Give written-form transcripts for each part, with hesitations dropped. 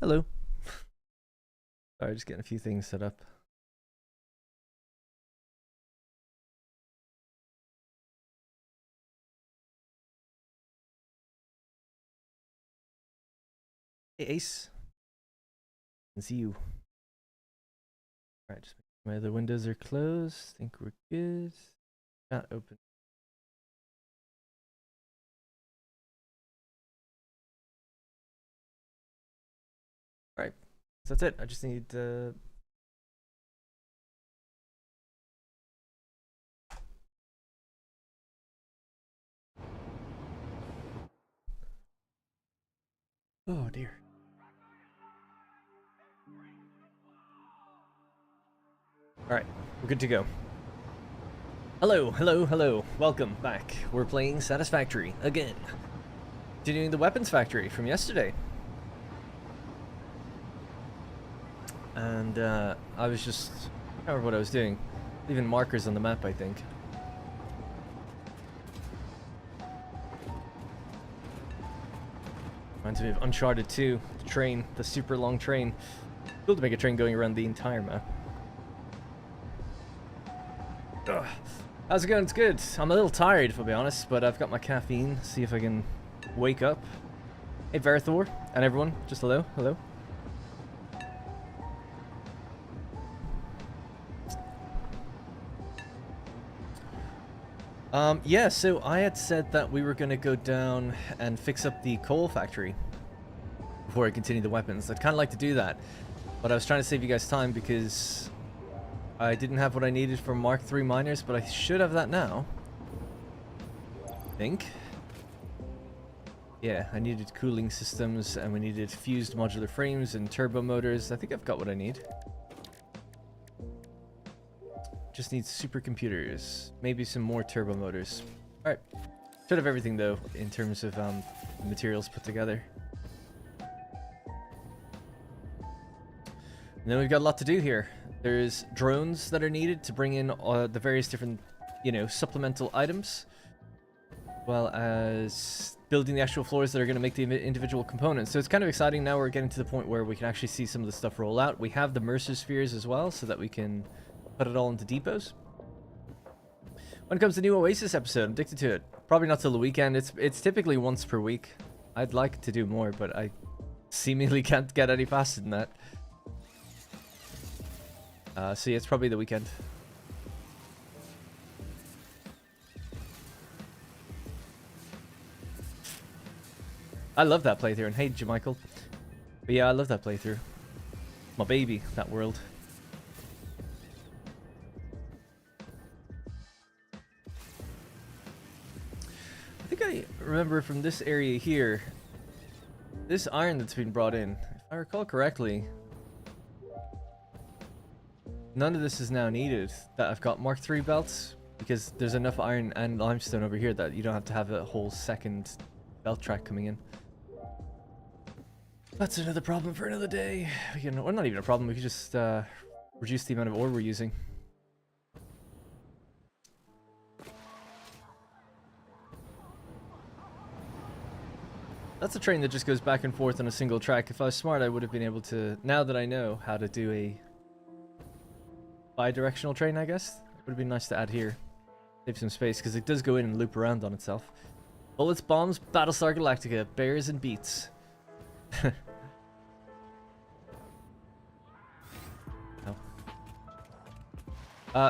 Hello. Sorry, just getting a few things set up. Hey, Ace. I can see you. Alright, just make sure my other windows are closed. Think we're good. Not open. Alright, so that's it. I just need oh dear. Alright, we're good to go. Hello, hello, hello. Welcome back. We're playing Satisfactory again. Continuing the weapons factory from yesterday. And I was just, I don't remember what I was doing. Leaving markers on the map, I think. Reminds me of Uncharted 2, the train, the super long train. Cool to make a train going around the entire map. Ugh. How's it going? It's good. I'm a little tired, if I'll be honest, but I've got my caffeine. See if I can wake up. Hey, Verithor, and everyone. Just hello, hello. Yeah, so I had said that we were going to go down and fix up the coal factory before I continue the weapons. I'd kind of like to do that, but I was trying to save you guys time because I didn't have what I needed for Mark III miners, but I should have that now. I think. Yeah, I needed cooling systems, and we needed fused modular frames and turbo motors. I think I've got what I need. Just need supercomputers. Maybe some more turbo motors. Alright. Should have everything, though, in terms of materials put together. And then we've got a lot to do here. There's drones that are needed to bring in the various different, you know, supplemental items. As well as building the actual floors that are going to make the individual components. So it's kind of exciting now. We're getting to the point where we can actually see some of the stuff roll out. We have the Mercer spheres as well, so that we can put it all into depots. When it comes to new Oasis episode, I'm addicted to it. Probably not till the weekend. It's typically once per week. I'd like to do more, but I seemingly can't get any faster than that. So yeah, it's probably the weekend. I love that playthrough, and hey, Jamichael. But yeah, I love that playthrough. My baby, that world. I think I remember from this area here, this iron that's been brought in, if I recall correctly, none of this is now needed. That I've got Mark III belts, because there's enough iron and limestone over here that you don't have to have a whole second belt track coming in. That's another problem for another day. You know, or not even a problem, we could just reduce the amount of ore we're using. That's a train that just goes back and forth on a single track. If I was smart, I would have been able to, now that I know how to do a bi-directional train, I guess. It would have been nice to add here. Save some space, because it does go in and loop around on itself. Bullets, bombs, Battlestar Galactica, bears and beats.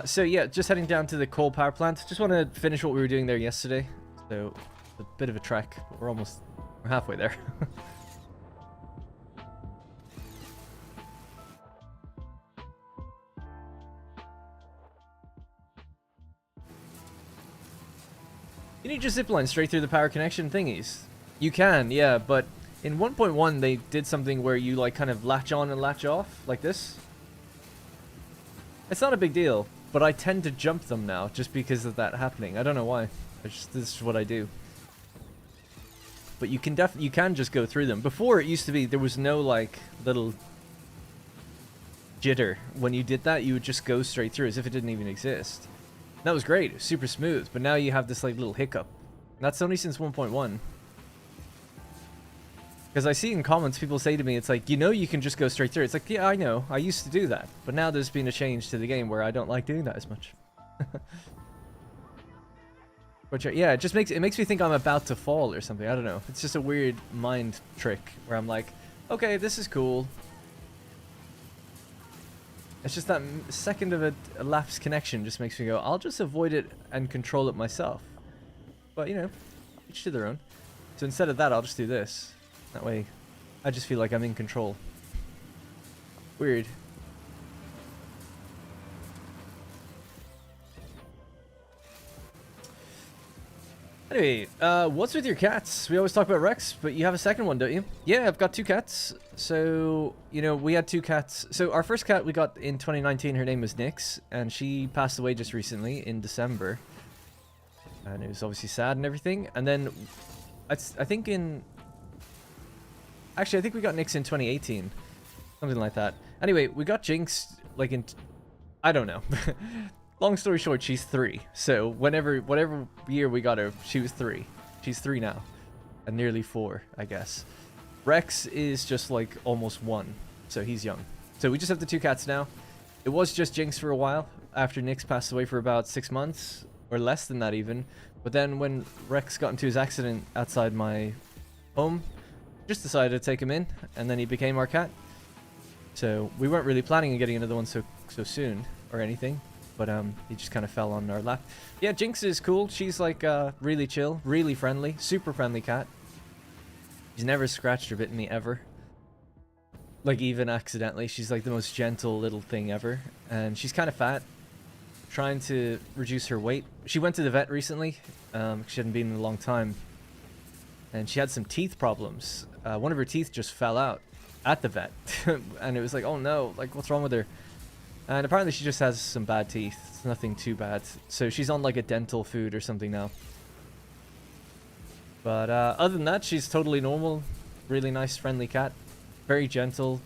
So yeah, just heading down to the coal power plant. Just want to finish what we were doing there yesterday. So, a bit of a trek, but we're halfway there. You need your zipline straight through the power connection thingies. You can, yeah, but in 1.1 they did something where you like kind of latch on and latch off, like this. It's not a big deal, but I tend to jump them now just because of that happening. I don't know why. This is what I do. But you can just go through them. Before it used to be there was no like little jitter. When you did that, you would just go straight through as if it didn't even exist. That was great. It was super smooth. But now you have this like little hiccup. And that's only since 1.1. Because I see in comments people say to me, it's like, you know, you can just go straight through. It's like, yeah, I know. I used to do that. But now there's been a change to the game where I don't like doing that as much. But yeah, it just makes me think I'm about to fall or something. I don't know. It's just a weird mind trick where I'm like, okay, this is cool. It's just that second of a lapse connection just makes me go, I'll just avoid it and control it myself. But, you know, each to their own. So instead of that, I'll just do this. That way, I just feel like I'm in control. Weird. Anyway, what's with your cats? We always talk about Rex, but you have a second one, don't you? Yeah, I've got 2 cats. So, you know, we had 2 cats. So our first cat we got in 2019, her name was Nyx, and she passed away just recently in December. And it was obviously sad and everything. And then, I think in... Actually, I think we got Nyx in 2018. Something like that. Anyway, we got Jinx, like in... I don't know. Long story short, she's 3. So whatever year we got her, she was 3. She's 3 now. And nearly 4, I guess. Rex is just like almost 1. So he's young. So we just have the 2 cats now. It was just Jinx for a while. After Nyx passed away for about 6 months. Or less than that even. But then when Rex got into his accident outside my home, just decided to take him in. And then he became our cat. So we weren't really planning on getting another one so soon. Or anything. But he just kind of fell on our lap. Yeah, Jinx is cool. She's like really chill, really friendly, super friendly cat. She's never scratched or bitten me ever. Like even accidentally. She's like the most gentle little thing ever. And she's kind of fat. Trying to reduce her weight. She went to the vet recently. She hadn't been in a long time. And she had some teeth problems. One of her teeth just fell out at the vet. And it was like, oh no, like what's wrong with her? And apparently she just has some bad teeth. It's nothing too bad. So she's on like a dental food or something now. But other than that, she's totally normal. Really nice, friendly cat. Very gentle.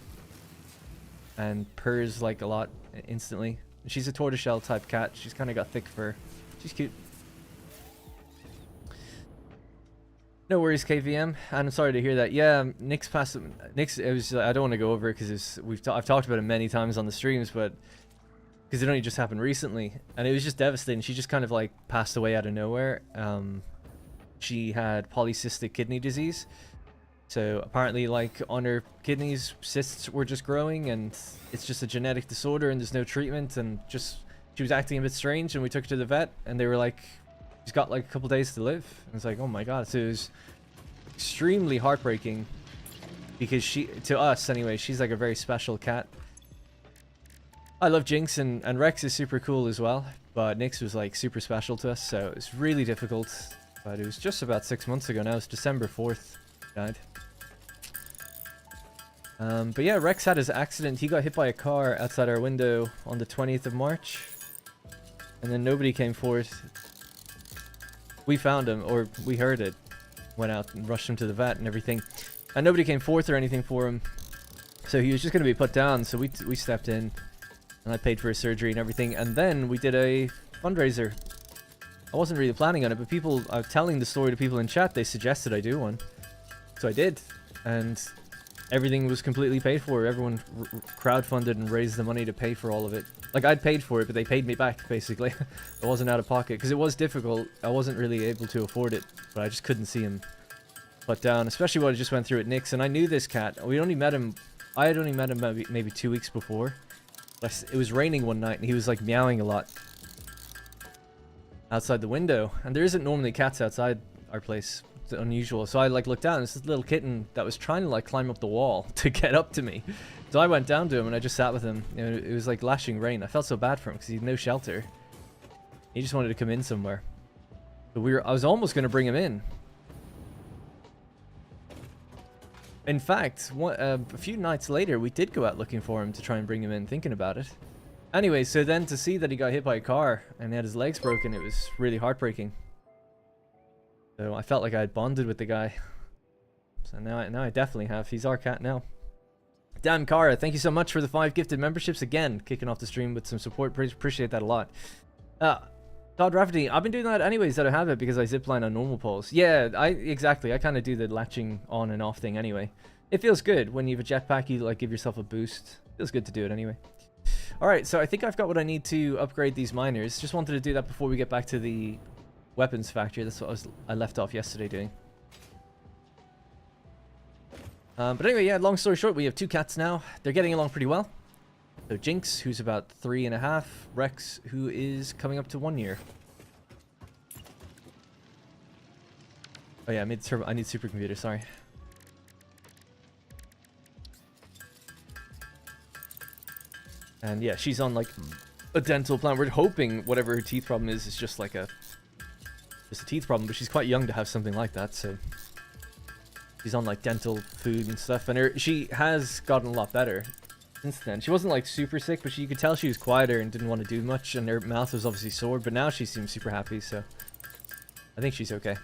And purrs like a lot instantly. She's a tortoiseshell type cat. She's kind of got thick fur. She's cute. No worries, KVM. And I'm sorry to hear that. Yeah, Nyx passed. Nyx, it was. I don't want to go over it because I've talked about it many times on the streams, but because it only just happened recently, and it was just devastating. She just kind of like passed away out of nowhere. She had polycystic kidney disease, so apparently, like on her kidneys, cysts were just growing, and it's just a genetic disorder, and there's no treatment, and just she was acting a bit strange, and we took her to the vet, and they were like, she's got like a couple days to live. And it's like, oh my god. So it was extremely heartbreaking because she, to us anyway, she's like a very special cat. I love Jinx and Rex is super cool as well, but Nyx was like super special to us, so it's really difficult. But it was just about 6 months ago now. It's December 4th. Died. But yeah, Rex had his accident. He got hit by a car outside our window on the 20th of March. And then nobody came forward. We found him, or we heard it. Went out and rushed him to the vet and everything. And nobody came forth or anything for him. So he was just going to be put down. So we stepped in. And I paid for his surgery and everything. And then we did a fundraiser. I wasn't really planning on it, but people, telling the story to people in chat, they suggested I do one. So I did. And everything was completely paid for. Everyone crowdfunded and raised the money to pay for all of it. Like, I'd paid for it, but they paid me back, basically. I wasn't out of pocket, because it was difficult. I wasn't really able to afford it, but I just couldn't see him put down, especially what I just went through at Nyx. And I knew this cat. We only met him, I had only met him maybe 2 weeks before. It was raining one night, and he was, like, meowing a lot outside the window. And there isn't normally cats outside our place. It's unusual. So I, like, looked down, and it's this little kitten that was trying to, like, climb up the wall to get up to me. So I went down to him and I just sat with him. You know, it was like lashing rain. I felt so bad for him because he had no shelter. He just wanted to come in somewhere. But I was almost going to bring him in. In fact, a few nights later, we did go out looking for him to try and bring him in, thinking about it. Anyway, so then to see that he got hit by a car and he had his legs broken, it was really heartbreaking. So I felt like I had bonded with the guy. So now I definitely have. He's our cat now. Damn Kara, thank you so much for the 5 gifted memberships again, kicking off the stream with some support. Appreciate that a lot. Todd Rafferty, I've been doing that anyways that I have it because I zipline on normal poles. Yeah, exactly. I kind of do the latching on and off thing anyway. It feels good when you have a jetpack, you like give yourself a boost. Feels good to do it anyway. Alright, so I think I've got what I need to upgrade these miners. Just wanted to do that before we get back to the weapons factory. That's what I left off yesterday doing. But anyway, yeah, long story short, we have 2 cats now. They're getting along pretty well. So Jinx, who's about 3.5. Rex, who is coming up to 1 year. Oh yeah, I need supercomputer, sorry. And yeah, she's on like a dental plan. We're hoping whatever her teeth problem is just like just a teeth problem, but she's quite young to have something like that, so she's on like dental food and stuff, and she has gotten a lot better since then. She wasn't like super sick, but you could tell she was quieter and didn't want to do much, and her mouth was obviously sore, but now she seems super happy, so I think she's okay.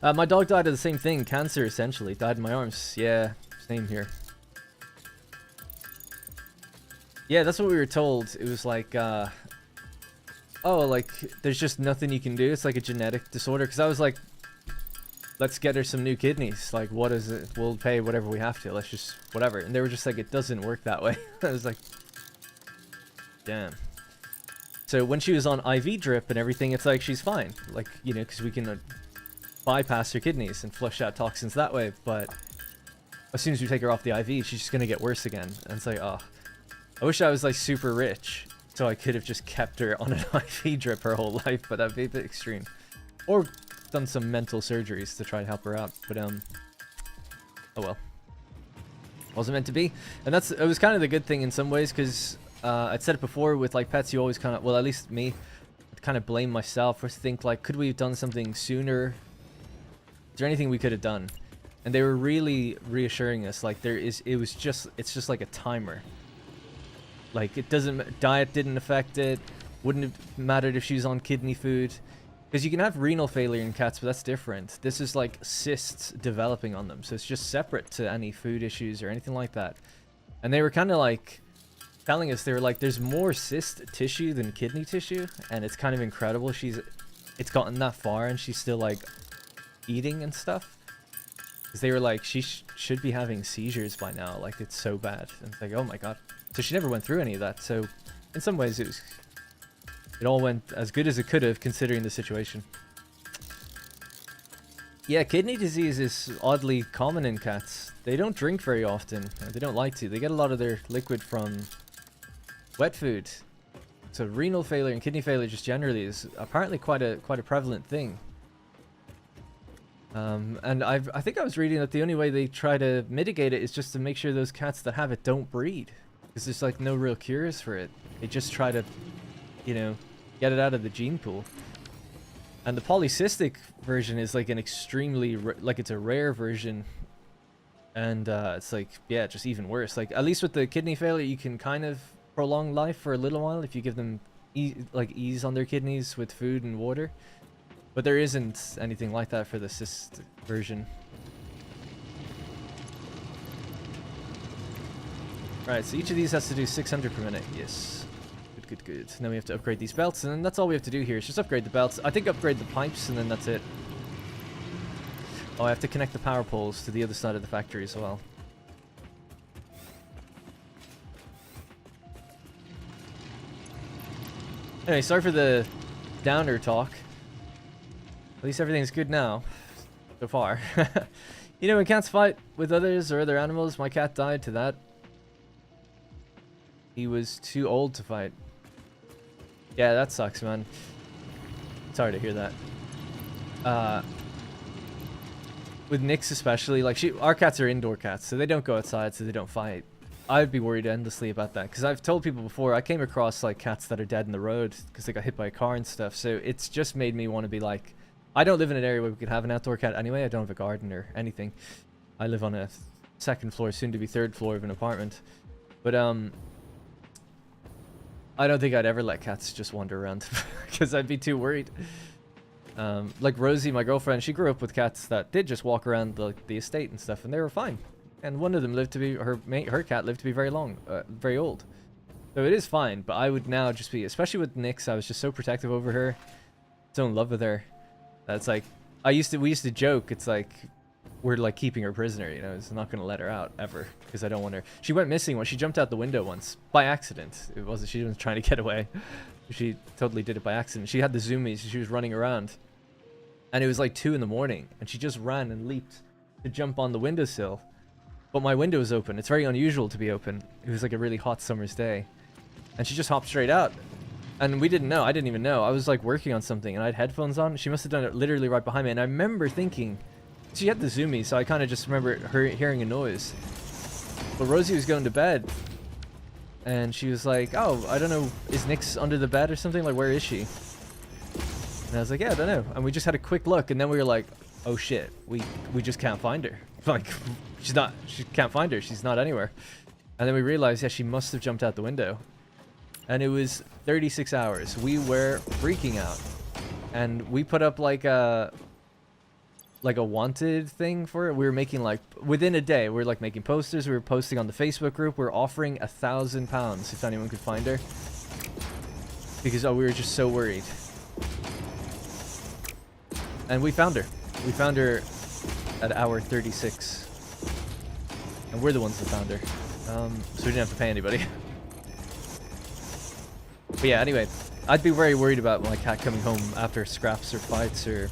My dog died of the same thing, cancer essentially, died in my arms. Yeah, same here. Yeah, that's what we were told. It was like, oh, like, there's just nothing you can do. It's like a genetic disorder. Because I was like, let's get her some new kidneys. Like, what is it? We'll pay whatever we have to. Let's just, whatever. And they were just like, it doesn't work that way. I was like, damn. So when she was on IV drip and everything, it's like, she's fine. Like, you know, because we can bypass her kidneys and flush out toxins that way. But as soon as we take her off the IV, she's just going to get worse again. And it's like, oh, I wish I was like super rich. So I could have just kept her on an IV drip her whole life, but that'd be a bit extreme. Or done some mental surgeries to try to help her out, but oh well. Wasn't meant to be. And it was kind of the good thing in some ways, because I'd said it before, with like pets, you always kind of, well, at least me, I'd kind of blame myself or think like, could we have done something sooner? Is there anything we could have done? And they were really reassuring us, like it's just like a timer. Like, it doesn't, diet didn't affect it, wouldn't have mattered if she was on kidney food. Because you can have renal failure in cats, but that's different. This is like cysts developing on them, so it's just separate to any food issues or anything like that. And they were kind of like telling us, they were like, there's more cyst tissue than kidney tissue, and it's kind of incredible. It's gotten that far, and she's still like eating and stuff. Because they were like, she should be having seizures by now, like it's so bad. And it's like, oh my god. So she never went through any of that, so in some ways it all went as good as it could have, considering the situation. Yeah, kidney disease is oddly common in cats. They don't drink very often, they don't like to. They get a lot of their liquid from wet food. So renal failure and kidney failure just generally is apparently quite a prevalent thing. And I think I was reading that the only way they try to mitigate it is just to make sure those cats that have it don't breed. Because there's like no real cures for it. They just try to, you know, get it out of the gene pool. And the polycystic version is like an extremely, like it's a rare version. And it's like, yeah, just even worse. Like, at least with the kidney failure, you can kind of prolong life for a little while if you give them ease on their kidneys with food and water. But there isn't anything like that for the cyst version. Right, so each of these has to do 600 per minute. Yes. Good, good, good. Now we have to upgrade these belts, and then that's all we have to do here. Is just upgrade the belts. I think upgrade the pipes, and then that's it. Oh, I have to connect the power poles to the other side of the factory as well. Anyway, sorry for the downer talk. At least everything's good now. So far. You know, when cats fight with others or other animals, my cat died to that. He was too old to fight. Yeah, that sucks, man. Sorry to hear that. With Nyx especially, like our cats are indoor cats, so they don't go outside, so they don't fight. I'd be worried endlessly about that, because I've told people before, I came across like cats that are dead in the road because they got hit by a car and stuff, so it's just made me want to be like, I don't live in an area where we could have an outdoor cat anyway. I don't have a garden or anything. I live on a second floor, soon to be third floor of an apartment. But I don't think I'd ever let cats just wander around because I'd be too worried. Like Rosie, my girlfriend, she grew up with cats that did just walk around the estate and stuff, and they were fine. And one of them lived to be, her cat lived to be very long, very old. So it is fine, but I would now just be, especially with Nyx, I was just so protective over her, so in love with her. That's like, we used to joke, it's like, we're like keeping her prisoner, you know, it's not going to let her out ever, because I don't want her. She went missing once, she jumped out the window once, by accident. It wasn't, she wasn't trying to get away. She totally did it by accident. She had the zoomies, she was running around. And it was like 2 in the morning, and she just ran and leaped to jump on the windowsill. But my window was open. It's very unusual to be open. It was like a really hot summer's day. And she just hopped straight out. And we didn't know. I didn't even know. I was like working on something and I had headphones on. She must have done it literally right behind me. And I remember thinking, she had the zoomies, so I kind of just remember her hearing a noise. But Rosie was going to bed. And she was like, oh, I don't know. Is Nyx under the bed or something? Like, where is she? And I was like, yeah, I don't know. And we just had a quick look. And then we were like, oh shit, we just can't find her. Like, she can't find her. She's not anywhere. And then we realized, yeah, she must have jumped out the window. And it was 36 hours. We were freaking out. And we put up like a wanted thing for it. We were making like, within a day, we were like making posters. We were posting on the Facebook group. We were offering £1,000 if anyone could find her. Because, oh, we were just so worried. And we found her. We found her at hour 36. And we're the ones that found her. So we didn't have to pay anybody. But yeah, anyway, I'd be very worried about my cat coming home after scraps or fights or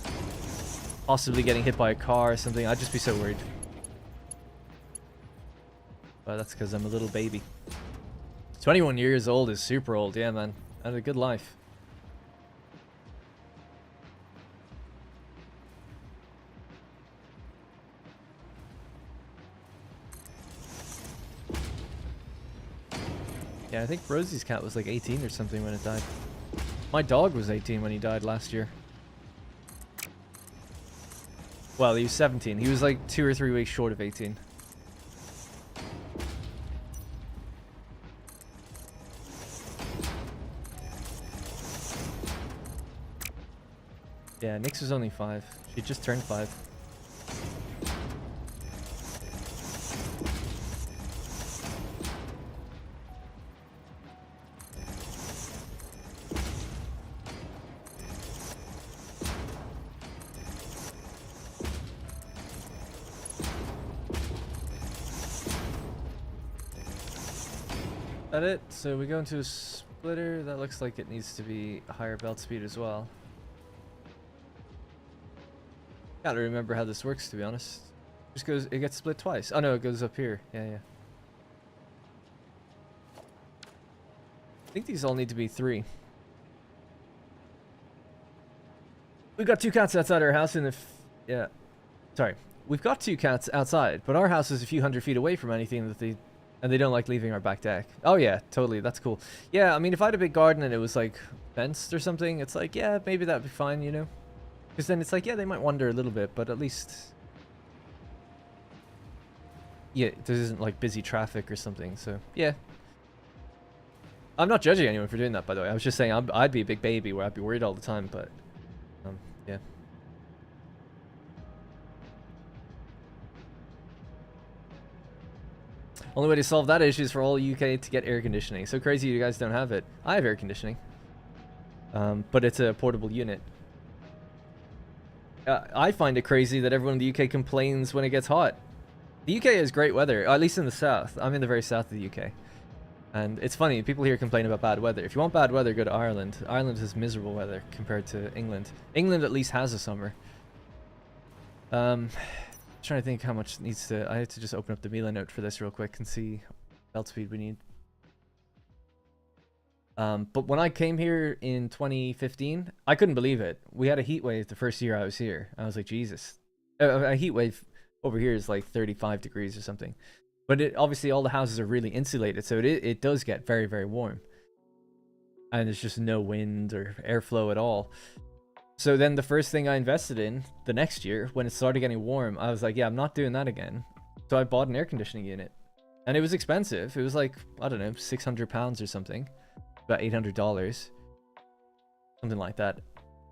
possibly getting hit by a car or something. I'd just be so worried. But that's because I'm a little baby. 21 years old is super old. Yeah, man. I had a good life. Yeah, I think Rosie's cat was like 18 or something when it died. My dog was 18 when he died last year. Well, he was 17. He was like 2 or 3 weeks short of 18. Yeah, Nyx was only 5. She just turned 5. That it? So we go into a splitter. That looks like it needs to be a higher belt speed as well. Gotta remember how this works, to be honest. Just goes, it gets split twice. Oh no, it goes up here. Yeah, yeah. I think these all need to be 3. We've got 2 cats outside our house in the yeah. Sorry. We've got 2 cats outside, but our house is a few hundred feet away from anything that they don't like leaving our back deck. Oh yeah, totally. That's cool. Yeah, I mean, if I had a big garden and it was like fenced or something, it's like, yeah, maybe that'd be fine, you know? Because then it's like, yeah, they might wander a little bit, but at least, yeah, there isn't like busy traffic or something. So yeah, I'm not judging anyone for doing that, by the way. I was just saying I'd be a big baby where I'd be worried all the time, but yeah. Only way to solve that issue is for all UK to get air conditioning. So crazy you guys don't have it. I have air conditioning, but it's a portable unit. I find it crazy that everyone in the UK complains when it gets hot. The UK has great weather, at least in the south. I'm in the very south of the UK. And it's funny, people here complain about bad weather. If you want bad weather, go to Ireland. Ireland has miserable weather compared to England. England at least has a summer. Trying to think how much needs to... I have to just open up the Mila note for this real quick and see belt speed we need. But when I came here in 2015, I couldn't believe it. We had a heat wave the first year I was here. I was like, Jesus. A heat wave over here is like 35 degrees or something. But obviously all the houses are really insulated, so it does get very, very warm. And there's just no wind or airflow at all. So then the first thing I invested in the next year, when it started getting warm, I was like, yeah, I'm not doing that again. So I bought an air conditioning unit. And it was expensive. It was like, I don't know, £600 or something. About $800. Something like that.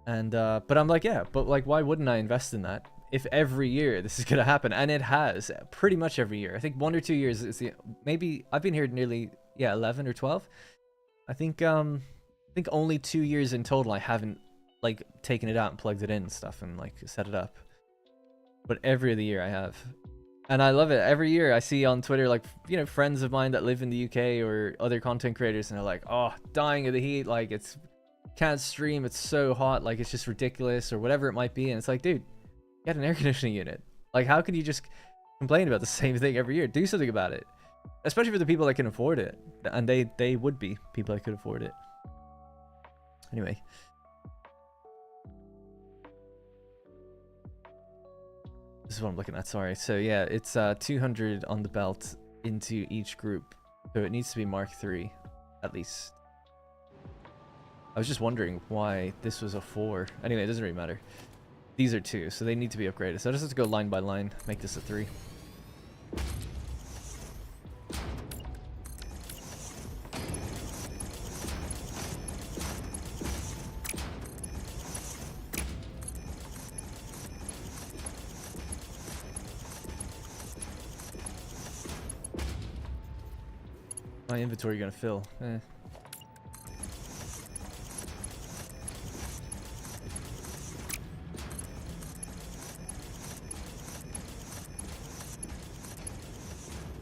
And, but I'm like, yeah, but like, why wouldn't I invest in that? If every year this is going to happen, and it has pretty much every year. I think 1 or 2 years is maybe I've been here nearly, 11 or 12. I think only 2 years in total I haven't like taken it out and plugged it in and stuff and like set it up. But every other year I have. And I love it. Every year I see on Twitter, like, you know, friends of mine that live in the UK or other content creators, and they're like, oh, dying of the heat. Like, it's can't stream. It's so hot. Like, it's just ridiculous or whatever it might be. And it's like, dude, get an air conditioning unit. Like, how can you just complain about the same thing every year? Do something about it. Especially for the people that can afford it. And they would be people that could afford it. Anyway. This is what I'm looking at, sorry. So yeah, it's 200 on the belt into each group. So it needs to be Mark 3, at least. I was just wondering why this was a 4. Anyway, it doesn't really matter. These are 2, so they need to be upgraded. So I just have to go line by line, make this a 3. My inventory gonna fill.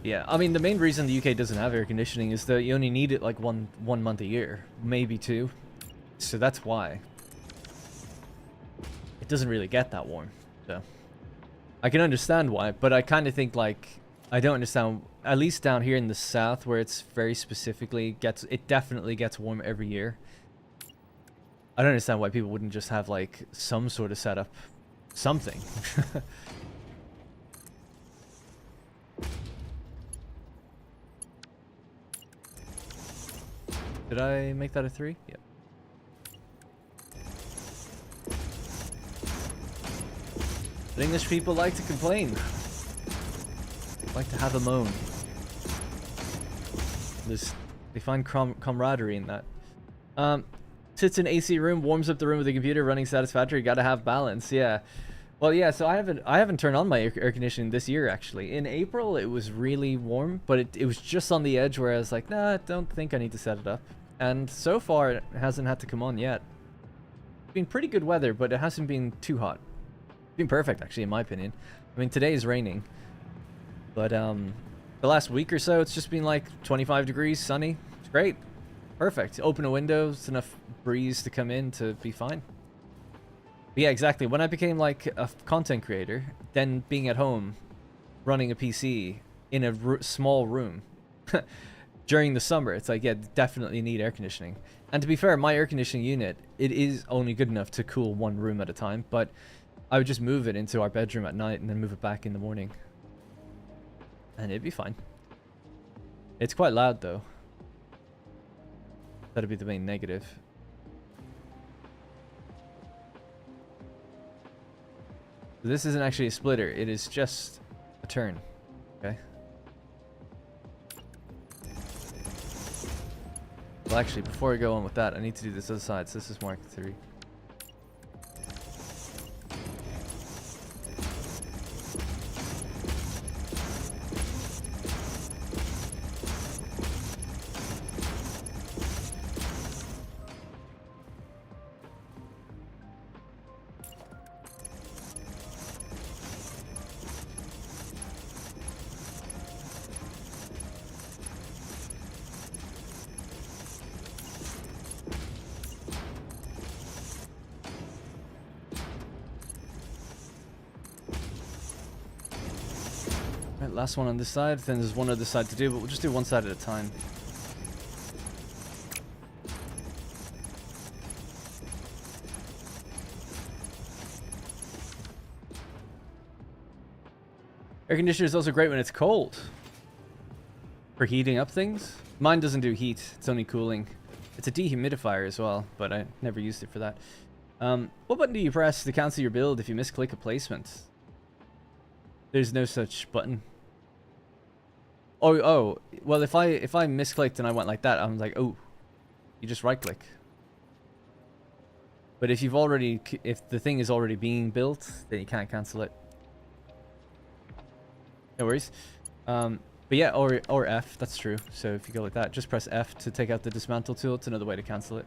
Yeah, I mean the main reason the UK doesn't have air conditioning is that you only need it like one month a year, maybe 2. So that's why. It doesn't really get that warm. So I can understand why, but I kind of think like I don't understand, at least down here in the south where it's very specifically it definitely gets warm every year. I don't understand why people wouldn't just have like some sort of setup, something. Did I make that a 3? Yep. But English people like to complain. Like to have a moan. They find camaraderie in that. Sits in AC room, warms up the room with the computer, running Satisfactory. Gotta have balance. Yeah. Well, yeah. So I haven't turned on my air conditioning this year actually. In April it was really warm, but it was just on the edge where I was like, nah, I don't think I need to set it up. And so far it hasn't had to come on yet. It's been pretty good weather, but it hasn't been too hot. It's been perfect actually, in my opinion. I mean, today is raining. But the last week or so, it's just been like 25 degrees, sunny. It's great. Perfect. Open a window, it's enough breeze to come in to be fine. But yeah, exactly. When I became like a content creator, then being at home, running a PC in a small room during the summer, it's like, yeah, definitely need air conditioning. And to be fair, my air conditioning unit, it is only good enough to cool one room at a time, but I would just move it into our bedroom at night and then move it back in the morning. And it'd be fine. It's quite loud though. That'd be the main negative. This isn't actually a splitter, it is just a turn. Okay. Well actually, before I go on with that, I need to do this other side, so this is Mark 3. Last one on this side, then there's one other side to do, but we'll just do one side at a time. Air conditioner is also great when it's cold. For heating up things. Mine doesn't do heat, it's only cooling. It's a dehumidifier as well, but I never used it for that. What button do you press to cancel your build if you misclick a placement? There's no such button. Oh, well, if I misclicked and I went like that, I'm like, oh, you just right click. But if the thing is already being built, then you can't cancel it. No worries. But yeah, or F, that's true. So if you go like that, just press F to take out the dismantle tool. It's another way to cancel it.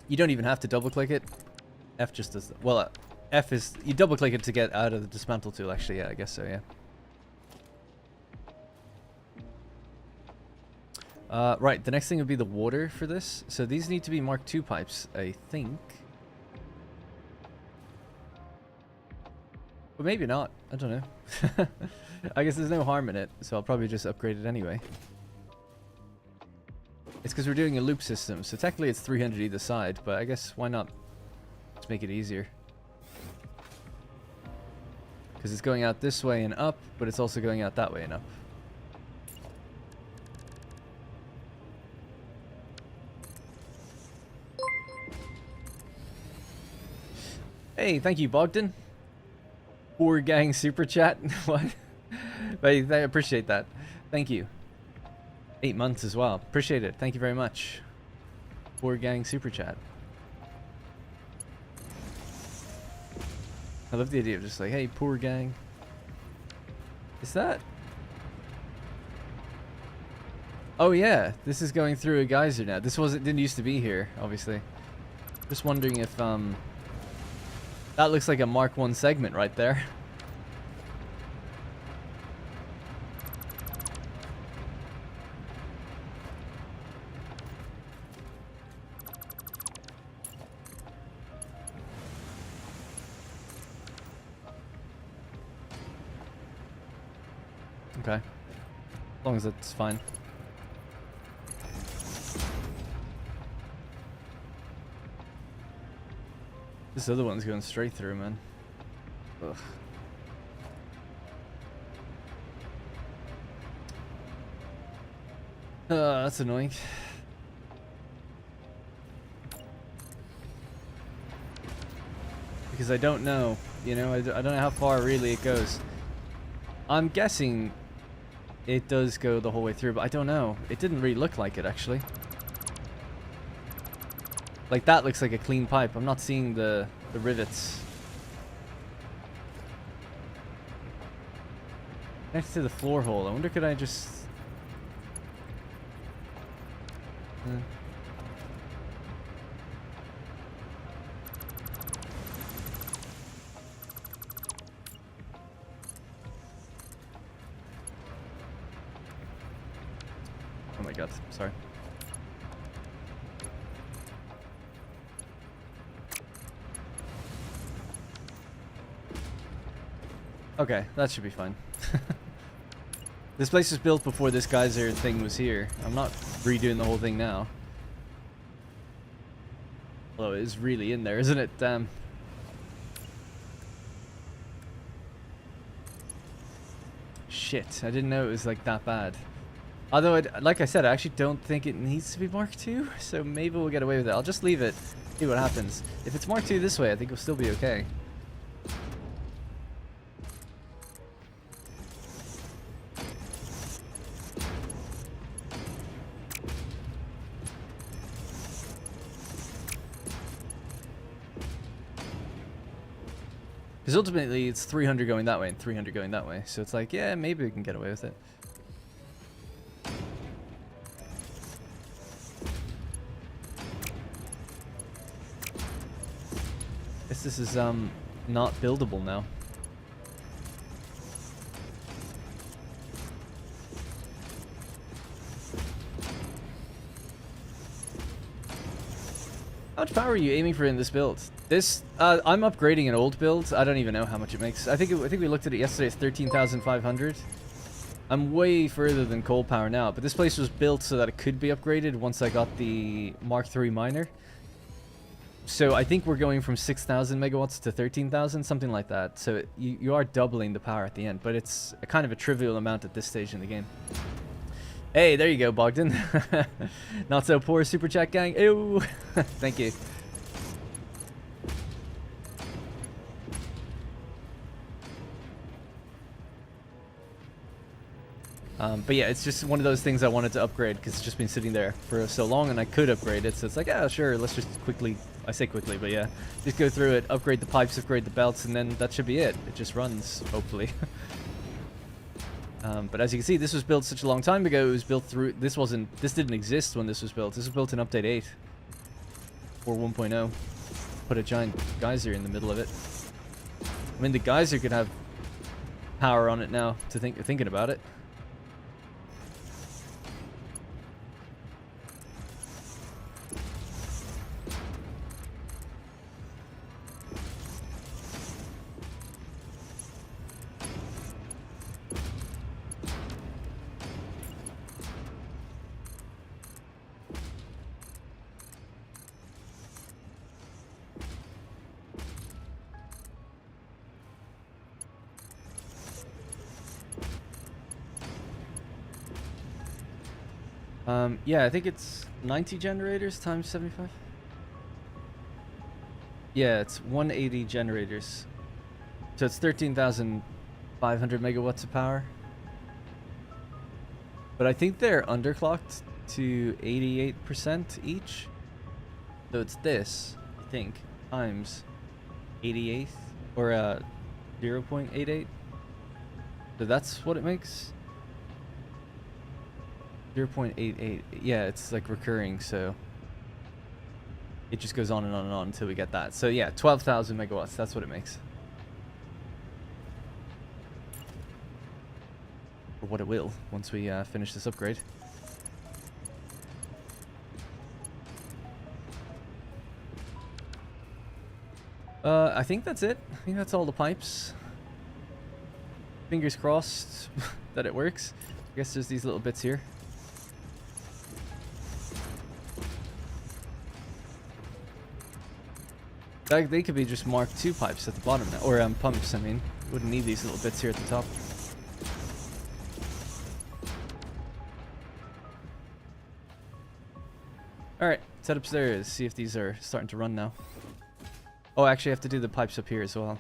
You don't even have to double click it. F just does, well, F is, you double click it to get out of the dismantle tool actually, yeah, I guess so, yeah. Right, the next thing would be the water for this. So these need to be Mark II pipes, I think. But maybe not, I don't know. I guess there's no harm in it, so I'll probably just upgrade it anyway. It's because we're doing a loop system, so technically it's 300 either side, but I guess why not just make it easier. Because it's going out this way and up, but it's also going out that way and up. Hey, thank you, Bogdan. Poor gang super chat. What? But I appreciate that. Thank you. 8 months as well. Appreciate it. Thank you very much. Poor gang super chat. I love the idea of just like, hey, poor gang. Is that? Oh yeah, this is going through a geyser now. This didn't used to be here, obviously. Just wondering if that looks like a Mark I segment right there. Okay. As long as it's fine. This other one's going straight through, man. Ugh. That's annoying. Because I don't know, you know, I don't know how far really it goes. I'm guessing it does go the whole way through, but I don't know. It didn't really look like it, actually. Like, that looks like a clean pipe. I'm not seeing the rivets. Next to the floor hole. I wonder, could I just... Oh my god, sorry. Okay, that should be fine. This place was built before this geyser thing was here. I'm not redoing the whole thing now. Although it is really in there, isn't it? Damn. Shit, I didn't know it was like that bad. Although, like I said, I actually don't think it needs to be Mark II, so maybe we'll get away with it. I'll just leave it, see what happens. If it's Mark II this way, I think we'll still be okay. Because ultimately, it's 300 going that way and 300 going that way. So it's like, yeah, maybe we can get away with it. Guess this is not buildable now. How much power are you aiming for in this build? This, I'm upgrading an old build. I don't even know how much it makes. I think we looked at it yesterday. It's 13,500. I'm way further than coal power now, but this place was built so that it could be upgraded once I got the Mark III miner. So I think we're going from 6,000 megawatts to 13,000, something like that. So you are doubling the power at the end, but it's a kind of a trivial amount at this stage in the game. Hey, there you go, Bogdan. Not so poor super chat gang. Ew. Thank you. But yeah, it's just one of those things I wanted to upgrade because it's just been sitting there for so long and I could upgrade it. So it's like, yeah, sure, let's just quickly, I say quickly, but yeah, just go through it, upgrade the pipes, upgrade the belts, and then that should be it. It just runs, hopefully. But as you can see, this was built such a long time ago. It was built through, this didn't exist when this was built. This was built in update 8 or 1.0. Put a giant geyser in the middle of it. I mean, the geyser could have power on it now, thinking about it. Yeah, I think it's 90 generators times 75. Yeah, it's 180 generators. So it's 13,500 megawatts of power. But I think they're underclocked to 88% each. So it's this, I think, times 88 or 0.88. So that's what it makes. 0.88. Yeah, it's like recurring, so it just goes on and on and on until we get that. So yeah, 12,000 megawatts. That's what it makes. Or what it will once we finish this upgrade. I think that's it. I think that's all the pipes. Fingers crossed that it works. I guess there's these little bits here. They could be just Mark II pipes at the bottom now, or pumps. I mean, wouldn't need these little bits here at the top. All right, let's head upstairs. See if these are starting to run now. Oh, actually, I have to do the pipes up here as well.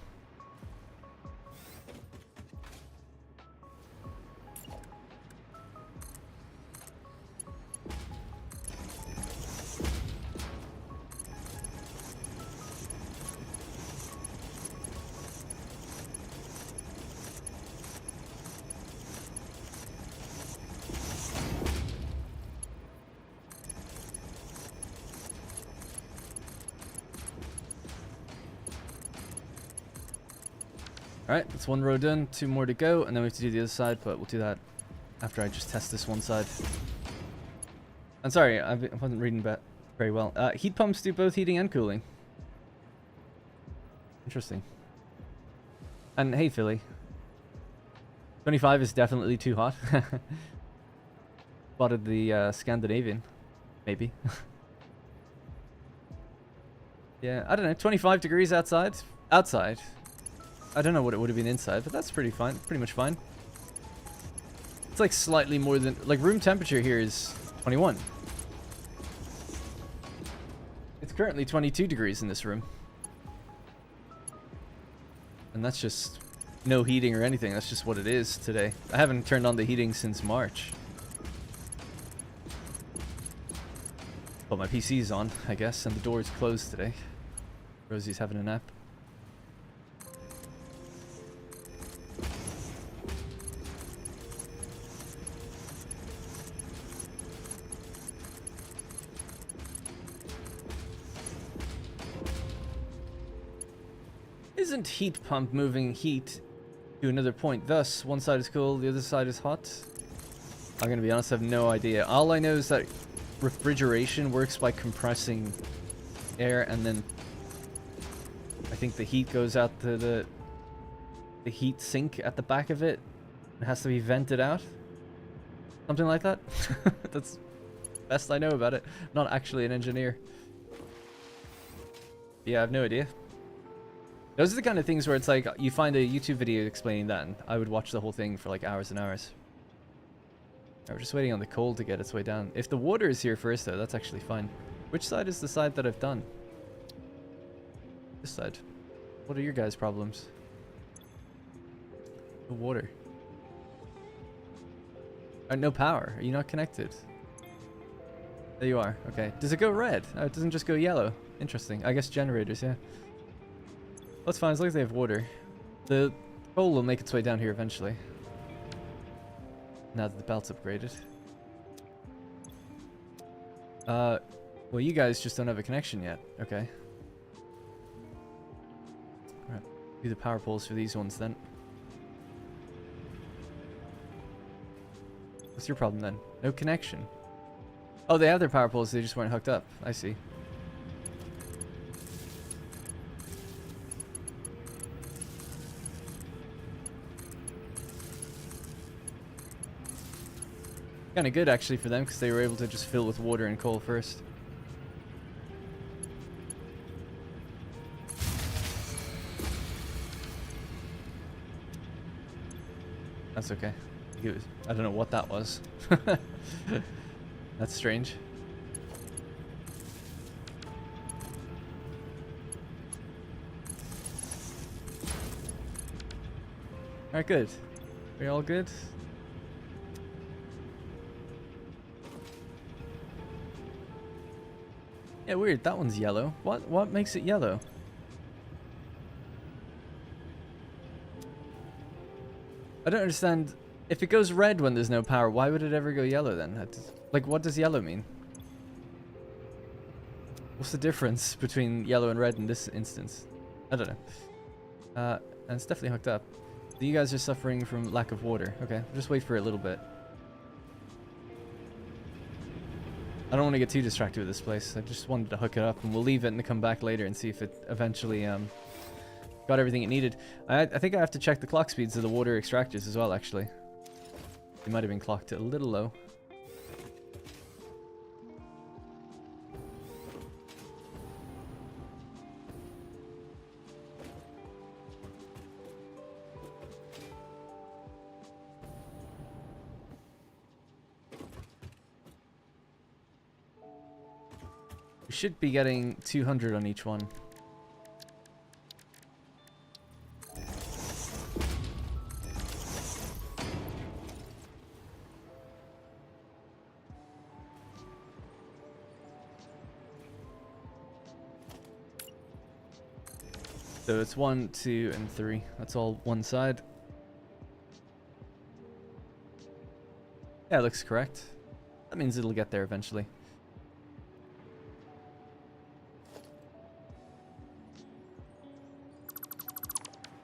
Alright, that's one row done, 2 more to go, and then we have to do the other side, but we'll do that after I just test this one side. I'm sorry, I wasn't reading that very well. Heat pumps do both heating and cooling. Interesting. And hey, Philly. 25 is definitely too hot. Spotted the Scandinavian, maybe. Yeah, I don't know, 25 degrees outside? Outside. I don't know what it would have been inside, but that's pretty much fine. It's like slightly more than, like room temperature here is 21. It's currently 22 degrees in this room. And that's just no heating or anything, that's just what it is today. I haven't turned on the heating since March. But my PC's on, I guess, and the door's closed today. Rosie's having a nap. Isn't heat pump moving heat to another point? Thus, one side is cool, the other side is hot. I'm gonna be honest, I have no idea. All I know is that refrigeration works by compressing air, and then I think the heat goes out to the heat sink at the back of it. It has to be vented out. Something like that. That's best I know about it. Not actually an engineer. Yeah, I have no idea. Those are the kind of things where it's like, you find a YouTube video explaining that, and I would watch the whole thing for like hours and hours. Right, we're just waiting on the coal to get its way down. If the water is here first, though, that's actually fine. Which side is the side that I've done? This side. What are your guys' problems? The water. No power. Are you not connected? There you are. Okay. Does it go red? Oh, it doesn't just go yellow. Interesting. I guess generators, yeah. That's fine, as long as they have water. The coal will make its way down here eventually. Now that the belt's upgraded. Well, you guys just don't have a connection yet. Okay. Alright. Do the power poles for these ones then. What's your problem then? No connection. Oh, they have their power poles, they just weren't hooked up. I see. Kind of good actually for them because they were able to just fill with water and coal first. That's okay. I don't know what that was. That's strange. Alright, good. We all good? Yeah, weird. That one's yellow. What makes it yellow? I don't understand. If it goes red when there's no power, why would it ever go yellow then? Like, what does yellow mean? What's the difference between yellow and red in this instance? I don't know. And it's definitely hooked up. So you guys are suffering from lack of water. Okay, just wait for a little bit. I don't want to get too distracted with this place. I just wanted to hook it up, and we'll leave it and come back later and see if it eventually got everything it needed. I think I have to check the clock speeds of the water extractors as well, actually. They might have been clocked a little low. We should be getting 200 on each one. So it's 1, 2, and 3. That's all one side. Yeah, it looks correct. That means it'll get there eventually.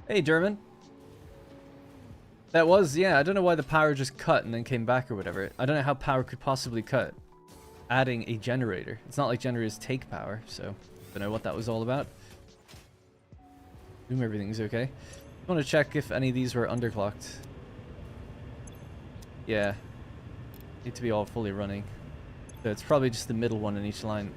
Hey, German. That was, yeah, I don't know why the power just cut and then came back or whatever. I don't know how power could possibly cut. Adding a generator. It's not like generators take power, so don't know what that was all about. Assume everything's okay. I want to check if any of these were underclocked. Yeah. Need to be all fully running. So it's probably just the middle one in each line.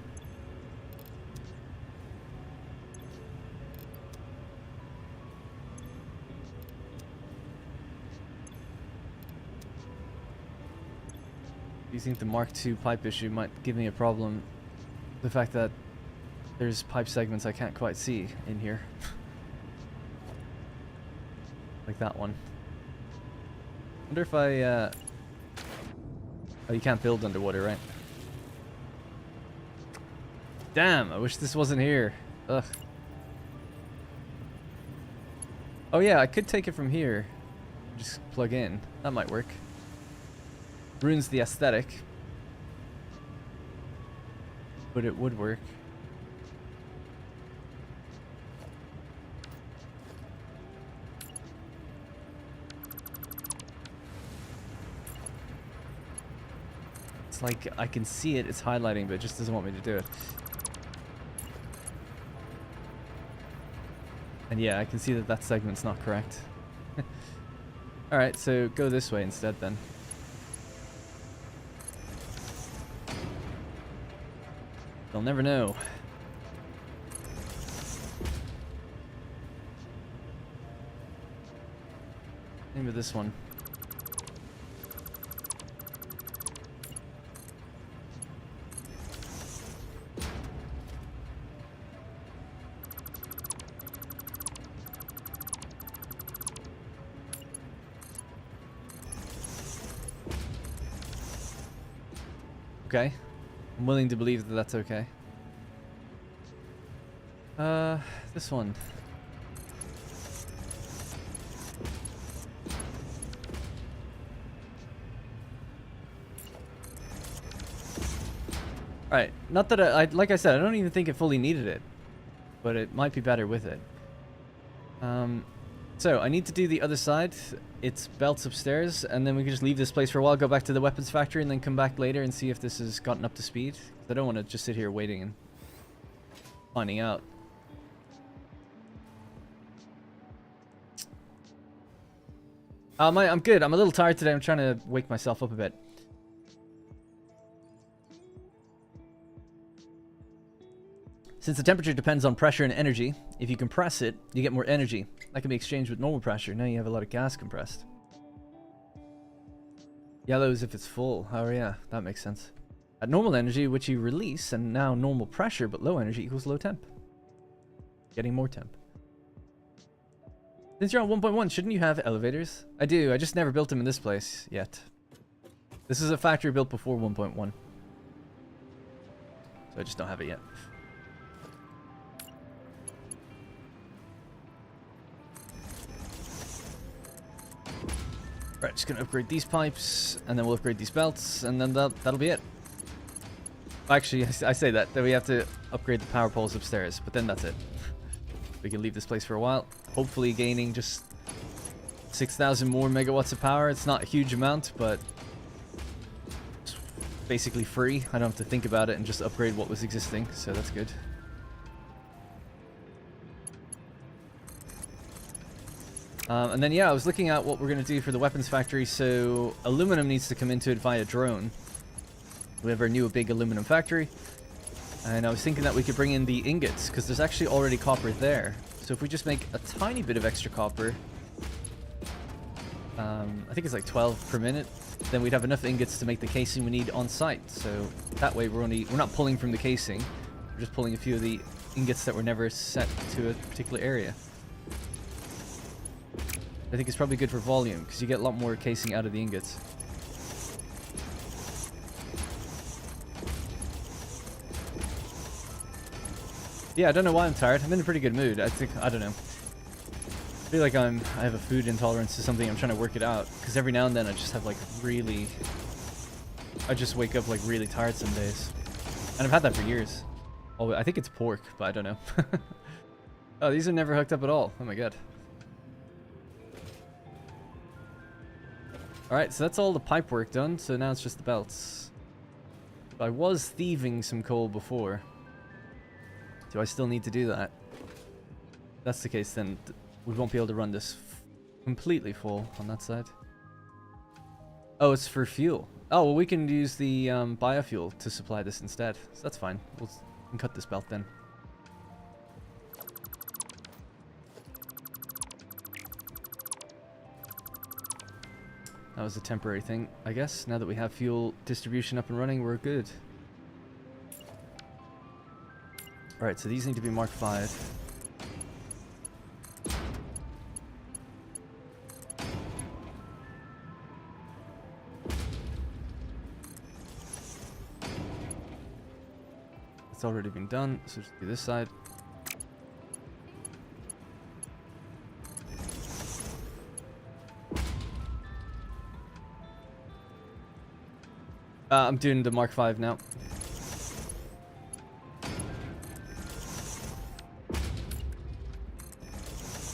Do you think the Mark II pipe issue might give me a problem? The fact that there's pipe segments I can't quite see in here. Like that one. Wonder if I, Oh, you can't build underwater, right? Damn, I wish this wasn't here. Ugh. Oh yeah, I could take it from here. Just plug in. That might work. Ruins the aesthetic. But it would work. It's like I can see it, it's highlighting, but it just doesn't want me to do it. And yeah, I can see that that segment's not correct. Alright, so go this way instead then. They'll never know. Name of this one. Okay. I'm willing to believe that that's okay. This one. Alright, not that I, like I said, I don't even think it fully needed it. But it might be better with it. So, I need to do the other side. It's belts upstairs, and then we can just leave this place for a while, go back to the weapons factory, and then come back later and see if this has gotten up to speed. I don't want to just sit here waiting and finding out. I'm good. I'm a little tired today. I'm trying to wake myself up a bit. Since the temperature depends on pressure and energy, if you compress it, you get more energy. That can be exchanged with normal pressure. Now you have a lot of gas compressed. Yellow is if it's full. Oh yeah, that makes sense. At normal energy, which you release, and now normal pressure, but low energy equals low temp. Getting more temp. Since you're on 1.1, shouldn't you have elevators? I do, I just never built them in this place yet. This is a factory built before 1.1. So I just don't have it yet. Right, just gonna upgrade these pipes, and then we'll upgrade these belts, and then that'll be it. Actually, I say that we have to upgrade the power poles upstairs, but then that's it. We can leave this place for a while, hopefully gaining just 6,000 more megawatts of power. It's not a huge amount, but it's basically free. I don't have to think about it and just upgrade what was existing, so that's good. And then, yeah, I was looking at what we're going to do for the weapons factory. So aluminum needs to come into it via drone. We have our new big aluminum factory. And I was thinking that we could bring in the ingots, because there's actually already copper there. So if we just make a tiny bit of extra copper, I think it's like 12 per minute, then we'd have enough ingots to make the casing we need on site. So that way we're not pulling from the casing, we're just pulling a few of the ingots that were never set to a particular area. I think it's probably good for volume, because you get a lot more casing out of the ingots. Yeah, I don't know why I'm tired. I'm in a pretty good mood. I don't know. I feel like I have a food intolerance to something. I'm trying to work it out, because every now and then I just have like I just wake up like really tired some days. And I've had that for years. Oh, I think it's pork, but I don't know. Oh, these are never hooked up at all. Oh my god. Alright, so that's all the pipe work done, so now it's just the belts. I was thieving some coal before. Do I still need to do that? If that's the case, then we won't be able to run this completely full on that side. Oh, it's for fuel. Oh, well, we can use the biofuel to supply this instead, so that's fine. We can cut this belt then. That was a temporary thing, I guess. Now that we have fuel distribution up and running, we're good. Alright, so these need to be Mark 5. It's already been done, so just do this side. I'm doing the Mark 5 now.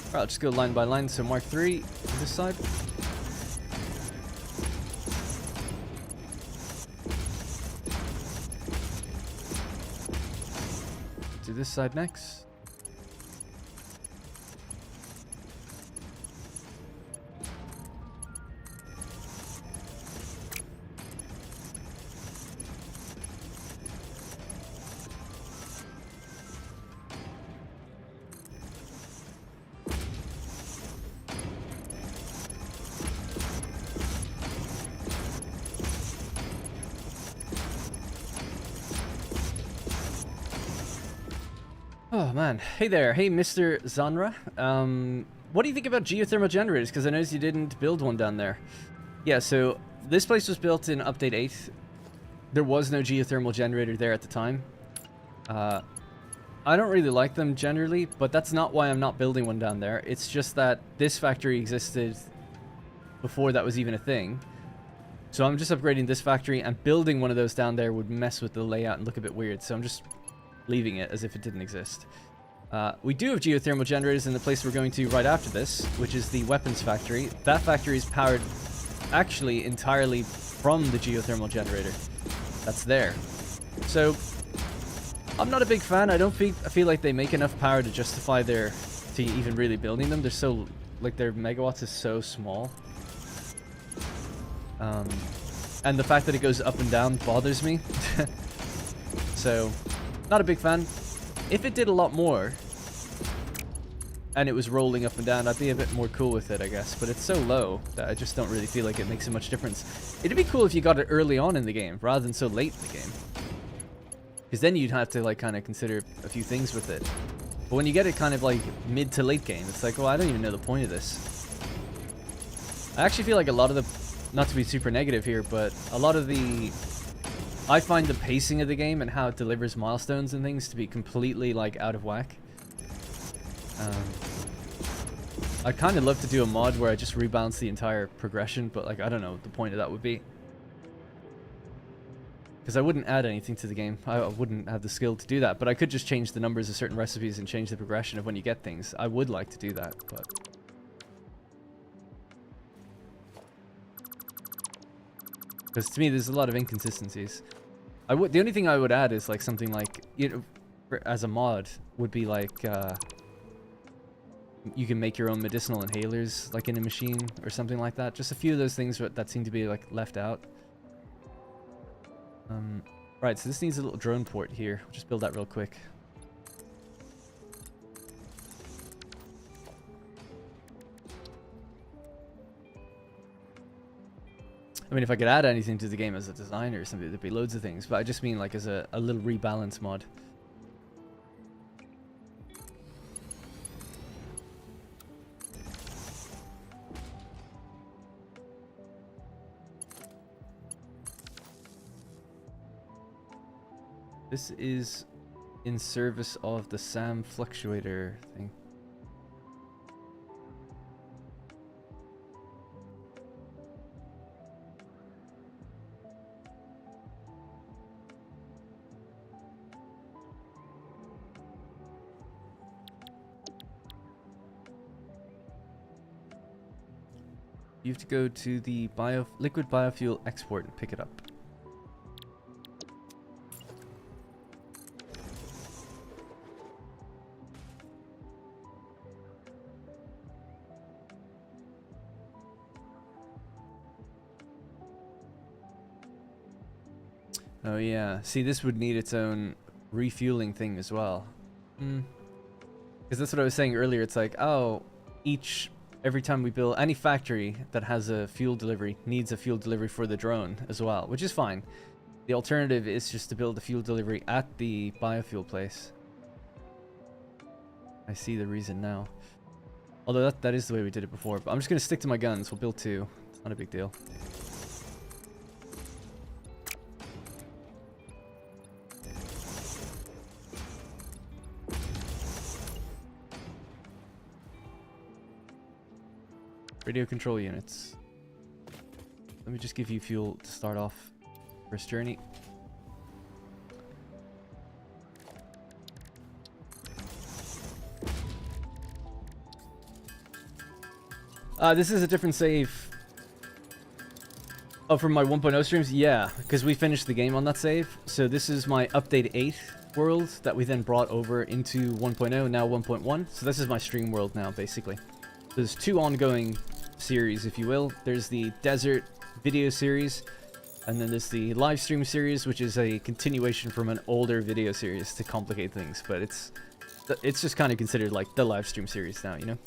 Alright, I'll just go line by line. So Mark 3 on this side. Do this side next. Oh man, hey there, hey Mr. Zanra. What do you think about geothermal generators? Because I noticed you didn't build one down there. Yeah, so this place was built in update 8. there was no geothermal generator there at the time. I don't really like them generally, but that's not why I'm not building one down there. It's just that this factory existed before that was even a thing. So I'm just upgrading this factory, and building one of those down there would mess with the layout and look a bit weird. So I'm just leaving it as if it didn't exist. We do have geothermal generators in the place we're going to right after this, which is the weapons factory. That factory is powered actually entirely from the geothermal generator that's there. So I'm not a big fan. I feel like they make enough power to justify to even really building them. They're so, like, their megawatts is so small. And the fact that it goes up and down bothers me. So, not a big fan. If it did a lot more, and it was rolling up and down, I'd be a bit more cool with it, I guess. But it's so low that I just don't really feel like it makes so much difference. It'd be cool if you got it early on in the game, rather than so late in the game. Because then you'd have to, like, kind of consider a few things with it. But when you get it kind of, like, mid to late game, it's like, well, I don't even know the point of this. I actually feel like a lot of the... Not to be super negative here, but a lot of the... I find the pacing of the game and how it delivers milestones and things to be completely, like, out of whack. I'd kind of love to do a mod where I just rebalance the entire progression, but, like, I don't know what the point of that would be. Because I wouldn't add anything to the game. I wouldn't have the skill to do that, but I could just change the numbers of certain recipes and change the progression of when you get things. I would like to do that, but... Because to me, there's a lot of inconsistencies. The only thing I would add is, like, something like, you know, as a mod, would be like, you can make your own medicinal inhalers, like, in a machine, or something like that. Just a few of those things that seem to be, like, left out. Right, so this needs a little drone port here. I'll just build that real quick. I mean, if I could add anything to the game as a designer or something, there'd be loads of things. But I just mean, like, as a little rebalance mod. This is in service of the SAM fluctuator thing. You have to go to the liquid biofuel export and pick it up. Oh yeah, see, this would need its own refueling thing as well. Because that's what I was saying earlier. It's like, oh, every time we build any factory that has a fuel delivery needs a fuel delivery for the drone as well, which is fine. The alternative is just to build a fuel delivery at the biofuel place. I see the reason now. Although that is the way we did it before. But I'm just going to stick to my guns. We'll build 2. It's not a big deal. Radio control units. Let me just give you fuel to start off first journey. This is a different save. Oh, from my 1.0 streams? Yeah, because we finished the game on that save. So this is my update 8 world that we then brought over into 1.0, now 1.1. So this is my stream world now, basically. There's 2 ongoing series, if you will. There's the desert video series, and then there's the live stream series, which is a continuation from an older video series to complicate things, but it's just kind of considered like the live stream series now, you know?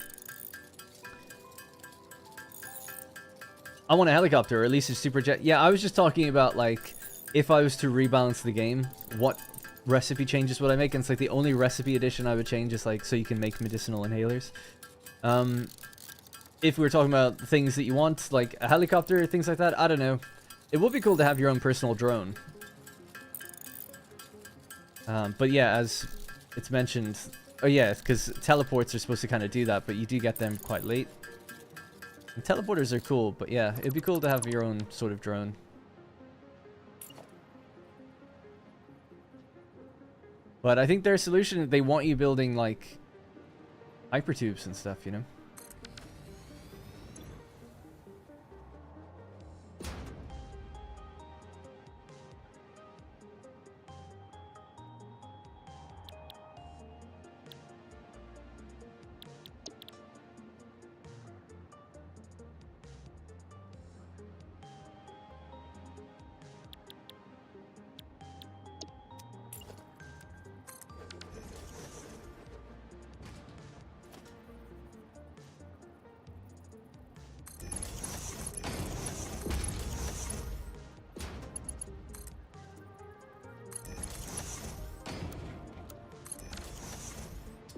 I want a helicopter, or at least a super jet. Yeah, I was just talking about, like, if I was to rebalance the game, what recipe changes would I make? And it's like the only recipe addition I would change is, like, so you can make medicinal inhalers. If we were talking about things that you want, like a helicopter or things like that, I don't know. It would be cool to have your own personal drone. But yeah, as it's mentioned, oh yeah, because teleports are supposed to kind of do that, but you do get them quite late. And teleporters are cool, but yeah, it'd be cool to have your own sort of drone. But I think their solution, they want you building like hypertubes and stuff, you know?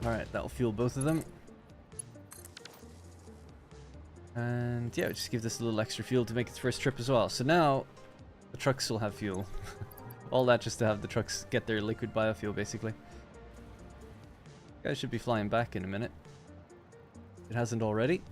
Alright, that'll fuel both of them. And yeah, just give this a little extra fuel to make its first trip as well. So now, the trucks will have fuel. All that just to have the trucks get their liquid biofuel, basically. Guys should be flying back in a minute. It hasn't already.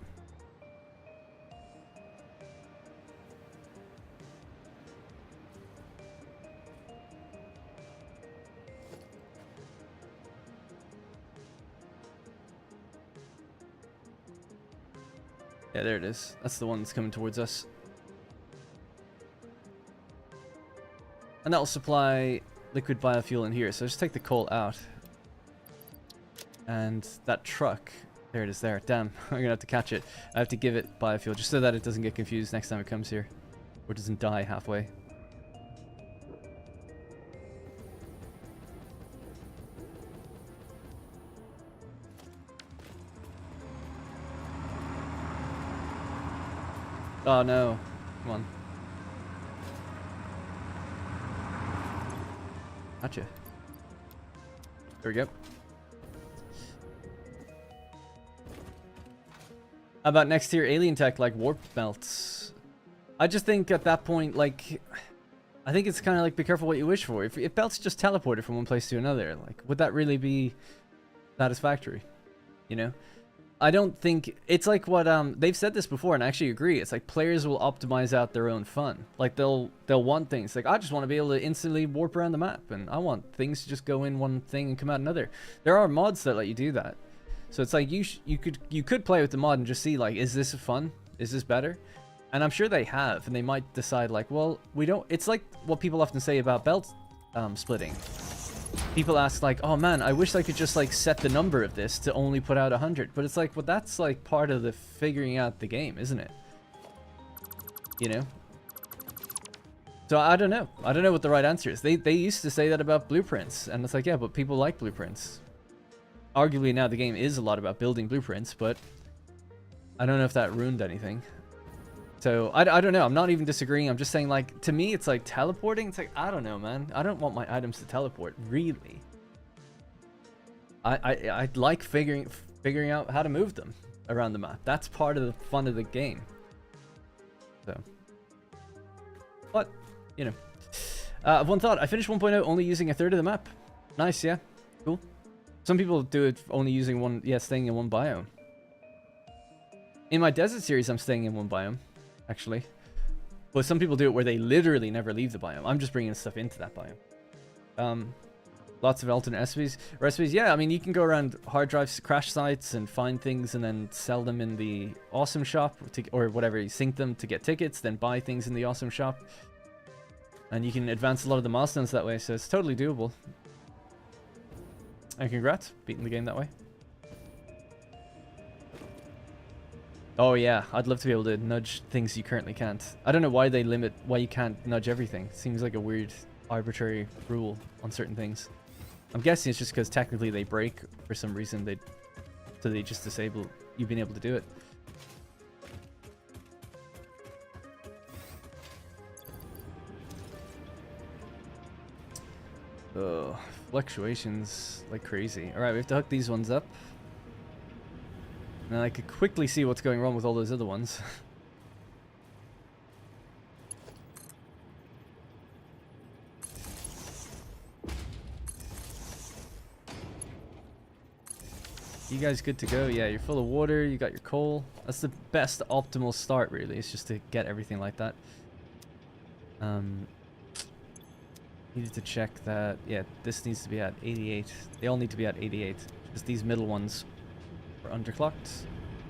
Yeah, there it is. That's the one that's coming towards us. And that will supply liquid biofuel in here. So just take the coal out. And that truck, there it is there. Damn, I'm gonna have to catch it. I have to give it biofuel just so that it doesn't get confused next time it comes here. Or doesn't die halfway. Oh no. Come on. Gotcha. There we go. How about next tier alien tech like warp belts? I just think at that point, like, I think it's kind of like be careful what you wish for. If belts just teleported from one place to another, like, would that really be satisfactory? You know? I don't think it's like what they've said this before, and I actually agree. It's like players will optimize out their own fun. Like they'll want things like, I just want to be able to instantly warp around the map, and I want things to just go in one thing and come out another. There are mods that let you do that, so it's like you could play with the mod and just see like, is this fun? Is this better? And I'm sure they have, and they might decide like, well, we don't. It's like what people often say about belt splitting. People ask like, oh man, I wish I could just like set the number of this to only put out 100. But it's like, well, that's like part of the figuring out the game, isn't it? You know? So I don't know. I don't know what the right answer is. They used to say that about blueprints. And it's like, yeah, but people like blueprints. Arguably now the game is a lot about building blueprints, but I don't know if that ruined anything. So, I don't know. I'm not even disagreeing. I'm just saying, like, to me, it's like teleporting. It's like, I don't know, man. I don't want my items to teleport, really. I like figuring out how to move them around the map. That's part of the fun of the game. So. But, you know. One thought. I finished 1.0 only using a third of the map. Nice, yeah. Cool. Some people do it only using one, yeah, staying in one biome. In my desert series, I'm staying in one biome. Actually, but some people do it where they literally never leave the biome. I'm just bringing stuff into that biome. Lots of alternate recipes. Yeah, I mean, you can go around hard drives, crash sites, and find things, and then sell them in the awesome shop, or whatever. You sync them to get tickets, then buy things in the awesome shop, and you can advance a lot of the milestones that way. So it's totally doable. And congrats, beating the game that way. Oh yeah, I'd love to be able to nudge things you currently can't. I don't know why they limit why you can't nudge everything. It seems like a weird, arbitrary rule on certain things. I'm guessing it's just because technically they break for some reason. So they just disable you being able to do it. Oh, fluctuations like crazy. All right, we have to hook these ones up. And I could quickly see what's going wrong with all those other ones. You guys good to go? Yeah, you're full of water, you got your coal. That's the best optimal start, really. It's just to get everything like that. Needed to check that, yeah, this needs to be at 88. They all need to be at 88. Just these middle ones are underclocked.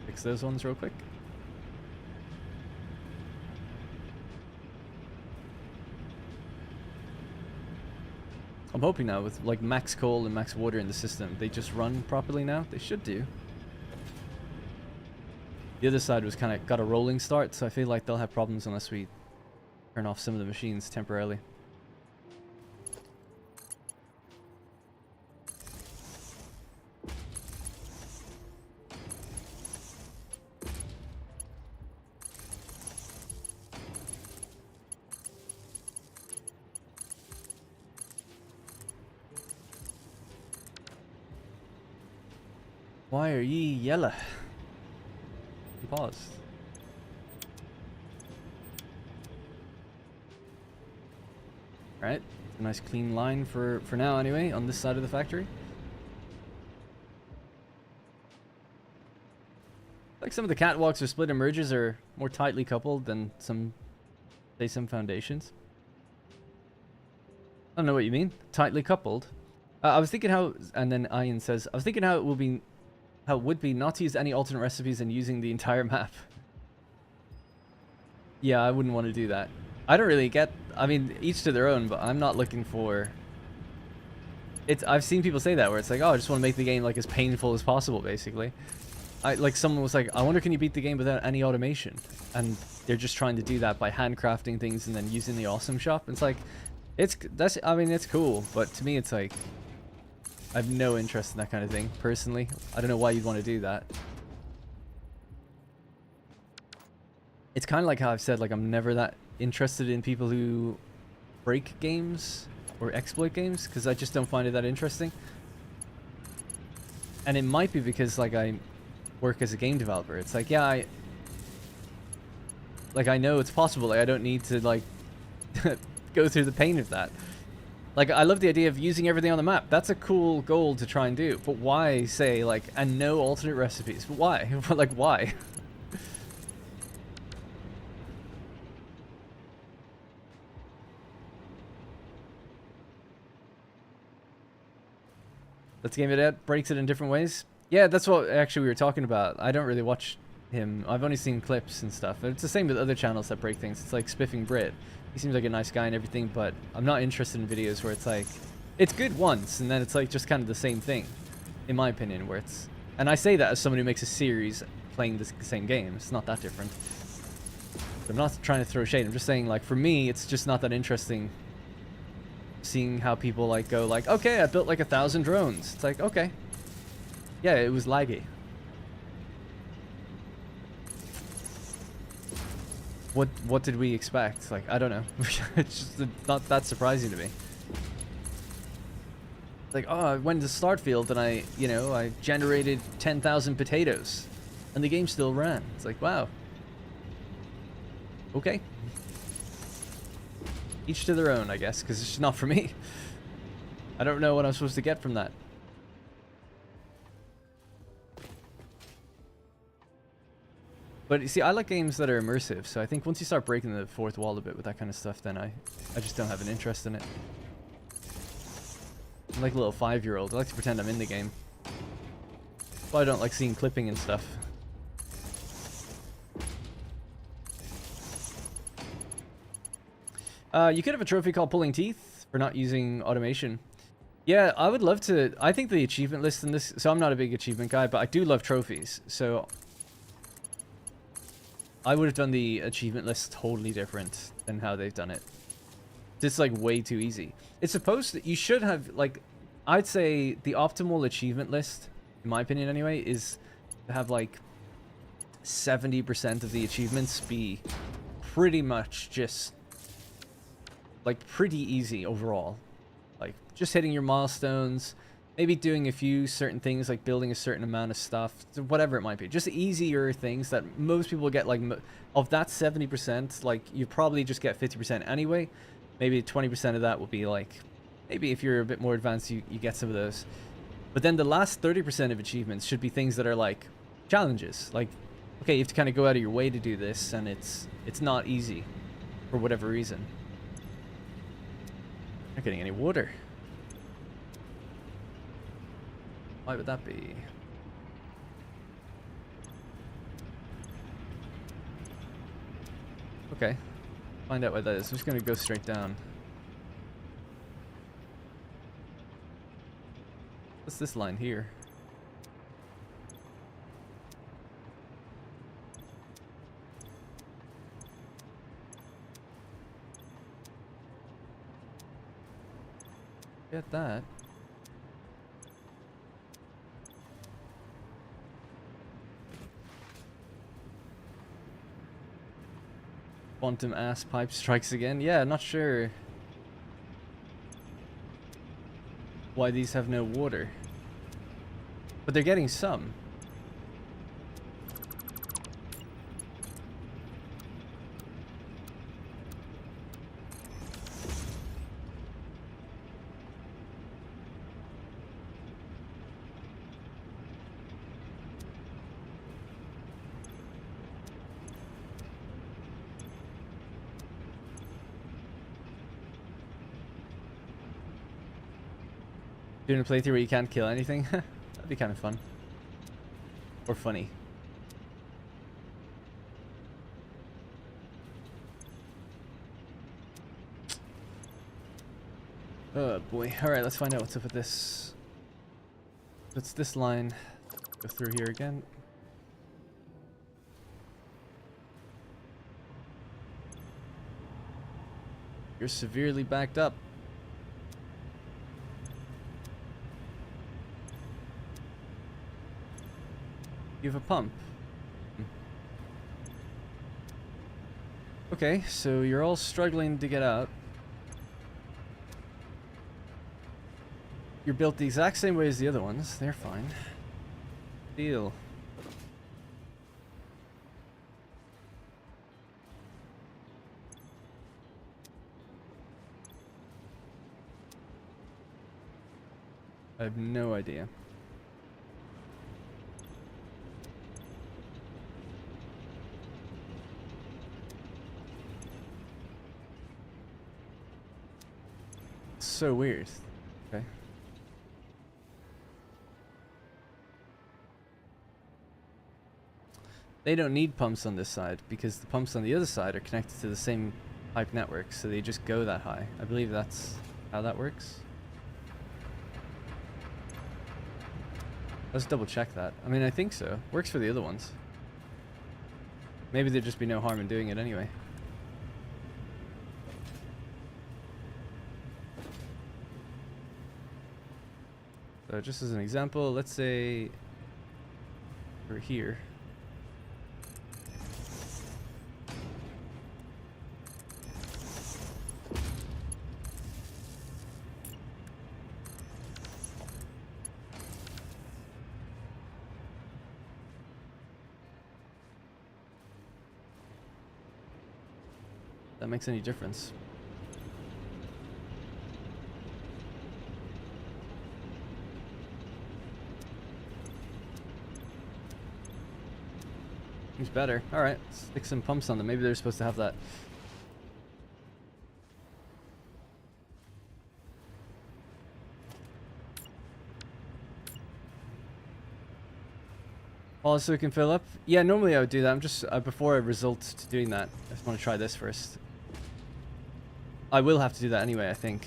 Fix those ones real quick. I'm hoping now with like max coal and max water in the system, they just run properly now. They should do. The other side was kind of got a rolling start, so I feel like they'll have problems unless we turn off some of the machines temporarily. Why are ye yellow? Pause. Alright, a nice clean line for now anyway, on this side of the factory. Like some of the catwalks or split emerges are more tightly coupled than some, say, some foundations. I don't know what you mean. Tightly coupled. I was thinking how, and then Ian says, I was thinking how it would be not to use any alternate recipes and using the entire map. Yeah, I wouldn't want to do that. I don't really get, I mean, each to their own, but I'm not looking for... I've seen people say that, where it's like, oh, I just want to make the game like as painful as possible, basically. Like someone was like, I wonder can you beat the game without any automation? And they're just trying to do that by handcrafting things and then using the awesome shop. It's like, I mean, it's cool, but to me it's like, I have no interest in that kind of thing, personally. I don't know why you'd want to do that. It's kind of like how I've said, like, I'm never that interested in people who break games or exploit games, because I just don't find it that interesting. And it might be because, like, I work as a game developer. It's like, yeah, I know it's possible. Like, I don't need to, like, go through the pain of that. Like, I love the idea of using everything on the map. That's a cool goal to try and do. But why say, like, and no alternate recipes? But why? Like, why? Let's Game It Out breaks it in different ways. Yeah, that's what actually we were talking about. I don't really watch him. I've only seen clips and stuff. It's the same with other channels that break things. It's like Spiffing Brit. He seems like a nice guy and everything, but I'm not interested in videos where it's like, it's good once, and then it's like just kind of the same thing, in my opinion, where it's, and I say that as someone who makes a series playing the same game. It's not that different. I'm not trying to throw shade. I'm just saying, like, for me, it's just not that interesting seeing how people, like, go, like, okay, I built, like, 1,000 drones. It's like, okay. Yeah, it was laggy. What did we expect? Like, I don't know. It's just not that surprising to me. Like, oh, I went to start field and I generated 10,000 potatoes, and the game still ran. It's like, wow. Okay. Each to their own, I guess, because it's just not for me. I don't know what I'm supposed to get from that. But you see, I like games that are immersive, so I think once you start breaking the fourth wall a bit with that kind of stuff, then I just don't have an interest in it. I'm like a little 5-year-old. I like to pretend I'm in the game. But I don't like seeing clipping and stuff. You could have a trophy called Pulling Teeth for not using automation. Yeah, I would love to. I think the achievement list in this... So I'm not a big achievement guy, but I do love trophies. So I would have done the achievement list totally different than how they've done it. It's like way too easy. It's supposed to... You should have, like... I'd say the optimal achievement list, in my opinion anyway, is to have like 70% of the achievements be pretty much just... like pretty easy overall. Like just hitting your milestones, maybe doing a few certain things like building a certain amount of stuff, whatever it might be. Just easier things that most people get. Like of that 70%, like you probably just get 50% anyway. Maybe 20% of that will be like, maybe if you're a bit more advanced, you get some of those. But then the last 30% of achievements should be things that are like challenges. Like, okay, you have to kind of go out of your way to do this, and it's not easy for whatever reason. Not getting any water. Why would that be? Okay. Find out what that is. I'm just going to go straight down. What's this line here? Get that. Quantum ass pipe strikes again. Yeah, not sure why these have no water. But they're getting some. Doing a playthrough where you can't kill anything? That'd be kind of fun. Or funny. Oh boy. Alright, let's find out what's up with this. It's this line. Go through here again. You're severely backed up. You have a pump. Okay, so you're all struggling to get out. You're built the exact same way as the other ones. They're fine. Deal. I have no idea. So weird. Okay. They don't need pumps on this side because the pumps on the other side are connected to the same pipe network, so they just go that high. I believe that's how that works. Let's double check that. I mean, I think so. Works for the other ones. Maybe there'd just be no harm in doing it anyway. So just as an example, let's say we're here. That makes any difference. Seems better. Alright, stick some pumps on them. Maybe they're supposed to have that. Also, it can fill up. Yeah, normally I would do that. I'm just before I result to doing that, I just want to try this first. I will have to do that anyway, I think.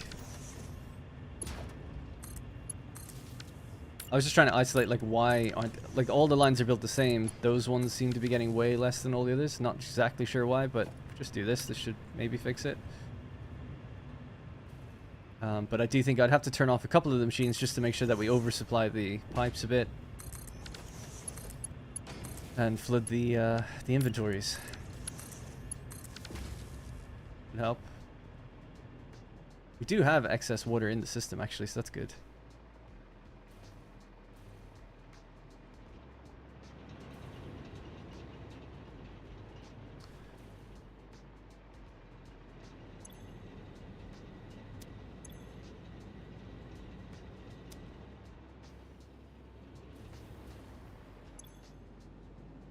I was just trying to isolate like why aren't like all the lines are built the same. Those ones seem to be getting way less than all the others. Not exactly sure why, but just do this. This should maybe fix it. But I do think I'd have to turn off a couple of the machines just to make sure that we oversupply the pipes a bit and flood the inventories. Would help. We do have excess water in the system actually, so that's good.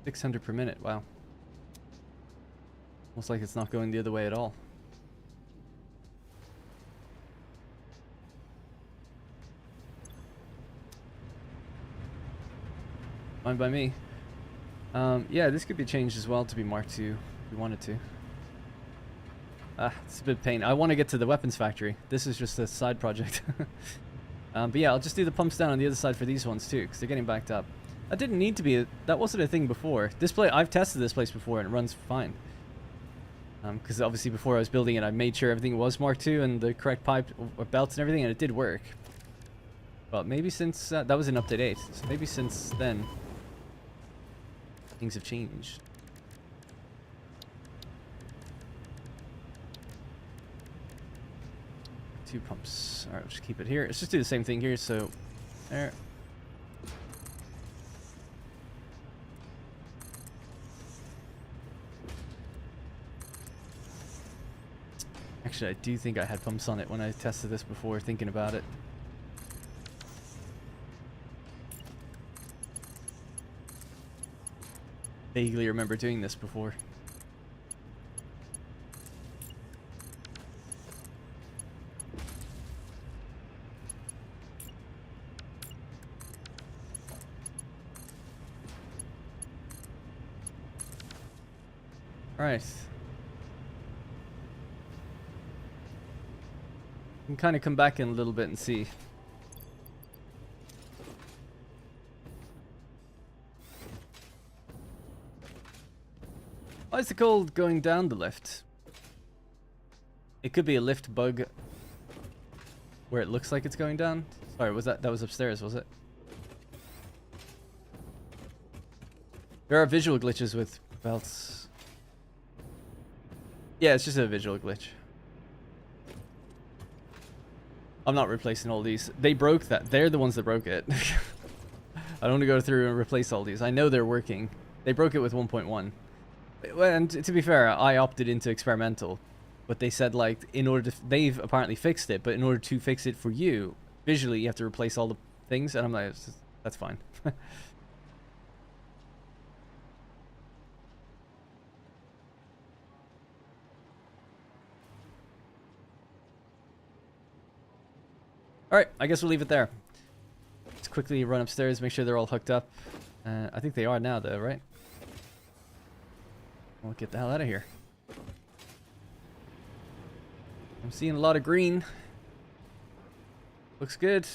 600 per minute, wow. Almost like it's not going the other way at all. Fine by me. Yeah, this could be changed as well to be Mark II if we wanted to. It's a bit of pain. I want to get to the weapons factory. This is just a side project. But yeah, I'll just do the pumps down on the other side for these ones too, because they're getting backed up. That didn't need to be that wasn't a thing before. This place, I've tested this place before and it runs fine. Because obviously before I was building it, I made sure everything was Mark II and the correct pipe or belts and everything, and it did work. But maybe since that was in update 8, so maybe since then things have changed. Two pumps. Alright, we'll just keep it here. Let's just do the same thing here, so there. Actually, I do think I had pumps on it when I tested this before, thinking about it. Vaguely remember doing this before. Alright. We can kind of come back in a little bit and see. Why is the coal going down the lift? It could be a lift bug where it looks like it's going down. Sorry, was that was upstairs, was it? There are visual glitches with belts. Yeah, it's just a visual glitch. I'm not replacing all these. They broke that. They're the ones that broke it. I don't want to go through and replace all these. I know they're working. They broke it with 1.1. Well, and to be fair, I opted into experimental. But they said, like, in order to... They've apparently fixed it, but in order to fix it for you, visually, you have to replace all the things. And I'm like, that's fine. Alright, I guess we'll leave it there. Let's quickly run upstairs, make sure they're all hooked up. I think they are now, though, right? We'll get the hell out of here. I'm seeing a lot of green. Looks good.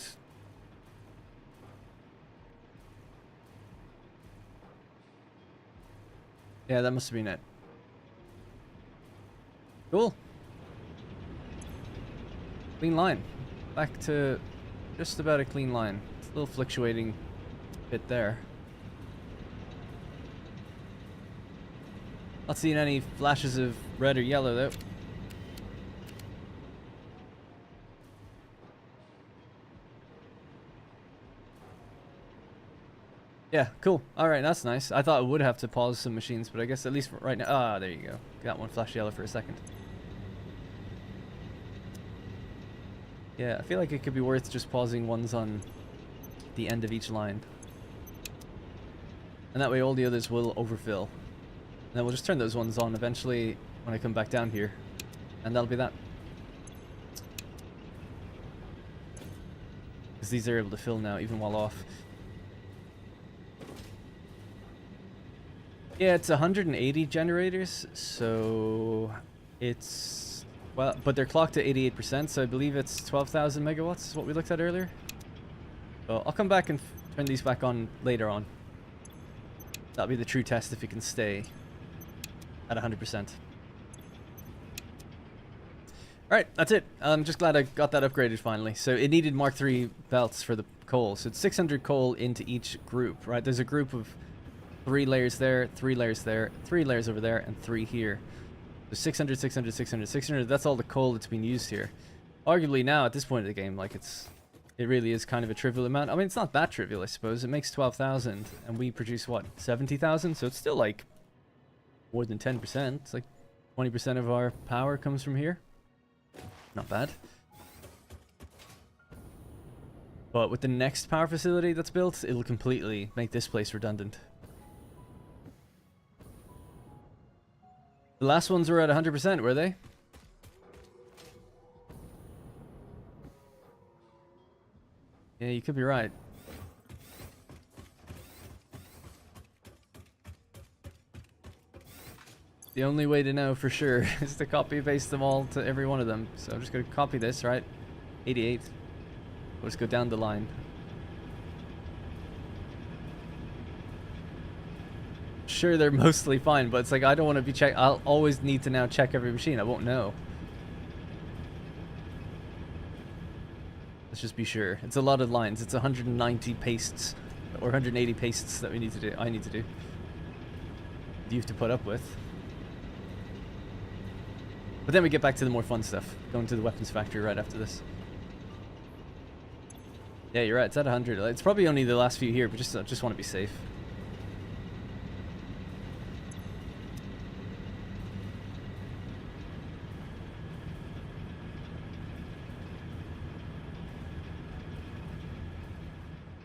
Yeah, that must have been it. Cool. Clean line. Back to just about a clean line. It's a little fluctuating bit there. Not seeing any flashes of red or yellow though. Yeah, cool. Alright, that's nice. I thought I would have to pause some machines, but I guess at least right now... Ah, there you go. Got one flash yellow for a second. Yeah, I feel like it could be worth just pausing ones on the end of each line. And that way all the others will overfill. And then we'll just turn those ones on eventually when I come back down here. And that'll be that. Because these are able to fill now, even while off. Yeah, it's 180 generators, so it's... Well, but they're clocked at 88%, so I believe it's 12,000 megawatts is what we looked at earlier. So I'll come back and turn these back on later on. That'll be the true test if it can stay at 100%. Alright, that's it. I'm just glad I got that upgraded finally. So it needed Mark III belts for the coal. So it's 600 coal into each group, right? There's a group of 3 layers there, 3 layers there, 3 layers over there, and 3 here. 600, 600, 600, 600, that's all the coal that's being used here. Arguably now, at this point of the game, like it really is kind of a trivial amount. I mean, it's not that trivial, I suppose. It makes 12,000, and we produce, what, 70,000? So it's still, like, more than 10%. It's like 20% of our power comes from here. Not bad. But with the next power facility that's built, it'll completely make this place redundant. The last ones were at 100%, were they? Yeah, you could be right. The only way to know for sure is to copy and paste them all to every one of them. So I'm just going to copy this, right? 88. We'll just go down the line. Sure, they're mostly fine, but it's like I don't want to be check. I'll always need to now check every machine. I won't know. Let's just be sure. It's a lot of lines. It's 190 pastes or 180 pastes that we need to do. I need to do. You have to put up with. But then we get back to the more fun stuff. Going to the weapons factory right after this. Yeah, you're right. It's at 100. It's probably only the last few here, but just want to be safe.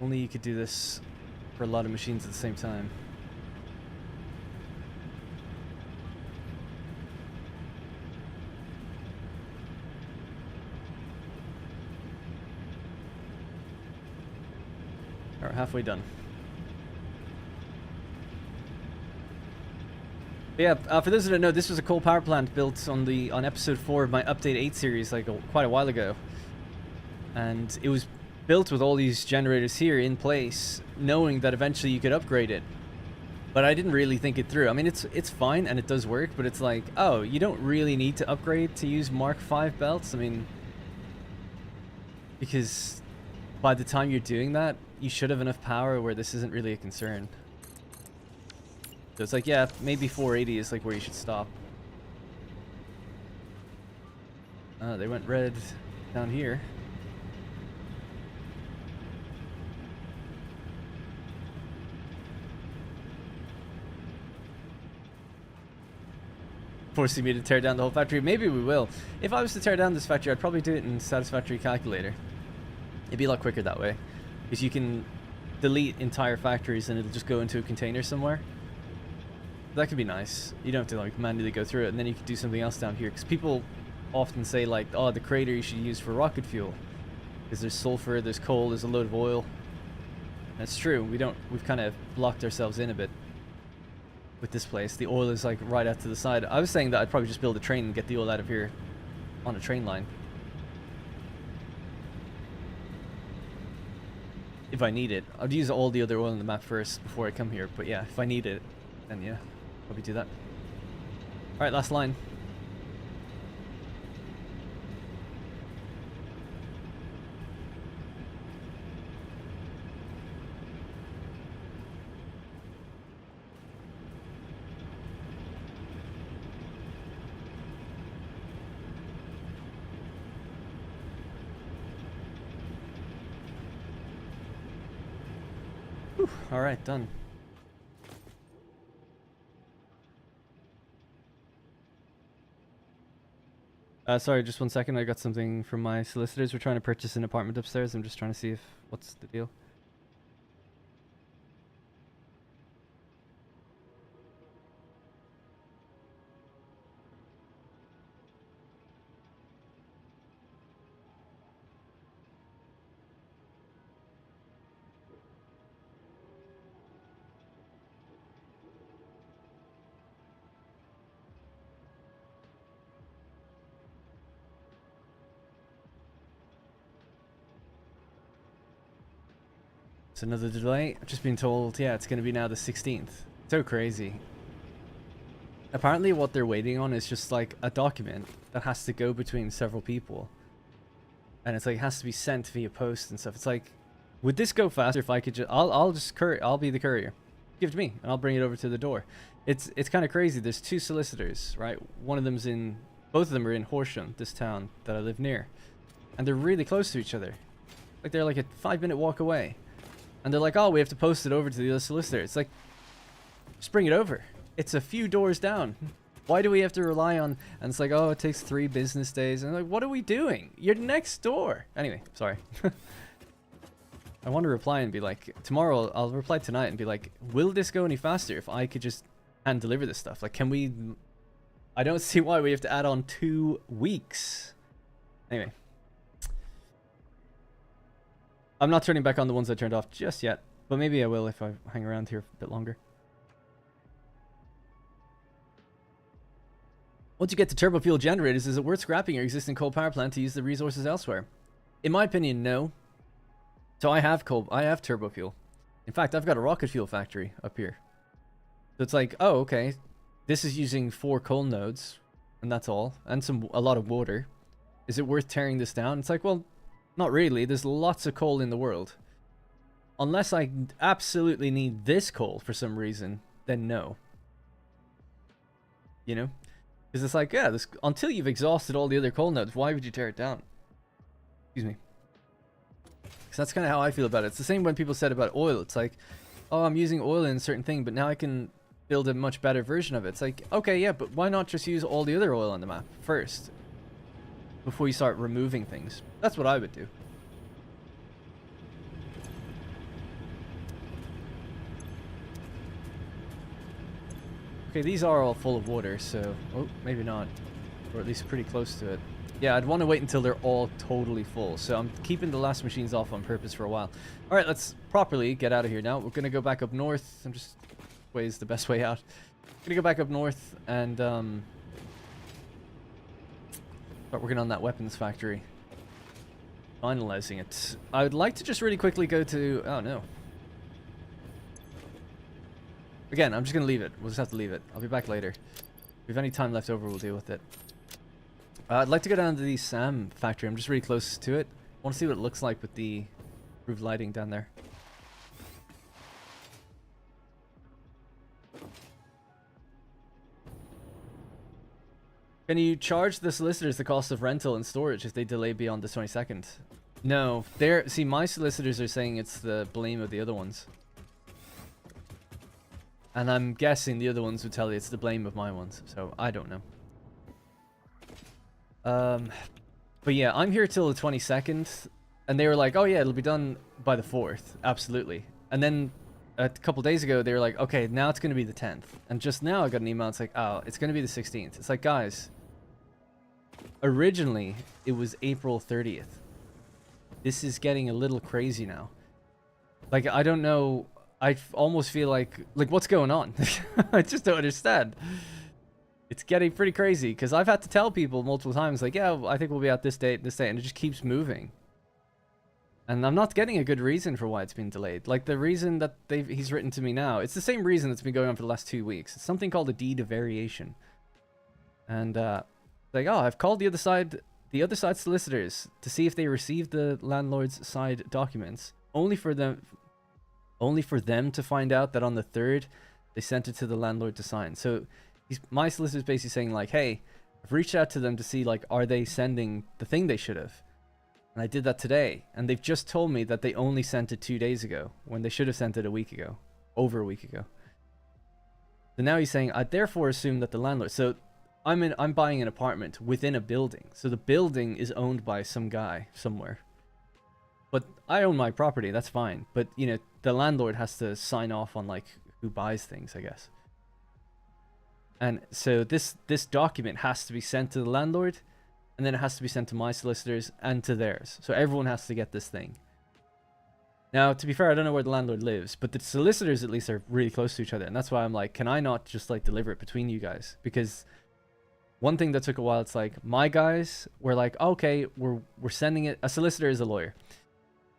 Only you could do this for a lot of machines at the same time. Alright, halfway done. But yeah, for those that don't know, this was a coal power plant built on episode 4 of my Update 8 series, like quite a while ago. And it was built with all these generators here in place, knowing that eventually you could upgrade it. But I didn't really think it through. I mean, it's fine and it does work, but it's like, oh, you don't really need to upgrade to use Mark 5 belts. I mean, because by the time you're doing that, you should have enough power where this isn't really a concern. So it's like, yeah, maybe 480 is like where you should stop. They went red down here. Forcing me to tear down the whole factory. Maybe we will. If I was to tear down this factory, I'd probably do it in Satisfactory Calculator. It'd be a lot quicker that way. Because you can delete entire factories and it'll just go into a container somewhere. That could be nice. You don't have to like manually go through it, and then you can do something else down here. Because people often say like, oh, the crater you should use for rocket fuel. Because there's sulfur, there's coal, there's a load of oil. That's true. We've kind of locked ourselves in a bit. With this place, the oil is like right out to the side. I was saying that I'd probably just build a train and get the oil out of here on a train line. If I need it. I'd use all the other oil on the map first before I come here. But yeah, if I need it, then yeah, probably do that. Alright, last line. Alright, done. Sorry, just 1 second. I got something from my solicitors. We're trying to purchase an apartment upstairs. I'm just trying to see what's the deal. It's another delay. I've just been told, yeah, it's going to be now the 16th. So crazy. Apparently what they're waiting on is just like a document that has to go between several people. And it's like, it has to be sent via post and stuff. It's like, would this go faster if I could just, I'll be the courier. Give it to me and I'll bring it over to the door. It's kind of crazy. There's 2 solicitors, right? Both of them are in Horsham, this town that I live near. And they're really close to each other. Like they're like a 5-minute walk away. And they're like, oh, we have to post it over to the other solicitor. It's like, just bring it over. It's a few doors down. Why do we have to rely on... And it's like, oh, it takes 3 business days. And I'm like, what are we doing? You're next door. Anyway, sorry. I want to reply and be like, tomorrow, I'll reply tonight and be like, will this go any faster if I could just hand deliver this stuff? Like, can we... I don't see why we have to add on 2 weeks. Anyway. I'm not turning back on the ones I turned off just yet. But maybe I will if I hang around here a bit longer. Once you get to turbo fuel generators, is it worth scrapping your existing coal power plant to use the resources elsewhere? In my opinion, no. So I have turbo fuel. In fact, I've got a rocket fuel factory up here. So it's like, oh, okay. This is using 4 coal nodes, and that's all. And a lot of water. Is it worth tearing this down? It's like, well, not really. There's lots of coal in the world. Unless I absolutely need this coal for some reason, then no. You know? Because it's like, yeah, until you've exhausted all the other coal nodes, why would you tear it down? Excuse me. Because that's kind of how I feel about it. It's the same when people said about oil. It's like, oh, I'm using oil in a certain thing, but now I can build a much better version of it. It's like, okay, yeah, but why not just use all the other oil on the map first? Before you start removing things. That's what I would do. Okay, these are all full of water, so... Oh, maybe not. Or at least pretty close to it. Yeah, I'd want to wait until they're all totally full. So I'm keeping the last machines off on purpose for a while. Alright, let's properly get out of here now. We're going to go back up north. I'm just... Way's the best way out. Going to go back up north and... start working on that weapons factory. Finalizing it. I would like to just really quickly go to... Oh, no. Again, I'm just going to leave it. We'll just have to leave it. I'll be back later. If we have any time left over, we'll deal with it. I'd like to go down to the SAM factory. I'm just really close to it. I want to see what it looks like with the improved lighting down there. Can you charge the solicitors the cost of rental and storage if they delay beyond the 22nd? No. See, my solicitors are saying it's the blame of the other ones. And I'm guessing the other ones would tell you it's the blame of my ones. So, I don't know. But yeah, I'm here till the 22nd. And they were like, oh yeah, it'll be done by the 4th. Absolutely. And then a couple days ago, they were like, okay, now it's going to be the 10th. And just now I got an email. It's like, oh, it's going to be the 16th. It's like, guys, originally it was April 30th. This is getting a little crazy now. Like, I don't know. I almost feel like what's going on? I just don't understand. It's getting pretty crazy because I've had to tell people multiple times, like, yeah, I think we'll be at this date, and it just keeps moving. And I'm not getting a good reason for why it's been delayed. Like, the reason that he's written to me now, it's the same reason that's been going on for the last 2 weeks. It's something called a deed of variation. And, like, oh, I've called the other side solicitors to see if they received the landlord's side documents, only for them to find out that on the 3rd, they sent it to the landlord to sign. So my solicitor's basically saying, like, hey, I've reached out to them to see, like, are they sending the thing they should have? And I did that today. And they've just told me that they only sent it 2 days ago, when they should have sent it a week ago. Over a week ago. So now he's saying, I therefore assume that the landlord... So I'm buying an apartment within a building. So the building is owned by some guy somewhere. But I own my property, that's fine. But, you know, the landlord has to sign off on, like, who buys things, I guess. And so this document has to be sent to the landlord, and then it has to be sent to my solicitors and to theirs. So everyone has to get this thing. Now, to be fair, I don't know where the landlord lives, but the solicitors at least are really close to each other. And that's why I'm like, can I not just, like, deliver it between you guys? Because one thing that took a while, it's like, my guys were like, okay, we're sending it. A solicitor is a lawyer.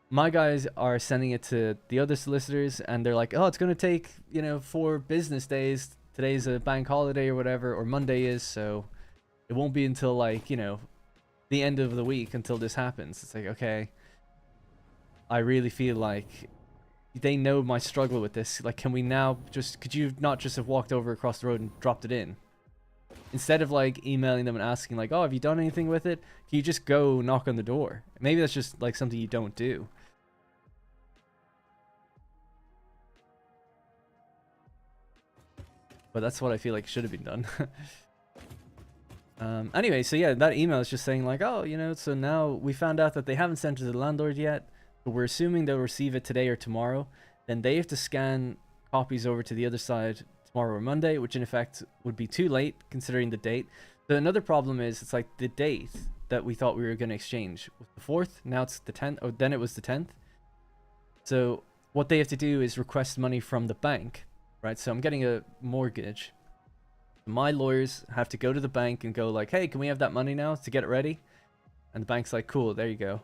My guys are sending it to the other solicitors, and they're like, oh, it's going to take, you know, 4 business days. Today's a bank holiday or whatever, or Monday is, so it won't be until, like, you know, the end of the week until this happens. It's like, okay, I really feel like they know my struggle with this. Like, can we now just, could you not just have walked over across the road and dropped it in? Instead of, like, emailing them and asking, like, oh, have you done anything with it? Can you just go knock on the door? Maybe that's just, like, something you don't do. But that's what I feel like should have been done. Anyway, so yeah, that email is just saying, like, oh, you know, so now we found out that they haven't sent it to the landlord yet, but we're assuming they'll receive it today or tomorrow. Then they have to scan copies over to the other side, to tomorrow or Monday, which in effect would be too late considering the date. So another problem is it's like the date that we thought we were going to exchange was the 4th. Now it's the 10th. Oh, then it was the 10th. So what they have to do is request money from the bank, right? So I'm getting a mortgage. My lawyers have to go to the bank and go like, hey, can we have that money now to get it ready? And the bank's like, cool, there you go.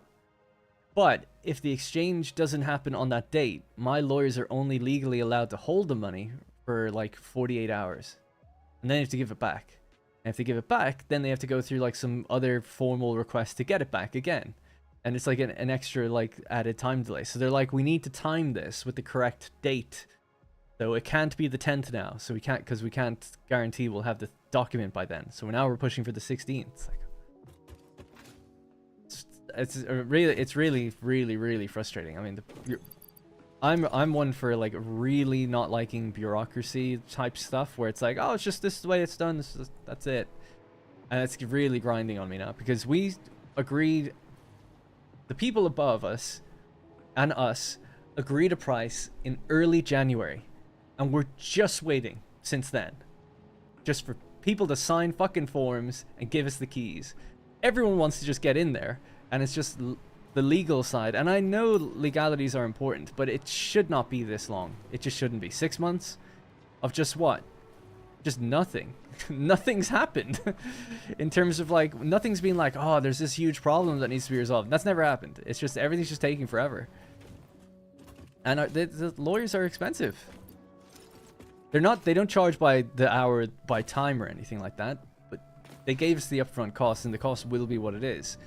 But if the exchange doesn't happen on that date, my lawyers are only legally allowed to hold the money for like 48 hours. And then they have to give it back. And if they give it back, then they have to go through like some other formal request to get it back again. And it's like an extra like added time delay. So they're like, we need to time this with the correct date. So it can't be the 10th now. So we can't, because we can't guarantee we'll have the document by then. So now we're pushing for the 16th. It's like, it's really frustrating. I mean, I'm one for like really not liking bureaucracy type stuff where it's like, oh, it's just this is the way it's done. That's it. And it's really grinding on me now because we agreed, the people above us and us agreed a price in early January, and we're just waiting since then, just for people to sign fucking forms and give us the keys. Everyone wants to just get in there. And it's just the legal side. And I know legalities are important, but it should not be this long. It just shouldn't be. 6 months of just what? Just nothing. Nothing's happened. In terms of like, nothing's been like, oh, there's this huge problem that needs to be resolved. That's never happened. It's just, everything's just taking forever. And the lawyers are expensive. They don't charge by the hour, by time or anything like that. But they gave us the upfront cost, and the cost will be what it is.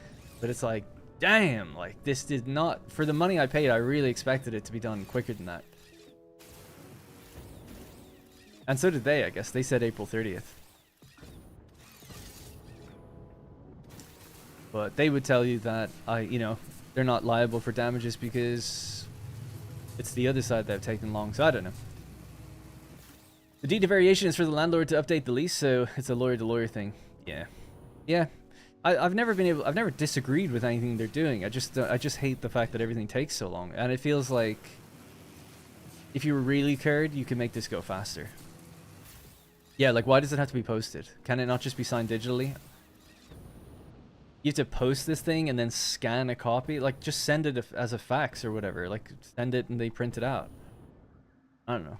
But it's like, damn, like this did not, for the money I paid, I really expected it to be done quicker than that. And so did they, I guess. They said April 30th. But they would tell you that, they're not liable for damages because it's the other side that have taken long. So I don't know. The deed of variation is for the landlord to update the lease, so it's a lawyer-to-lawyer thing. Yeah. Yeah. I've never disagreed with anything they're doing. I just hate the fact that everything takes so long. And it feels like if you really cared, you could make this go faster. Yeah, like why does it have to be posted? Can it not just be signed digitally? You have to post this thing and then scan a copy? Like just send it as a fax or whatever. Like send it and they print it out. I don't know.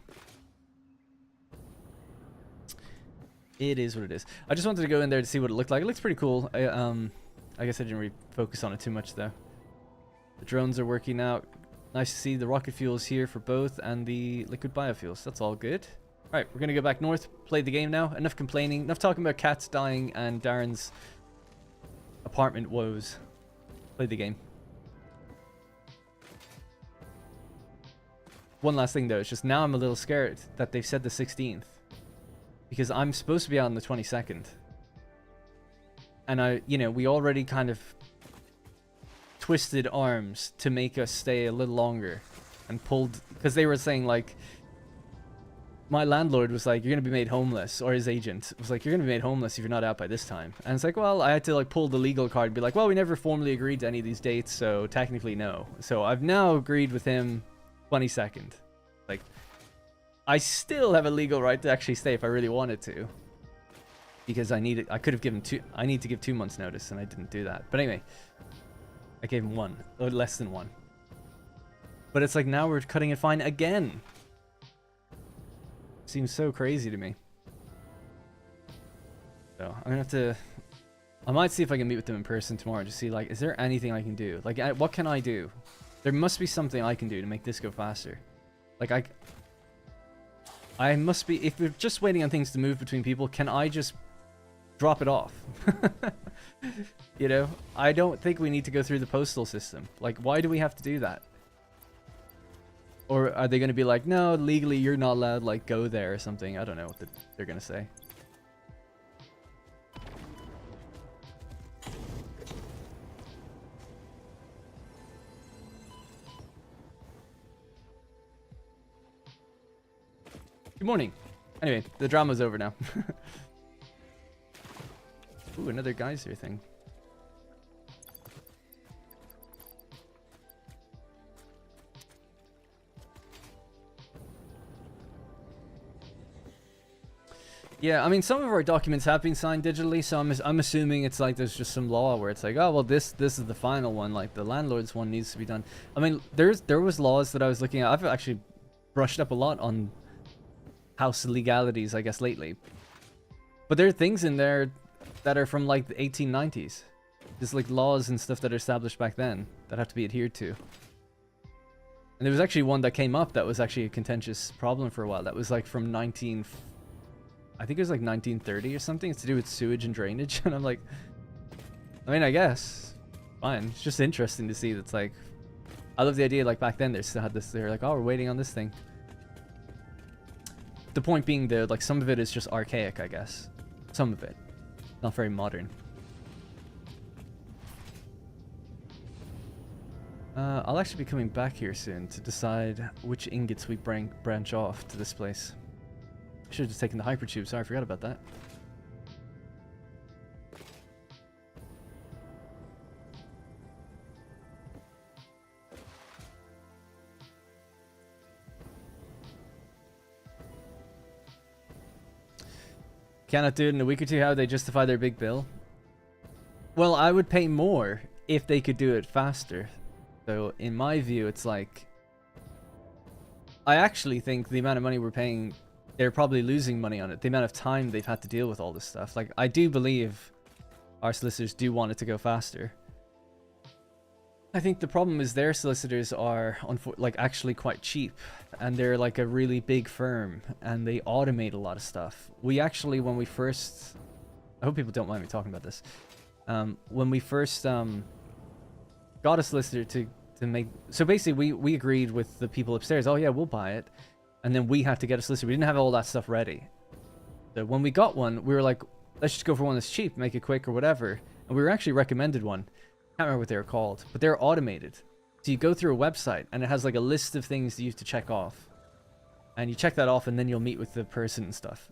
It is what it is. I just wanted to go in there to see what it looked like. It looks pretty cool. I guess I didn't really focus on it too much though. The drones are working out. Nice to see the rocket fuels here for both and the liquid biofuels. That's all good. Alright, we're going to go back north, play the game now. Enough complaining, enough talking about cats dying and Darren's apartment woes. Play the game. One last thing though, it's just now I'm a little scared that they've said the 16th. Because I'm supposed to be out on the 22nd. And we already kind of twisted arms to make us stay a little longer. And pulled, because they were saying like, my landlord was like, you're going to be made homeless. Or his agent was like, you're going to be made homeless if you're not out by this time. And it's like, well, I had to like pull the legal card and be like, well, we never formally agreed to any of these dates. So technically no. So I've now agreed with him 22nd. Like, I still have a legal right to actually stay if I really wanted to. Because I need to give 2 months notice and I didn't do that. But anyway, I gave him 1, or less than 1. But it's like now we're cutting it fine again. Seems so crazy to me. So I'm gonna have to, I might see if I can meet with them in person tomorrow. Just see like, is there anything I can do? Like, what can I do? There must be something I can do to make this go faster. Like I must be, if we're just waiting on things to move between people, can I just drop it off? I don't think we need to go through the postal system. Like, why do we have to do that? Or are they going to be like, no, legally you're not allowed, like, go there or something? I don't know what they're going to say. Good morning. Anyway, the drama's over now. Ooh, another geyser thing. Yeah, I mean, some of our documents have been signed digitally, so I'm assuming it's like there's just some law where it's like, oh well, this is the final one, like the landlord's one needs to be done. I mean, there was laws that I was looking at. I've actually brushed up a lot on house legalities, I guess, lately. But there are things in there that are from like the 1890s. There's like laws and stuff that are established back then that have to be adhered to. And there was actually one that came up that was actually a contentious problem for a while. That was like from I think it was like 1930 or something. It's to do with sewage and drainage. And I'm like, I mean, I guess, fine. It's just interesting to see that's like, I love the idea like back then they still had this, they're like, oh, we're waiting on this thing. The point being though, like some of it is just archaic, I guess. Some of it. Not very modern. I'll actually be coming back here soon to decide which ingots we branch off to this place. I should have just taken the hypertube. Sorry, I forgot about that. Cannot do it in a week or two. How would they justify their big bill? Well, I would pay more if they could do it faster. So, in my view, it's like... I actually think the amount of money we're paying... They're probably losing money on it. The amount of time they've had to deal with all this stuff. Like, I do believe our solicitors do want it to go faster. I think the problem is their solicitors are, like, actually quite cheap. And they're, like, a really big firm. And they automate a lot of stuff. We actually, when we first... I hope people don't mind me talking about this. When we first got a solicitor to make... So basically, we agreed with the people upstairs, oh yeah, we'll buy it. And then we had to get a solicitor. We didn't have all that stuff ready. So when we got one, we were like, let's just go for one that's cheap, make it quick or whatever. And we were actually recommended one. Can't remember what they were called, but they're automated. So you go through a website and it has like a list of things that you have to check off. And you check that off and then you'll meet with the person and stuff.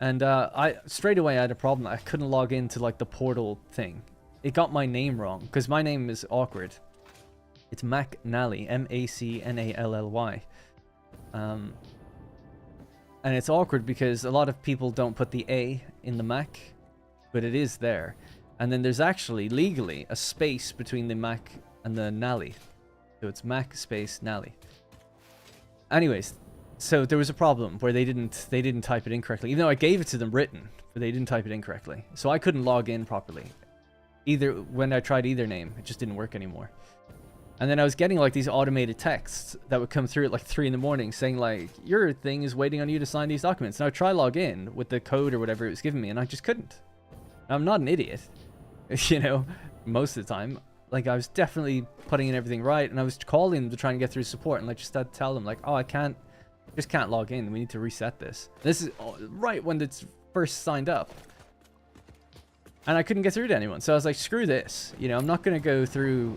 And I straight away I had a problem. I couldn't log into like the portal thing. It got my name wrong because my name is awkward. It's MacNally, M-A-C-N-A-L-L-Y. And it's awkward because a lot of people don't put the A in the Mac, but it is there. And then there's actually, legally, a space between the Mac and the Nally. So it's Mac space Nally. Anyways, so there was a problem where they didn't type it in correctly. Even though I gave it to them written, but they didn't type it in correctly. So I couldn't log in properly. When I tried either name, it just didn't work anymore. And then I was getting like these automated texts that would come through at like 3 in the morning saying like, your thing is waiting on you to sign these documents. And I would try log in with the code or whatever it was giving me and I just couldn't. I'm not an idiot, you know, most of the time. Like I was definitely putting in everything right and I was calling them to try and get through support and I just had to tell them like, oh, I just can't log in. We need to reset this. This is right when it's first signed up. And I couldn't get through to anyone. So I was like, screw this. You know, I'm not going to go through...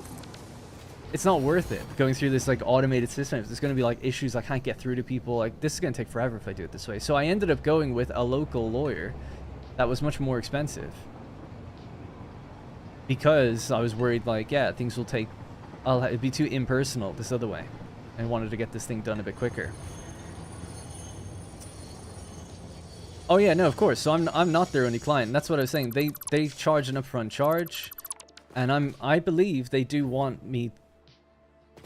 It's not worth it going through this like automated system. There's going to be like issues I can't get through to people. Like this is going to take forever if I do it this way. So I ended up going with a local lawyer that was much more expensive because I was worried like, yeah, things will take, it'd be too impersonal this other way. I wanted to get this thing done a bit quicker. Oh yeah, no, of course. So I'm not their only client. That's what I was saying. They charge an upfront charge, and I believe they do want me.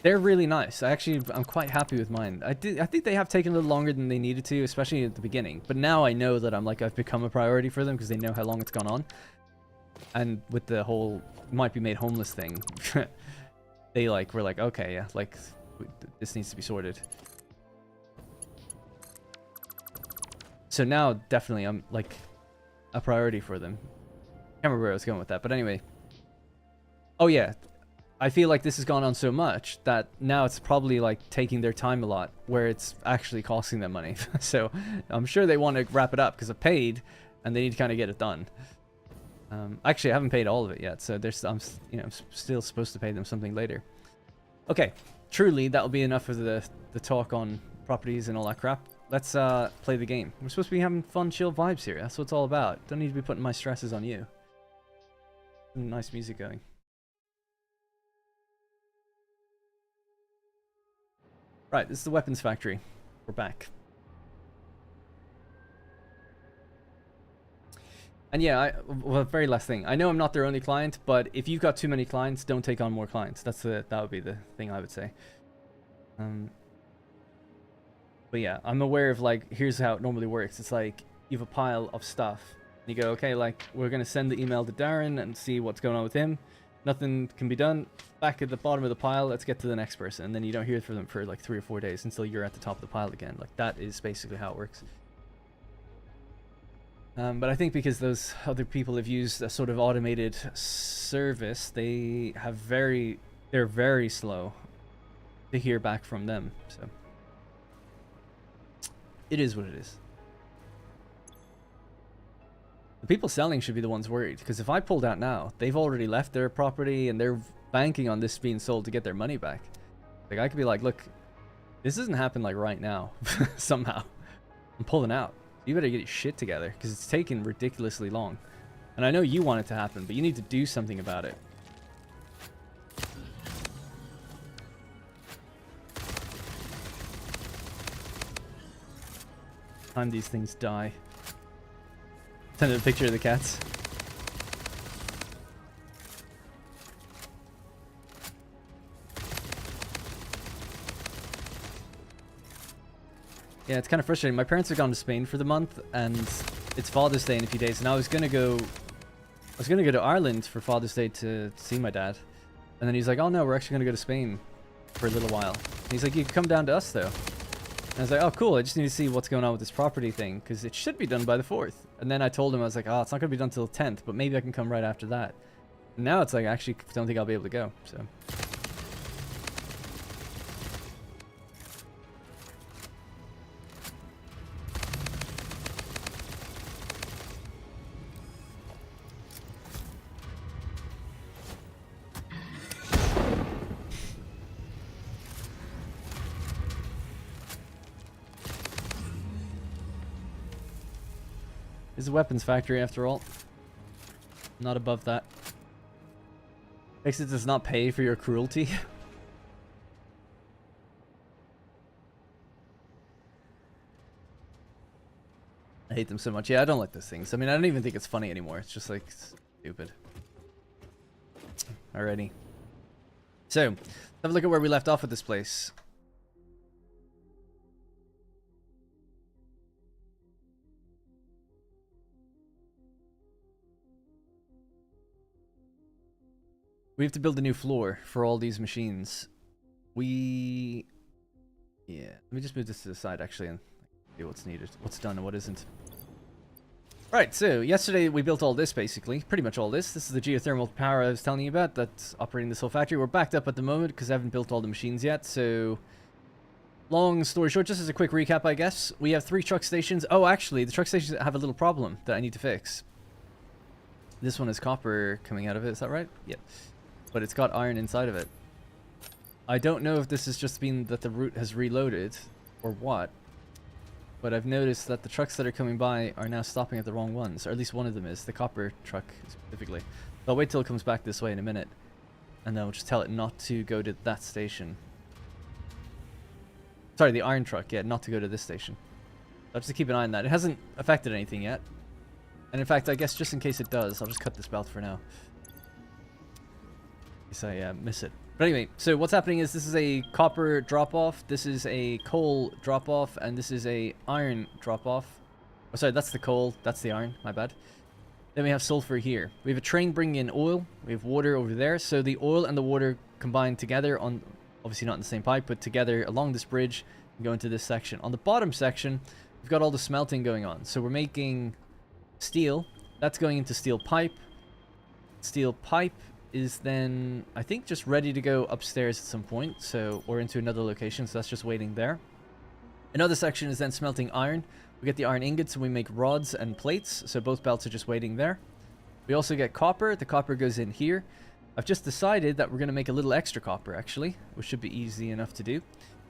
They're really nice. I'm quite happy with mine. I think they have taken a little longer than they needed to, especially at the beginning. But now I know that I've become a priority for them because they know how long it's gone on. And with the whole might be made homeless thing, they were like, okay, yeah, like this needs to be sorted. So now definitely I'm like a priority for them. Can't remember where I was going with that, but anyway. Oh yeah. I feel like this has gone on so much that now it's probably like taking their time a lot where it's actually costing them money. So I'm sure they want to wrap it up because I paid and they need to kind of get it done. Actually, I haven't paid all of it yet, so I'm still supposed to pay them something later. Okay, truly that'll be enough of the talk on properties and all that crap. Let's play the game. We're supposed to be having fun, chill vibes here. That's what it's all about. Don't need to be putting my stresses on you. Nice music going. Right, this is the weapons factory. We're back. And yeah, well, very last thing. I know I'm not their only client, but if you've got too many clients, don't take on more clients. That would be the thing I would say. But yeah, I'm aware of, like, here's how it normally works. It's like you have a pile of stuff. You go, okay, like, we're going to send the email to Darren and see what's going on with him. Nothing can be done. Back at the bottom of the pile, let's get to the next person. And then you don't hear from them for like 3 or 4 days until you're at the top of the pile again. Like, that is basically how it works. But I think because those other people have used a sort of automated service, they're very slow to hear back from them. So it is what it is. The people selling should be the ones worried, because if I pulled out now, they've already left their property and they're banking on this being sold to get their money back. Like, I could be like, look, this doesn't happen like right now. Somehow I'm pulling out. You better get your shit together, because it's taking ridiculously long. And I know you want it to happen, but you need to do something about it. Time these things die. Send a picture of the cats. Yeah, it's kind of frustrating. My parents have gone to Spain for the month, and it's Father's Day in a few days, and I was gonna go to Ireland for Father's Day to see my dad. And then he's like, oh no, we're actually gonna go to Spain for a little while. And he's like, you can come down to us though. And I was like, oh cool, I just need to see what's going on with this property thing, because it should be done by the 4th. And then I told him, I was like, oh, it's not going to be done till the 10th, but maybe I can come right after that. And now it's like, I actually don't think I'll be able to go, so. It's a weapons factory after all. Not above that. Exit does not pay for your cruelty. I hate them so much. Yeah, I don't like those things. I mean, I don't even think it's funny anymore. It's just like stupid. Alrighty. So, let's have a look at where we left off with this place. We have to build a new floor for all these machines. Yeah, let me just move this to the side actually and see what's needed, what's done and what isn't. Right, so yesterday we built all this basically, pretty much all this. This is the geothermal power I was telling you about that's operating this whole factory. We're backed up at the moment because I haven't built all the machines yet, so long story short, just as a quick recap I guess, we have 3 truck stations. Oh, actually, the truck stations have a little problem that I need to fix. This one has copper coming out of it, is that right? Yep. But it's got iron inside of it. I don't know if this has just been that the route has reloaded or what, but I've noticed that the trucks that are coming by are now stopping at the wrong ones, or at least one of them is, the copper truck specifically. I'll wait till it comes back this way in a minute, and then we'll just tell it not to go to that station. Sorry, the iron truck, yeah, not to go to this station. I'll just keep an eye on that. It hasn't affected anything yet. And in fact, I guess just in case it does, I'll just cut this belt for now. So yeah, miss it. But anyway, so what's happening is this is a copper drop-off, this is a coal drop-off, and this is a iron drop-off. Oh, sorry, that's the coal, that's the iron, my bad. Then we have sulfur here. We have a train bringing in oil, we have water over there, so the oil and the water combine together on, obviously not in the same pipe, but together along this bridge and go into this section. On the bottom section, we've got all the smelting going on. So we're making steel, that's going into steel pipe. Steel pipe is then, I think, just ready to go upstairs at some point, so, or into another location, so that's just waiting there. Another section is then smelting iron. We get the iron ingots and we make rods and plates, so both belts are just waiting there. We also get copper. The copper goes in here. I've just decided that we're going to make a little extra copper, actually, which should be easy enough to do.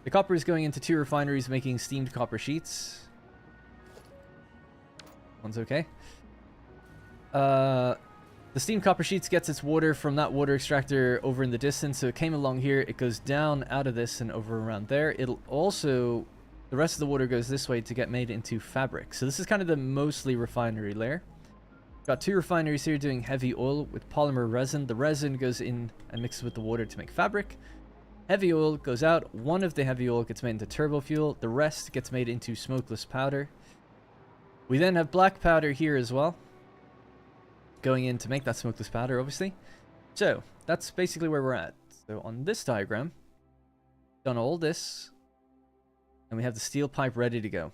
The copper is going into 2 refineries making steamed copper sheets. One's okay. The steam copper sheets gets its water from that water extractor over in the distance, so it came along here, it goes down out of this and over around there. It'll also, the rest of the water goes this way to get made into fabric. So this is kind of the mostly refinery layer. Got 2 refineries here doing heavy oil with polymer resin. The resin goes in and mixes with the water to make fabric. Heavy oil goes out. One of the heavy oil gets made into turbo fuel. The rest gets made into smokeless powder. We then have black powder here as well, going in to make that smokeless powder, obviously. So that's basically where we're at. So on this diagram, done all this, and we have the steel pipe ready to go.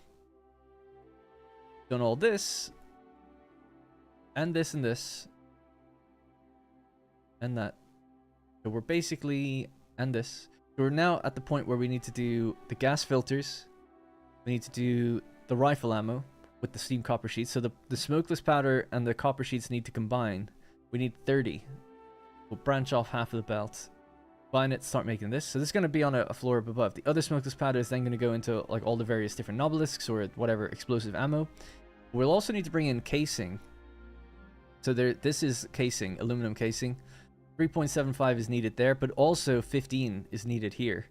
Done all this, and this, and this, and that. So we're basically, and this. So we're now at the point where we need to do the gas filters. We need to do the rifle ammo with the steam copper sheets. So the smokeless powder and the copper sheets need to combine. We need 30. We'll branch off half of the belt. Combine it, start making this. So this is going to be on a floor up above. The other smokeless powder is then going to go into like all the various different nobelisks or whatever explosive ammo. We'll also need to bring in casing. So this is casing, aluminum casing. 3.75 is needed there, but also 15 is needed here.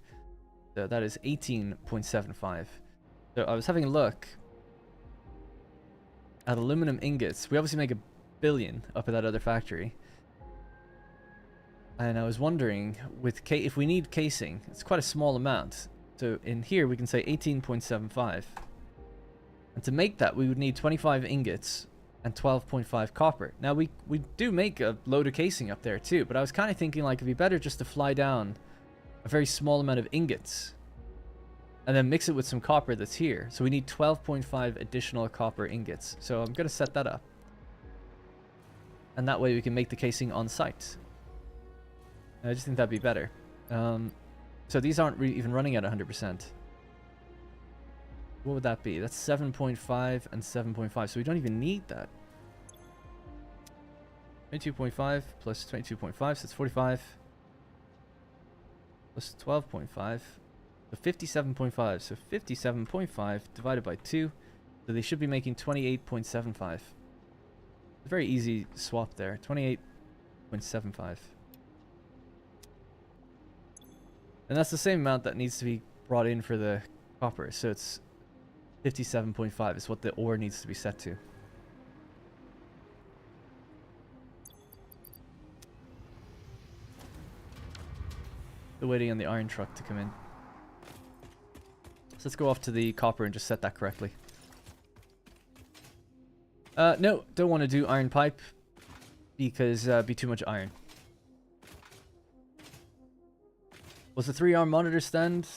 So that is 18.75. So I was having a look at aluminum ingots. We obviously make 1 billion up at that other factory. And I was wondering, if we need casing, it's quite a small amount. So in here we can say 18.75. And to make that, we would need 25 ingots and 12.5 copper. Now we do make a load of casing up there too, but I was kind of thinking like it'd be better just to fly down a very small amount of ingots and then mix it with some copper that's here. So we need 12.5 additional copper ingots. So I'm going to set that up. And that way we can make the casing on site. I just think that'd be better. So these aren't even running at 100%. What would that be? That's 7.5 and 7.5. So we don't even need that. 22.5 plus 22.5, so it's 45. Plus 12.5. So 57.5. So 57.5 divided by 2. So they should be making 28.75. A very easy swap there. 28.75. And that's the same amount that needs to be brought in for the copper. So it's 57.5 is what the ore needs to be set to. Still waiting on the iron truck to come in. So let's go off to the copper and just set that correctly. No, don't want to do iron pipe because be too much iron. Was the 3-arm monitor stand?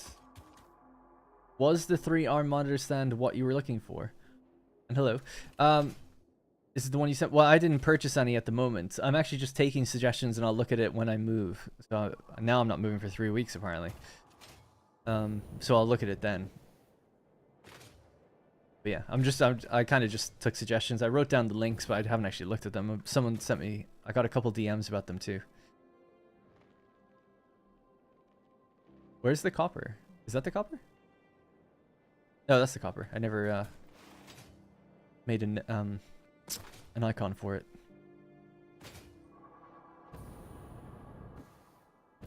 Was the 3-arm monitor stand what you were looking for? And hello. This is the one you sent. Well, I didn't purchase any at the moment. I'm actually just taking suggestions and I'll look at it when I move. So now I'm not moving for 3 weeks apparently. So I'll look at it then. But yeah, I kind of just took suggestions. I wrote down the links, but I haven't actually looked at them. Someone sent me, I got a couple DMs about them too. Where's the copper? Is that the copper? No, that's the copper. I never made an icon for it.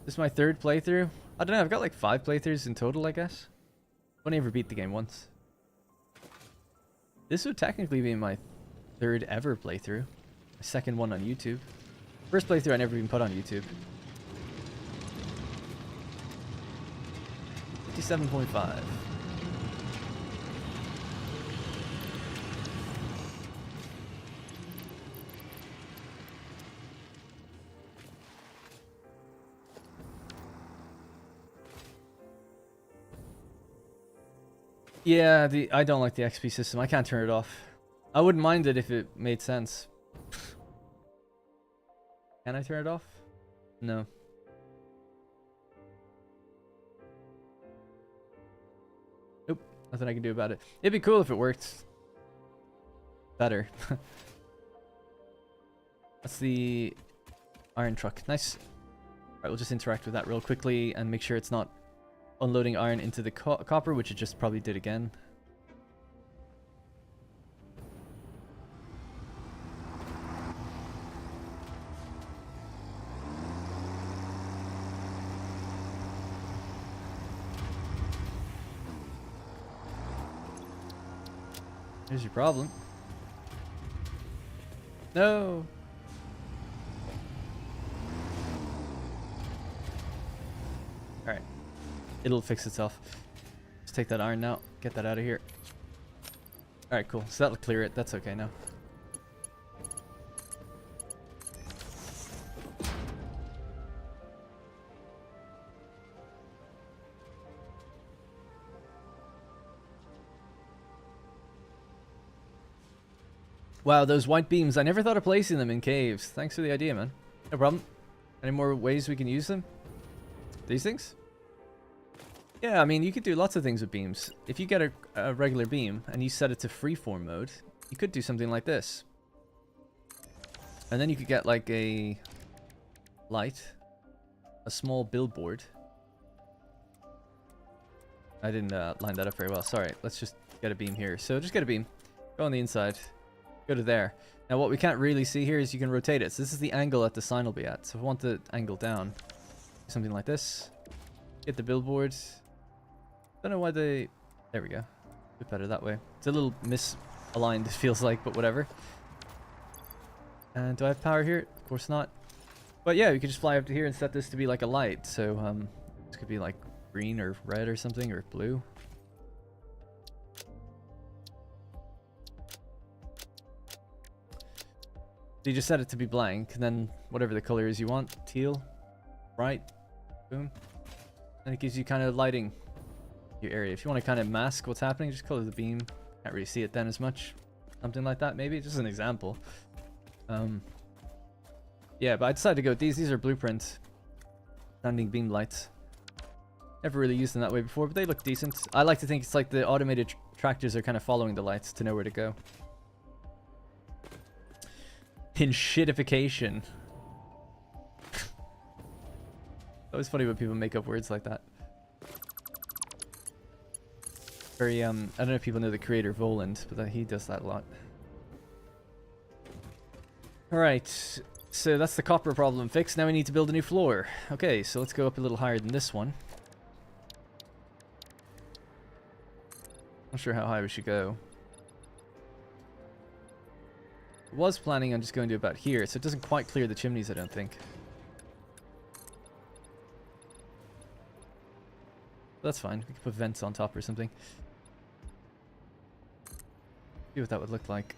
This is my 3rd playthrough. I don't know, I've got like 5 playthroughs in total, I guess. I've only ever beat the game once. This would technically be my 3rd ever playthrough. My 2nd one on YouTube. First playthrough I never even put on YouTube. 57.5. Yeah, I don't like the XP system. I can't turn it off. I wouldn't mind it if it made sense. Can I turn it off? No. Nope. Nothing I can do about it. It'd be cool if it worked better. That's the iron truck. Nice. Alright, we'll just interact with that real quickly and make sure it's not unloading iron into the copper, which it just probably did again. Here's your problem. No! Alright. It'll fix itself. Let's take that iron now. Get that out of here. Alright, cool. So that'll clear it. That's okay now. Wow, those white beams. I never thought of placing them in caves. Thanks for the idea, man. No problem. Any more ways we can use them? These things? Yeah, I mean, you could do lots of things with beams. If you get a regular beam and you set it to freeform mode, you could do something like this. And then you could get like a light, a small billboard. I didn't line that up very well. Sorry, let's just get a beam here. So just get a beam. Go on the inside. Go to there. Now what we can't really see here is you can rotate it. So this is the angle that the sign will be at. So if I want the angle down, something like this. Get the billboard. Don't know why they... There we go. A bit better that way. It's a little misaligned, it feels like, but whatever. And do I have power here? Of course not. But yeah, we could just fly up to here and set this to be like a light. So this could be like green or red or something, or blue. So you just set it to be blank, and then whatever the color is you want, teal, bright, boom. And it gives you kind of lighting your area. If you want to kind of mask what's happening, just color the beam. Can't really see it then as much. Something like that, maybe. Just an example. Yeah, but I decided to go with these. These are blueprint standing beam lights. Never really used them that way before, but they look decent. I like to think it's like the automated tractors are kind of following the lights to know where to go. In shitification. Always funny when people make up words like that. Very, I don't know if people know the creator Voland, but he does that a lot. Alright, so that's the copper problem fixed. Now we need to build a new floor. Okay, so let's go up a little higher than this one. Not sure how high we should go. I was planning on just going to about here, so it doesn't quite clear the chimneys, I don't think. That's fine. We can put vents on top or something. See what that would look like.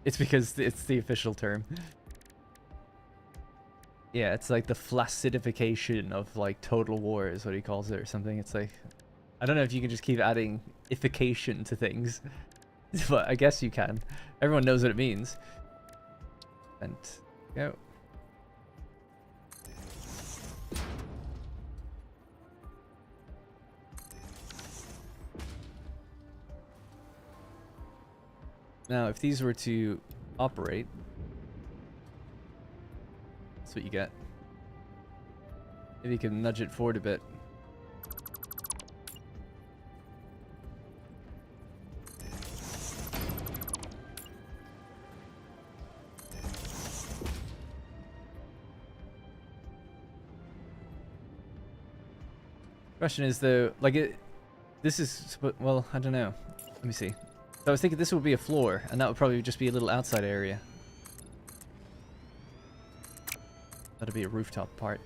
It's because it's the official term. Yeah, it's like the flacidification of like Total War is what he calls it or something. It's like, I don't know if you can just keep adding ification to things, but I guess you can. Everyone knows what it means. And go. Now, if these were to operate, that's what you get. Maybe you can nudge it forward a bit. Question is though, like this is, well, I don't know. Let me see. So I was thinking this would be a floor, and that would probably just be a little outside area. That'd be a rooftop part.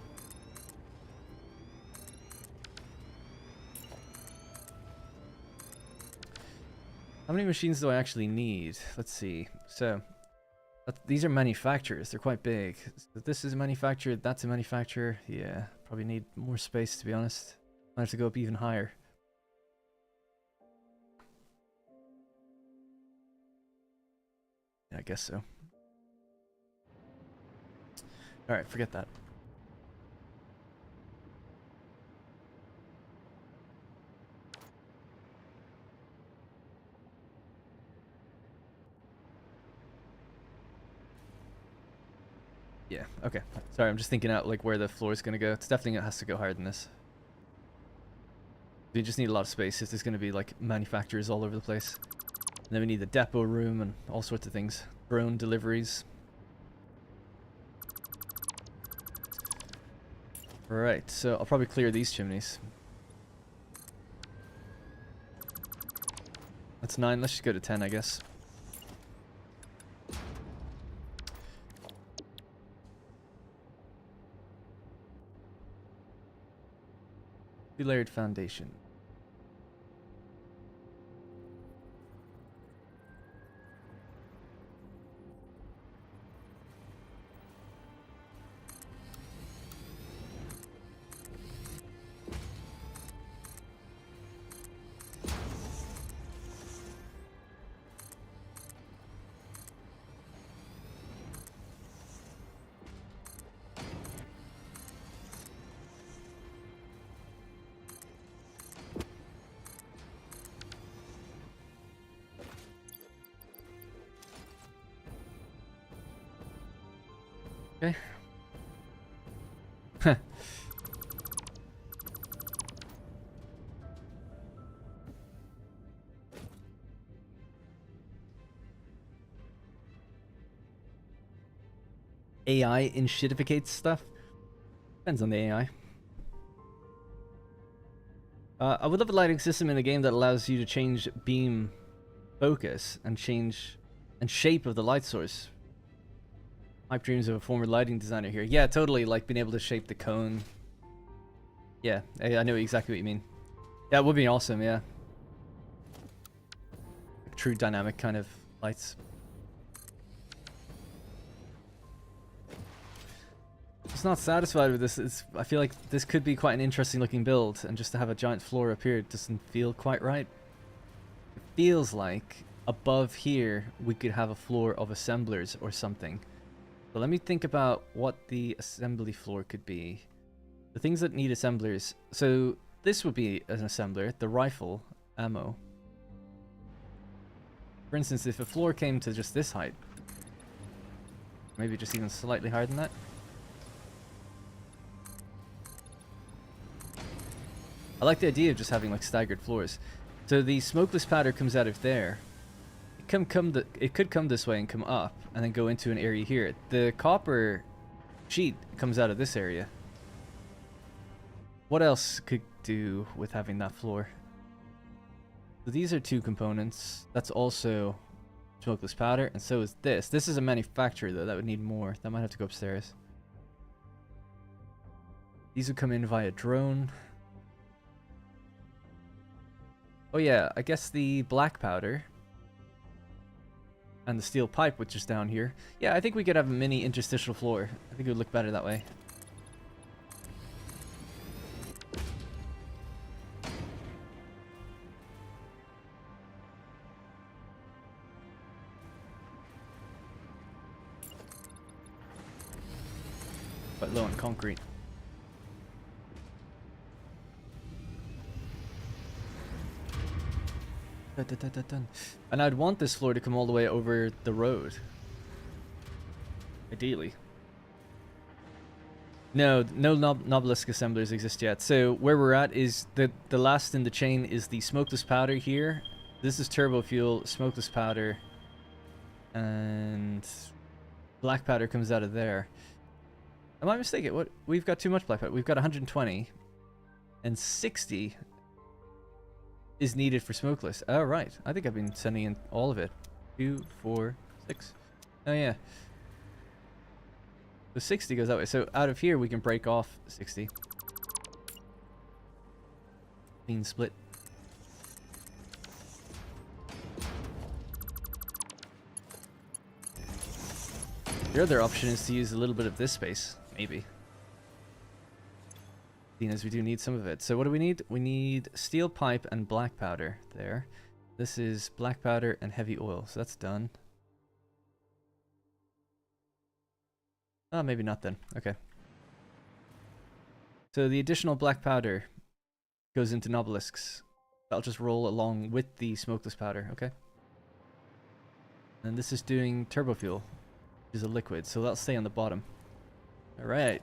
How many machines do I actually need? Let's see. So these are manufacturers. They're quite big. So this is a manufacturer. That's a manufacturer. Yeah, probably need more space to be honest. I have to go up even higher. Yeah, I guess so. Alright, forget that. Yeah, okay. Sorry, I'm just thinking out like where the floor is going to go. It's definitely it has to go higher than this. We just need a lot of space if there's going to be like manufacturers all over the place. And then we need the depot room and all sorts of things. Drone deliveries. Right, so I'll probably clear these chimneys. That's 9. Let's just go to 10, I guess. Two-layered foundation. Okay. AI enshittificates stuff? Depends on the AI. I would love a lighting system in a game that allows you to change beam focus and shape of the light source. Pipe dreams of a former lighting designer here. Yeah, totally, like being able to shape the cone. Yeah, I know exactly what you mean. Yeah, it would be awesome, yeah. True dynamic kind of lights. Just not satisfied with this. I feel like this could be quite an interesting looking build, and just to have a giant floor up here doesn't feel quite right. It feels like above here we could have a floor of assemblers or something. So let me think about what the assembly floor could be. The things that need assemblers. So this would be an assembler, the rifle ammo. For instance, if a floor came to just this height, maybe just even slightly higher than that. I like the idea of just having like staggered floors. So the smokeless powder comes out of there. It could come this way and come up and then go into an area here. The copper sheet comes out of this area. What else could do with having that floor? So these are 2 components. That's also smokeless powder, and so is this. This is a manufacturer though, that would need more. That might have to go upstairs. These would come in via drone. Oh yeah, I guess the black powder and the steel pipe, which is down here. Yeah, I think we could have a mini interstitial floor. I think it would look better that way. Quite low on concrete. And I'd want this floor to come all the way over the road. Ideally. No Nobelisk assemblers exist yet. So where we're at is the last in the chain is the smokeless powder here. This is turbo fuel, smokeless powder, and black powder comes out of there. Am I mistaken? What? We've got too much black powder. We've got 120 and 60 is needed for smokeless. Oh, right. I think I've been sending in all of it. 2, 4, 6. Oh, yeah. So 60 goes that way. So out of here, we can break off 60. Clean split. The other option is to use a little bit of this space, maybe. Seeing as we do need some of it. So what do we need? We need steel pipe and black powder there. This is black powder and heavy oil, so that's done. Oh, maybe not then. Okay. So the additional black powder goes into Nobelisks. That'll just roll along with the smokeless powder, okay? And this is doing turbo fuel, which is a liquid, so that'll stay on the bottom. Alright.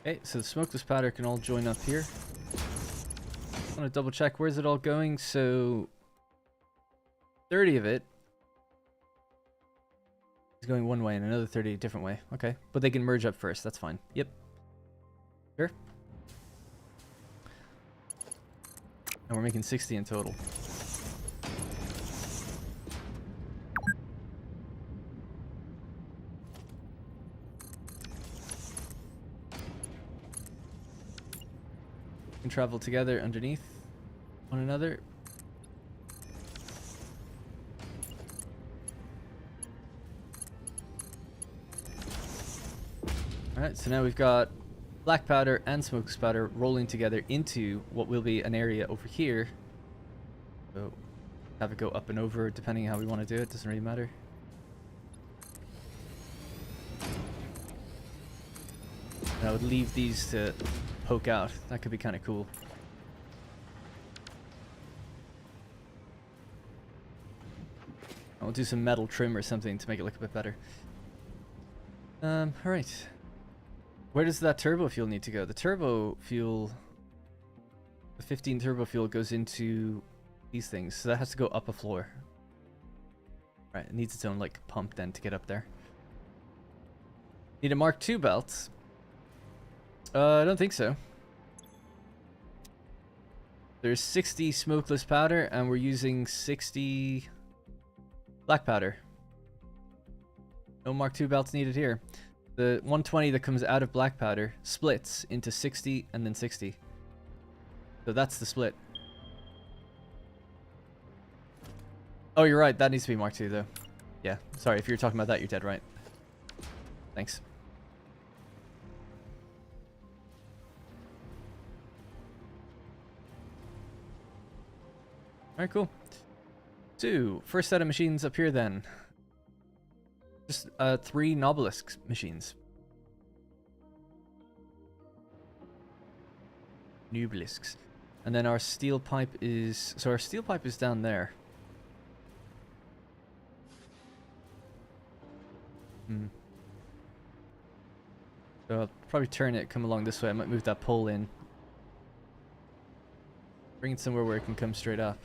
Okay, so the smokeless powder can all join up here. I want to double check where's it all going. So 30 of it is going one way and another 30 a different way. Okay, but they can merge up first. That's fine. Yep. Sure. And we're making 60 in total. Can travel together underneath one another. Alright, so now we've got black powder and smokeless powder rolling together into what will be an area over here. So have it go up and over depending how we want to do it, doesn't really matter. And I would leave these to poke out. That could be kind of cool. I'll do some metal trim or something to make it look a bit better. Alright. Where does that turbo fuel need to go? The turbo fuel... The 15 turbo fuel goes into these things, so that has to go up a floor. Right, it needs its own, like, pump then to get up there. Need a Mark II belt. I don't think so. There's 60 smokeless powder, and we're using 60 black powder. No Mark II belts needed here. The 120 that comes out of black powder splits into 60 and then 60. So that's the split. Oh, you're right. That needs to be Mark II, though. Yeah. Sorry, if you're talking about that, you're dead right. Thanks. Alright, cool. So, first set of machines up here then. Just 3 Nobelisk machines. Nobelisks. And then our steel pipe is... So our steel pipe is down there. So I'll probably turn it, come along this way. I might move that pole in. Bring it somewhere where it can come straight up.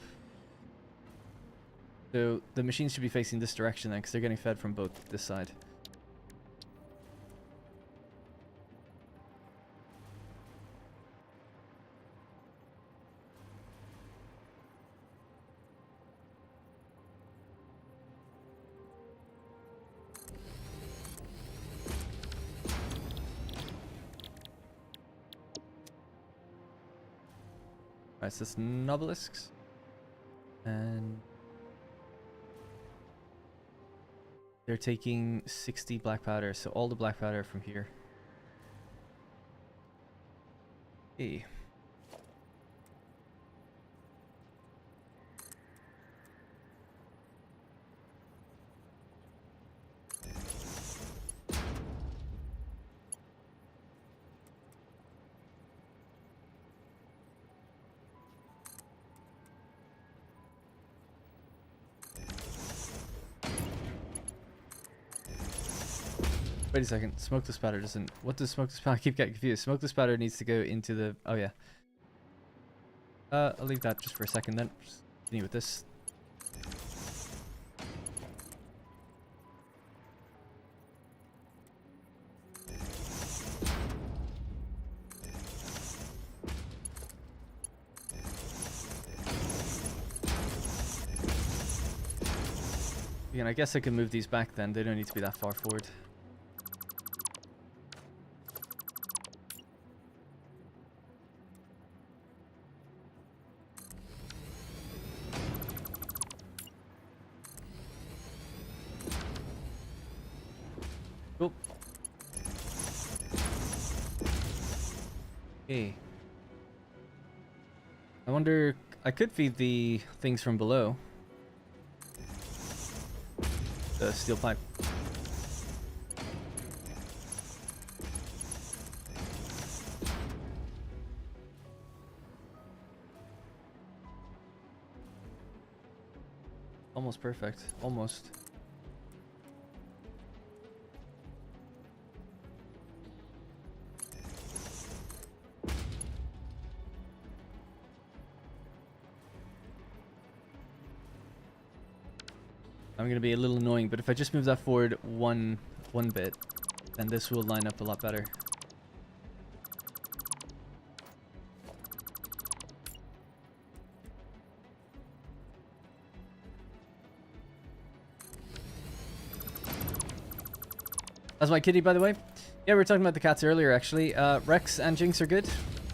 So the machines should be facing this direction then, because they're getting fed from both this side. Alright, so it's Nobelisks. And they're taking 60 black powder, so all the black powder from here. Okay. Wait a second. Smokeless powder doesn't... What does smokeless powder... I keep getting confused. Smokeless powder needs to go into the... Oh, yeah. I'll leave that just for a second then. Just continue with this. Again, I guess I can move these back then. They don't need to be that far forward. Cool. Okay. I wonder... I could feed the things from below. The steel pipe. Almost perfect. Almost. I'm gonna be a little annoying, but if I just move that forward one bit, then this will line up a lot better. That's my kitty, by the way. Yeah, we were talking about the cats earlier, actually. Rex and Jinx are good.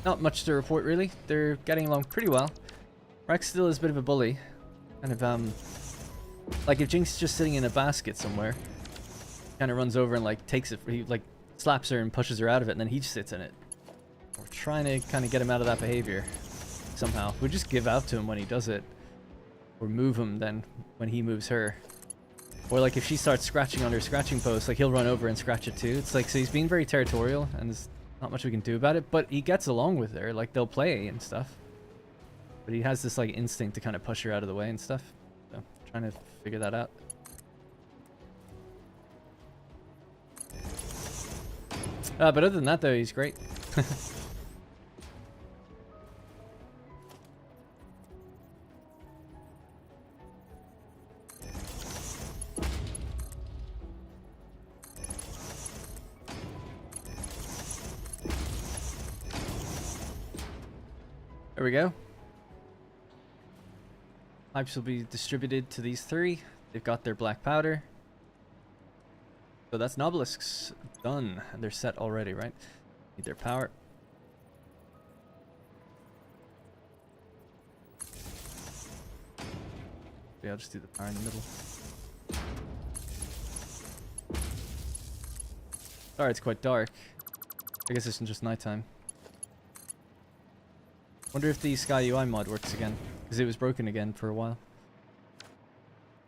Not much to report, really. They're getting along pretty well. Rex still is a bit of a bully. Kind of, like if Jinx is just sitting in a basket somewhere, kind of runs over and like takes it, he like slaps her and pushes her out of it, and then he just sits in it. We're trying to kind of get him out of that behavior somehow. We just give out to him when he does it, or move him then when he moves her. Or like if she starts scratching on her scratching post, like he'll run over and scratch it too. It's like, so he's being very territorial, and there's not much we can do about it, but he gets along with her. Like they'll play and stuff. But he has this like instinct to kind of push her out of the way and stuff. So trying to figure that out. But other than that though, he's great. There we go. Pipes will be distributed to these three. They've got their black powder. So that's Nobelisks done. And they're set already, right? Need their power. Yeah, I'll just do the power in the middle. Sorry, it's quite dark. I guess it's just nighttime. Wonder if the Sky UI mod works again, because it was broken again for a while.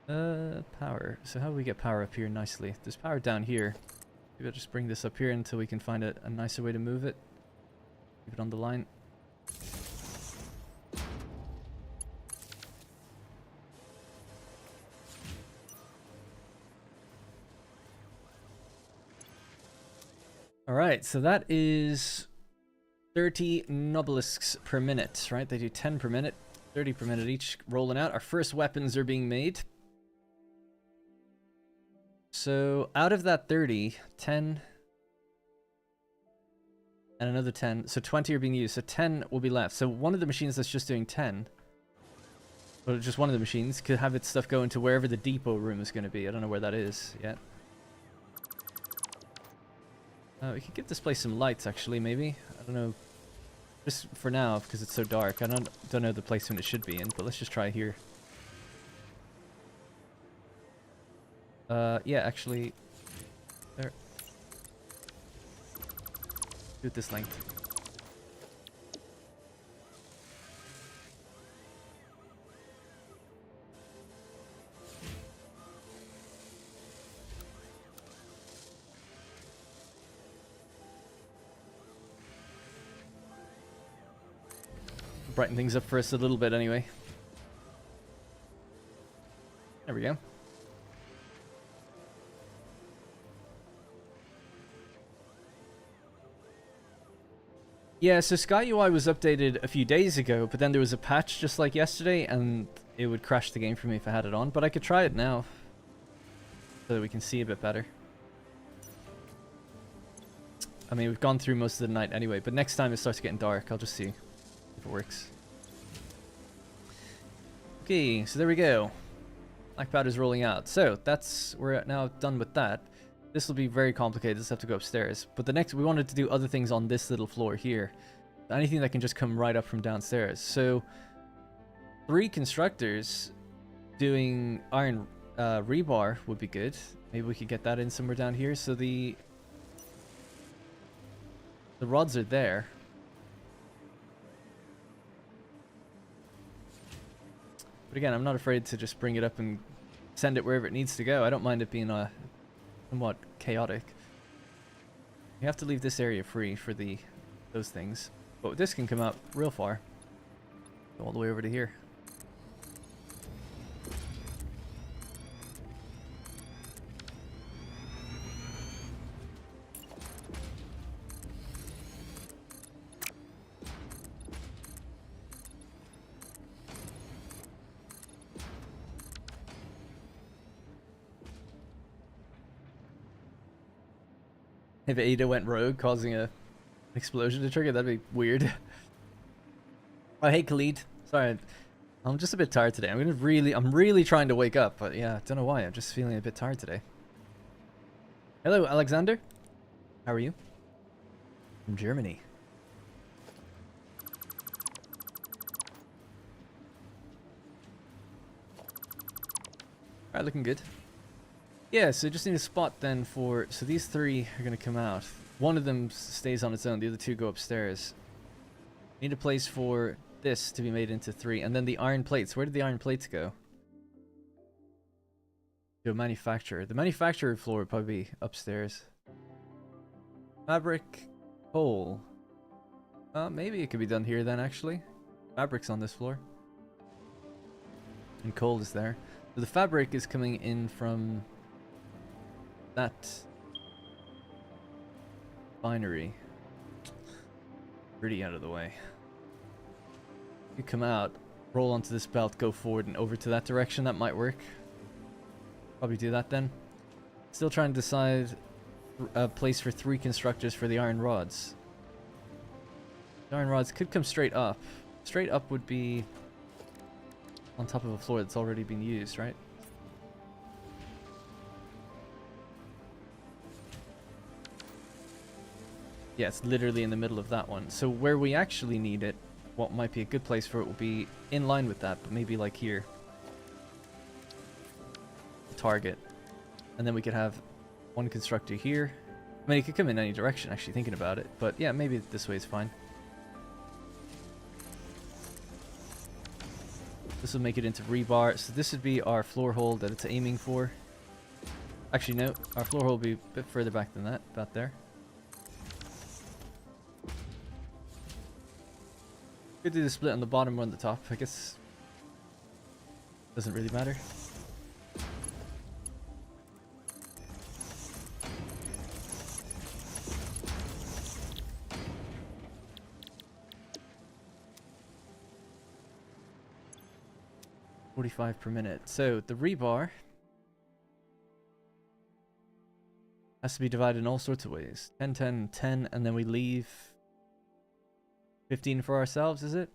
Power. So how do we get power up here nicely? There's power down here. Maybe I'll just bring this up here until we can find a nicer way to move it. Keep it on the line. Alright, so that is 30 Nobelisks per minute, right? They do 10 per minute, 30 per minute each, rolling out. Our first weapons are being made. So out of that 30, 10 and another 10, so 20 are being used, so 10 will be left. So one of the machines that's just doing 10, or just one of the machines, could have its stuff go into wherever the depot room is going to be. I don't know where that is yet. We could give this place some lights, actually, maybe. I don't know. Just for now, because it's so dark. I don't know the placement it should be in, but let's just try here. Yeah, actually, there. Do it this length. Brighten things up for us a little bit anyway. There we go. Yeah, so Sky UI was updated a few days ago, but then there was a patch just like yesterday, and it would crash the game for me if I had it on, but I could try it now, so that we can see a bit better. I mean, we've gone through most of the night anyway, but next time it starts getting dark, I'll just see if it works. Okay, so there we go. Black powder's rolling out. So we're now done with that. This will be very complicated. Just have to go upstairs. But the next, we wanted to do other things on this little floor here. Anything that can just come right up from downstairs. So 3 constructors doing iron rebar would be good. Maybe we could get that in somewhere down here. So the rods are there. But again, I'm not afraid to just bring it up and send it wherever it needs to go. I don't mind it being somewhat chaotic. You have to leave this area free for those things. But this can come out real far. Go all the way over to here. If Ada went rogue, causing a explosion to trigger, that'd be weird. Oh, hey Khalid. Sorry, I'm just a bit tired today. I'm really trying to wake up, but yeah, don't know why. I'm just feeling a bit tired today. Hello, Alexander. How are you? From Germany. Alright, looking good. Yeah, so just need a spot then for... So these three are going to come out. One of them stays on its own. The other two go upstairs. Need a place for this to be made into 3. And then the iron plates. Where did the iron plates go? To a manufacturer. The manufacturer floor would probably be upstairs. Fabric. Coal. Maybe it could be done here then, actually. Fabric's on this floor. And coal is there. So the fabric is coming in from that binary. Pretty out of the way. You come out, roll onto this belt, go forward and over to that direction. That might work. Probably do that then. Still trying to decide a place for 3 constructors for the iron rods. The iron rods could come straight up. Straight up would be on top of a floor that's already been used, right? Yeah, it's literally in the middle of that one. So where we actually need it, what might be a good place for it will be in line with that, but maybe like here. Target. And then we could have one constructor here. I mean, it could come in any direction, actually, thinking about it. But yeah, maybe this way is fine. This will make it into rebar. So this would be our floor hole that it's aiming for. Actually, no. Our floor hole will be a bit further back than that. About there. Could do the split on the bottom or on the top. I guess doesn't really matter. $45 per minute. So the rebar has to be divided in all sorts of ways. 10, 10, 10, and then we leave 15 for ourselves, is it?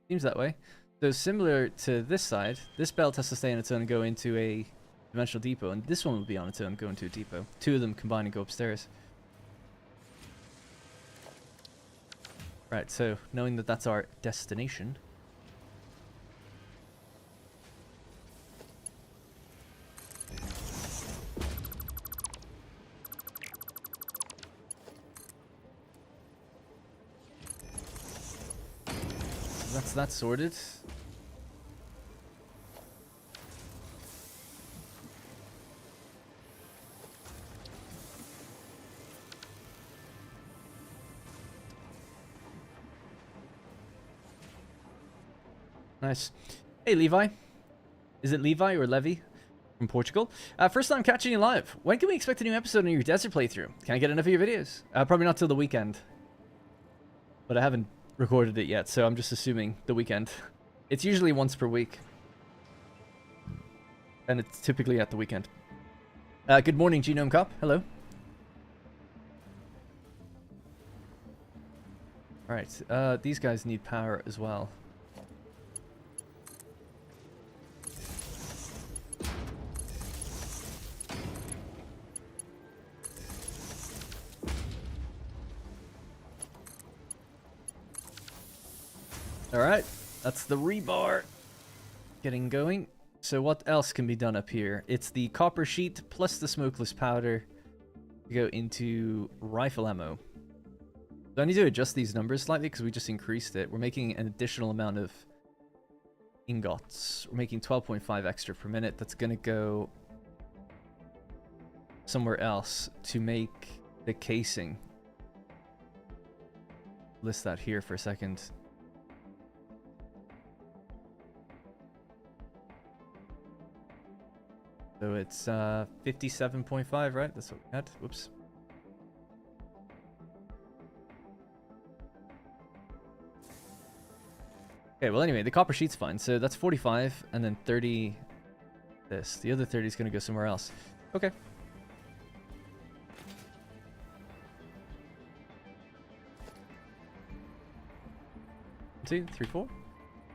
Seems that way. So similar to this side, this belt has to stay on its own and go into a dimensional depot, and this one will be on its own and go into a depot. 2 of them combine and go upstairs. Right, so knowing that that's our destination. That's sorted. Nice. Hey Levi. Is it Levi or Levy? From Portugal. First time catching you live. When can we expect a new episode on your desert playthrough? Can I get enough of your videos? Probably not till the weekend. But I haven't recorded it yet, so I'm just assuming the weekend. It's usually once per week. And it's typically at the weekend. Good morning, Genome Cop. Hello. Alright, these guys need power as well. Alright, that's the rebar getting going. So what else can be done up here? It's the copper sheet plus the smokeless powder to go into rifle ammo. So I need to adjust these numbers slightly because we just increased it. We're making an additional amount of ingots. We're making 12.5 extra per minute. That's going to go somewhere else to make the casing. List that here for a second. So it's 57.5, right? That's what we had. Whoops. Okay, well anyway, the copper sheet's fine. So that's 45 and then 30 this. The other 30 is going to go somewhere else. Okay. 2, 3, 4.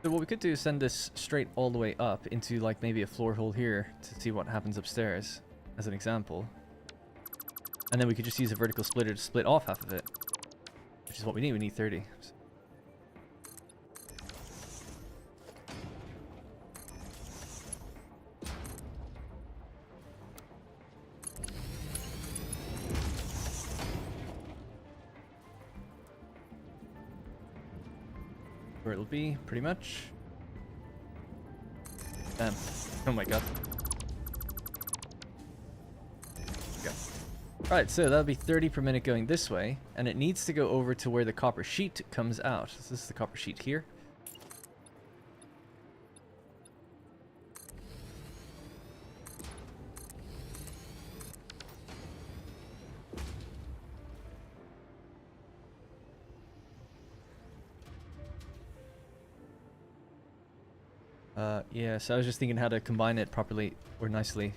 So what we could do is send this straight all the way up into like maybe a floor hole here to see what happens upstairs, as an example. And then we could just use a vertical splitter to split off half of it, which is what we need. We need 30. So. Where it'll be, pretty much. Damn. Oh my god. Go. Alright, so that'll be 30 per minute going this way, and it needs to go over to where the copper sheet comes out. So this is the copper sheet here. Yeah, so I was just thinking how to combine it properly or nicely.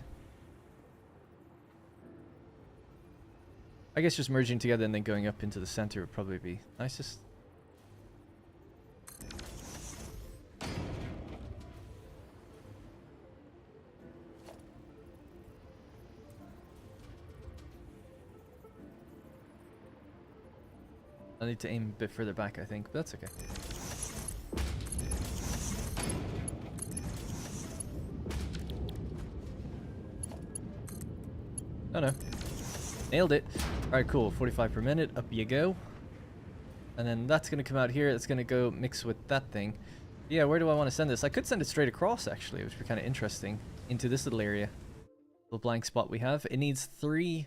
I guess just merging together and then going up into the center would probably be nicest. I need to aim a bit further back, I think, but that's okay. Oh no. Nailed it. Alright, cool. 45 per minute. Up you go. And then that's going to come out here. It's going to go mix with that thing. Yeah, where do I want to send this? I could send it straight across, actually, which would be kind of interesting. Into this little area. Little blank spot we have. It needs 3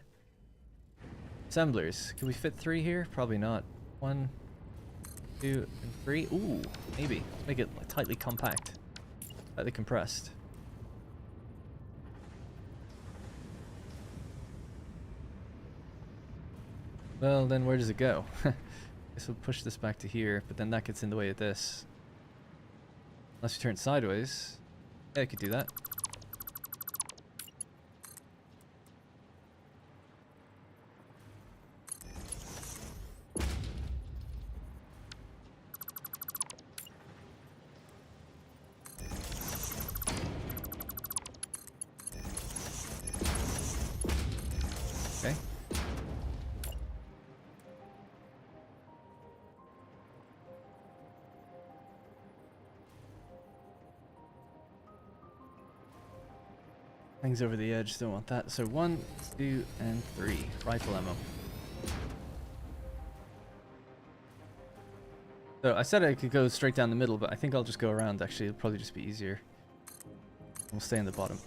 assemblers. Can we fit 3 here? Probably not. 1, 2, and 3. Ooh, maybe. Make it tightly compact. Tightly compressed. Well, then where does it go? Guess we'll push this back to here, but then that gets in the way of this. Unless we turn it sideways. Yeah, I could do that. Okay. Things over the edge, don't want that. So 1, 2, and 3. Rifle ammo. So I said I could go straight down the middle, but I think I'll just go around actually. It'll probably just be easier. We'll stay in the bottom.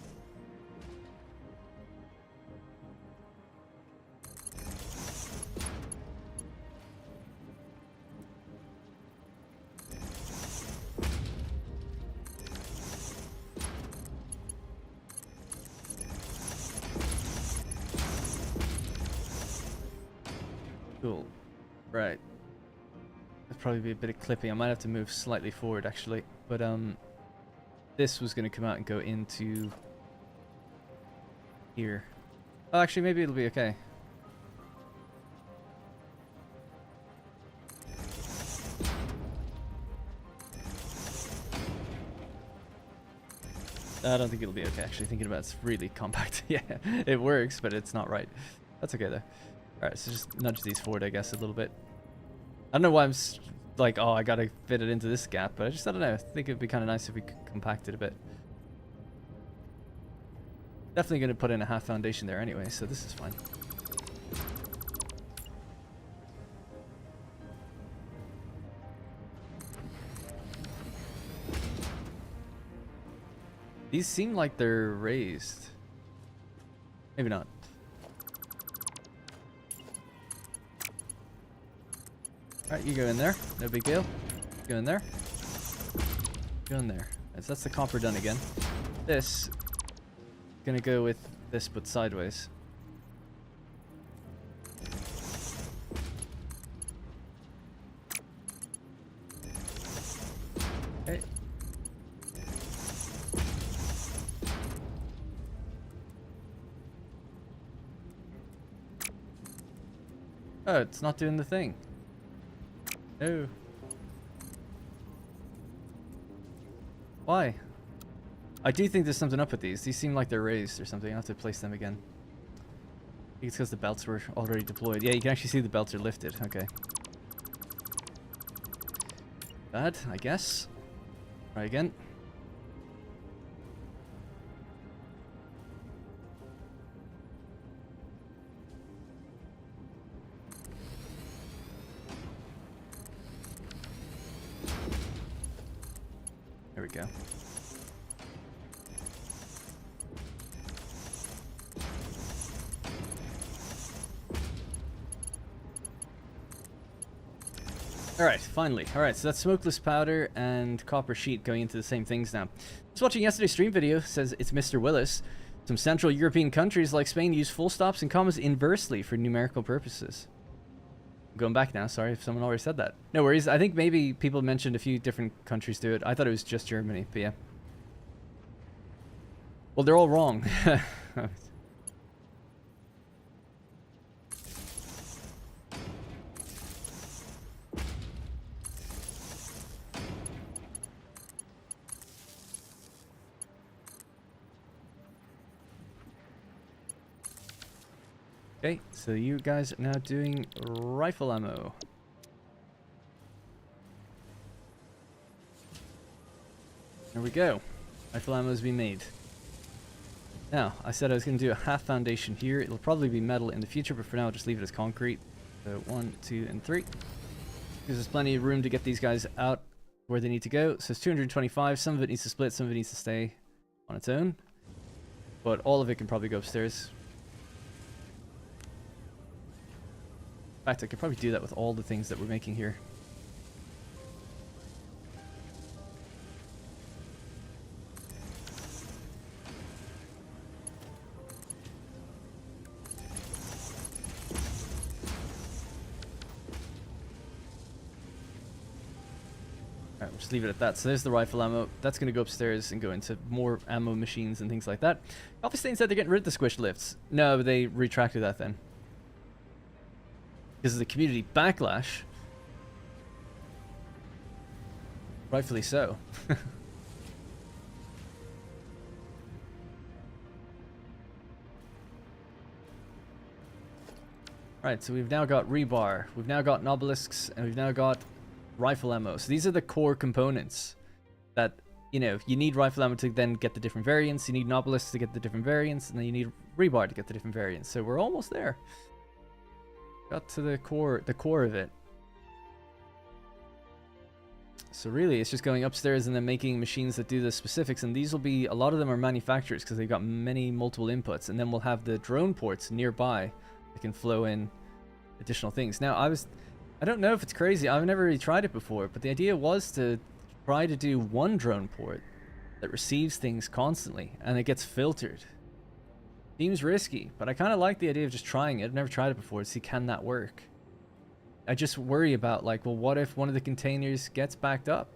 Cool. Right. There'll probably be a bit of clipping. I might have to move slightly forward actually. But this was going to come out and go into here. Oh, actually maybe it'll be okay. I don't think it'll be okay actually. Thinking about it's really compact. Yeah, it works, but it's not right. That's okay though. Alright, so just nudge these forward, I guess, a little bit. I don't know why I'm like, oh, I gotta fit it into this gap, but I don't know. I think it'd be kind of nice if we could compact it a bit. Definitely gonna put in a half foundation there anyway, so this is fine. These seem like they're raised. Maybe not. Alright, you go in there. No big deal. Go in there. Go in there. That's the copper done again. This gonna go with this, but sideways. Okay. Oh, it's not doing the thing. No. Why? I do think there's something up with these. These seem like they're raised or something. I have to place them again. I think it's because the belts were already deployed. Yeah, you can actually see the belts are lifted. Okay. Bad, I guess. Try again. There we go. Alright, finally. Alright, so that's smokeless powder and copper sheet going into the same things now. Just watching yesterday's stream video, says it's Mr. Willis. Some Central European countries like Spain use full stops and commas inversely for numerical purposes. I'm going back now, sorry if someone already said that. No worries, I think maybe people mentioned a few different countries do it. I thought it was just Germany, but yeah. Well, they're all wrong. Okay, so you guys are now doing rifle ammo. There we go. Rifle ammo has been made. Now, I said I was going to do a half foundation here. It'll probably be metal in the future, but for now I'll just leave it as concrete. So 1, 2, and 3. Because there's plenty of room to get these guys out where they need to go. So it's 225. Some of it needs to split, some of it needs to stay on its own. But all of it can probably go upstairs. In fact, I could probably do that with all the things that we're making here. Alright, we'll just leave it at that. So there's the rifle ammo. That's going to go upstairs and go into more ammo machines and things like that. Obviously, said they're getting rid of the squish lifts. No, but they retracted that then. Because of the community backlash. Rightfully so. Right, so we've now got rebar, we've now got obelisks, and we've now got rifle ammo. So these are the core components that, you know, you need rifle ammo to then get the different variants, you need obelisks to get the different variants, and then you need rebar to get the different variants. So we're almost there. Got to the core of it. So really, it's just going upstairs and then making machines that do the specifics, and these will be, a lot of them are manufacturers because they've got multiple inputs, and then we'll have the drone ports nearby that can flow in additional things. Now, I don't know if it's crazy, I've never really tried it before, but the idea was to try to do one drone port that receives things constantly, and it gets filtered. Seems risky, but I kind of like the idea of just trying it. I've never tried it before to see can that work. I just worry about, like, well, what if one of the containers gets backed up?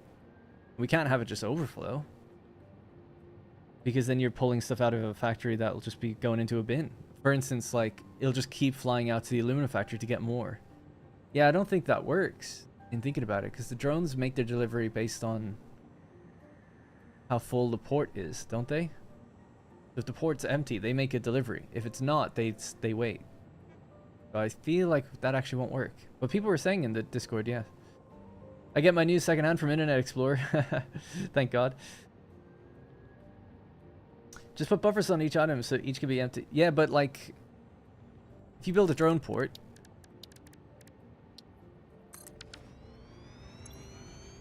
We can't have it just overflow. Because then you're pulling stuff out of a factory that will just be going into a bin. For instance, like, it'll just keep flying out to the aluminum factory to get more. Yeah, I don't think that works in thinking about it, because the drones make their delivery based on how full the port is, don't they? If the port's empty, they make a delivery. If it's not, they wait. So I feel like that actually won't work. But people were saying in the Discord, yeah. I get my news secondhand from Internet Explorer. Thank God. Just put buffers on each item so each can be empty. Yeah, but like, if you build a drone port,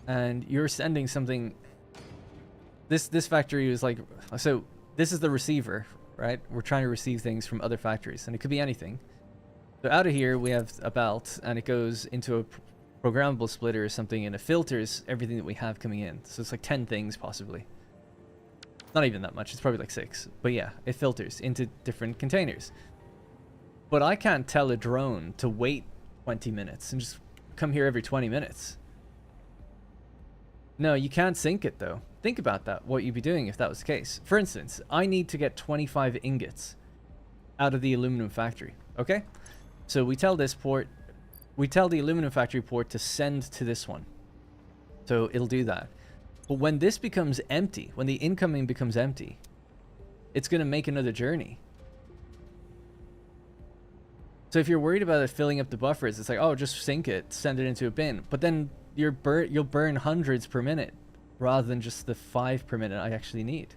and you're sending something, this factory is like, so this is the receiver, right? We're trying to receive things from other factories, and it could be anything. So out of here, we have a belt, and it goes into a programmable splitter or something, and it filters everything that we have coming in. So it's like 10 things, possibly. Not even that much. It's probably like 6. But yeah, it filters into different containers. But I can't tell a drone to wait 20 minutes and just come here every 20 minutes. No, you can't sync it, though. Think about that, what you'd be doing if that was the case. For instance, I need to get 25 ingots out of the aluminum factory, okay? So we tell this port, we tell the aluminum factory port to send to this one. So it'll do that. But when this becomes empty, when the incoming becomes empty, it's going to make another journey. So if you're worried about it filling up the buffers, it's like, oh, just sink it, send it into a bin. But then you'll burn hundreds per minute rather than just the 5 per minute I actually need.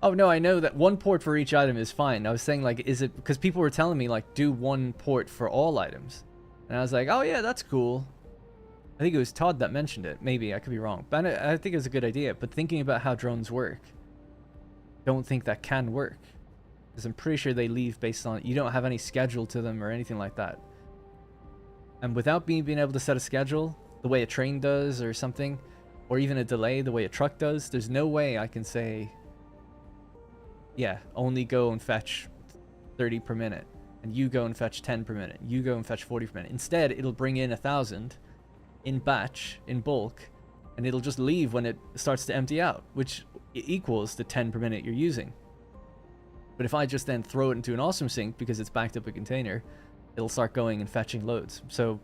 Oh no, I know that 1 port for each item is fine. I was saying, like, is it because people were telling me, like, do 1 port for all items, and I was like, oh yeah, that's cool. I think it was Todd that mentioned it. Maybe I could be wrong, but I think it was a good idea. But thinking about how drones work, don't think that can work, because I'm pretty sure they leave based on, you don't have any schedule to them or anything like that. And without being able to set a schedule the way a train does or something, or even a delay the way a truck does, there's no way I can say, yeah, only go and fetch 30 per minute, and you go and fetch 10 per minute, you go and fetch 40 per minute. Instead, it'll bring in 1,000 in batch, in bulk, and it'll just leave when it starts to empty out, which equals the 10 per minute you're using. But if I just then throw it into an awesome sink because it's backed up a container, it'll start going and fetching loads. So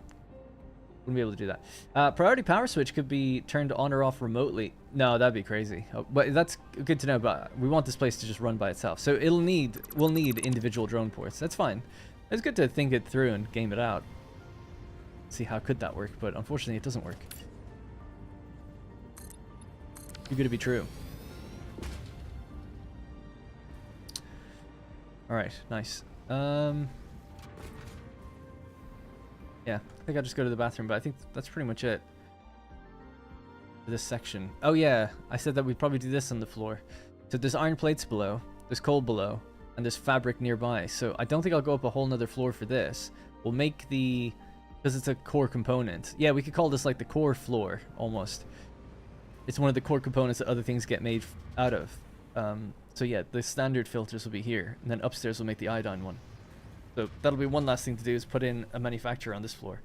wouldn't be able to do that. Priority power switch could be turned on or off remotely. No, that'd be crazy. Oh, but that's good to know. But we want this place to just run by itself. So we'll need individual drone ports. That's fine. It's good to think it through and game it out. See how could that work, but unfortunately it doesn't work. Too good to be true. All right, nice. Yeah, I think I'll just go to the bathroom, but I think that's pretty much it for this section. Oh yeah, I said that we'd probably do this on the floor. So there's iron plates below, there's coal below, and there's fabric nearby. So I don't think I'll go up a whole nother floor for this. We'll make the, because it's a core component. Yeah, we could call this like the core floor, almost. It's one of the core components that other things get made out of. So yeah, the standard filters will be here, and then upstairs we'll make the iodine one. So that'll be one last thing to do, is put in a manufacturer on this floor.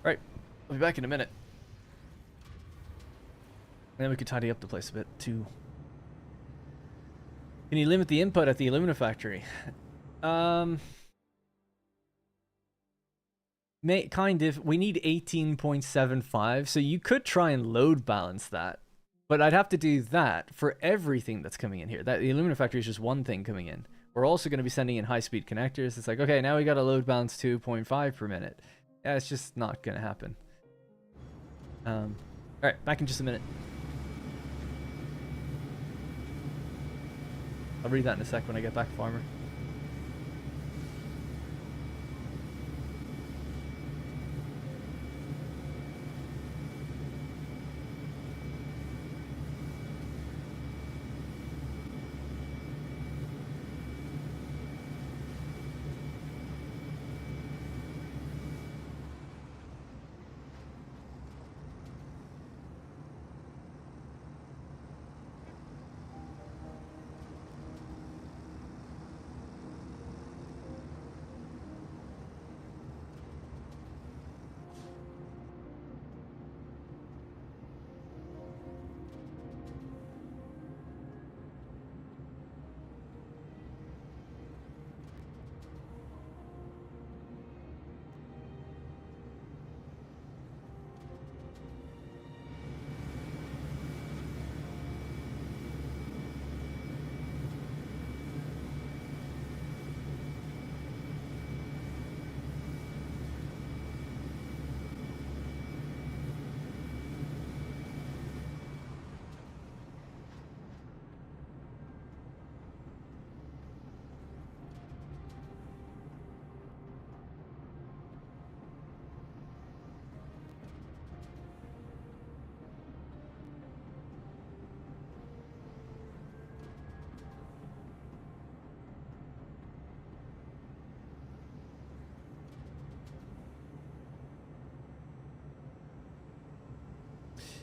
All right, I'll be back in a minute. And then we could tidy up the place a bit too. Can you limit the input at the alumina factory? Kind of. We need 18.75, so you could try and load balance that. But I'd have to do that for everything that's coming in here. That the alumina factory is just one thing coming in. We're also going to be sending in high-speed connectors. It's like, okay, now we got a load balance 2.5 per minute. Yeah, it's just not going to happen. All right, back in just a minute. I'll read that in a sec when I get back, farmer.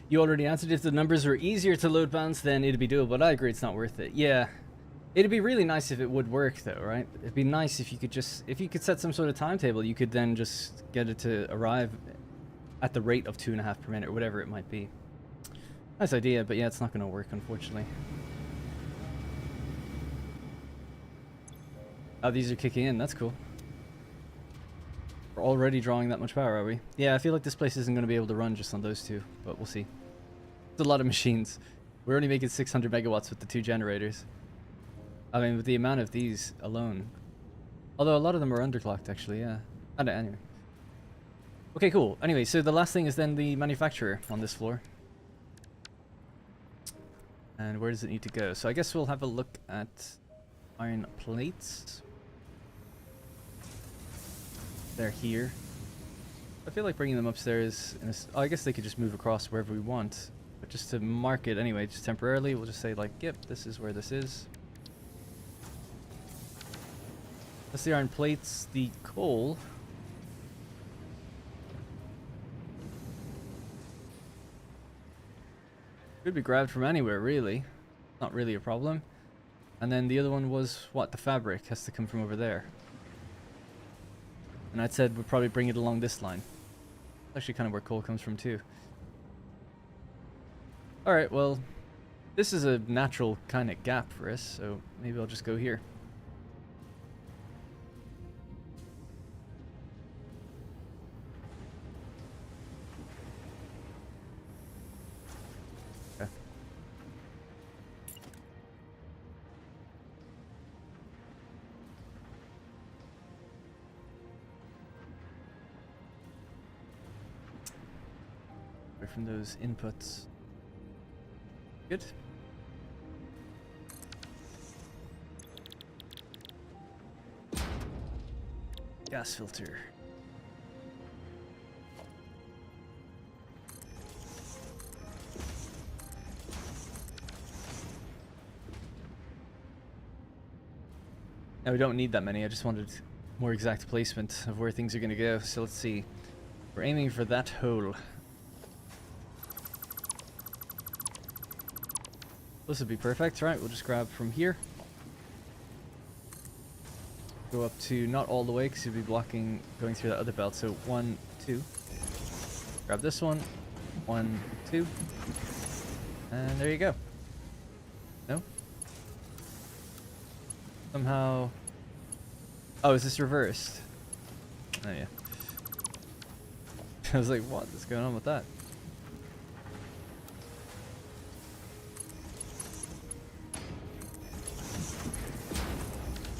You already answered. If the numbers were easier to load balance, then it'd be doable. But I agree, it's not worth it. Yeah, it'd be really nice if it would work, though, right? It'd be nice if you could just, if you could set some sort of timetable, you could then just get it to arrive at the rate of 2.5 per minute or whatever it might be. Nice idea, but yeah, it's not going to work, unfortunately. Oh, these are kicking in. That's cool. We're already drawing that much power, are we? Yeah, I feel like this place isn't going to be able to run just on those two, but we'll see. It's a lot of machines. We're only making 600 megawatts with the 2 generators. I mean, with the amount of these alone. Although a lot of them are underclocked, actually, yeah. I don't know, anyway. Okay, cool. Anyway, so the last thing is then the manufacturer on this floor. And where does it need to go? So I guess we'll have a look at iron plates. They're here. I feel like bringing them upstairs. Oh, I guess they could just move across wherever we want. But just to mark it anyway, just temporarily, we'll just say like, yep, this is where this is. That's the iron plates. The coal. Could be grabbed from anywhere, really. Not really a problem. And then the other one was, what? The fabric has to come from over there. And I'd said we'd probably bring it along this line. Actually kind of where coal comes from too. Alright, well, this is a natural kind of gap for us, so maybe I'll just go here. Okay. Away from those inputs. Good. Gas filter. Now we don't need that many, I just wanted more exact placement of where things are going to go. So let's see. We're aiming for that hole. This would be perfect, right? We'll just grab from here. Go up to not all the way because you'll be blocking going through that other belt. So 1, 2. Grab this one. 1, 2. And there you go. No? Somehow... Oh, is this reversed? Oh, yeah. I was like, what is going on with that?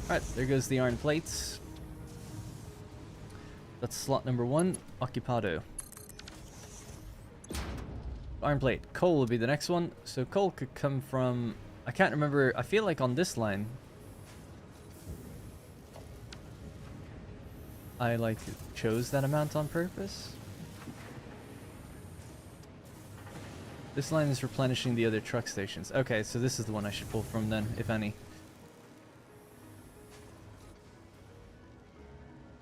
Alright, there goes the iron plates. That's slot number 1, occupado. Iron plate. Coal will be the next one. So coal could come from... I can't remember. I feel like on this line... I like chose that amount on purpose. This line is replenishing the other truck stations. Okay, so this is the one I should pull from then, if any.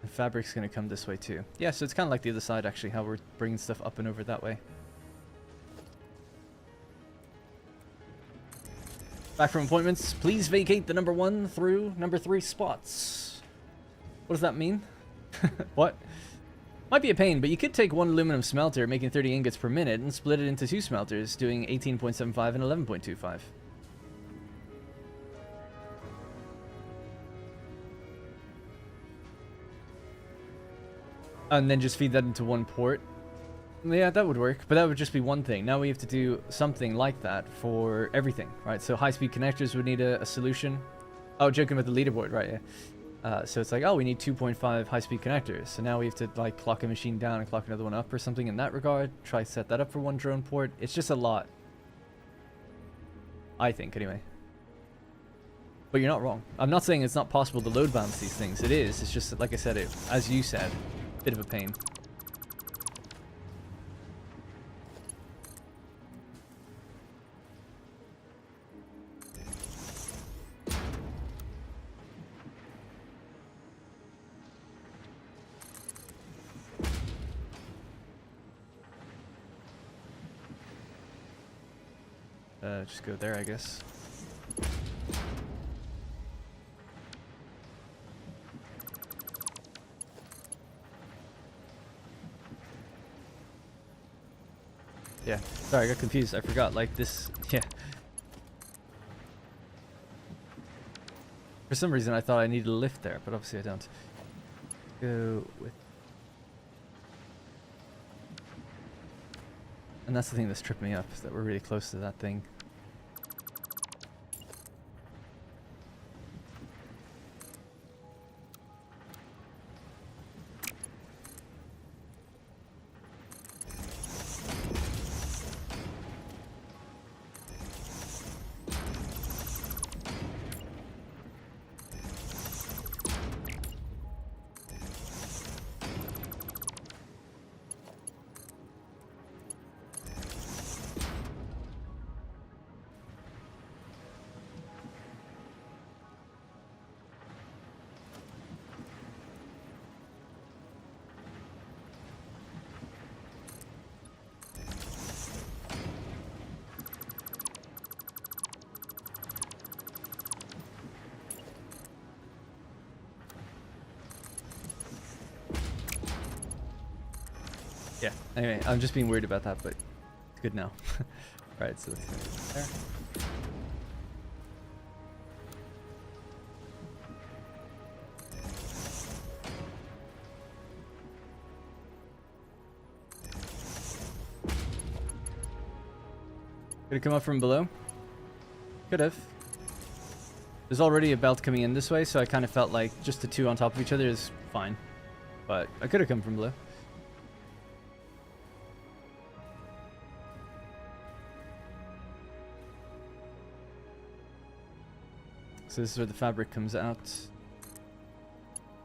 And fabric's gonna come this way too. Yeah, so it's kind of like the other side actually, how we're bringing stuff up and over that way. Back from appointments. Please vacate the number 1 through number 3 spots. What does that mean? What? Might be a pain, but you could take one aluminum smelter making 30 ingots per minute and split it into 2 smelters doing 18.75 and 11.25. And then just feed that into one port. Yeah, that would work, but that would just be one thing. Now we have to do something like that for everything, right? So high-speed connectors would need a solution. Oh, joking with the leaderboard, right? Yeah. So it's like, oh, we need 2.5 high-speed connectors. So now we have to like clock a machine down and clock another one up or something in that regard. Try set that up for one drone port. It's just a lot. I think, anyway. But you're not wrong. I'm not saying it's not possible to load balance these things. It is. It's just, like I said, as you said, a bit of a pain. Just go there, I guess. Yeah, sorry, I got confused. I forgot, like, this, yeah. For some reason, I thought I needed a lift there, but obviously I don't. Go with And that's the thing that's tripping me up, is that we're really close to that thing. Yeah. Anyway, I'm just being worried about that, but it's good now. Right, so that's there. Could it come up from below? Could have. There's already a belt coming in this way, so I kind of felt like just the two on top of each other is fine. But I could have come from below. So this is where the fabric comes out.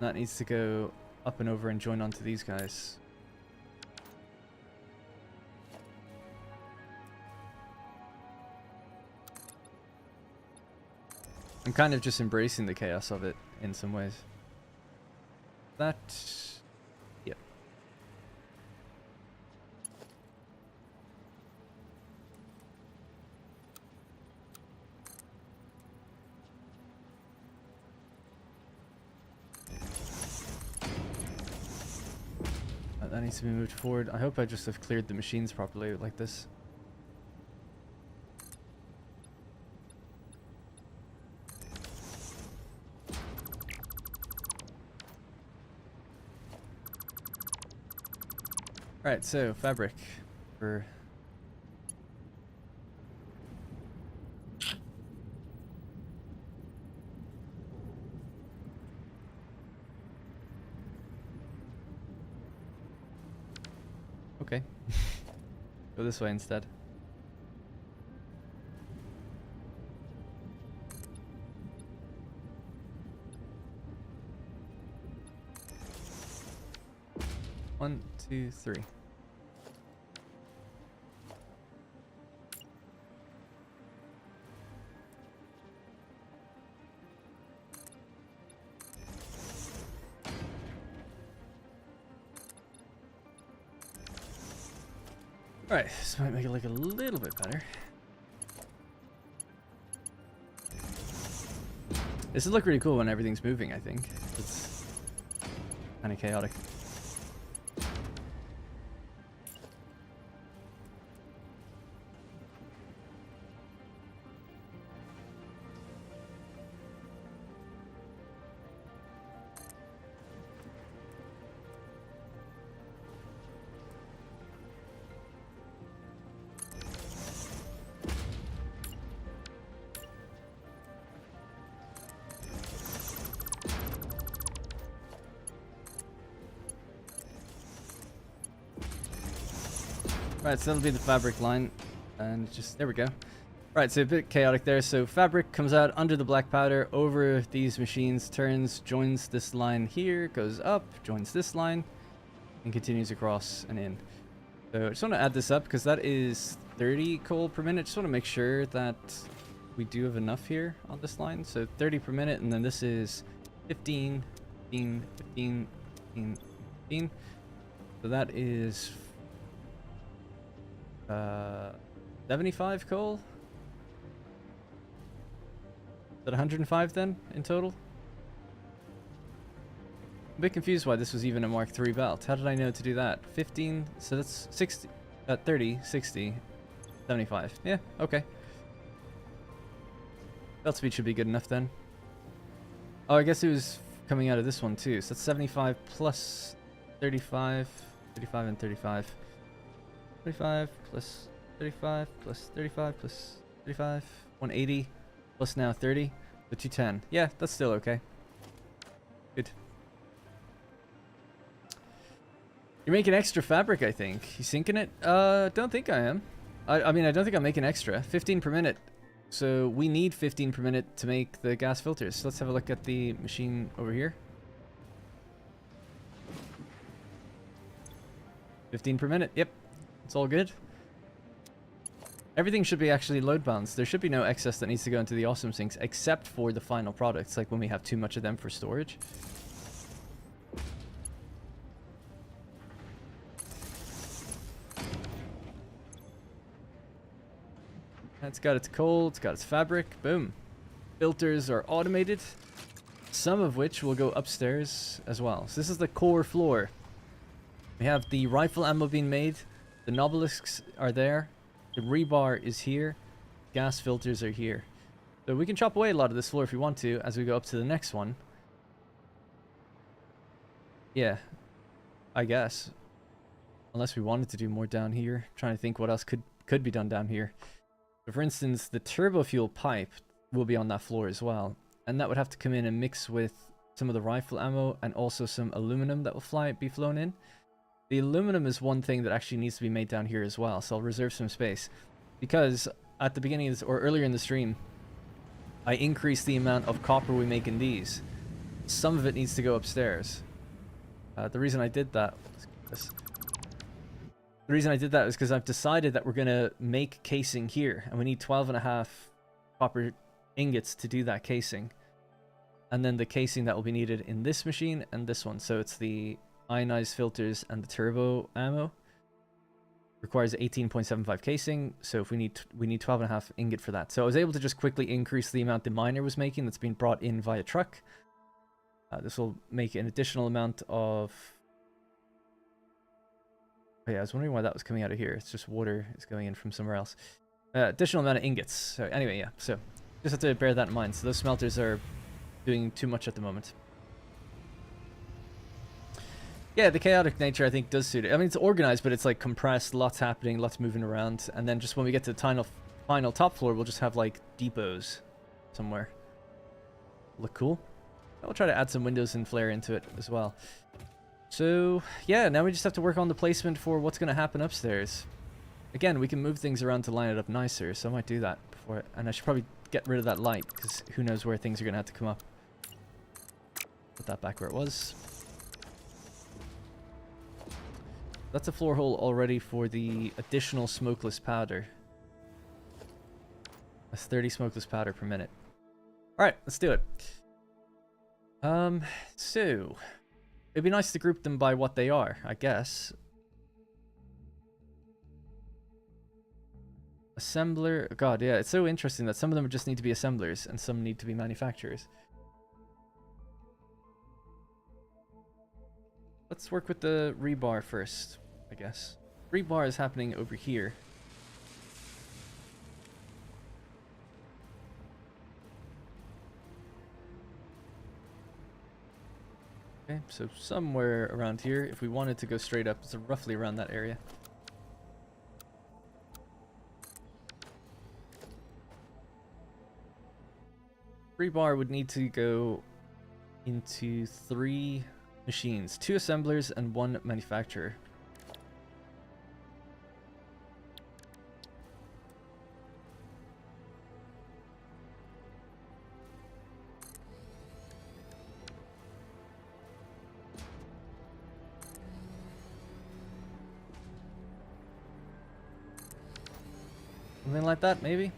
That needs to go up and over and join onto these guys. I'm kind of just embracing the chaos of it in some ways. That... Yep. That needs to be moved forward. I hope I just have cleared the machines properly like this. Right, so fabric for okay. Go this way instead. One, two, three. Alright, this might make it look a little bit better. This would look really cool when everything's moving, I think. It's kind of chaotic. Right, so that'll be the fabric line, and just, there we go. Right, so a bit chaotic there. So fabric comes out under the black powder, over these machines, turns, joins this line here, goes up, joins this line, and continues across and in. So I just want to add this up, because that is 30 coal per minute. Just want to make sure that we do have enough here on this line. So 30 per minute, and then this is 15, 15, 15, 15, 15. So that is 75 coal? Is that 105 then in total? I'm a bit confused why this was even a Mark III belt. How did I know to do that? 15, so that's 60, 30, 60, 75. Yeah, okay. Belt speed should be good enough then. Oh, I guess it was coming out of this one too. So that's 75 plus 35, 35 and 35. 25 plus 35 plus 35 plus 35. 180 plus now 30. So 210. Yeah, that's still okay. Good. You're making extra fabric, I think. You sinking it? Don't think I am. I mean, I don't think I'm making extra. 15 per minute. So we need 15 per minute to make the gas filters. So let's have a look at the machine over here. 15 per minute. Yep. It's all good. Everything should be actually load balanced. There should be no excess that needs to go into the awesome sinks except for the final products, like when we have too much of them for storage. It's got its coal, it's got its fabric. Boom. Filters are automated, some of which will go upstairs as well. So this is the core floor. We have the rifle ammo being made. The nobelisks are there. The rebar is here. Gas filters are here. So we can chop away a lot of this floor if we want to as we go up to the next one. Yeah, I guess. Unless we wanted to do more down here. Trying to think what else could be done down here. So for instance, the turbo fuel pipe will be on that floor as well. And that would have to come in and mix with some of the rifle ammo and also some aluminum that will be flown in. The aluminum is one thing that actually needs to be made down here as well, so I'll reserve some space. Because at the beginning of this, or earlier in the stream, I increased the amount of copper we make in these. Some of it needs to go upstairs. The reason I did that is because I've decided that we're going to make casing here, and we need 12.5 copper ingots to do that casing. And then the casing that will be needed in this machine and this one, so it's the ionized filters and the turbo ammo requires 18.75 casing, so if we need 12.5 ingot for that. So I was able to just quickly increase the amount the miner was making that's being brought in via truck. This will make an additional amount of... Oh yeah, I was wondering why that was coming out of here. It's just water is going in from somewhere else. Additional amount of ingots. So anyway, yeah, so just have to bear that in mind. So those smelters are doing too much at the moment. Yeah, the chaotic nature, I think, does suit it. I mean, it's organized, but it's, like, compressed, lots happening, lots moving around. And then just when we get to the final top floor, we'll just have, like, depots somewhere. Look cool. I'll try to add some windows and flare into it as well. So, yeah, now we just have to work on the placement for what's going to happen upstairs. Again, we can move things around to line it up nicer, so I might do that before. And I should probably get rid of that light, because who knows where things are going to have to come up. Put that back where it was. That's a floor hole already for the additional smokeless powder. That's 30 smokeless powder per minute. Alright, let's do it. So... It'd be nice to group them by what they are, I guess. Assembler... God, yeah, it's so interesting that some of them just need to be assemblers and some need to be manufacturers. Let's work with the rebar first, I guess. Rebar is happening over here. Okay, so somewhere around here. If we wanted to go straight up, it's roughly around that area. Rebar would need to go into 3 machines, 2 assemblers and 1 manufacturer. Something like that, maybe?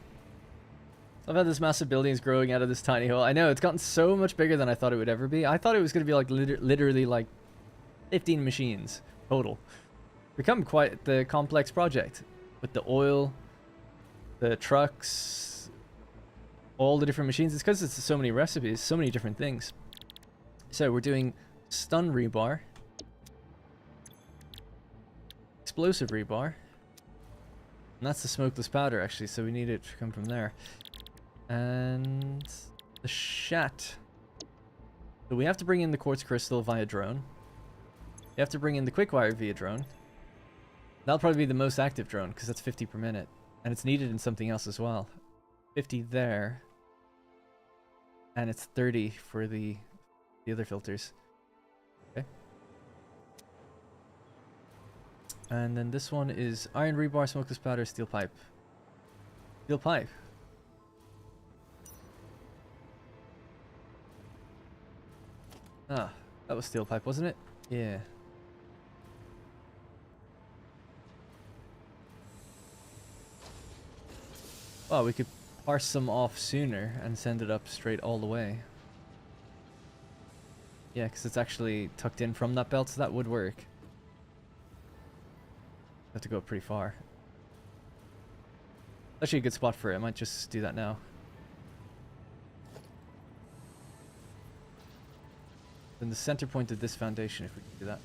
I've had this massive buildings growing out of this tiny hole. I know, it's gotten so much bigger than I thought it would ever be. I thought it was going to be like literally like 15 machines total. Become quite the complex project. With the oil, the trucks, all the different machines. It's because it's so many recipes, so many different things. So we're doing stun rebar. Explosive rebar. And that's the smokeless powder, actually, so we need it to come from there. And the shat. So we have to bring in the quartz crystal via drone. We have to bring in the quick wire via drone. That'll probably be the most active drone, because that's 50 per minute. And it's needed in something else as well. 50 there. And it's 30 for the other filters. Okay. And then this one is iron rebar, smokeless powder, steel pipe. Steel pipe. Ah, that was steel pipe, wasn't it? Yeah. Well, we could parse some off sooner and send it up straight all the way. Yeah, because it's actually tucked in from that belt, so that would work. Have to go pretty far. Actually a good spot for it. I might just do that now. Then the center point of this foundation, if we can do that.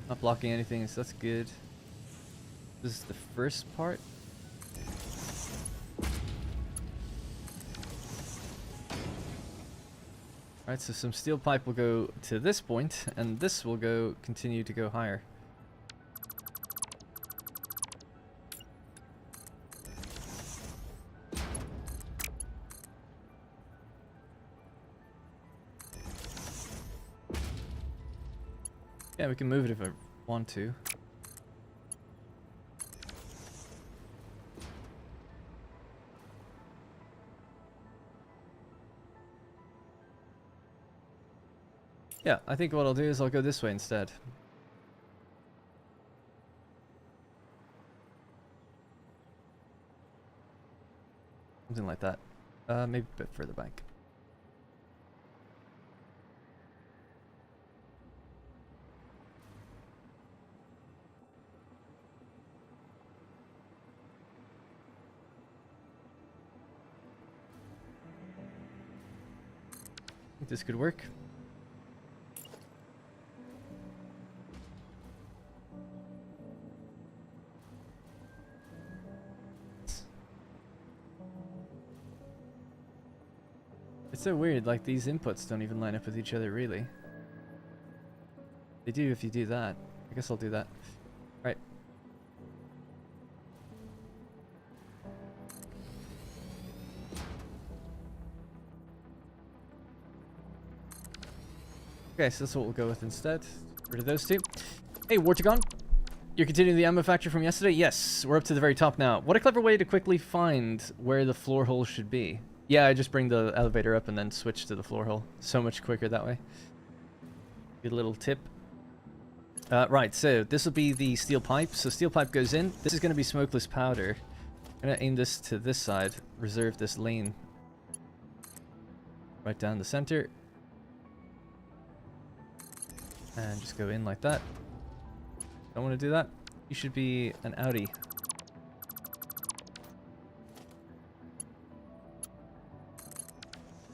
Not blocking anything, so that's good. This is the first part. Alright, so some steel pipe will go to this point, and this will go continue to go higher. Yeah, we can move it if I want to. Yeah, I think what I'll do is I'll go this way instead. Something like that. Maybe a bit further back. I think this could work. It's so weird, like these inputs don't even line up with each other really. They do if you do that. I guess I'll do that. Right. Okay, so that's what we'll go with instead. Rid of those two. Hey, Wartagon! You're continuing the ammo factory from yesterday? Yes, we're up to the very top now. What a clever way to quickly find where the floor hole should be. Yeah, I just bring the elevator up and then switch to the floor hole. So much quicker that way. Good little tip. Right, so this will be the steel pipe. So steel pipe goes in. This is going to be smokeless powder. I'm going to aim this to this side. Reserve this lane. Right down the center. And just go in like that. Don't want to do that. You should be an Audi.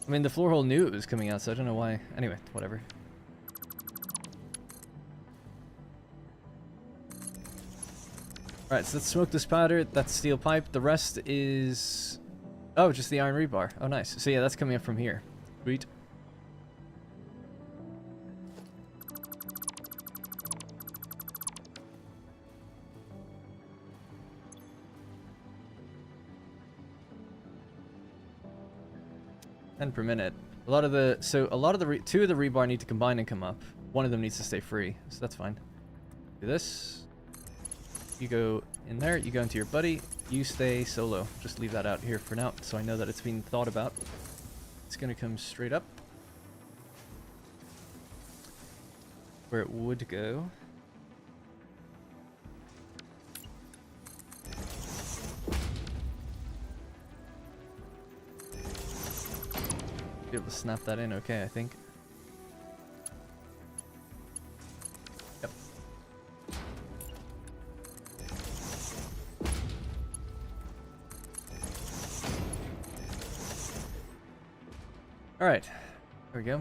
I mean, the floor hole knew it was coming out, so I don't know why. Anyway, whatever. Alright, so that's smokeless powder, that's steel pipe. The rest is... oh, just the iron rebar. Oh, nice. So yeah, that's coming up from here. Sweet. Per minute. A lot of the two of the rebar need to combine and come up. One of them needs to stay free, so that's fine. Do this. You go in there, you go into your buddy, you stay solo. Just leave that out here for now, so I know that it's been thought about. It's gonna come straight up. Where it would go. Be able to snap that in okay, I think. Yep. Alright. There we go.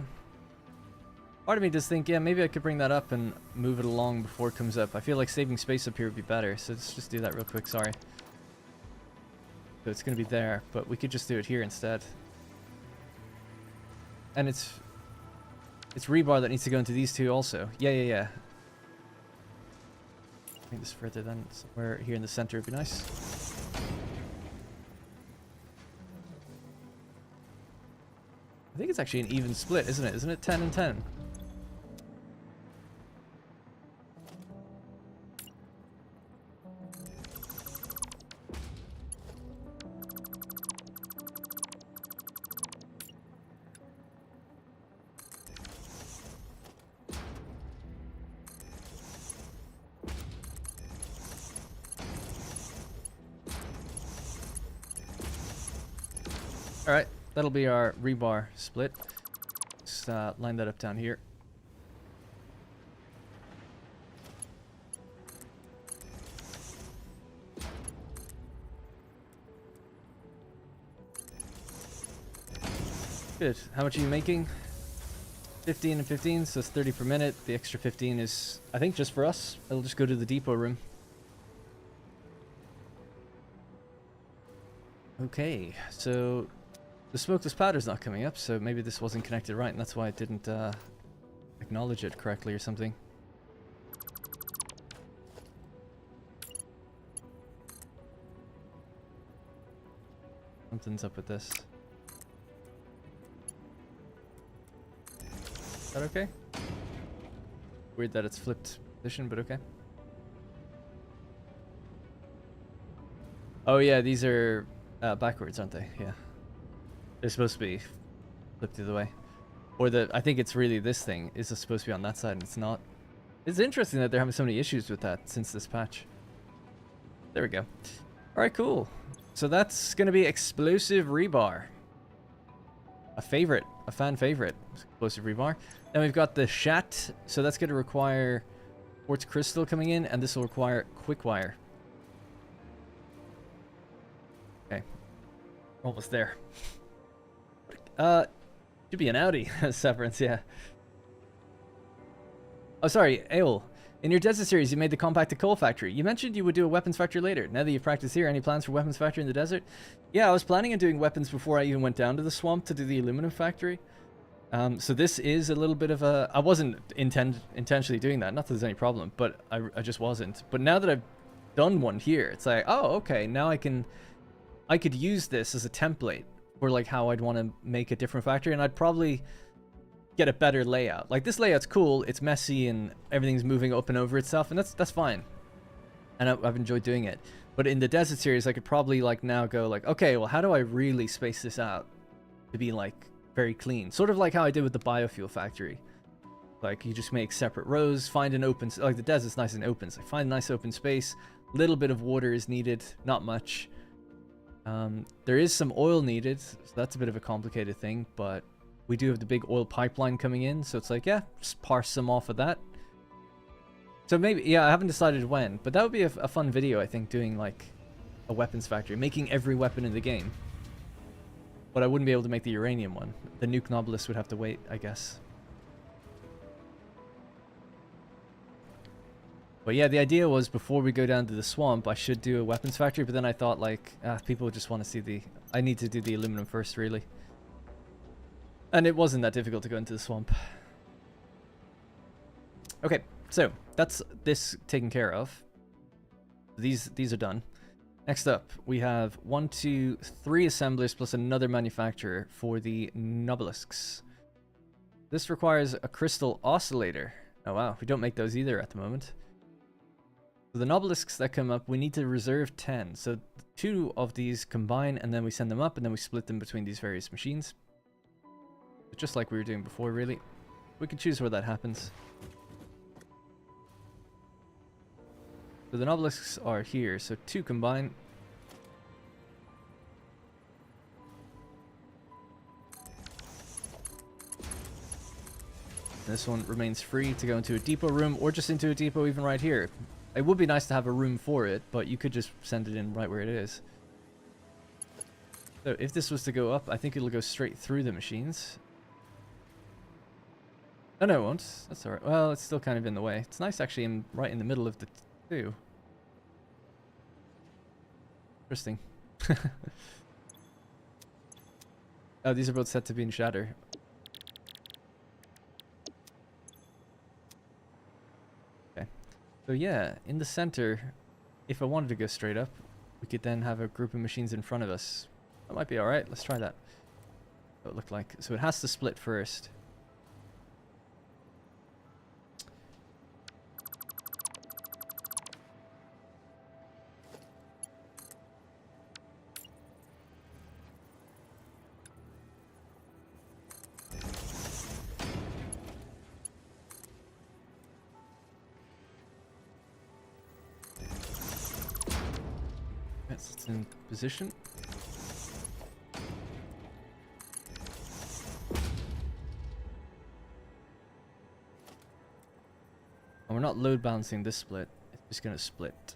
Part of me does think, yeah, maybe I could bring that up and move it along before it comes up. I feel like saving space up here would be better, so let's just do that real quick, sorry. So it's gonna be there, but we could just do it here instead. And it's rebar that needs to go into these two also. Yeah. Bring this further then, somewhere here in the center would be nice. I think it's actually an even split, isn't it? Isn't it 10 and 10? Alright, that'll be our rebar split. Just line that up down here. Good. How much are you making? 15 and 15, so it's 30 per minute. The extra 15 is, I think, just for us. It'll just go to the depot room. Okay, so the smokeless powder's not coming up, so maybe this wasn't connected right, and that's why it didn't acknowledge it correctly or something. Something's up with this. Is that okay? Weird that it's flipped position, but okay. Oh yeah, these are backwards, aren't they? Yeah. They're supposed to be flipped the other way. Or I think it's really this thing is supposed to be on that side and it's not. It's interesting that they're having so many issues with that since this patch. There we go. Alright, cool. So that's going to be explosive rebar. A favorite. A fan favorite. Explosive rebar. Then we've got the shat. So that's going to require quartz crystal coming in, and this will require quick wire. Okay. Almost there. Should be an Audi. Severance, yeah. Oh, sorry, Aol. In your desert series, you made the compacted coal factory. You mentioned you would do a weapons factory later. Now that you've practiced here, any plans for weapons factory in the desert? Yeah, I was planning on doing weapons before I even went down to the swamp to do the aluminum factory. So this is a little bit of a... I wasn't intentionally doing that. Not that there's any problem, but I just wasn't. But now that I've done one here, it's like, oh, okay, now I could use this as a template for like how I'd want to make a different factory, and I'd probably get a better layout. Like, this layout's cool, it's messy, and everything's moving up and over itself, and that's fine. And I've enjoyed doing it. But in the desert series, I could probably like now go like, okay, well, how do I really space this out to be like very clean? Sort of like how I did with the biofuel factory. Like, you just make separate rows, find an open, like the desert's nice and open, so find a nice open space, little bit of water is needed, not much. There is some oil needed, so that's a bit of a complicated thing, but we do have the big oil pipeline coming in, so it's like, yeah, just parse some off of that. So maybe, yeah, I haven't decided when, but that would be a fun video, I think, doing like a weapons factory, making every weapon in the game. But I wouldn't be able to make the uranium one. The nuke novelist would have to wait, I guess. But yeah, the idea was before we go down to the swamp, I should do a weapons factory, but then I thought like, people just want to see the... I need to do the aluminum first, really. And it wasn't that difficult to go into the swamp. Okay, so that's this taken care of. These are done. Next up, we have 1, 2, 3 assemblers plus another manufacturer for the nobelisks. This requires a crystal oscillator. Oh wow, we don't make those either at the moment. So the nobelisks that come up, we need to reserve 10. So 2 of these combine, and then we send them up, and then we split them between these various machines. Just like we were doing before, really. We can choose where that happens. So the nobelisks are here, so 2 combine. This one remains free to go into a depot room, or just into a depot even right here. It would be nice to have a room for it, but you could just send it in right where it is. So if this was to go up, I think it'll go straight through the machines. Oh no, it won't. That's alright. Well, it's still kind of in the way. It's nice actually right in the middle of the two. Interesting. Oh, these are both set to be in shatter. So yeah, in the center, if I wanted to go straight up, we could then have a group of machines in front of us. That might be alright. Let's try that. What it looked like. So it has to split first. Yes, it's in position. And we're not load balancing this split. It's just gonna split.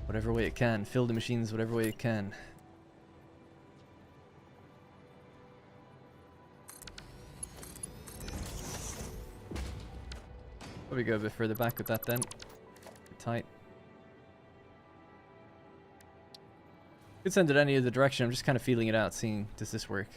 Whatever way it can. Fill the machines whatever way it can. Probably go a bit further back with that then. Tight. Could send it any other direction. I'm just kind of feeling it out, seeing does this work.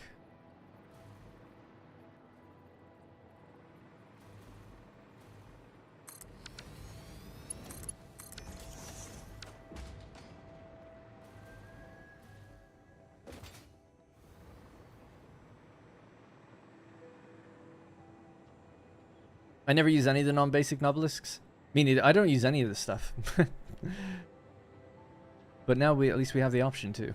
I never use any of the non-basic nobelisks. Me neither. I don't use any of this stuff. But now at least we have the option to.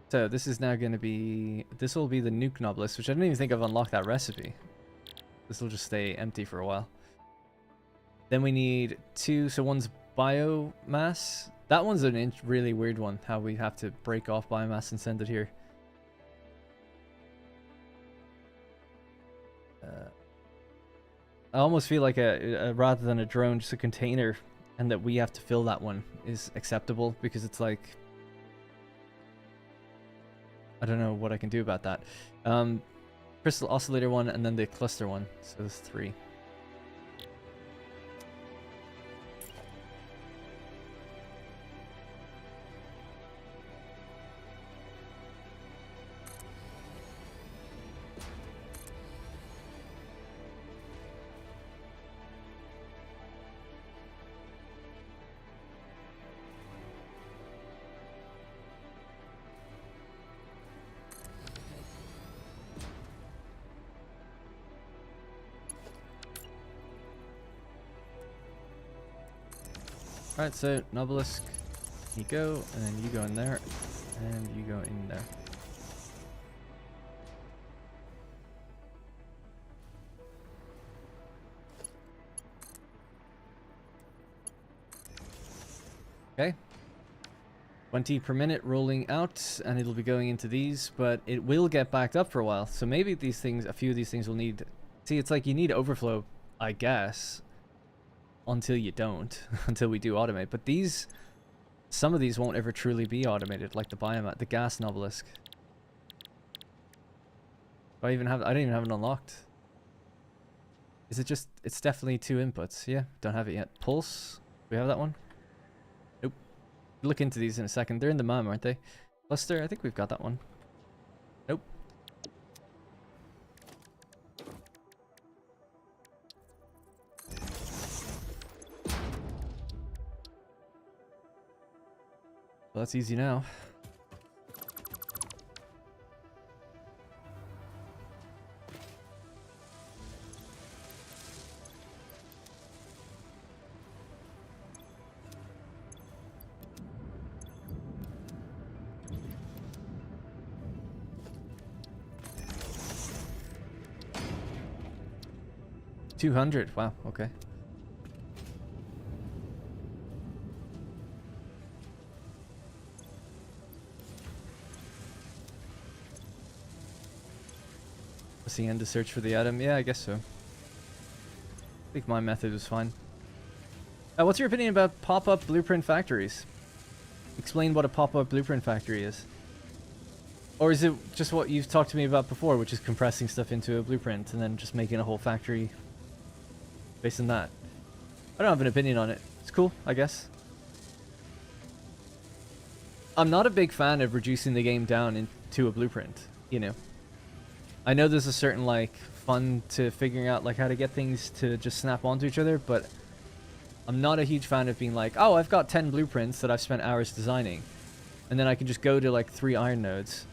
So this is now going to be... This will be the nuke novelist, which I don't even think I've unlocked that recipe. This will just stay empty for a while. Then we need 2, so one's biomass. That one's a really weird one, how we have to break off biomass and send it here. I almost feel like rather than a drone, just a container, and that we have to fill that one is acceptable, because it's like... I don't know what I can do about that. Crystal oscillator one, and then the cluster one, so there's 3. Alright, so Nobelisk, you go, and then you go in there, and you go in there. Okay. 20 per minute rolling out, and it'll be going into these, but it will get backed up for a while. So maybe these things, a few of these things will need... See, it's like you need overflow, I guess, until you don't, until we do automate. But these, some of these won't ever truly be automated, like the biomass, the gas Nobelisk. I don't even have it unlocked. Is it just, it's definitely 2 inputs. Yeah, don't have it yet. Pulse, we have that one? Nope. Look into these in a second. They're in the MAM, aren't they? Cluster, I think we've got that one. Nope. Well, that's easy now. $200. Wow, okay. The end to search for the item. Yeah, I guess so. I think my method was fine. What's your opinion about pop-up blueprint factories? Explain what a pop-up blueprint factory is. Or is it just what you've talked to me about before, which is compressing stuff into a blueprint and then just making a whole factory based on that? I don't have an opinion on it. It's cool, I guess. I'm not a big fan of reducing the game down into a blueprint, you know. I know there's a certain like fun to figuring out like how to get things to just snap onto each other, but I'm not a huge fan of being like, oh, I've got 10 blueprints that I've spent hours designing, and then I can just go to like 3 iron nodes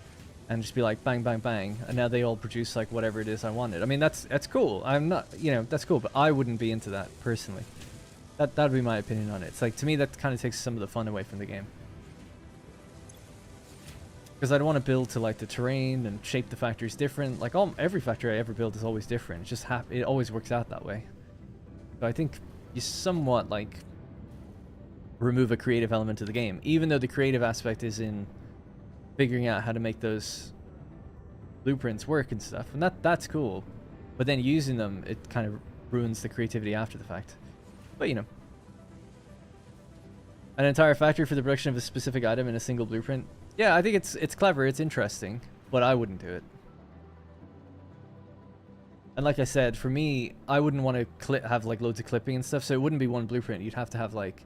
and just be like bang bang bang, and now they all produce like whatever it is I wanted. I mean, that's cool. I'm not, you know, that's cool, but I wouldn't be into that personally. That'd be my opinion on it. It's like, to me, that kind of takes some of the fun away from the game. Because I'd want to build to like the terrain and shape the factories different. Like every factory I ever build is always different. It's just it always works out that way. So I think you somewhat like remove a creative element of the game, even though the creative aspect is in figuring out how to make those blueprints work and stuff, and that's cool. But then using them, it kind of ruins the creativity after the fact. But you know, an entire factory for the production of a specific item in a single blueprint. Yeah, I think it's clever, it's interesting, but I wouldn't do it. And like I said, for me, I wouldn't want to have like loads of clipping and stuff, so it wouldn't be one blueprint. You'd have to have like,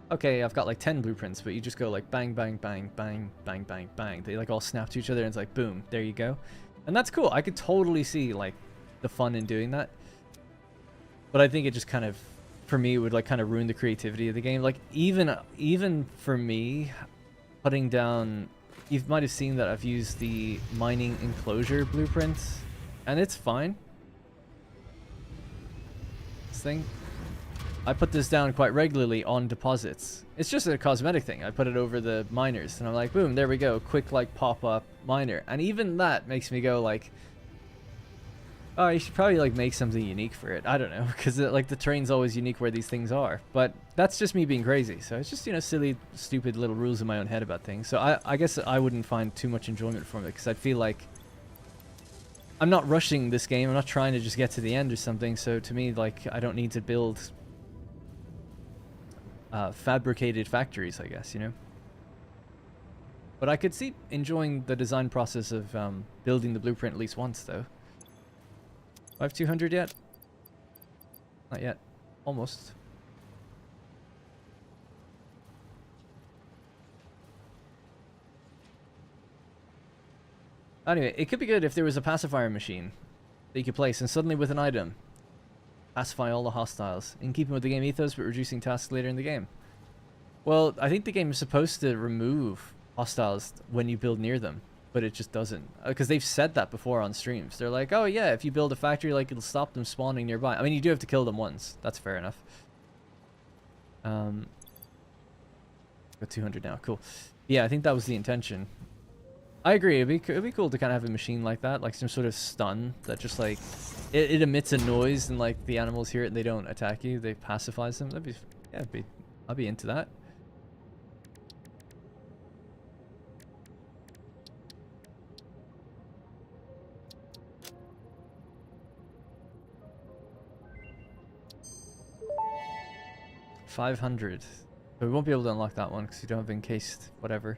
okay, I've got like 10 blueprints, but you just go like bang, bang, bang, bang, bang, bang, bang. They like all snap to each other and it's like, boom, there you go. And that's cool. I could totally see like the fun in doing that. But I think it just kind of, for me, it would like kind of ruin the creativity of the game. Like even for me, putting down, you might have seen that I've used the mining enclosure blueprint, and it's fine. This thing, I put this down quite regularly on deposits. It's just a cosmetic thing. I put it over the miners, and I'm like, boom, there we go, quick like pop-up miner. And even that makes me go like, oh, you should probably like make something unique for it. I don't know, because like the terrain's always unique where these things are. But that's just me being crazy. So it's just, you know, silly, stupid little rules in my own head about things. So I guess I wouldn't find too much enjoyment from it, because I'd feel like I'm not rushing this game. I'm not trying to just get to the end or something. So to me, like, I don't need to build fabricated factories, I guess, you know. But I could see enjoying the design process of building the blueprint at least once, though. Do I have 200 yet? Not yet. Almost. Anyway, it could be good if there was a pacifier machine that you could place, and suddenly with an item, pacify all the hostiles, in keeping with the game ethos, but reducing tasks later in the game. Well, I think the game is supposed to remove hostiles when you build near them, but it just doesn't. Because they've said that before on streams. They're like, oh yeah, if you build a factory, like, it'll stop them spawning nearby. I mean, you do have to kill them once. That's fair enough. Got 200 now. Cool. Yeah, I think that was the intention. I agree. It'd be cool to kind of have a machine like that, like some sort of stun that just like it emits a noise and like the animals hear it and they don't attack you. They pacifies them. That'd be, yeah, I'd be into that. $500. But we won't be able to unlock that one because we don't have encased whatever.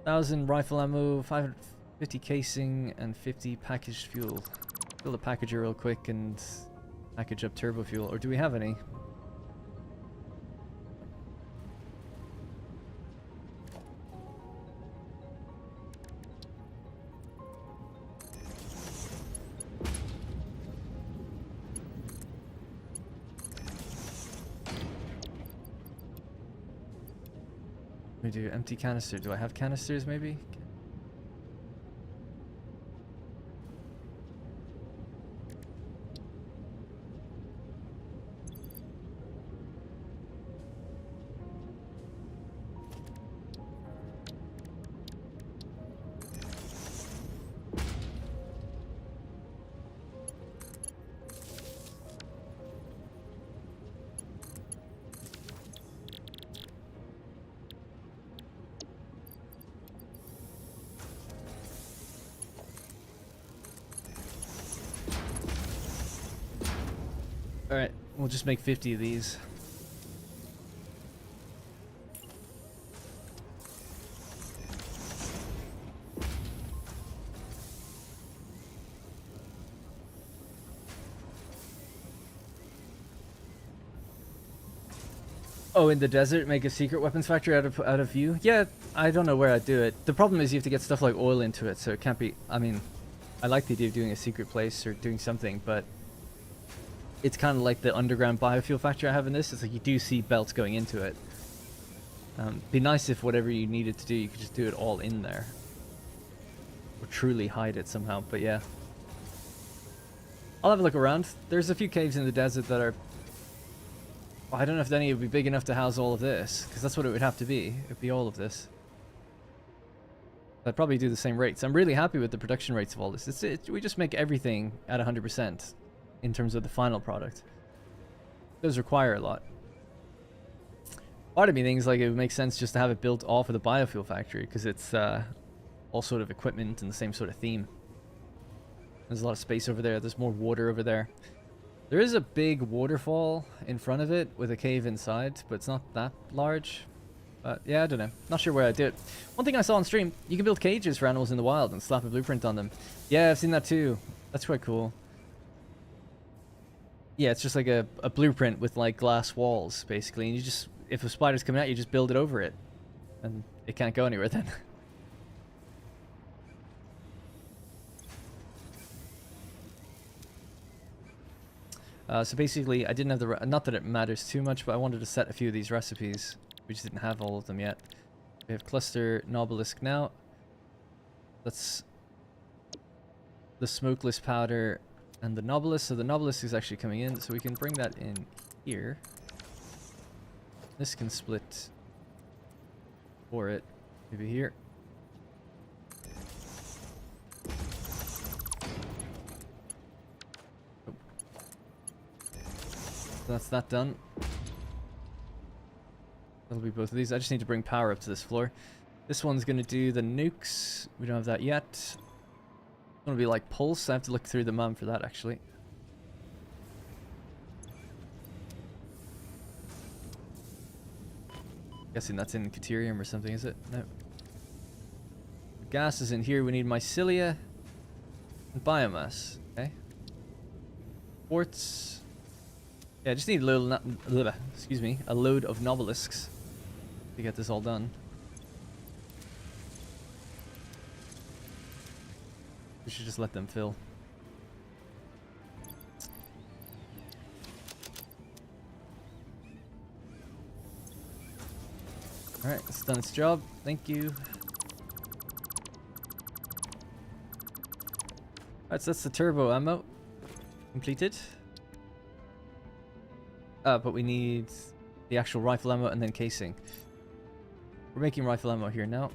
1,000 rifle ammo, 550 casing, and 50 packaged fuel. Fill the packager real quick and package up turbo fuel. Or do we have any? We do empty canister. Do I have canisters maybe? Alright, we'll just make 50 of these. Oh, in the desert, make a secret weapons factory out of view? Yeah, I don't know where I'd do it. The problem is you have to get stuff like oil into it, so it can't be, I mean, I like the idea of doing a secret place or doing something, but it's kind of like the underground biofuel factory I have in this. It's like you do see belts going into it. Be nice if whatever you needed to do, you could just do it all in there. Or truly hide it somehow, but yeah. I'll have a look around. There's a few caves in the desert that are... I don't know if any would be big enough to house all of this, because that's what it would have to be. It would be all of this. I'd probably do the same rates. I'm really happy with the production rates of all this. We just make everything at 100% in terms of the final product. It does require a lot. Part of me thinks like it would make sense just to have it built off of the biofuel factory, because it's all sort of equipment and the same sort of theme. There's a lot of space over there. There's more water over there. There is a big waterfall in front of it with a cave inside, but it's not that large. But yeah, I don't know. Not sure where I'd do it. One thing I saw on stream, you can build cages for animals in the wild and slap a blueprint on them. Yeah, I've seen that too. That's quite cool. Yeah, it's just like a blueprint with like glass walls, basically. And you just, if a spider's coming at you, just build it over it. And it can't go anywhere then. So basically, I didn't have the... Not that it matters too much, but I wanted to set a few of these recipes. We just didn't have all of them yet. We have cluster Nobelisk now. That's the smokeless powder and the Nobelisk. So the Nobelisk is actually coming in, so we can bring that in here. This can split for it. Maybe here. So that's that done. That'll be both of these. I just need to bring power up to this floor. This one's going to do the nukes. We don't have that yet. It's going to be like pulse. I have to look through the map for that, actually. Guessing that's in Caterium or something, is it? No. Gas is in here. We need mycelia and biomass. Okay. Quartz. Yeah, I just need a little, excuse me, a load of Nobelisks to get this all done. We should just let them fill. Alright, it's done its job. Thank you. Alright, so that's the turbo ammo completed. But we need the actual rifle ammo and then casing. We're making rifle ammo here now.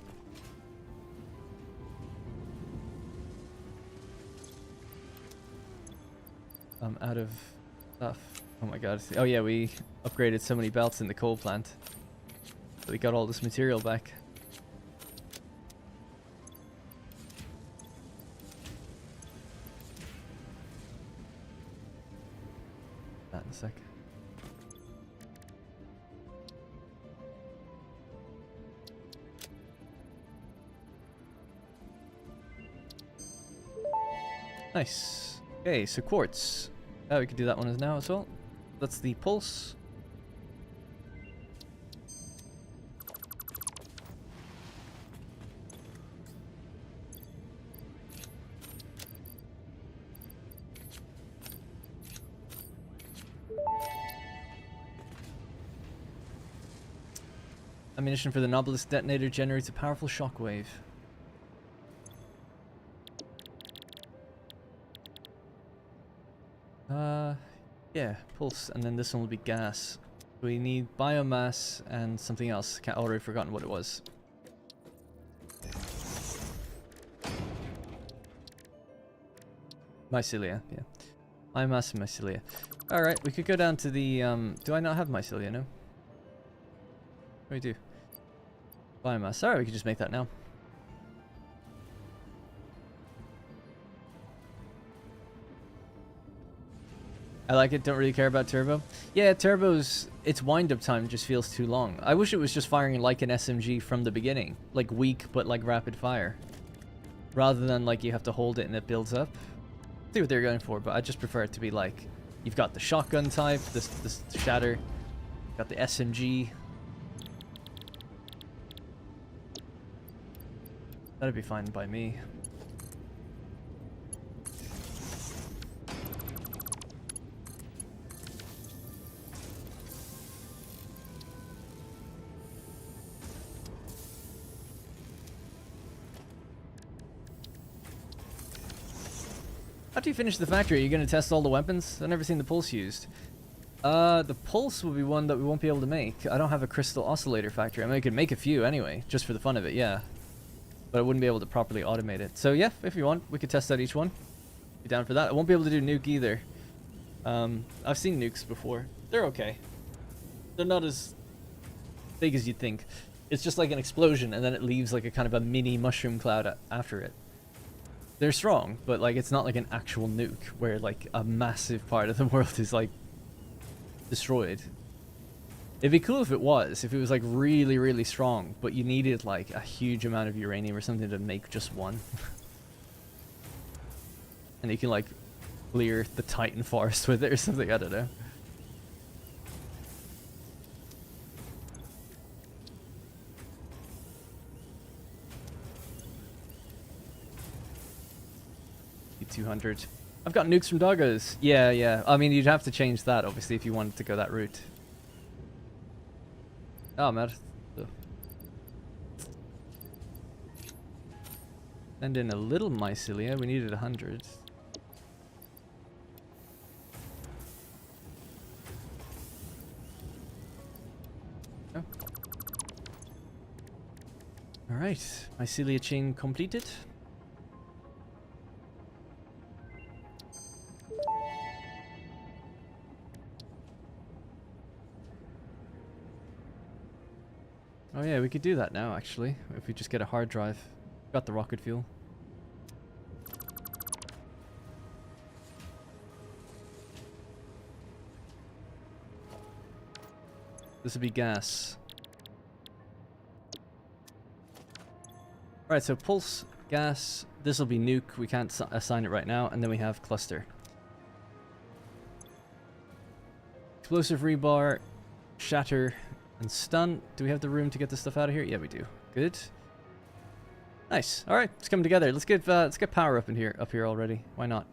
I'm out of stuff. Oh my god. Oh yeah, we upgraded so many belts in the coal plant. So we got all this material back. That in a sec. Nice. Okay, so quartz. We could do that one as now as well. That's the pulse. Ammunition for the Nobelisk detonator generates a powerful shockwave. Yeah, pulse, and then this one will be gas. We need biomass and something else. I've already forgotten what it was. Mycelia, yeah. Biomass and mycelia. Alright, we could go down to the, do I not have mycelia, no? What do we do? Biomass. Alright, we could just make that now. I like it, don't really care about turbo. Yeah, turbo's, its wind-up time just feels too long. I wish it was just firing like an SMG from the beginning. Like weak, but like rapid fire. Rather than like you have to hold it and it builds up. See what they're going for, but I just prefer it to be like, you've got the shotgun type, this shatter, got the SMG. That'd be fine by me. After you finish the factory, are you going to test all the weapons? I've never seen the pulse used. The pulse will be one that we won't be able to make. I don't have a crystal oscillator factory. I mean, I could make a few anyway, just for the fun of it, yeah. But I wouldn't be able to properly automate it. So yeah, if you want, we could test out each one. Be down for that. I won't be able to do nuke either. I've seen nukes before. They're okay. They're not as big as you'd think. It's just like an explosion, and then it leaves like a kind of a mini mushroom cloud after it. They're strong, but like it's not like an actual nuke where like a massive part of the world is like destroyed. It'd be cool if it was like really, really strong, but you needed like a huge amount of uranium or something to make just one. And you can like clear the Titan forest with it or something, I don't know. $200. I've got nukes from doggos. Yeah. I mean, you'd have to change that, obviously, if you wanted to go that route. Oh, man. Send in a little mycelia. We needed 100. Oh. Alright. Mycelia chain completed. Oh yeah, we could do that now, actually, if we just get a hard drive. Got the rocket fuel. This would be gas. Alright, so pulse, gas, this will be nuke. We can't assign it right now, and then we have cluster. Explosive rebar, shatter, and stun. Do we have the room to get this stuff out of here? Yeah, we do. Good. Nice. All right, it's coming together. Let's get power up here already. Why not?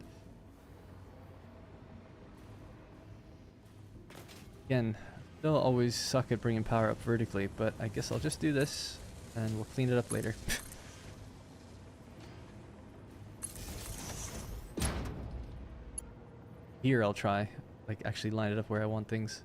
Again, still always suck at bringing power up vertically, but I guess I'll just do this, and we'll clean it up later. Here, I'll try, like, actually line it up where I want things.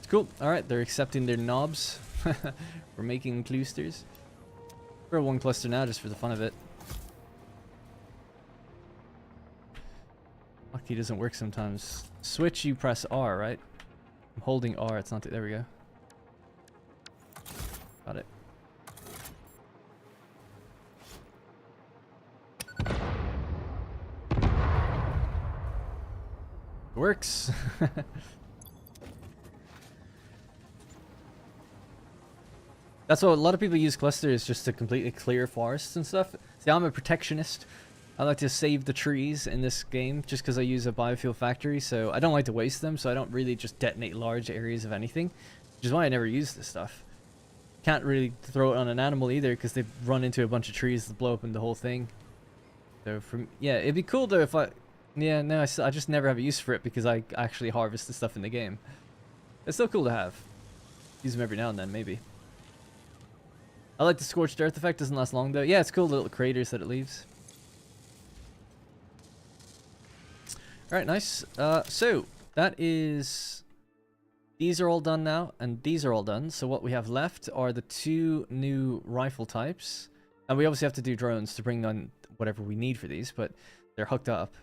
Cool. Alright, they're accepting their knobs. We're making clusters. Throw one cluster now just for the fun of it. Lucky doesn't work sometimes. Switch, you press R, right? I'm holding R, it's not... There we go. Got it. It works. That's what a lot of people use clusters, just to completely clear forests and stuff. See, I'm a protectionist. I like to save the trees in this game just because I use a biofuel factory, so I don't like to waste them, so I don't really just detonate large areas of anything, which is why I never use this stuff. Can't really throw it on an animal either because they run into a bunch of trees that blow up in the whole thing. So yeah, it'd be cool though if I... Yeah, no, I just never have a use for it because I actually harvest the stuff in the game. It's still cool to have. Use them every now and then, maybe. I like the scorched earth effect, doesn't last long though. Yeah, it's cool, the little craters that it leaves. Alright, nice. So, that is... These are all done now, and these are all done. So what we have left are the 2 new rifle types. And we obviously have to do drones to bring on whatever we need for these, but they're hooked up.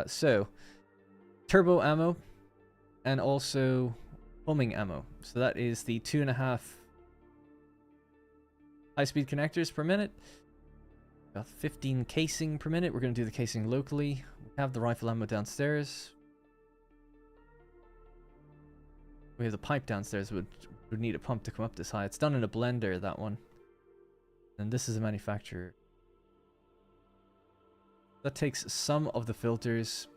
So, turbo ammo, and also homing ammo. So that is the 2.5 high-speed connectors per minute. Got 15 casing per minute. We're going to do the casing locally. We have the rifle ammo downstairs. We have the pipe downstairs. Would need a pump to come up this high. It's done in a blender, that one. And this is a manufacturer. That takes some of the filters.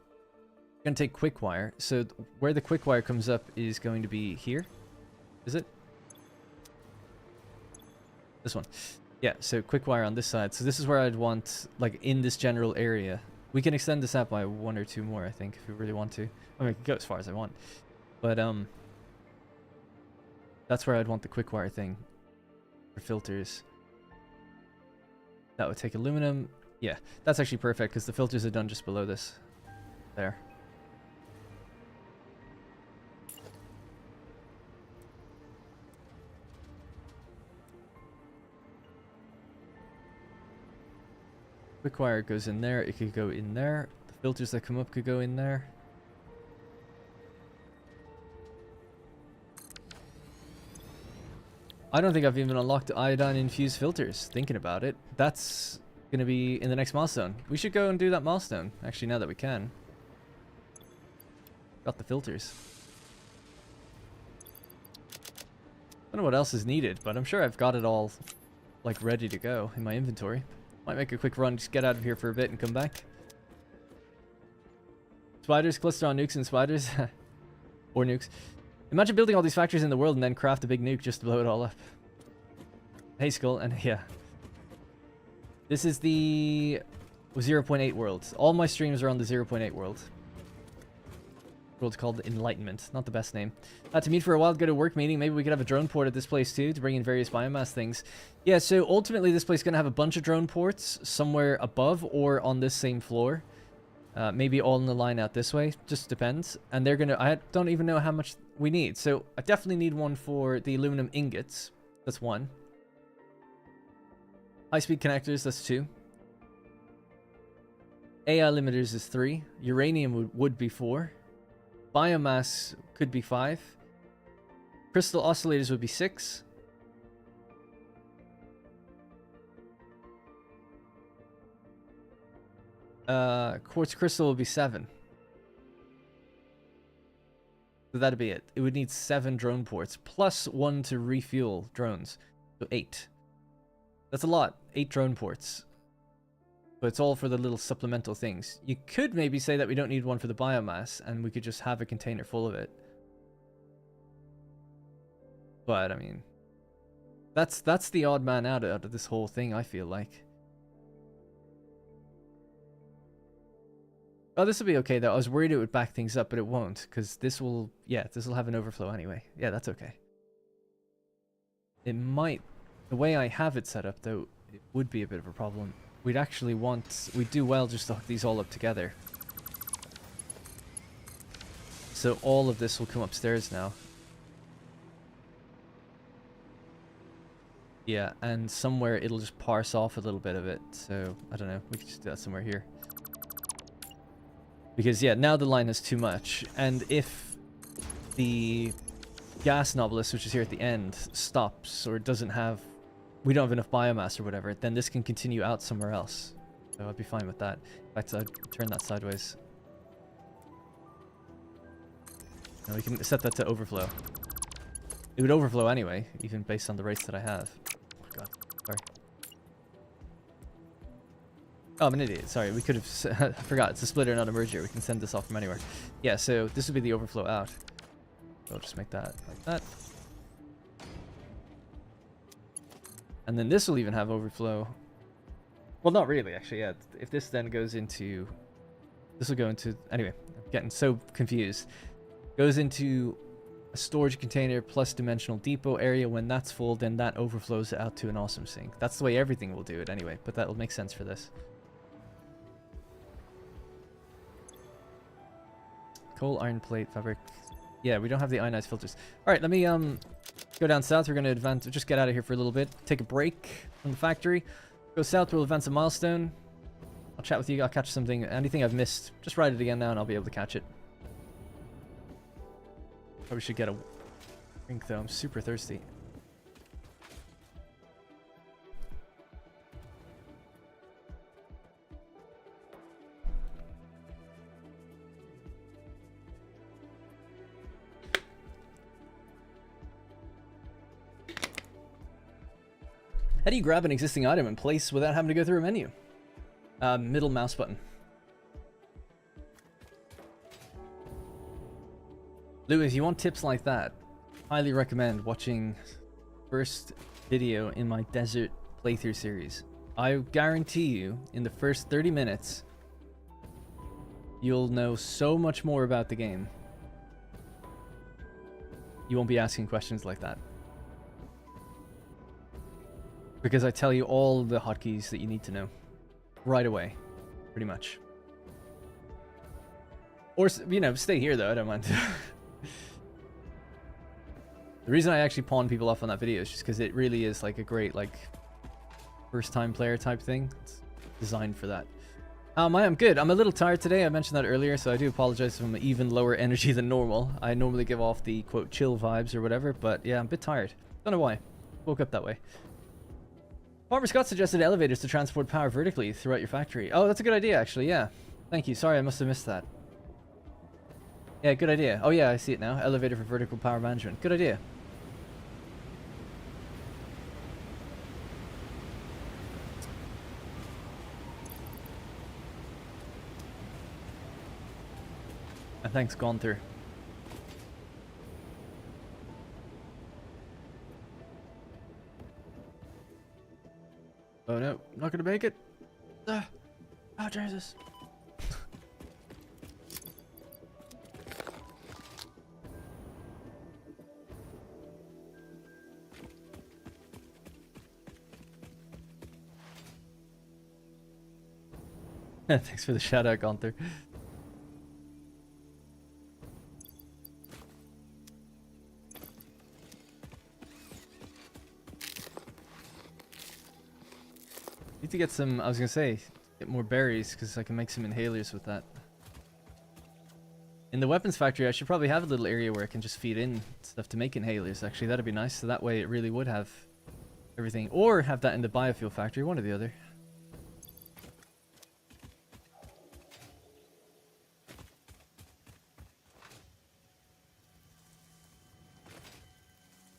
Going to take quick wire. So where the quick wire comes up is going to be here. Is it? This one. Yeah, so quick wire on this side. So this is where I'd want, like, in this general area. We can extend this out by 1 or 2 more, I think, if we really want to. I mean, I can go as far as I want. But, that's where I'd want the quick wire thing for filters. That would take aluminum. Yeah, that's actually perfect because the filters are done just below this. There. Quick wire goes in there. It could go in there. The filters that come up could go in there. I don't think I've even unlocked iodine-infused filters, thinking about it. That's going to be in the next milestone. We should go and do that milestone, actually, now that we can. Got the filters. I don't know what else is needed, but I'm sure I've got it all, like, ready to go in my inventory. Might make a quick run, just get out of here for a bit and come back. Spiders, cluster on nukes and spiders. Or nukes. Imagine building all these factories in the world and then craft a big nuke just to blow it all up. Hey, Skull, and yeah. This is the 0.8 world. All my streams are on the 0.8 world. World's called Enlightenment. Not the best name. To meet for a while, go to a work meeting. Maybe we could have a drone port at this place too to bring in various biomass things. Yeah, so ultimately this place is going to have a bunch of drone ports somewhere above or on this same floor. Maybe all in the line out this way. Just depends. And they're going to... I don't even know how much we need. So I definitely need one for the aluminum ingots. That's 1. High-speed connectors, that's 2. AI limiters is 3. Uranium would be 4. Biomass could be 5. Crystal oscillators would be 6. Quartz crystal would be 7. So that'd be it. It would need 7 drone ports, plus 1 to refuel drones. So 8. That's a lot. 8 drone ports. But it's all for the little supplemental things. You could maybe say that we don't need one for the biomass, and we could just have a container full of it. But, I mean... That's the odd man out of this whole thing, I feel like. Oh, this will be okay, though. I was worried it would back things up, but it won't. Because this will... Yeah, this will have an overflow anyway. Yeah, that's okay. It might... The way I have it set up, though, it would be a bit of a problem. We'd actually want... We'd do well just to hook these all up together. So all of this will come upstairs now. Yeah, and somewhere it'll just parse off a little bit of it. So, I don't know. We could just do that somewhere here. Because, yeah, now the line has too much. And if the gas novelist, which is here at the end, stops or doesn't have... We don't have enough biomass or whatever, then this can continue out somewhere else. So I'd be fine with that. In fact, I'd turn that sideways. And we can set that to overflow. It would overflow anyway, even based on the rates that I have. Oh my god, sorry. Oh, I'm an idiot. Sorry, we could have... I forgot, it's a splitter, not a merger. We can send this off from anywhere. Yeah, so this would be the overflow out. So I'll just make that like that. And then this will even have overflow. Well, not really, actually, yeah. If this then goes into... This will go into... Anyway, I'm getting so confused. Goes into a storage container plus dimensional depot area. When that's full, then that overflows out to an awesome sink. That's the way everything will do it anyway, but that will make sense for this. Coal, iron plate, fabric. Yeah, we don't have the ionized filters. Alright, let me go down south. We're going to advance, just get out of here for a little bit. Take a break from the factory. Go south, we'll advance a milestone. I'll chat with you, I'll catch something. Anything I've missed, just write it again now and I'll be able to catch it. Probably should get a drink though, I'm super thirsty. How do you grab an existing item in place without having to go through a menu? Middle mouse button. Lou, if you want tips like that, highly recommend watching first video in my desert playthrough series. I guarantee you, in the first 30 minutes, you'll know so much more about the game. You won't be asking questions like that. Because I tell you all the hotkeys that you need to know. Right away. Pretty much. Or, you know, stay here though, I don't mind. The reason I actually pawn people off on that video is just because it really is like a great, like, first-time player type thing. It's designed for that. I'm good. I'm a little tired today. I mentioned that earlier, so I do apologize if I'm even lower energy than normal. I normally give off the, quote, chill vibes or whatever, but yeah, I'm a bit tired. Don't know why. Woke up that way. Farmer Scott suggested elevators to transport power vertically throughout your factory. Oh, that's a good idea, actually, yeah. Thank you. Sorry, I must have missed that. Yeah, good idea. Oh yeah, I see it now. Elevator for vertical power management. Good idea. And thanks, Gunther. Oh no, not gonna make it. Oh, Jesus. Thanks for the shout out, Gunther. Need to get some, I was gonna say, get more berries, because I can make some inhalers with that. In the weapons factory, I should probably have a little area where I can just feed in stuff to make inhalers, actually. That'd be nice, so that way it really would have everything. Or have that in the biofuel factory, one or the other.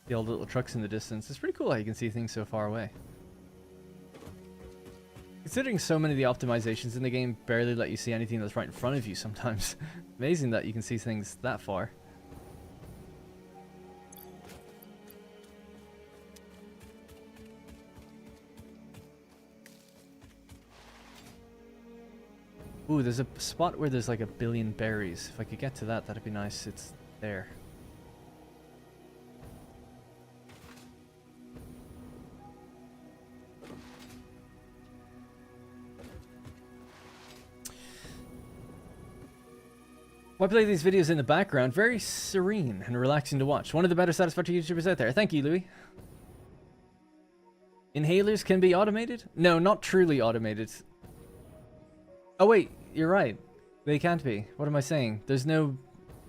The old little trucks in the distance. It's pretty cool how you can see things so far away. Considering so many of the optimizations in the game barely let you see anything that's right in front of you sometimes. Amazing that you can see things that far. Ooh, there's a spot where there's like 1 billion berries. If I could get to that, that'd be nice. It's there. Why play these videos in the background? Very serene and relaxing to watch. One of the better Satisfactory YouTubers out there. Thank you, Louis. Inhalers can be automated? No, not truly automated. Oh wait, you're right. They can't be. What am I saying? There's no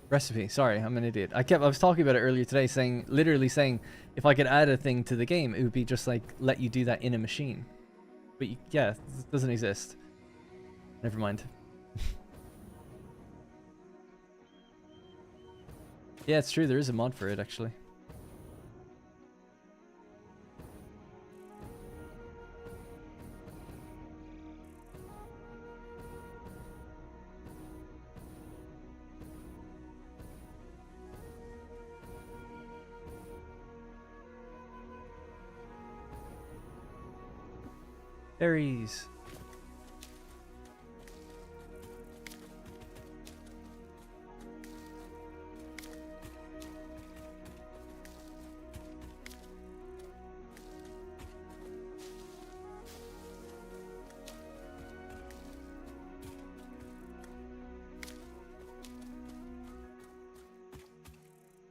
recipe. Sorry, I'm an idiot. I was talking about it earlier today, literally saying if I could add a thing to the game, it would be just like let you do that in a machine. But yeah, it doesn't exist. Never mind. Yeah, it's true. There is a mod for it, actually. Berries.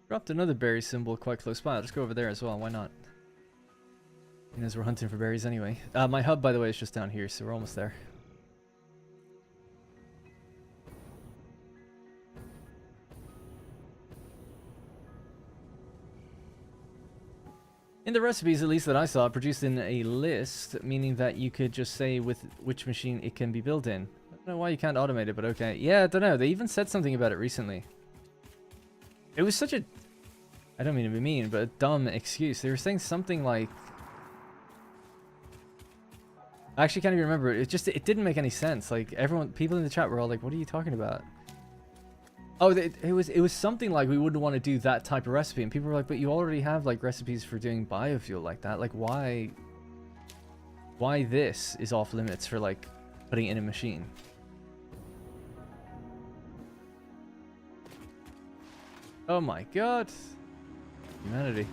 Dropped another berry symbol quite close by. Let's go over there as well. Why not? And as we're hunting for berries anyway. My hub, by the way, is just down here, so we're almost there. In the recipes, at least that I saw, produced in a list, meaning that you could just say with which machine it can be built in. I don't know why you can't automate it, but okay. Yeah, I don't know. They even said something about it recently. It was such a... I don't mean to be mean, but a dumb excuse. They were saying something like... I actually can't even remember. It didn't make any sense. Like people in the chat were all like, "What are you talking about?" Oh, it was something like we wouldn't want to do that type of recipe, and people were like, "But you already have like recipes for doing biofuel like that. Like why this is off limits for like putting it in a machine?" Oh my god. Humanity.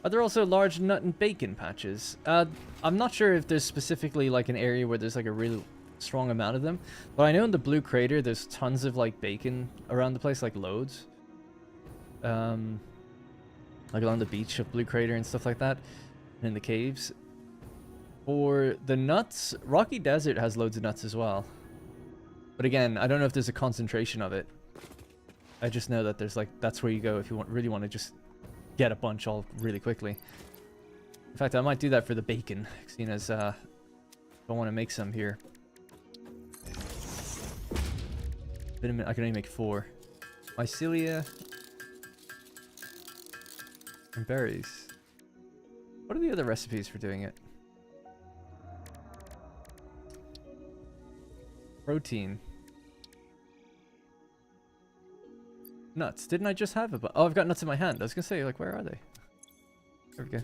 Are there also large nut and bacon patches? I'm not sure if there's specifically like an area where there's like a really strong amount of them, but I know in the blue crater there's tons of like bacon around the place, like loads. Like along the beach of blue crater and stuff like that, and in the caves. For the nuts, Rocky Desert has loads of nuts as well. But again, I don't know if there's a concentration of it. I just know that there's like, that's where you go if you really want to just get a bunch all really quickly. In fact, I might do that for the bacon, seeing as I want to make some here. Wait a minute, I can only make 4. Mycelia and berries. What are the other recipes for doing it? Protein. Nuts. Didn't I just have a oh, I've got nuts in my hand. I was gonna say, like, where are they? There we go.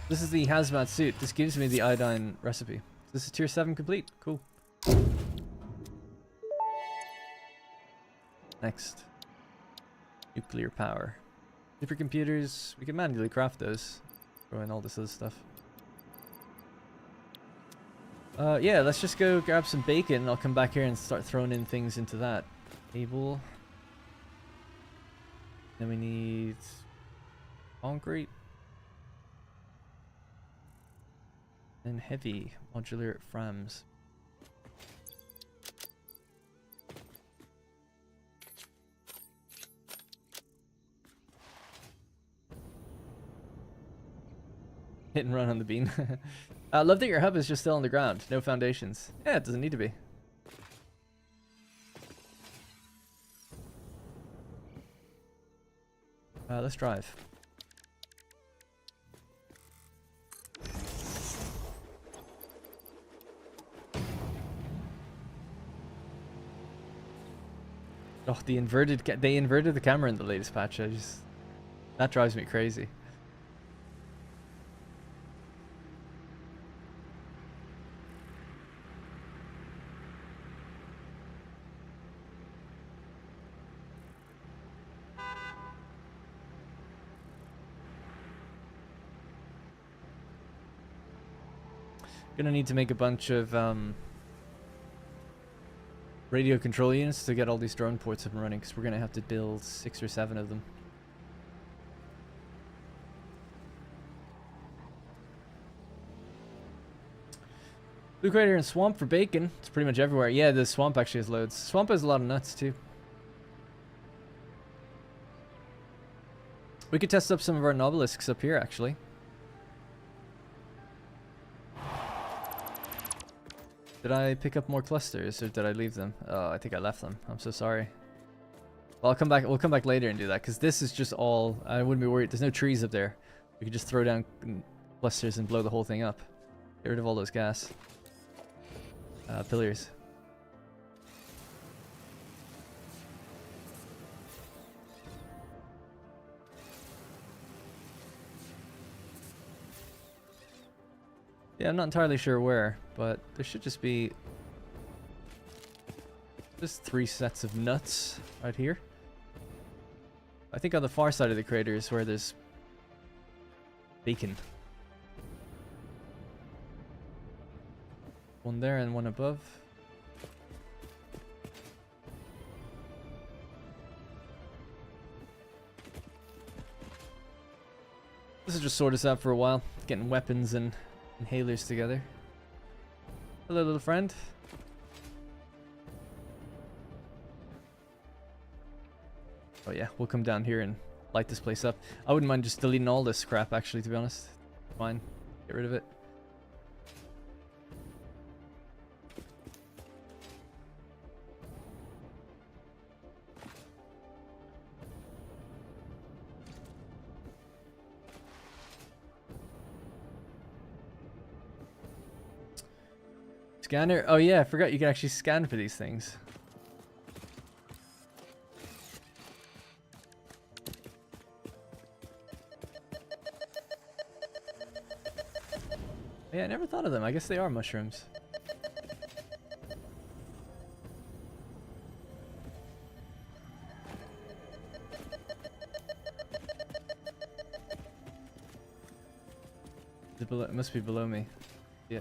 This is the hazmat suit. This gives me the iodine recipe. This is tier 7 complete. Cool. Next. Nuclear power. Supercomputers. We can manually craft those. Throw in all this other stuff. Yeah, let's just go grab some bacon. I'll come back here and start throwing in things into that. Cable. Then we need concrete. And heavy modular frames. Hit and run on the bean. I love that your hub is just still on the ground. No foundations. Yeah, it doesn't need to be. Let's drive. Oh, they inverted the camera in the latest patch. That drives me crazy. Gonna need to make a bunch of radio control units to get all these drone ports up and running, because we're gonna have to build 6 or 7 of them. Blue crater and swamp for bacon. It's pretty much everywhere. Yeah, the swamp actually has loads. Swamp has a lot of nuts too. We could test up some of our nobelisks up here actually. Did I pick up more clusters or did I leave them? Oh, I think I left them. I'm so sorry. Well, I'll come back. We'll come back later and do that because this is just all. I wouldn't be worried. There's no trees up there. We could just throw down clusters and blow the whole thing up. Get rid of all those gas. Pillars. Yeah, I'm not entirely sure where, but there should just be just 3 sets of nuts right here. I think on the far side of the crater is where there's bacon. One there and one above. This will just sort us out for a while, getting weapons and inhalers together. Hello, little friend. Oh yeah, we'll come down here and light this place up. I wouldn't mind just deleting all this crap, actually, to be honest. Fine. Get rid of it. Scanner? Oh yeah, I forgot you can actually scan for these things. Yeah, I never thought of them. I guess they are mushrooms. It must be below me. Yeah.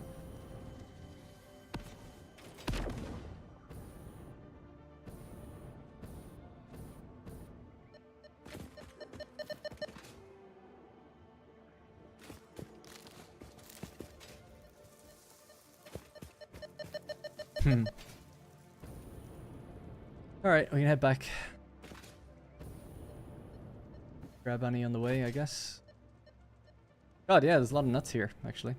Alright, we can head back. Grab Annie on the way, I guess. God, yeah, there's a lot of nuts here, actually.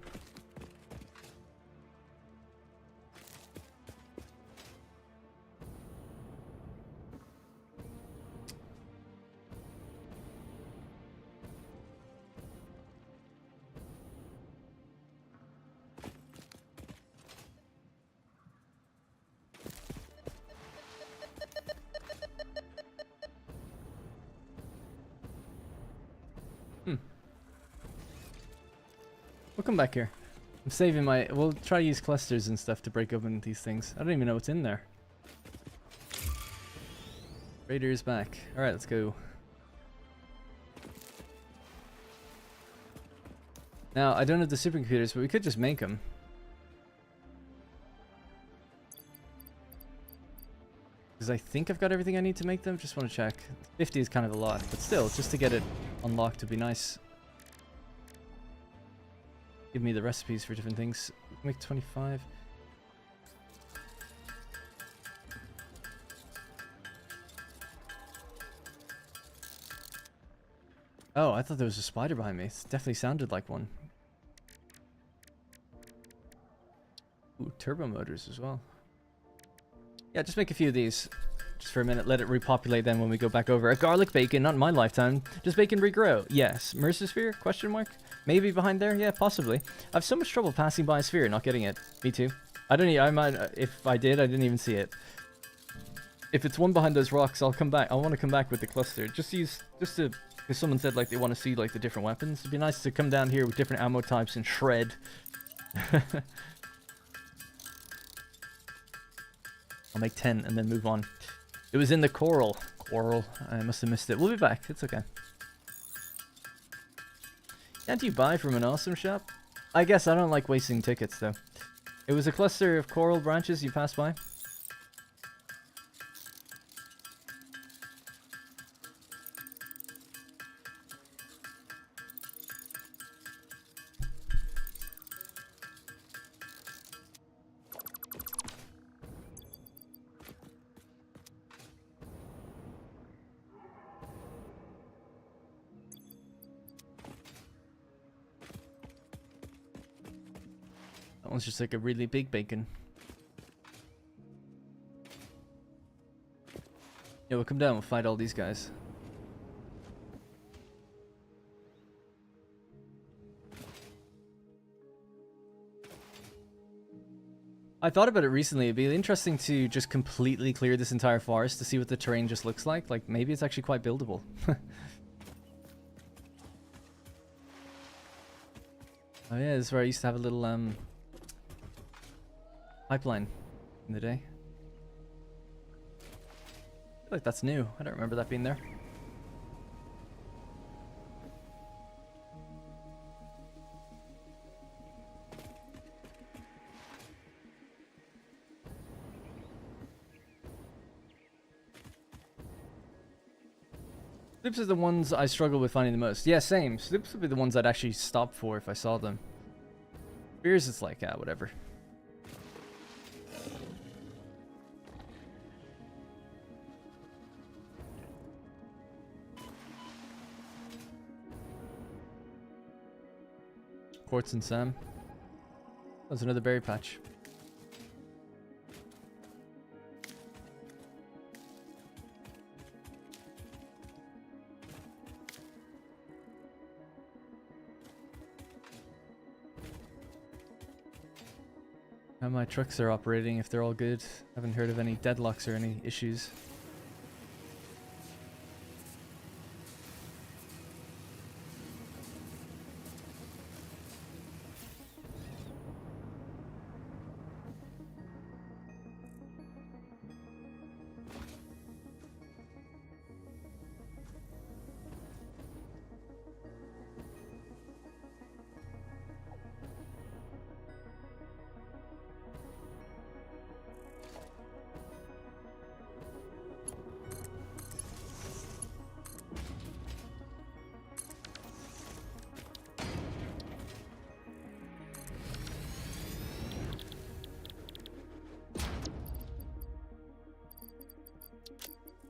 We'll come back here. I'm saving my... We'll try to use clusters and stuff to break open these things. I don't even know what's in there. Raider is back. Alright, let's go. Now, I don't have the supercomputers, but we could just make them. Because I think I've got everything I need to make them. Just want to check. 50 is kind of a lot, but still, just to get it unlocked would be nice. Give me the recipes for different things. Make 25. Oh, I thought there was a spider behind me. It definitely sounded like one. Ooh, turbo motors as well. Yeah, just make a few of these. Just for a minute, let it repopulate then when we go back over. A garlic bacon, not in my lifetime. Does bacon regrow? Yes. Mercer Question mark? Maybe behind there? Yeah, possibly. I have so much trouble passing by a sphere, not getting it. Me too. I don't I might, if I did, I didn't even see it. If it's one behind those rocks, I'll come back. I want to come back with the cluster. Just to, because someone said like they want to see like the different weapons. It'd be nice to come down here with different ammo types and shred. I'll make 10 and then move on. It was in the coral. I must have missed it. We'll be back. It's okay. Can't you buy from an awesome shop? I guess I don't like wasting tickets though. It was a cluster of coral branches you passed by. That one's just like a really big bacon. Yeah, we'll come down, we'll fight all these guys. I thought about it recently. It'd be interesting to just completely clear this entire forest to see what the terrain just looks like. Like, maybe it's actually quite buildable. Oh yeah, this is where I used to have a little, pipeline in the day. I feel like that's new. I don't remember that being there. Sloops are the ones I struggle with finding the most. Yeah, same. Sloops would be the ones I'd actually stop for if I saw them. Spears, it's like, whatever. Quartz and Sam. That's another berry patch. How my trucks are operating, if they're all good. Haven't heard of any deadlocks or any issues.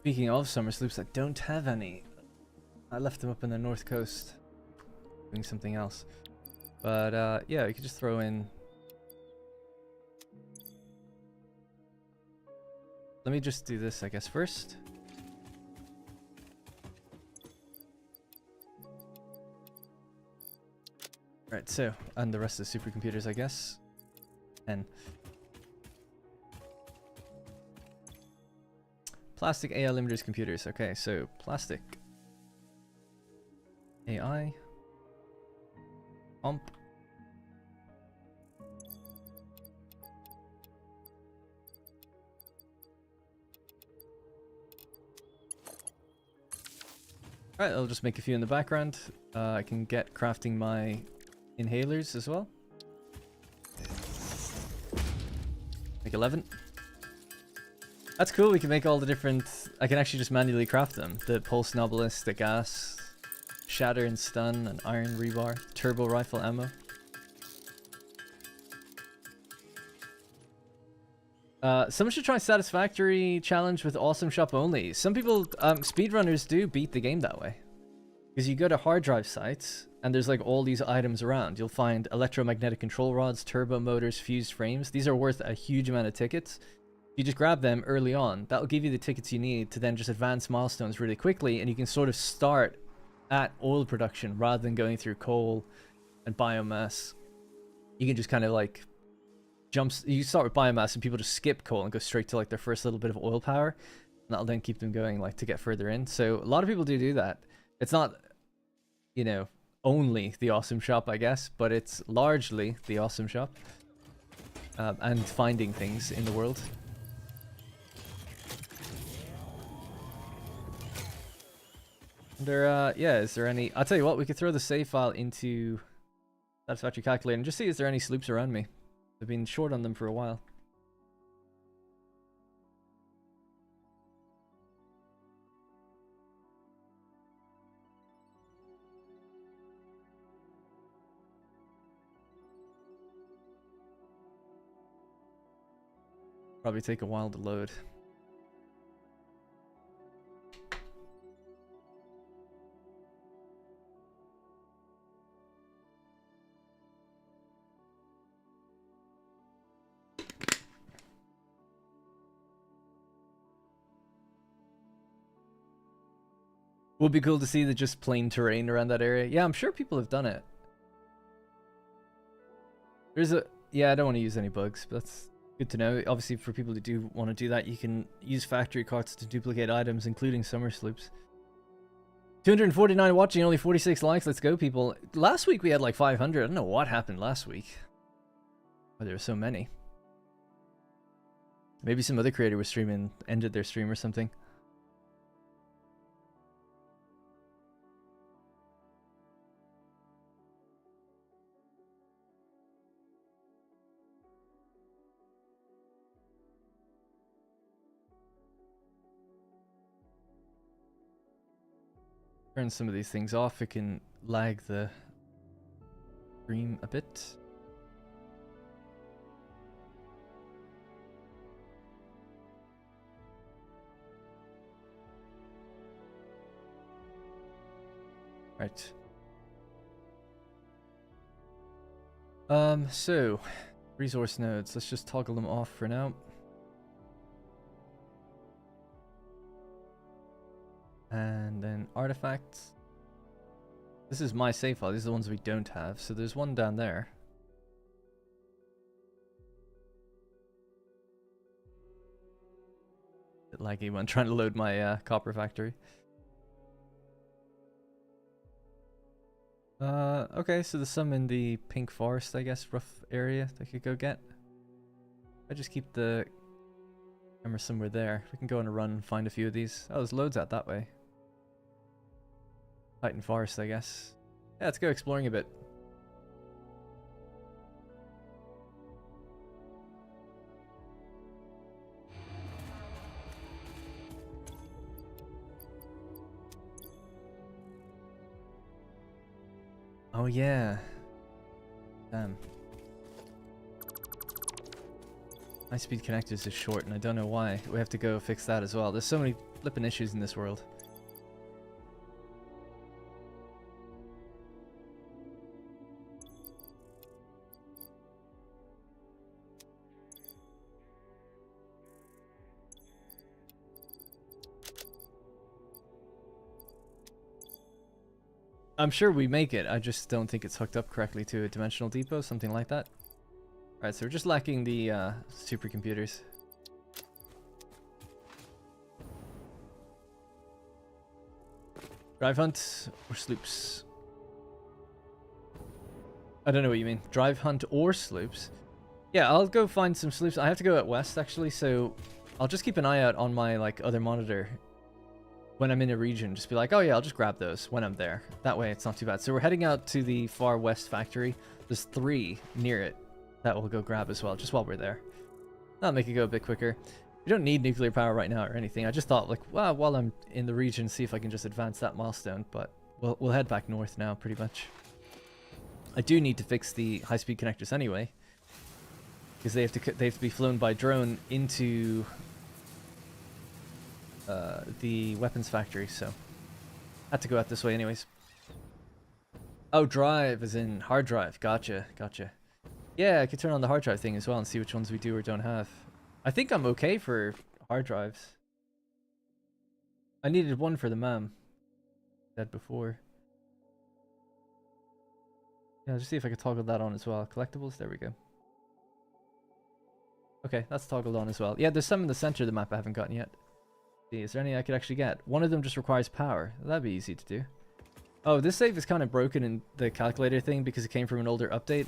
Speaking of summer sloops, I don't have any. I left them up in the north coast doing something else. But yeah, you could just throw in... Let me just do this, I guess, first. Right, so, and the rest of the supercomputers, I guess. 10. Plastic AI limiters computers. Okay, so plastic AI pump. Alright, I'll just make a few in the background. I can get crafting my inhalers as well. Make 11. That's cool, we can make all the different... I can actually just manually craft them. The pulse novelist, the gas, shatter and stun, and iron rebar, turbo rifle ammo. Someone should try Satisfactory challenge with awesome shop only. Some people, speedrunners do beat the game that way. Because you go to hard drive sites, and there's like all these items around. You'll find electromagnetic control rods, turbo motors, fused frames. These are worth a huge amount of tickets. You just grab them early on. That'll give you the tickets you need to then just advance milestones really quickly, and you can sort of start at oil production rather than going through coal and biomass. You can just kind of like you start with biomass and people just skip coal and go straight to like their first little bit of oil power, and that'll then keep them going like to get further in. So a lot of people do that. It's not, you know, only the awesome shop, I guess, but it's largely the awesome shop and finding things in the world. Yeah, is there any... I'll tell you what, we could throw the save file into Satisfactory Calculator and just see is there any sloops around me. I've been short on them for a while. Probably take a while to load. Would be cool to see the just plain terrain around that area. Yeah, I'm sure people have done it. There's a... Yeah, I don't want to use any bugs, but that's good to know. Obviously, for people who do want to do that, you can use factory carts to duplicate items, including summer sloops. 249 watching, only 46 likes. Let's go, people. Last week we had like 500. I don't know what happened last week. Why there were so many. Maybe some other creator was streaming, ended their stream or something. Turn some of these things off. It can lag the stream a bit. Right. So resource nodes. Let's just toggle them off for now. And then artifacts. This is my save file. These are the ones we don't have. So there's one down there. Bit laggy when trying to load my copper factory. Okay, so there's some in the pink forest, I guess, rough area that I could go get. I just keep the camera somewhere there. We can go on a run and find a few of these. Oh, there's loads out that way. Titan Forest, I guess. Yeah, let's go exploring a bit. Oh yeah. Damn. My speed connectors is short and I don't know why. We have to go fix that as well. There's so many flippin' issues in this world. I'm sure we make it, I just don't think it's hooked up correctly to a dimensional depot, something like that. Alright, so we're just lacking the supercomputers. Drive hunt or sloops? I don't know what you mean. Drive hunt or sloops? Yeah, I'll go find some sloops. I have to go out west actually, so I'll just keep an eye out on my other monitor when I'm in a region. Just be like, oh yeah, I'll just grab those when I'm there. That way it's not too bad. So we're heading out to the far west factory. There's 3 near it that we'll go grab as well, just while we're there. That'll make it go a bit quicker. We don't need nuclear power right now or anything. I just thought, like, well, while I'm in the region, see if I can just advance that milestone. But we'll head back north now, pretty much. I do need to fix the high-speed connectors anyway, because they have to be flown by drone into the weapons factory. So I had to go out this way anyways. Oh, drive as in hard drive. Gotcha. Yeah, I could turn on the hard drive thing as well and see which ones we do or don't have. I think I'm okay for hard drives. I needed one for the MAM. Said before. Yeah, I'll just see if I could toggle that on as well. Collectibles, there we go. Okay, that's toggled on as well. Yeah, there's some in the center of the map I haven't gotten yet. See, is there any I could actually get? One of them just requires power. That'd be easy to do. Oh, this save is kind of broken in the calculator thing because it came from an older update.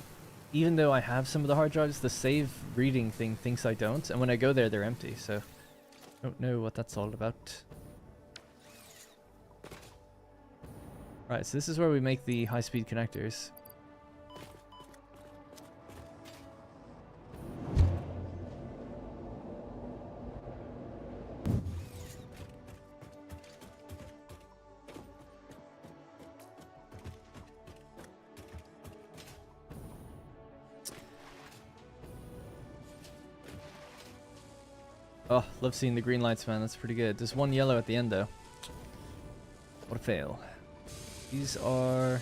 Even though I have some of the hard drives, the save reading thing thinks I don't, and when I go there, they're empty, so I don't know what that's all about. Right, so this is where we make the high-speed connectors. Oh, love seeing the green lights, man. That's pretty good. There's one yellow at the end, though. What a fail. These are...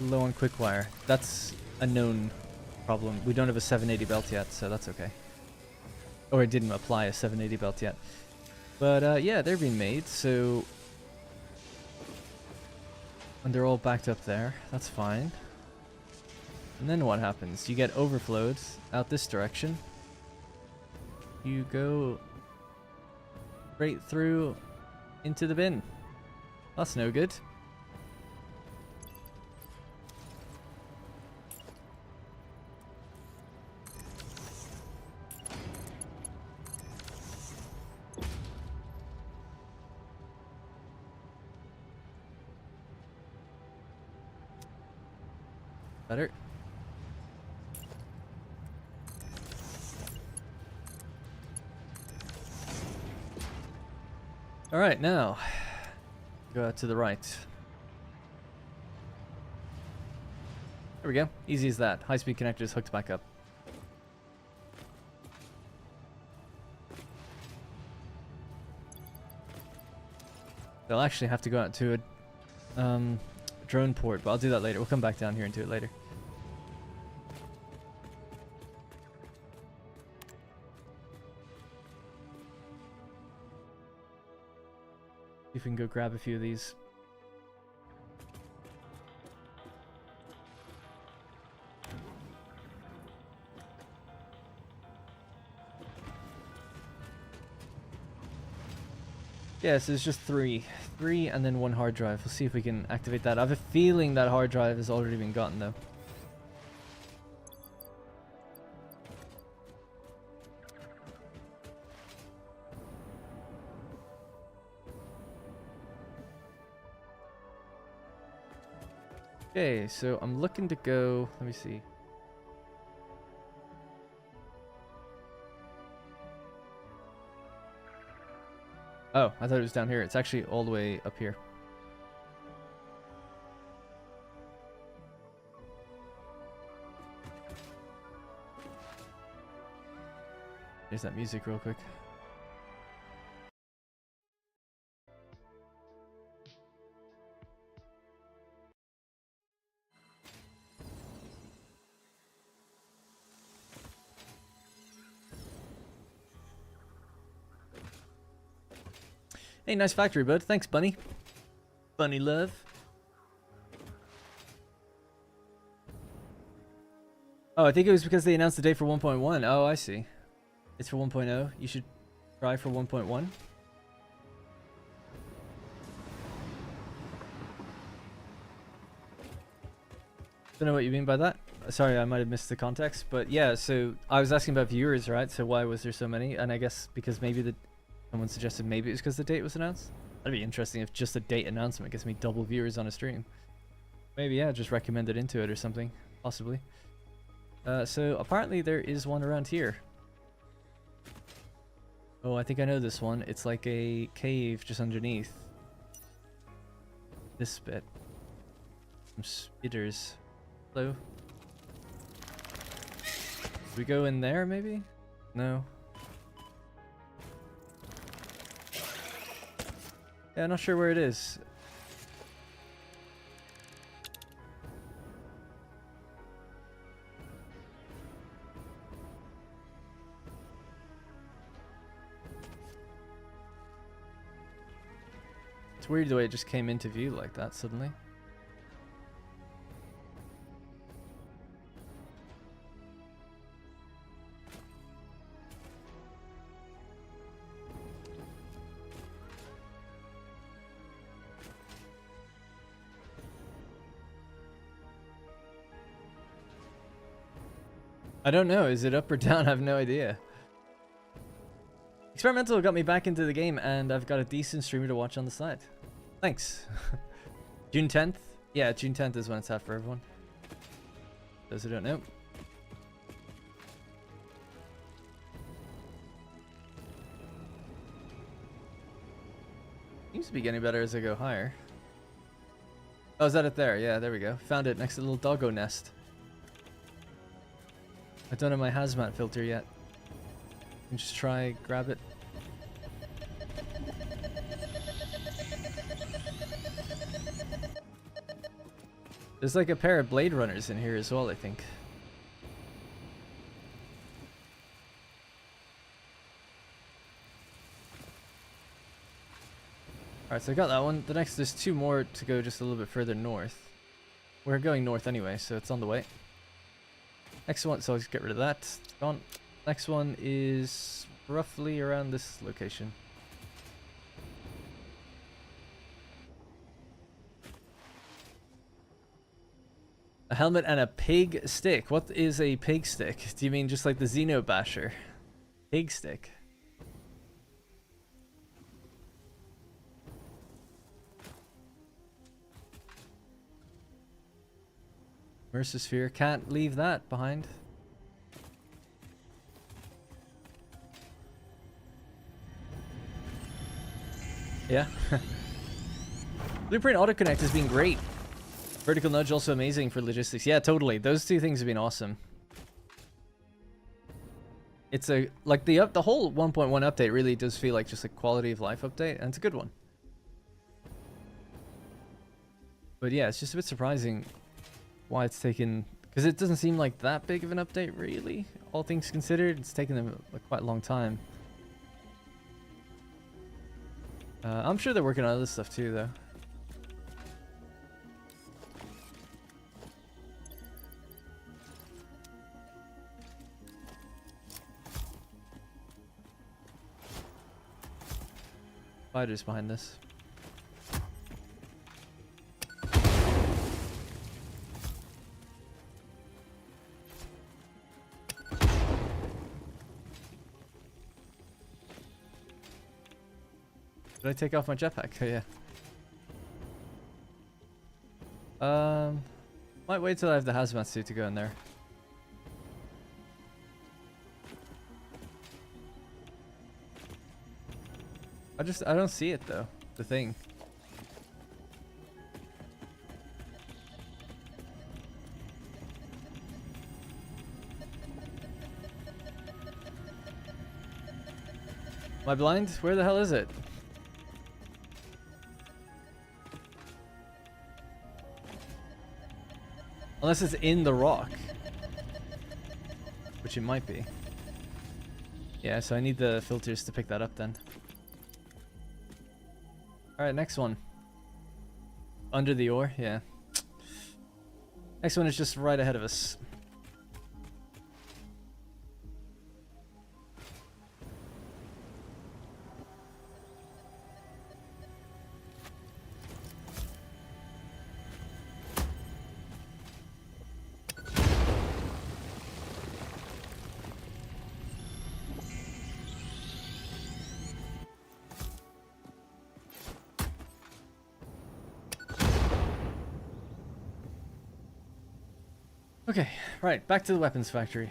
low on quick wire. That's a known problem. We don't have a 780 belt yet, so that's okay. Or it didn't apply a 780 belt yet. But yeah, they're being made, so... and they're all backed up there. That's fine. And then what happens? You get overflowed out this direction. You go straight through into the bin. That's no good. Better. Alright, now go out to the right. There we go. Easy as that. High-speed connectors hooked back up. They'll actually have to go out to drone port, but I'll do that later. We'll come back down here and do it later. See if we can go grab a few of these. Yeah, so it's just three and then one hard drive. We'll see if we can activate that. I have a feeling that hard drive has already been gotten though. Okay, so I'm looking to go, let me see. Oh, I thought it was down here. It's actually all the way up here. Here's that music real quick. Hey, nice factory, bud. Thanks, Bunny. Bunny love. Oh, I think it was because they announced the date for 1.1. Oh, I see. It's for 1.0. You should try for 1.1. Don't know what you mean by that. Sorry, I might have missed the context. But yeah, so I was asking about viewers, right? So why was there so many? And I guess because maybe someone suggested maybe it was because the date was announced. That'd be interesting if just a date announcement gets me double viewers on a stream. Maybe, yeah, just recommended into it or something. Possibly. So apparently there is one around here. Oh, I think I know this one. It's like a cave just underneath this bit. Some spitters. Hello. Should we go in there maybe? No. Yeah, not sure where it is. It's weird the way it just came into view like that suddenly. I don't know. Is it up or down? I have no idea. Experimental got me back into the game, and I've got a decent streamer to watch on the side. Thanks. June 10th? Yeah, June 10th is when it's out for everyone. Those who don't know. Seems to be getting better as I go higher. Oh, is that it there? Yeah, there we go. Found it next to the little doggo nest. I don't have my hazmat filter yet. I can just try grab it. There's like a pair of Blade Runners in here as well, I think. Alright, so I got that one. The next, there's two more to go just a little bit further north. We're going north anyway, so it's on the way. Next one, so I'll just get rid of that. It's gone. Next one is roughly around this location. A helmet and a pig stick. What is a pig stick? Do you mean just like the Xeno Basher? Pig stick. Mercisphere. Can't leave that behind. Yeah. Blueprint Autoconnect has been great. Vertical Nudge also amazing for logistics. Yeah, totally. Those two things have been awesome. It's a like the whole 1.1 update really does feel like just a quality of life update, and it's a good one. But yeah, it's just a bit surprising why it's taken, because it doesn't seem like that big of an update, really. All things considered, it's taken them quite a long time. I'm sure they're working on other stuff too, though. Spiders behind this. Did I take off my jetpack? Oh, yeah. Might wait till I have the hazmat suit to go in there. I don't see it though. The thing. Am I blind? Where the hell is it? Unless it's in the rock. Which it might be. Yeah, so I need the filters to pick that up then. Alright, next one. Under the ore, yeah. Next one is just right ahead of us. Okay, right, back to the weapons factory.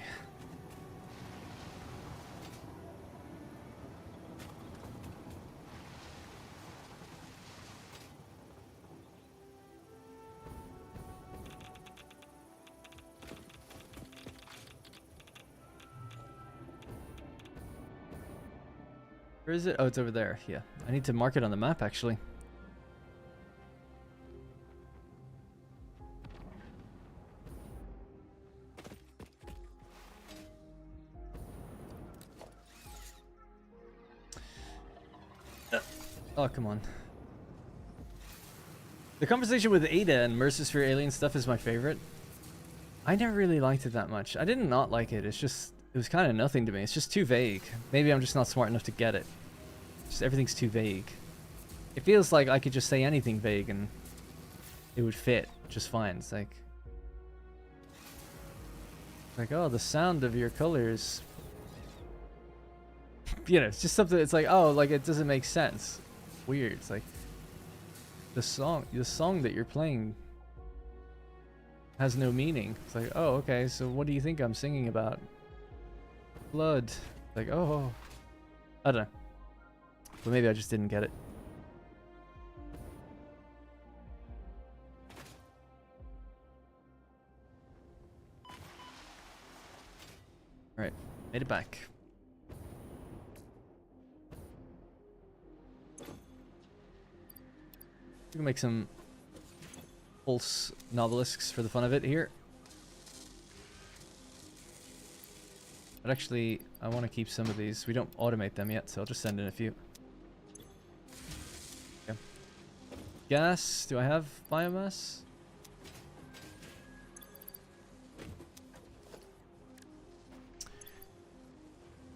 Where is it? Oh, it's over there. Yeah, I need to mark it on the map, actually. Oh, come on. The conversation with Ada and Mercer's for Alien stuff is my favorite. I never really liked it that much. I did not like it. It's just, it was kind of nothing to me. It's just too vague. Maybe I'm just not smart enough to get it. Just everything's too vague. It feels like I could just say anything vague and it would fit just fine. It's like, oh, the sound of your colors. You know, it's just something. It's like, oh, like it doesn't make sense. Weird. It's like the song that you're playing has no meaning. It's like, oh, okay, so what do you think I'm singing about? Blood. Like, oh, I don't know. But maybe I just didn't get it. All right, made it back. We can make some pulse novelisks for the fun of it here. But actually, I want to keep some of these. We don't automate them yet, so I'll just send in a few. Okay. Gas. Do I have biomass?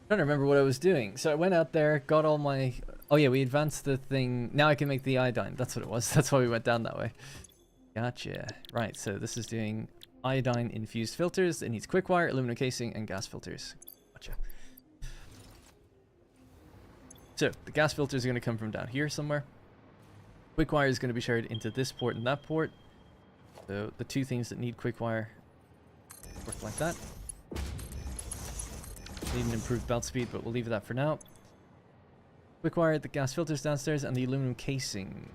I'm trying to remember what I was doing. So I went out there, got all my... Oh yeah, we advanced the thing. Now I can make the iodine. That's what it was. That's why we went down that way. Gotcha. Right, so this is doing iodine infused filters. It needs quick wire, aluminum casing, and gas filters. Gotcha. So the gas filters are going to come from down here somewhere. Quick wire is going to be shared into this port and that port. So the two things that need quick wire work like that. Need an improved belt speed, but we'll leave that for now. Quick wire, the gas filters downstairs, and the aluminum casing.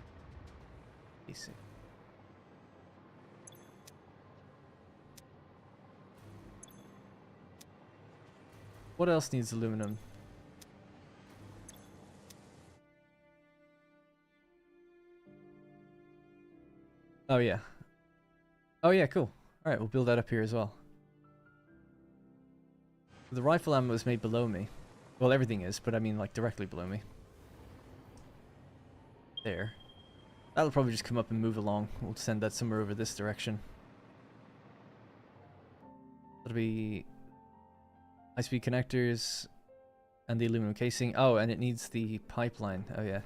What else needs aluminum? Oh yeah. Oh yeah, cool. Alright, we'll build that up here as well. The rifle ammo is made below me. Well, everything is, but I mean like directly below me. There. That'll probably just come up and move along. We'll send that somewhere over this direction. That'll be high-speed connectors and the aluminum casing. Oh, and it needs the pipeline. Oh yeah.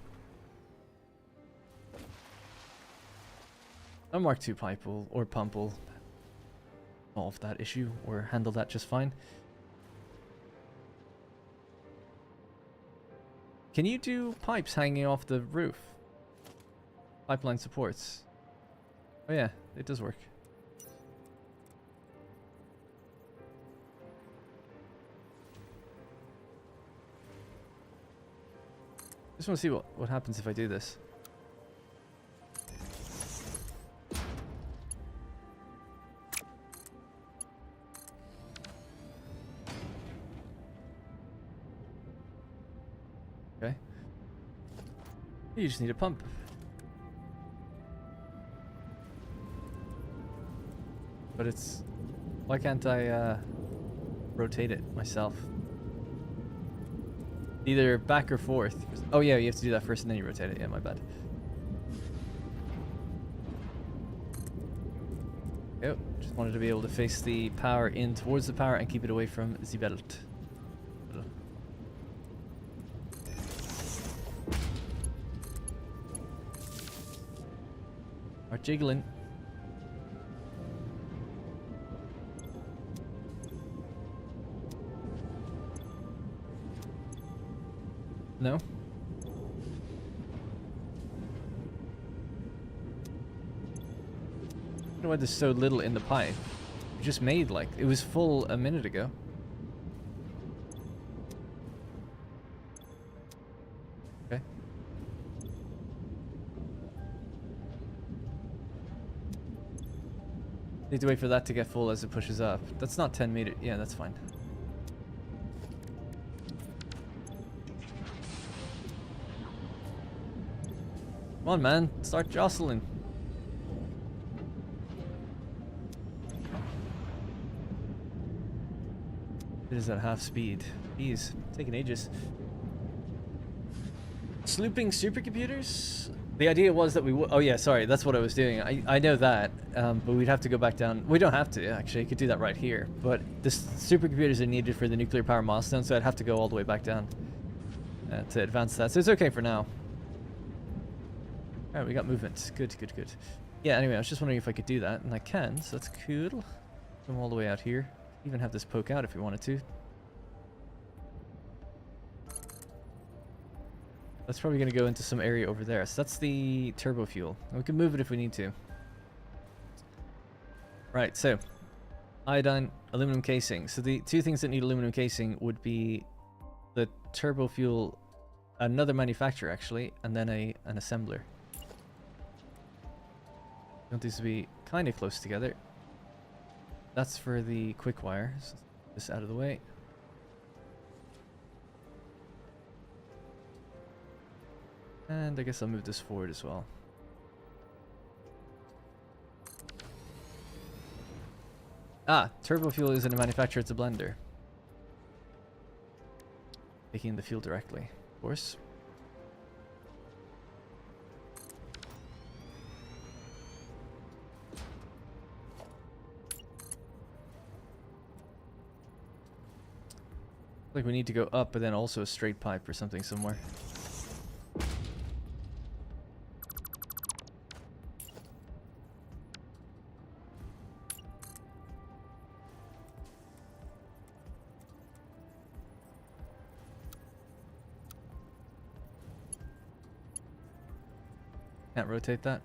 A Mark II pipe will, or pump will solve that issue or handle that just fine. Can you do pipes hanging off the roof? Pipeline supports. Oh yeah, it does work. Just want to see what happens if I do this. Okay. You just need a pump. But it's... Why can't I rotate it myself? Either back or forth. Oh yeah, you have to do that first and then you rotate it. Yeah, my bad. Oh, just wanted to be able to face the power in towards the power and keep it away from the belt. Are jiggling. No? I don't know why there's so little in the pipe. It just made like... It was full a minute ago. Okay. Need to wait for that to get full as it pushes up. That's not 10 meters. Yeah, that's fine. Come on, man. Start jostling. It is at half speed. Jeez, taking ages. Slooping supercomputers? The idea was that we would... Oh yeah, sorry, that's what I was doing. I know that, but we'd have to go back down. We don't have to, actually. You could do that right here. But the supercomputers are needed for the nuclear power milestone, so I'd have to go all the way back down to advance that. So it's okay for now. Alright, we got movement. Good, good, good. Yeah, anyway, I was just wondering if I could do that, and I can, so that's cool. Come all the way out here. Even have this poke out if we wanted to. That's probably going to go into some area over there. So that's the turbo fuel. We can move it if we need to. Right, so iodine, aluminum casing. So the two things that need aluminum casing would be the turbo fuel, another manufacturer actually, and then an assembler. I want these to be kind of close together. That's for the quick wire. So this out of the way. And I guess I'll move this forward as well. Ah, turbo fuel isn't a manufacturer, it's a blender. Making the fuel directly, of course. Like we need to go up, but then also a straight pipe or something somewhere. Can't rotate that.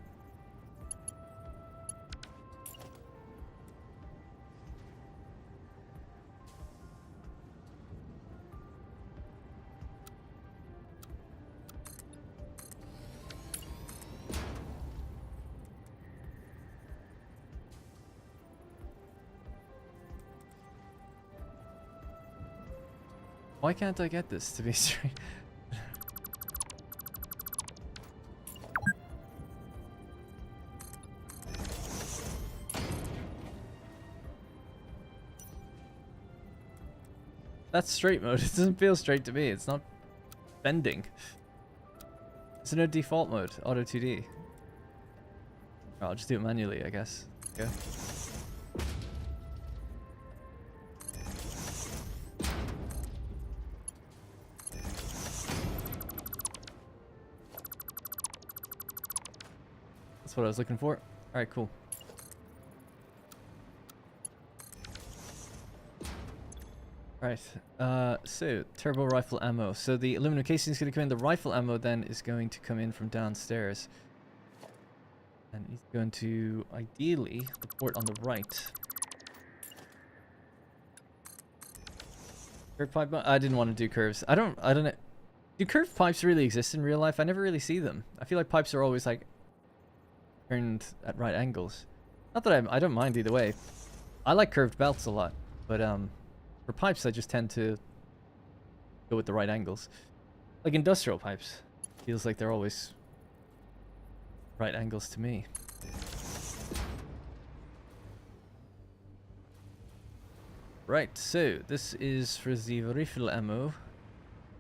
Why can't I get this to be straight? That's straight mode. It doesn't feel straight to me. It's not bending. Is there no default mode? Auto 2D. Oh, I'll just do it manually, I guess. Go. That's what I was looking for. Alright, cool. Right, so turbo rifle ammo. So the aluminum casing is going to come in. The rifle ammo then is going to come in from downstairs. And he's going to, ideally, the port on the right. Curved pipe? I didn't want to do curves. I don't know. Do curved pipes really exist in real life? I never really see them. I feel like pipes are always like turned at right angles. Not that I don't mind either way. I like curved belts a lot, but for pipes I just tend to go with the right angles. Like industrial pipes. Feels like they're always right angles to me. Right, so this is for the rifle ammo.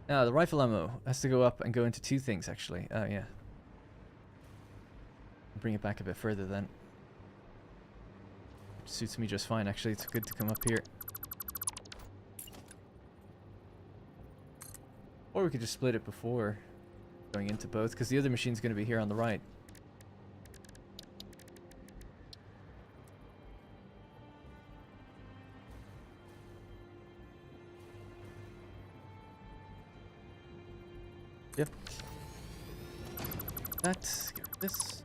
Now the rifle ammo has to go up and go into two things actually. Oh yeah. Bring it back a bit further then. Suits me just fine actually. It's good to come up here. Or we could just split it before going into both, because the other machine's going to be here on the right. Yep. Let's get this.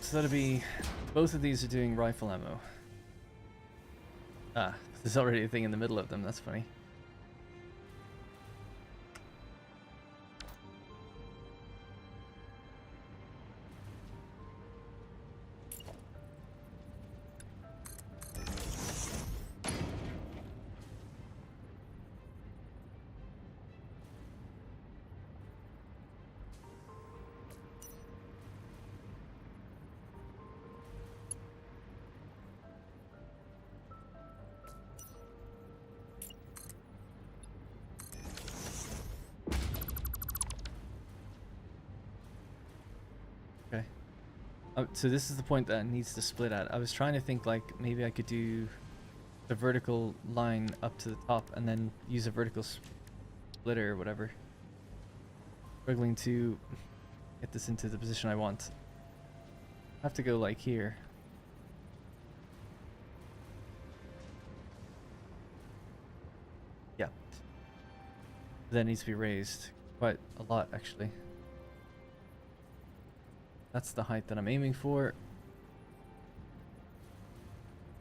So that'll be... Both of these are doing rifle ammo. Ah, there's already a thing in the middle of them, that's funny. So this is the point that it needs to split at. I was trying to think like maybe I could do the vertical line up to the top and then use a vertical splitter or whatever. Struggling to get this into the position I want. I have to go like here. Yeah. That needs to be raised quite a lot actually. That's the height that I'm aiming for.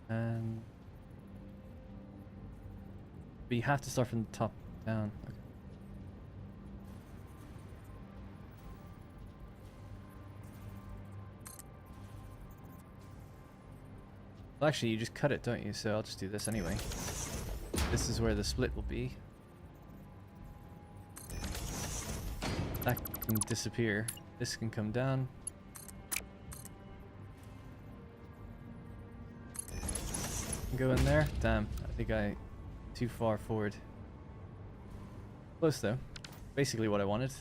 And but you have to start from the top down. Okay. Well, actually, you just cut it, don't you? So I'll just do this anyway. This is where the split will be. That can disappear. This can come down. Go in there. Damn, I think I too far forward. Close though. Basically what I wanted.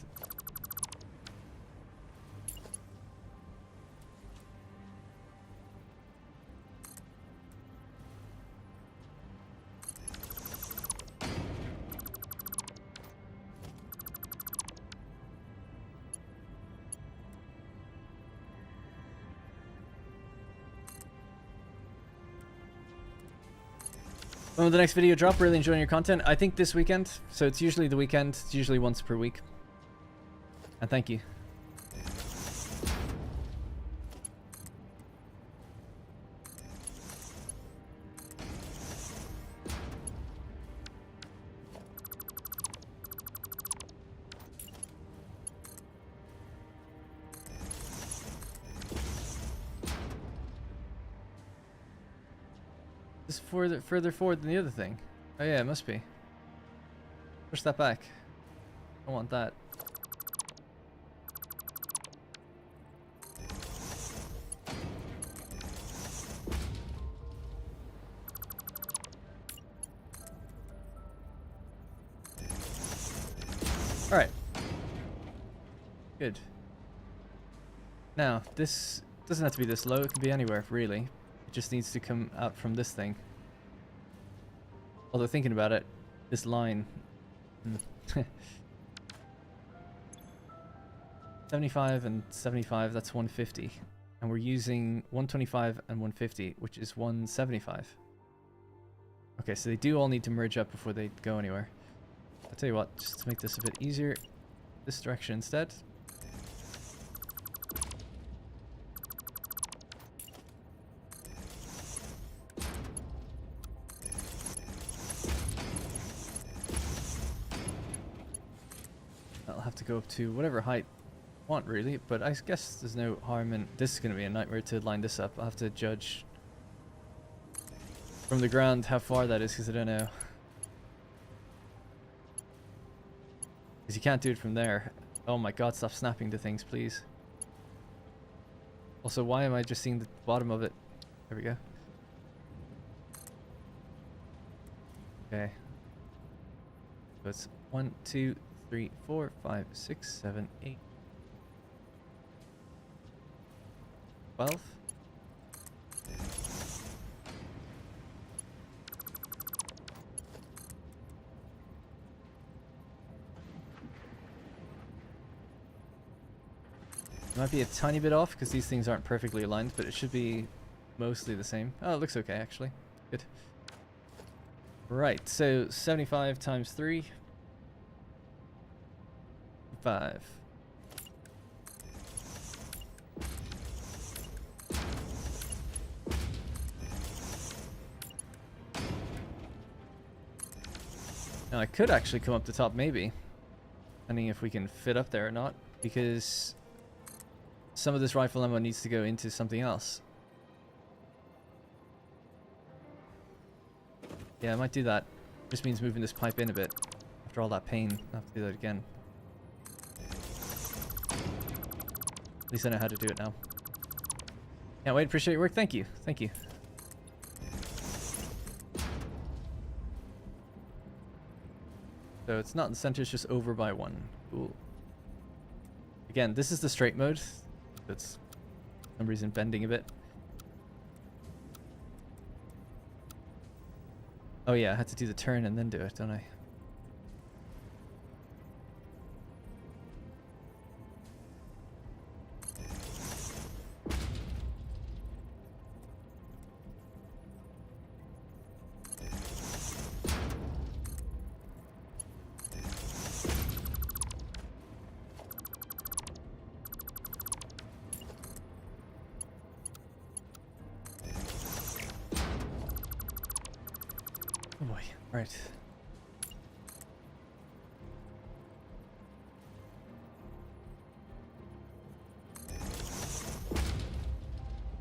When will the next video drop? Really enjoying your content. I think this weekend. So it's usually the weekend. It's usually once per week. And thank you. This is further forward than the other thing. Oh yeah, it must be. Push that back. I want that. Alright. Good. Now, this doesn't have to be this low, it can be anywhere, really. It just needs to come out from this thing. Although thinking about it, this line... 75 and 75, that's 150. And we're using 125 and 150, which is 175. Okay, so they do all need to merge up before they go anywhere. I'll tell you what, just to make this a bit easier, this direction instead. That'll have to go up to whatever height I want, really, but I guess there's no harm in... This is going to be a nightmare to line this up. I'll have to judge from the ground how far that is, because I don't know. Because you can't do it from there. Oh my god, stop snapping to things, please. Also, why am I just seeing the bottom of it? There we go. Okay. So it's 1, 2, 3, 4, 5, 6, 7, 8, 12. It might be a tiny bit off because these things aren't perfectly aligned, but it should be mostly the same. Oh, it looks okay, actually. Good. Right, so 75 times 3. 5. Now I could actually come up the top, maybe. Depending if we can fit up there or not, because some of this rifle ammo needs to go into something else. Yeah, I might do that. Just means moving this pipe in a bit. After all that pain, I have to do that again. At least I know how to do it now. Can't wait, appreciate your work. Thank you. Thank you. So it's not in the center, it's just over by 1. Cool. Again, this is the straight mode. That's for some reason bending a bit. Oh yeah, I had to do the turn and then do it, don't I? Oh boy, right.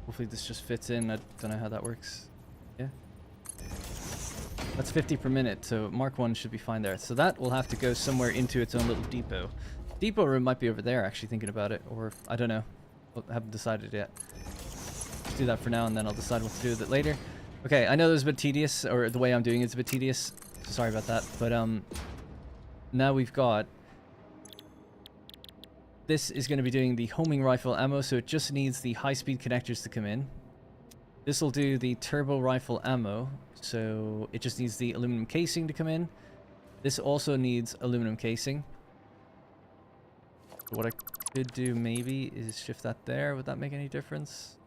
Hopefully this just fits in. I don't know how that works. Yeah. That's 50 per minute, so Mark 1 should be fine there. So that will have to go somewhere into its own little depot. Depot room might be over there, actually, thinking about it. Or, I don't know. I haven't decided yet. Let's do that for now, and then I'll decide what to do with it later. Okay, I know this is a bit tedious, or the way I'm doing it's a bit tedious. So sorry about that. But, now we've got... This is going to be doing the homing rifle ammo, so it just needs the high-speed connectors to come in. This will do the turbo rifle ammo, so it just needs the aluminum casing to come in. This also needs aluminum casing. What I could do maybe is shift that there. Would that make any difference?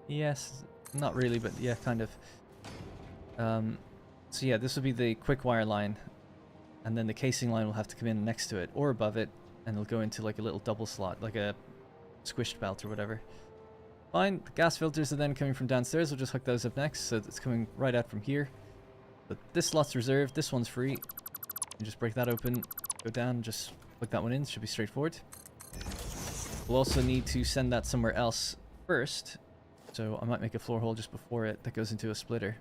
Yes, not really, but yeah, kind of. So yeah, this will be the quick wire line. And then the casing line will have to come in next to it or above it, and it'll go into like a little double slot, like a squished belt or whatever. Fine, the gas filters are then coming from downstairs. We'll just hook those up next, so it's coming right out from here. But this slot's reserved, this one's free. You just break that open, go down, just plug that one in, should be straightforward. We'll also need to send that somewhere else first, so I might make a floor hole just before it that goes into a splitter.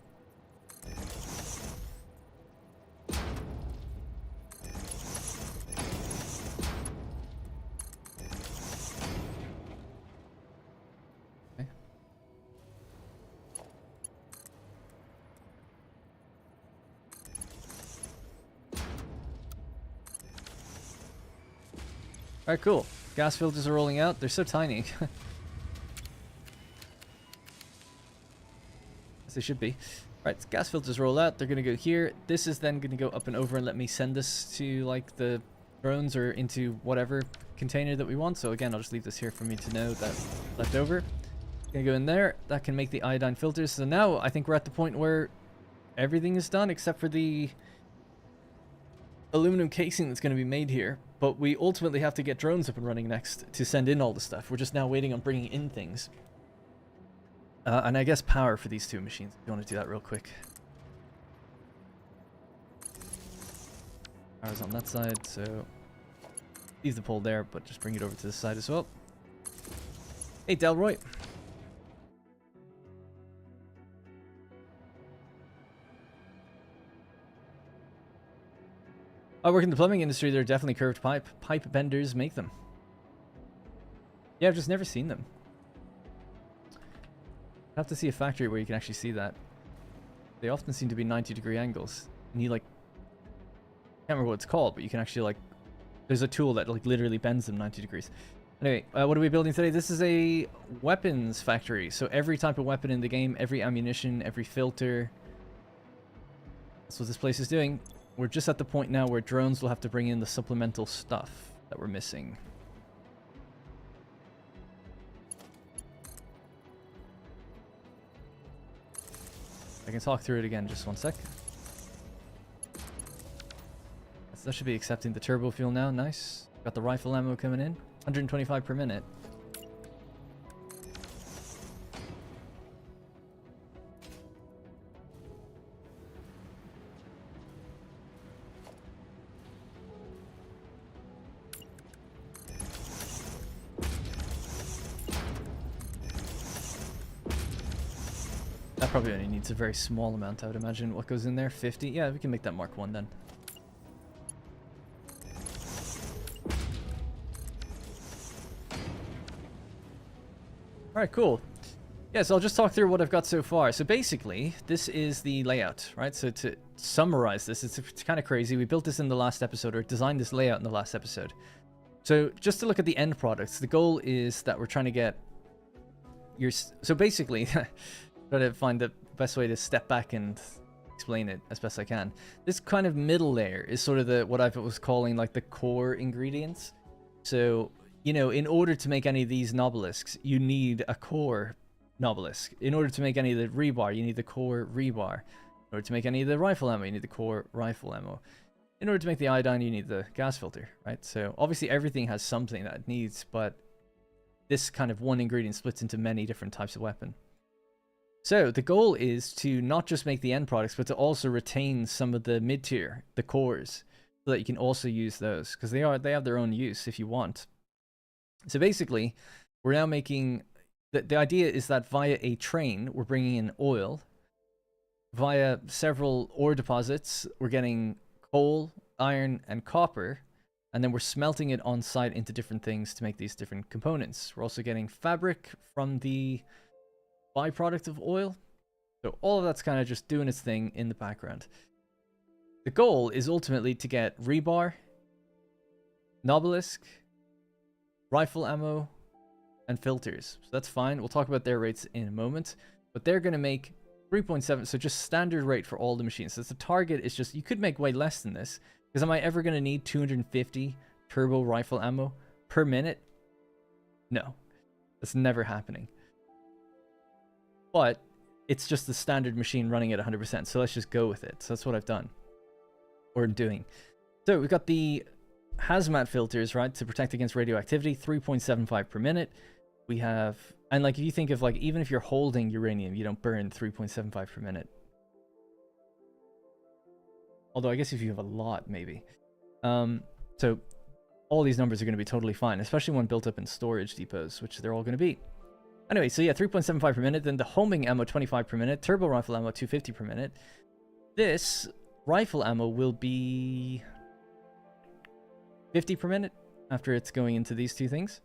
Alright, cool. Gas filters are rolling out. They're so tiny. As they should be. Right, gas filters roll out. They're going to go here. This is then going to go up and over and let me send this to, like, the drones or into whatever container that we want. So again, I'll just leave this here for me to know that left over. Gonna go in there. That can make the iodine filters. So now I think we're at the point where everything is done except for the aluminum casing that's going to be made here. But we ultimately have to get drones up and running next to send in all the stuff. We're just now waiting on bringing in things. And I guess power for these two machines. If you want to do that real quick. Power's on that side, so leave the pole there, but just bring it over to this side as well. Hey, Delroy. I work in the plumbing industry. They're definitely curved pipe. Pipe benders make them. Yeah, I've just never seen them. I have to see a factory where you can actually see that. They often seem to be 90-degree angles. And you like, I can't remember what it's called, but you can actually like, there's a tool that like literally bends them 90 degrees. Anyway, what are we building today? This is a weapons factory. So every type of weapon in the game, every ammunition, every filter. That's what this place is doing. We're just at the point now where drones will have to bring in the supplemental stuff that we're missing. I can talk through it again, just one sec. That should be accepting the turbo fuel now, nice. Got the rifle ammo coming in, 125 per minute. That probably only needs a very small amount, I would imagine. What goes in there? 50? Yeah, we can make that Mark 1 then. Alright, cool. Yeah, so I'll just talk through what I've got so far. So basically, this is the layout, right? So to summarize this, it's kind of crazy. We built this in the last episode, or designed this layout in the last episode. So just to look at the end products, the goal is that we're trying to get your... So basically... Try to find the best way to step back and explain it as best I can. This kind of middle layer is sort of the what I was calling like the core ingredients. So, you know, in order to make any of these nobelisks, you need a core nobelisk. In order to make any of the rebar, you need the core rebar. In order to make any of the rifle ammo, you need the core rifle ammo. In order to make the iodine, you need the gas filter, right? So obviously everything has something that it needs, but this kind of one ingredient splits into many different types of weapon. So the goal is to not just make the end products, but to also retain some of the mid-tier, the cores, so that you can also use those, because they have their own use if you want. So basically, we're now making... The idea is that via a train, we're bringing in oil. Via several ore deposits, we're getting coal, iron, and copper. And then we're smelting it on site into different things to make these different components. We're also getting fabric from the byproduct of oil. So all of that's kind of just doing its thing in the background. The goal is ultimately to get rebar, nobelisk, rifle ammo, and filters. So that's fine. We'll talk about their rates in a moment. But they're going to make 3.7, so just standard rate for all the machines. So the target is just, you could make way less than this. Because am I ever going to need 250 turbo rifle ammo per minute? No. That's never happening. But it's just the standard machine running at 100%. So let's just go with it. So that's what I've done. Or doing. So we've got the hazmat filters, right, to protect against radioactivity, 3.75 per minute. We have, and like if you think of like, even if you're holding uranium, you don't burn 3.75 per minute. Although I guess if you have a lot, maybe. So all these numbers are going to be totally fine, especially when built up in storage depots, which they're all going to be. Anyway, so yeah, 3.75 per minute. Then the homing ammo, 25 per minute. Turbo rifle ammo, 250 per minute. This rifle ammo will be 50 per minute after it's going into these two things.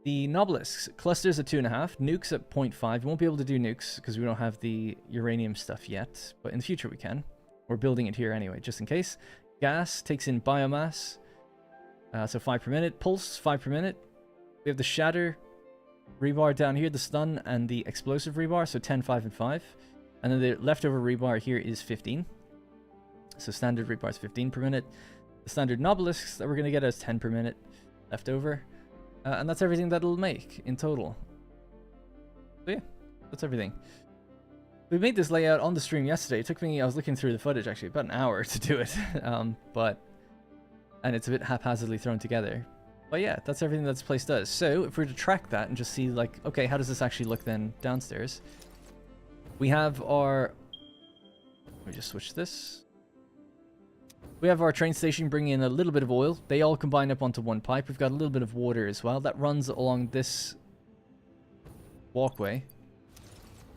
The nobelisks, clusters at 2.5, nukes at 0.5. We won't be able to do nukes because we don't have the uranium stuff yet, but in the future we can. We're building it here anyway, just in case. Gas takes in biomass. So 5 per minute. Pulse, 5 per minute. We have the shatter rebar down here, the stun, and the explosive rebar. So 10, 5, and 5. And then the leftover rebar here is 15. So standard rebar is 15 per minute. The standard nobelisks that we're going to get is 10 per minute left over. And that's everything that it'll make in total. So yeah, that's everything. We made this layout on the stream yesterday. It took me, I was looking through the footage actually, about an hour to do it. And it's a bit haphazardly thrown together. But yeah, that's everything that this place does. So if we were to track that and just see like, okay, how does this actually look then downstairs? We have our, let me just switch this. We have our train station bringing in a little bit of oil. They all combine up onto one pipe. We've got a little bit of water as well. That runs along this walkway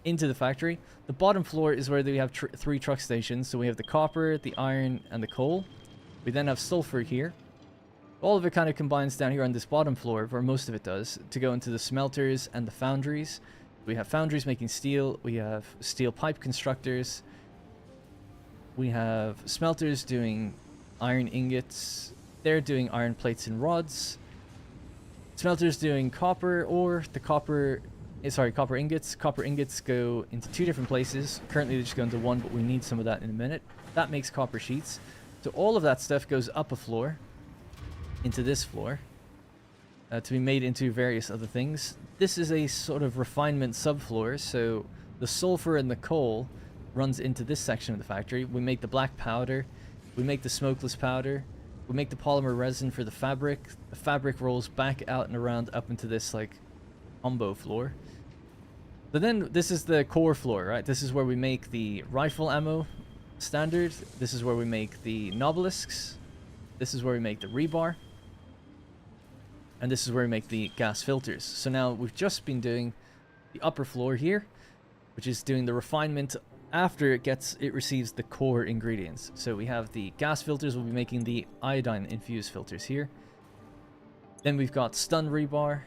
into the factory. The bottom floor is where we have 3 truck stations. So we have the copper, the iron, and the coal. We then have sulfur here. All of it kind of combines down here on this bottom floor, where most of it does, to go into the smelters and the foundries. We have foundries making steel. We have steel pipe constructors. We have smelters doing iron ingots. They're doing iron plates and rods. Smelters doing copper ore. The copper ingots. Copper ingots go into 2 different places. Currently they just go into 1, but we need some of that in a minute. That makes copper sheets. So all of that stuff goes up a floor into this floor to be made into various other things. This is a sort of refinement subfloor, so the sulfur and the coal runs into this section of the factory. We make the black powder, we make the smokeless powder, we make the polymer resin for the fabric. The fabric rolls back out and around up into this like combo floor. But then this is the core floor, right? This is where we make the rifle ammo standard. This is where we make the nobelisks. This is where we make the rebar. And this is where we make the gas filters. So now we've just been doing the upper floor here, which is doing the refinement after it receives the core ingredients. So we have the gas filters. We'll be making the iodine infused filters here. Then we've got stun rebar,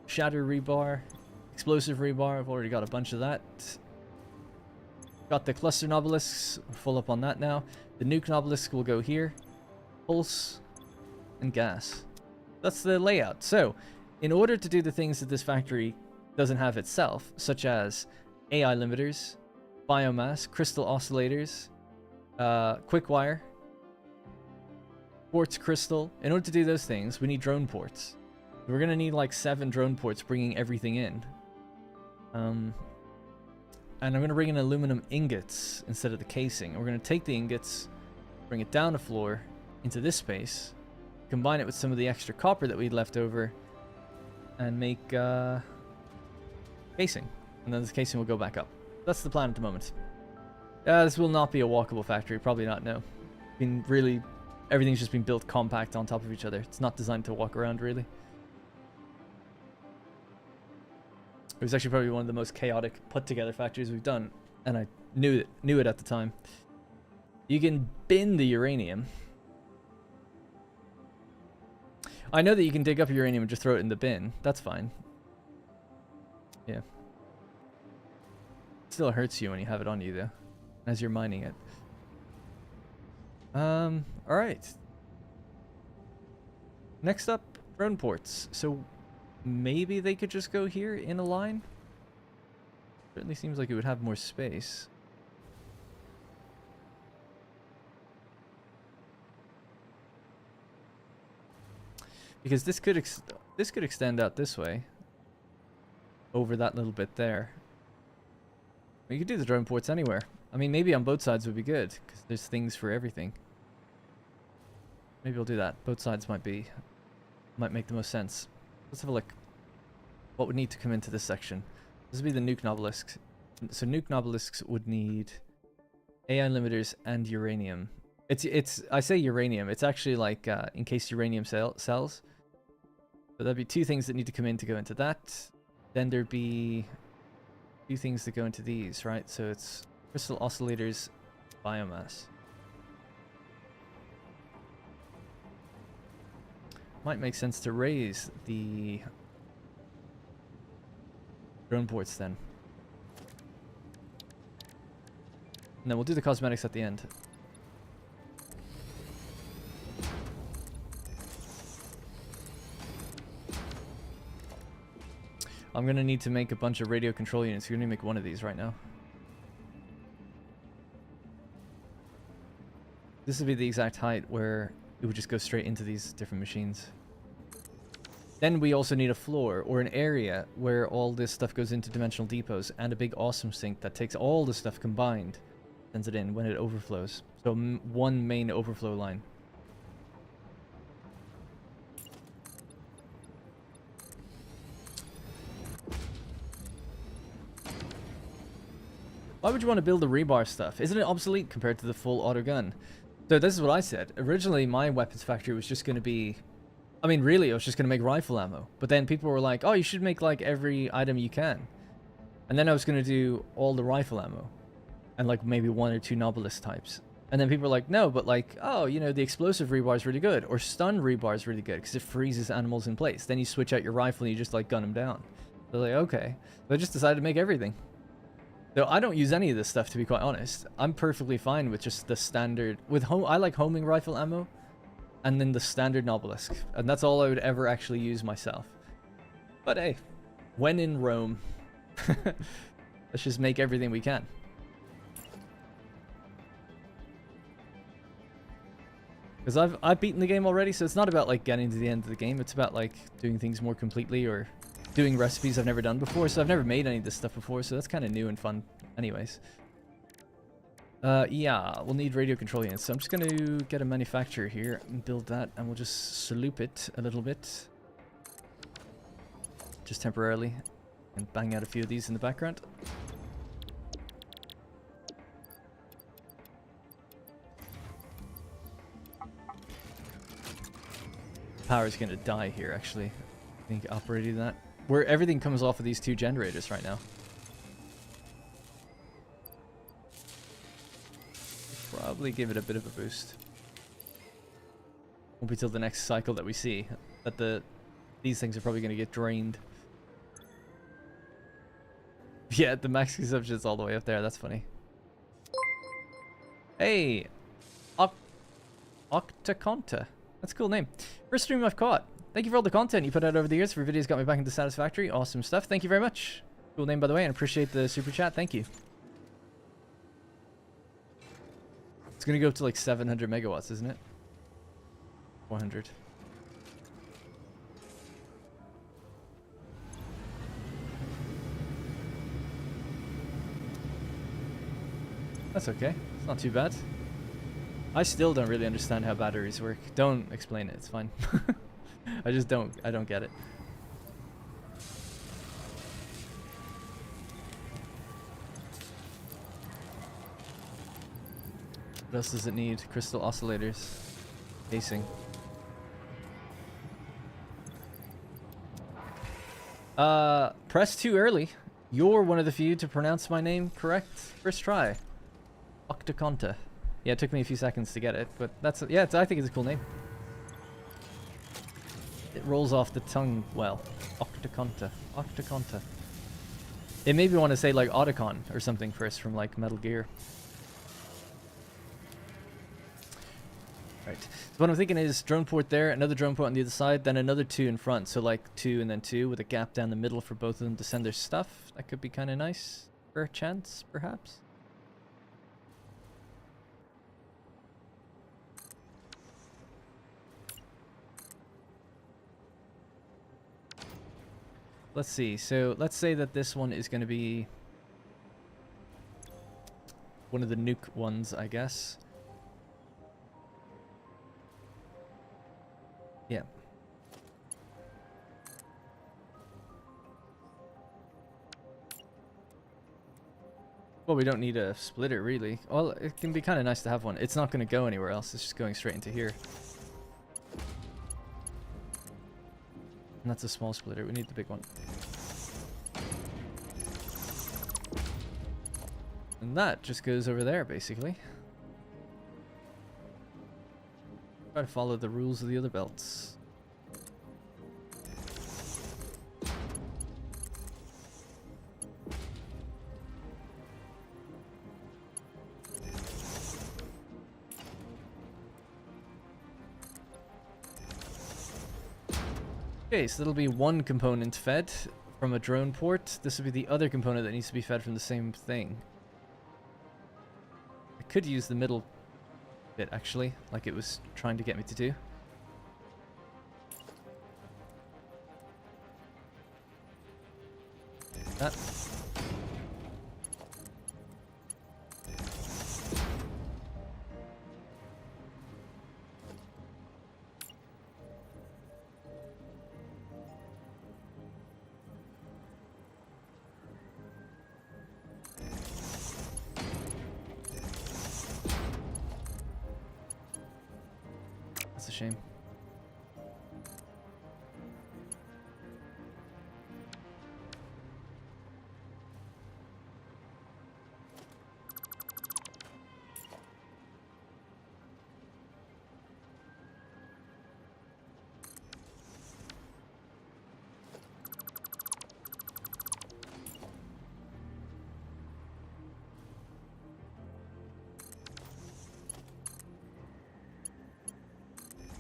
shatter rebar, explosive rebar. I've already got a bunch of that. Got the cluster nobelisks. We're full up on that now. The nuke nobelisk will go here. Pulse and gas. That's the layout. So in order to do the things that this factory doesn't have itself, such as AI limiters, biomass, crystal oscillators, quick wire, quartz crystal, in order to do those things we need drone ports. We're gonna need like 7 drone ports bringing everything in. And I'm gonna bring in aluminum ingots instead of the casing. And we're gonna take the ingots, bring it down a floor into this space, combine it with some of the extra copper that we'd left over, and make casing. And then this casing will go back up. That's the plan at the moment. This will not be a walkable factory. Probably not, no. Everything's just been built compact on top of each other. It's not designed to walk around, really. It was actually probably one of the most chaotic put-together factories we've done. And I knew it at the time. You can bin the uranium. I know that you can dig up uranium and just throw it in the bin. That's fine. Yeah. It still hurts you when you have it on you, though, as you're mining it. Alright. Next up, drone ports. So maybe they could just go here in a line? Certainly seems like it would have more space. Because this could extend out this way, over that little bit there. We could do the drone ports anywhere. I mean, maybe on both sides would be good, because there's things for everything. Maybe we'll do that. Both sides might make the most sense. Let's have a look. What would need to come into this section? This would be the nuke nobelisks. So nuke nobelisks would need AI limiters and uranium. I say uranium. It's actually like encased uranium cells. So there'd be 2 things that need to come in to go into that. Then there'd be 2 things that go into these, right? So it's crystal oscillators, biomass. Might make sense to raise the drone ports then. And then we'll do the cosmetics at the end. I'm gonna need to make a bunch of radio control units. We're gonna make one of these right now. This would be the exact height where it would just go straight into these different machines. Then we also need a floor or an area where all this stuff goes into dimensional depots and a big awesome sink that takes all the stuff combined, sends it in when it overflows. So one main overflow line. Why would you want to build the rebar stuff? Isn't it obsolete compared to the full auto gun? So this is what I said. Originally, my weapons factory was just going to be... I mean, really, I was just going to make rifle ammo. But then people were like, oh, you should make, like, every item you can. And then I was going to do all the rifle ammo. And, like, maybe one or two novelist types. And then people were like, no, but, like, oh, you know, the explosive rebar is really good. Or stun rebar is really good because it freezes animals in place. Then you switch out your rifle and you just, like, gun them down. So, like, okay. So I just decided to make everything. So I don't use any of this stuff, to be quite honest. I'm perfectly fine with just the standard... I like homing rifle ammo. And then the standard Nobelisk. And that's all I would ever actually use myself. But hey, when in Rome, let's just make everything we can. Because I've beaten the game already, so it's not about like getting to the end of the game. It's about like doing things more completely or doing recipes I've never done before. So I've never made any of this stuff before, so that's kind of new and fun anyways. Yeah, we'll need radio control units. So I'm just going to get a manufacturer here and build that, and we'll just sloop it a little bit. Just temporarily. And bang out a few of these in the background. Power's going to die here, actually. I think operating that. Where everything comes off of these two generators right now. Probably give it a bit of a boost. Won't be till the next cycle that we see that these things are probably going to get drained. Yeah, the max consumption is all the way up there. That's funny. Hey, Octaconta. That's a cool name. First stream I've caught. Thank you for all the content you put out over the years. For videos got me back into Satisfactory. Awesome stuff. Thank you very much. Cool name, by the way, and appreciate the super chat. Thank you. It's going to go up to like 700 megawatts, isn't it? 400. That's okay. It's not too bad. I still don't really understand how batteries work. Don't explain it. It's fine. I just don't. I don't get it. What else does it need? Crystal oscillators. Casing. Press too early. You're one of the few to pronounce my name correct. First try. Octaconta. Yeah, it took me a few seconds to get it, but that's... Yeah, I think it's a cool name. It rolls off the tongue well. Octaconta. Octaconta. It made me want to say, like, Otacon or something first from, like, Metal Gear. Right. So what I'm thinking is drone port there, another drone port on the other side, then another two in front. So, like, two and then two with a gap down the middle for both of them to send their stuff. That could be kind of nice for a chance, perhaps. Let's see. So let's say that this one is going to be one of the nuke ones, I guess. Yeah. Well, we don't need a splitter, really. Well, it can be kind of nice to have one. It's not going to go anywhere else. It's just going straight into here. And that's a small splitter. We need the big one. And that just goes over there, basically. Try to follow the rules of the other belts. Okay, so that'll be one component fed from a drone port. This would be the other component that needs to be fed from the same thing. I could use the middle bit, actually, like it was trying to get me to do. That. That's a shame.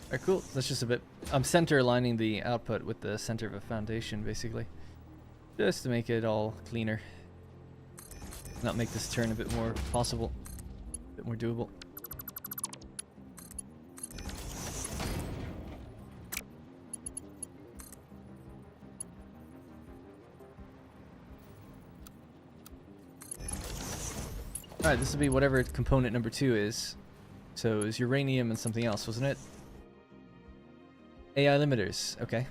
Alright, cool. That's just a bit... I'm center aligning the output with the center of a foundation, basically. Just to make it all cleaner. Not make this turn a bit more possible. A bit more doable. Alright, this will be whatever component number 2 is. So it was uranium and something else, wasn't it? AI limiters, okay.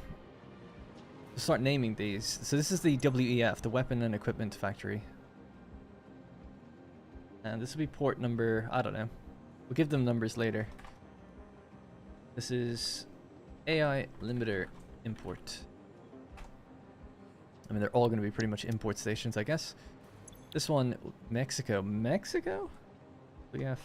We'll start naming these. So this is the WEF, the Weapon and Equipment Factory. And this will be port number, I don't know. We'll give them numbers later. This is AI limiter import. I mean, they're all going to be pretty much import stations, I guess. This one, Mexico. Mexico? WEF.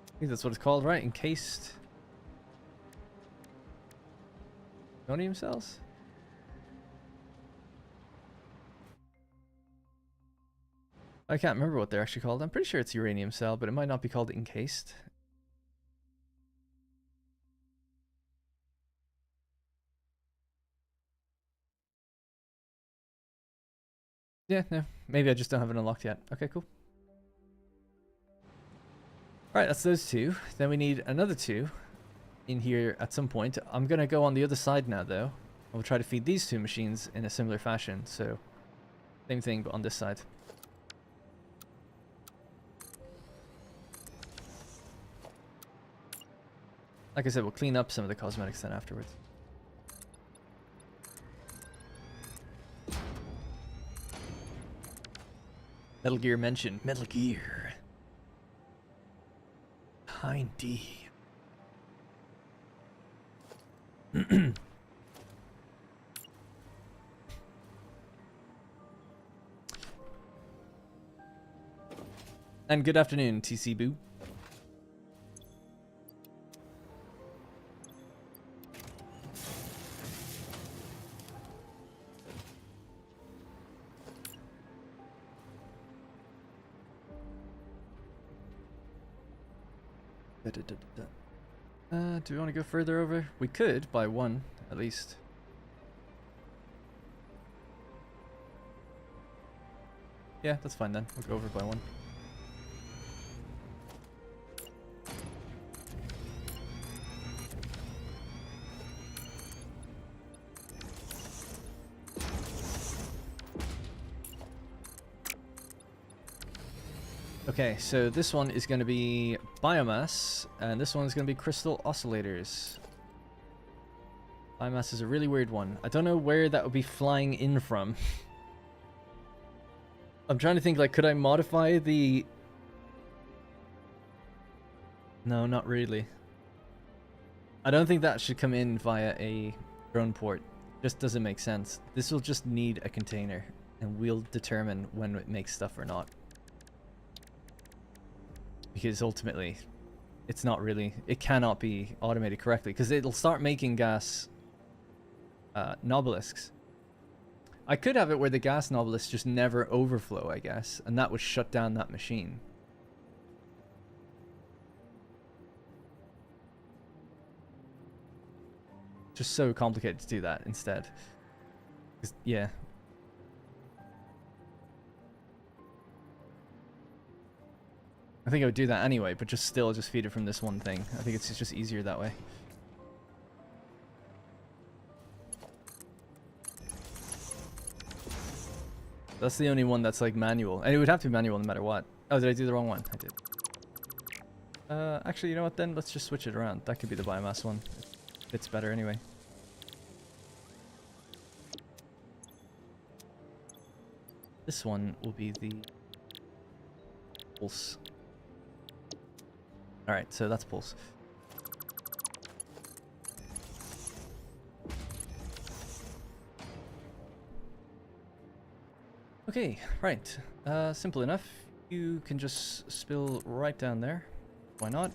I think that's what it's called, right? Encased uranium cells? I can't remember what they're actually called. I'm pretty sure it's uranium cell, but it might not be called encased. Yeah, no. Maybe I just don't have it unlocked yet. Okay, cool. Alright, that's those two. Then we need another 2 in here at some point. I'm going to go on the other side now, though. I'll try to feed these 2 machines in a similar fashion. So, same thing, but on this side. Like I said, we'll clean up some of the cosmetics then afterwards. Metal Gear mentioned. Metal Gear. D. And good afternoon, TC Boo. Do we want to go further over? We could by 1, at least. Yeah, that's fine then. We'll go over by 1. Okay, so this one is going to be biomass, and this one is going to be crystal oscillators. Biomass is a really weird one. I don't know where that would be flying in from. I'm trying to think, like, could I modify the... No, not really. I don't think that should come in via a drone port. Just doesn't make sense. This will just need a container, and we'll determine when it makes stuff or not. Because ultimately, it's not really... It cannot be automated correctly, because it'll start making gas nobelisks. I could have it where the gas nobelisks just never overflow, I guess, and that would shut down that machine. Just so complicated to do that instead. Yeah. I think I would do that anyway, but just feed it from this one thing. I think it's just easier that way. That's the only one that's like manual. And it would have to be manual no matter what. Oh, did I do the wrong one? I did. Actually, you know what then? Let's just switch it around. That could be the biomass one. It fits better anyway. This one will be the pulse. Alright, so that's pulse. Okay, right. Simple enough. You can just spill right down there. Why not?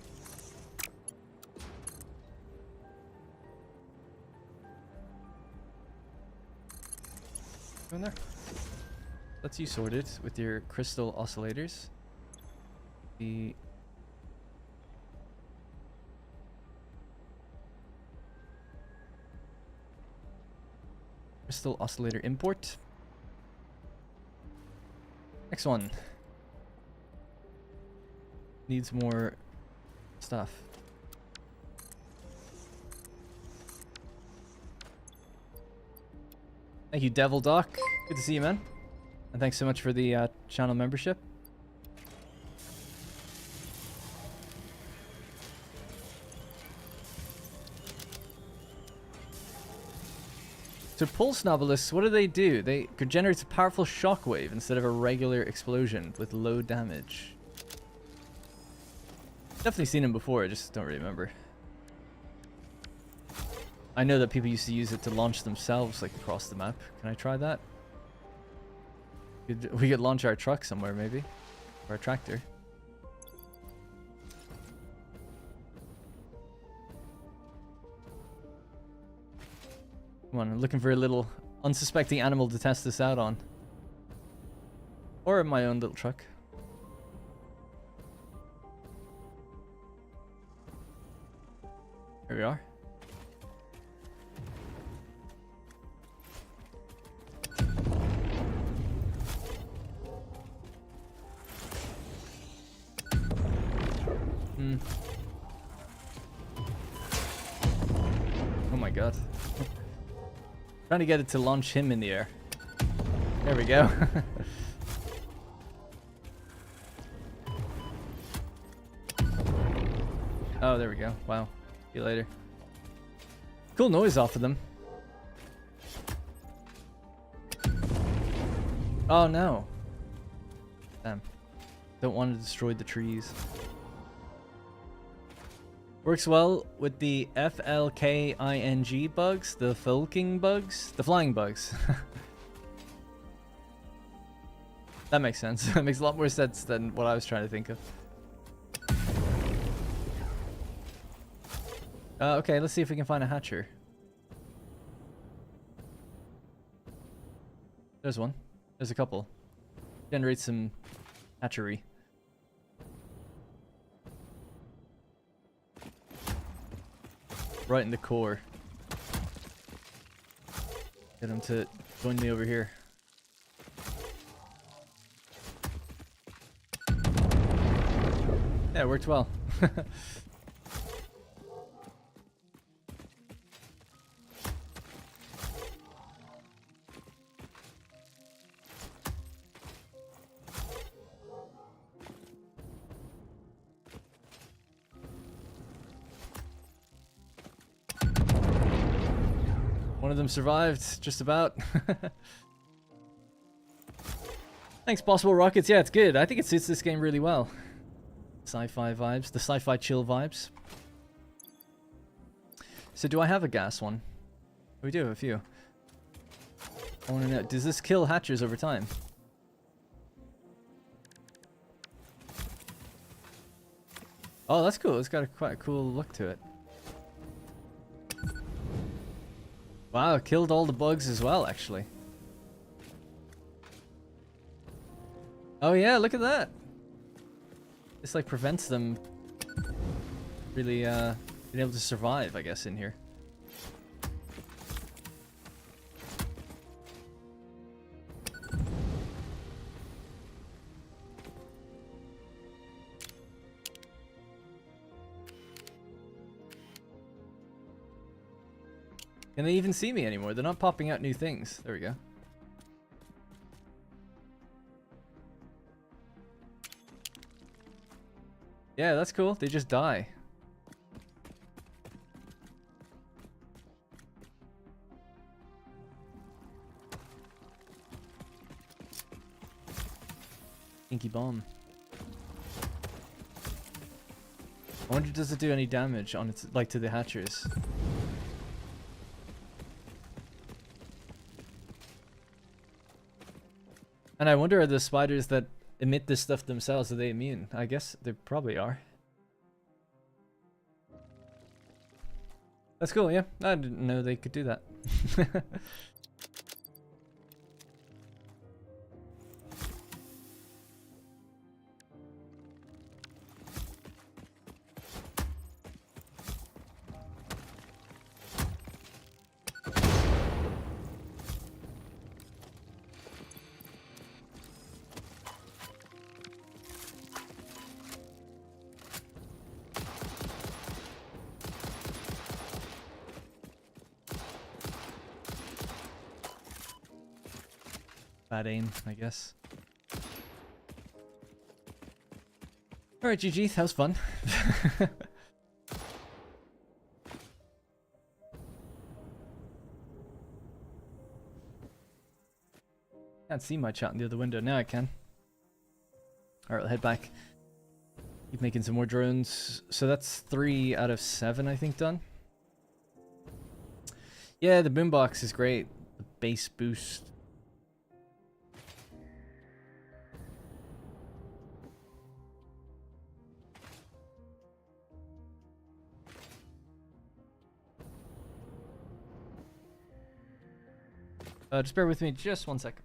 Go in there. That's you sorted with your crystal oscillators. The crystal oscillator import. Next one. Needs more stuff. Thank you, Devil Doc. Good to see you, man. And thanks so much for the channel membership. So pulse novelisks, what do? They could generate a powerful shockwave instead of a regular explosion with low damage. Definitely seen them before, I just don't really remember. I know that people used to use it to launch themselves, like across the map. Can I try that? We could launch our truck somewhere, maybe, or a tractor. Come on, I'm looking for a little unsuspecting animal to test this out on, or my own little truck. Here we are. Oh my god. Trying to get it to launch him in the air. There we go. Oh, there we go. Wow. See you later. Cool noise off of them. Oh no. Damn. Don't want to destroy the trees. Works well with the FLKING bugs, the folking bugs, the flying bugs. That makes sense. That makes a lot more sense than what I was trying to think of. Okay, let's see if we can find a hatcher. There's one. There's a couple. Generate some hatchery. Right in the core. Get him to join me over here. Yeah, it worked well. One of them survived, just about. Thanks, Possible Rockets. Yeah, it's good. I think it suits this game really well. Sci-fi vibes, the sci-fi chill vibes. So do I have a gas one? We do have a few. I want to know, does this kill hatchers over time? Oh, that's cool. It's got quite a cool look to it. Wow, it killed all the bugs as well, actually. Oh yeah, look at that. This like prevents them really being able to survive, I guess, in here. Can they even see me anymore? They're not popping out new things. There we go. Yeah, that's cool. They just die. Inky bomb. I wonder, does it do any damage on its, like, to the hatchers? And I wonder, are the spiders that emit this stuff themselves, are they immune? I guess they probably are. That's cool, yeah. I didn't know they could do that. Bad aim, I guess. Alright, GG, that was fun. Can't see my chat in the other window. Now I can. Alright, I'll head back. Keep making some more drones. So that's 3 out of 7, I think, done. Yeah, the boombox is great. The bass boost. Just bear with me just 1 second.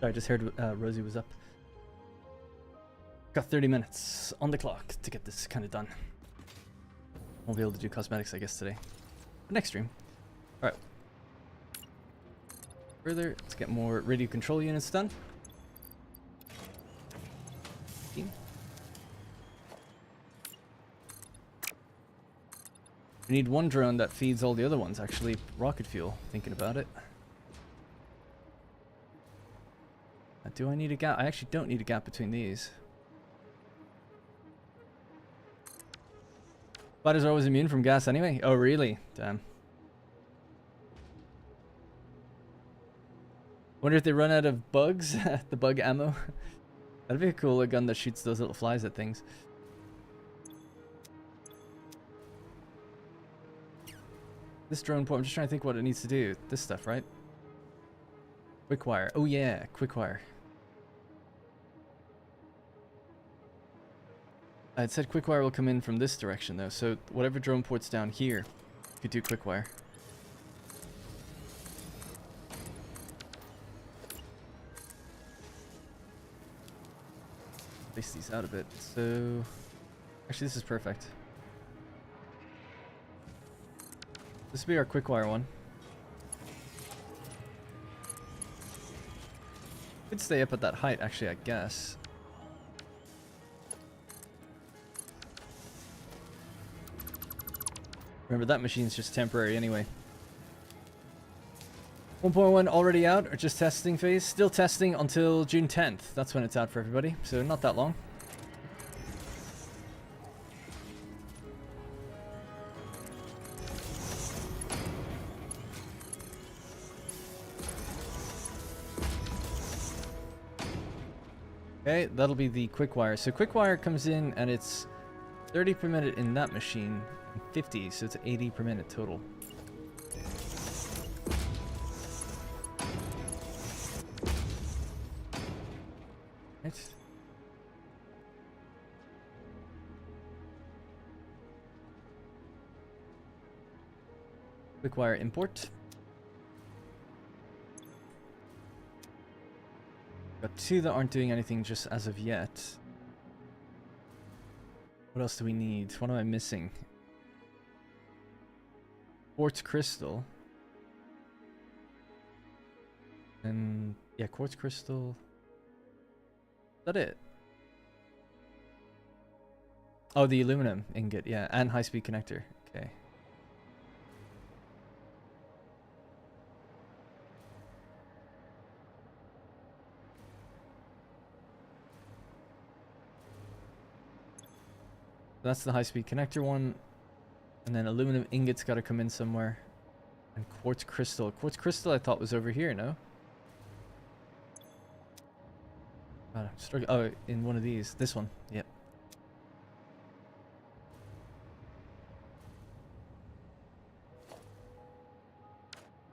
Sorry, I just heard Rosie was up. Got 30 minutes on the clock to get this kind of done. Won't be able to do cosmetics, I guess, today. But next stream. Alright. Further, let's get more radio control units done. We need one drone that feeds all the other ones, actually. Rocketfuel, thinking about it. Do I need a gap? I actually don't need a gap between these. Spiders are always immune from gas anyway? Oh, really? Damn. Wonder if they run out of bugs? The bug ammo? That'd be a cool gun that shoots those little flies at things. This drone port, I'm just trying to think what it needs to do. This stuff, right? Quick wire. Oh yeah, quick wire. It said quick wire will come in from this direction though, so whatever drone port's down here could do quick wire. Space these out a bit. So actually this is perfect. This will be our quick wire one. Could stay up at that height actually, I guess. Remember, that machine's just temporary anyway. 1.1 already out, or just testing phase? Still testing until June 10th. That's when it's out for everybody, so not that long. Okay, that'll be the quick wire. So quick wire comes in and it's 30 per minute in that machine, and 50, so it's 80 per minute total. Right. Quick wire import. Got 2 that aren't doing anything just as of yet. What else do we need? What am I missing? Quartz crystal. And yeah, quartz crystal. Is that it? Oh, the aluminum ingot, yeah, and high-speed connector. Okay. That's the high-speed connector one. And then aluminum ingot's got to come in somewhere. And quartz crystal. Quartz crystal I thought was over here, no? Oh, in one of these. This one. Yep.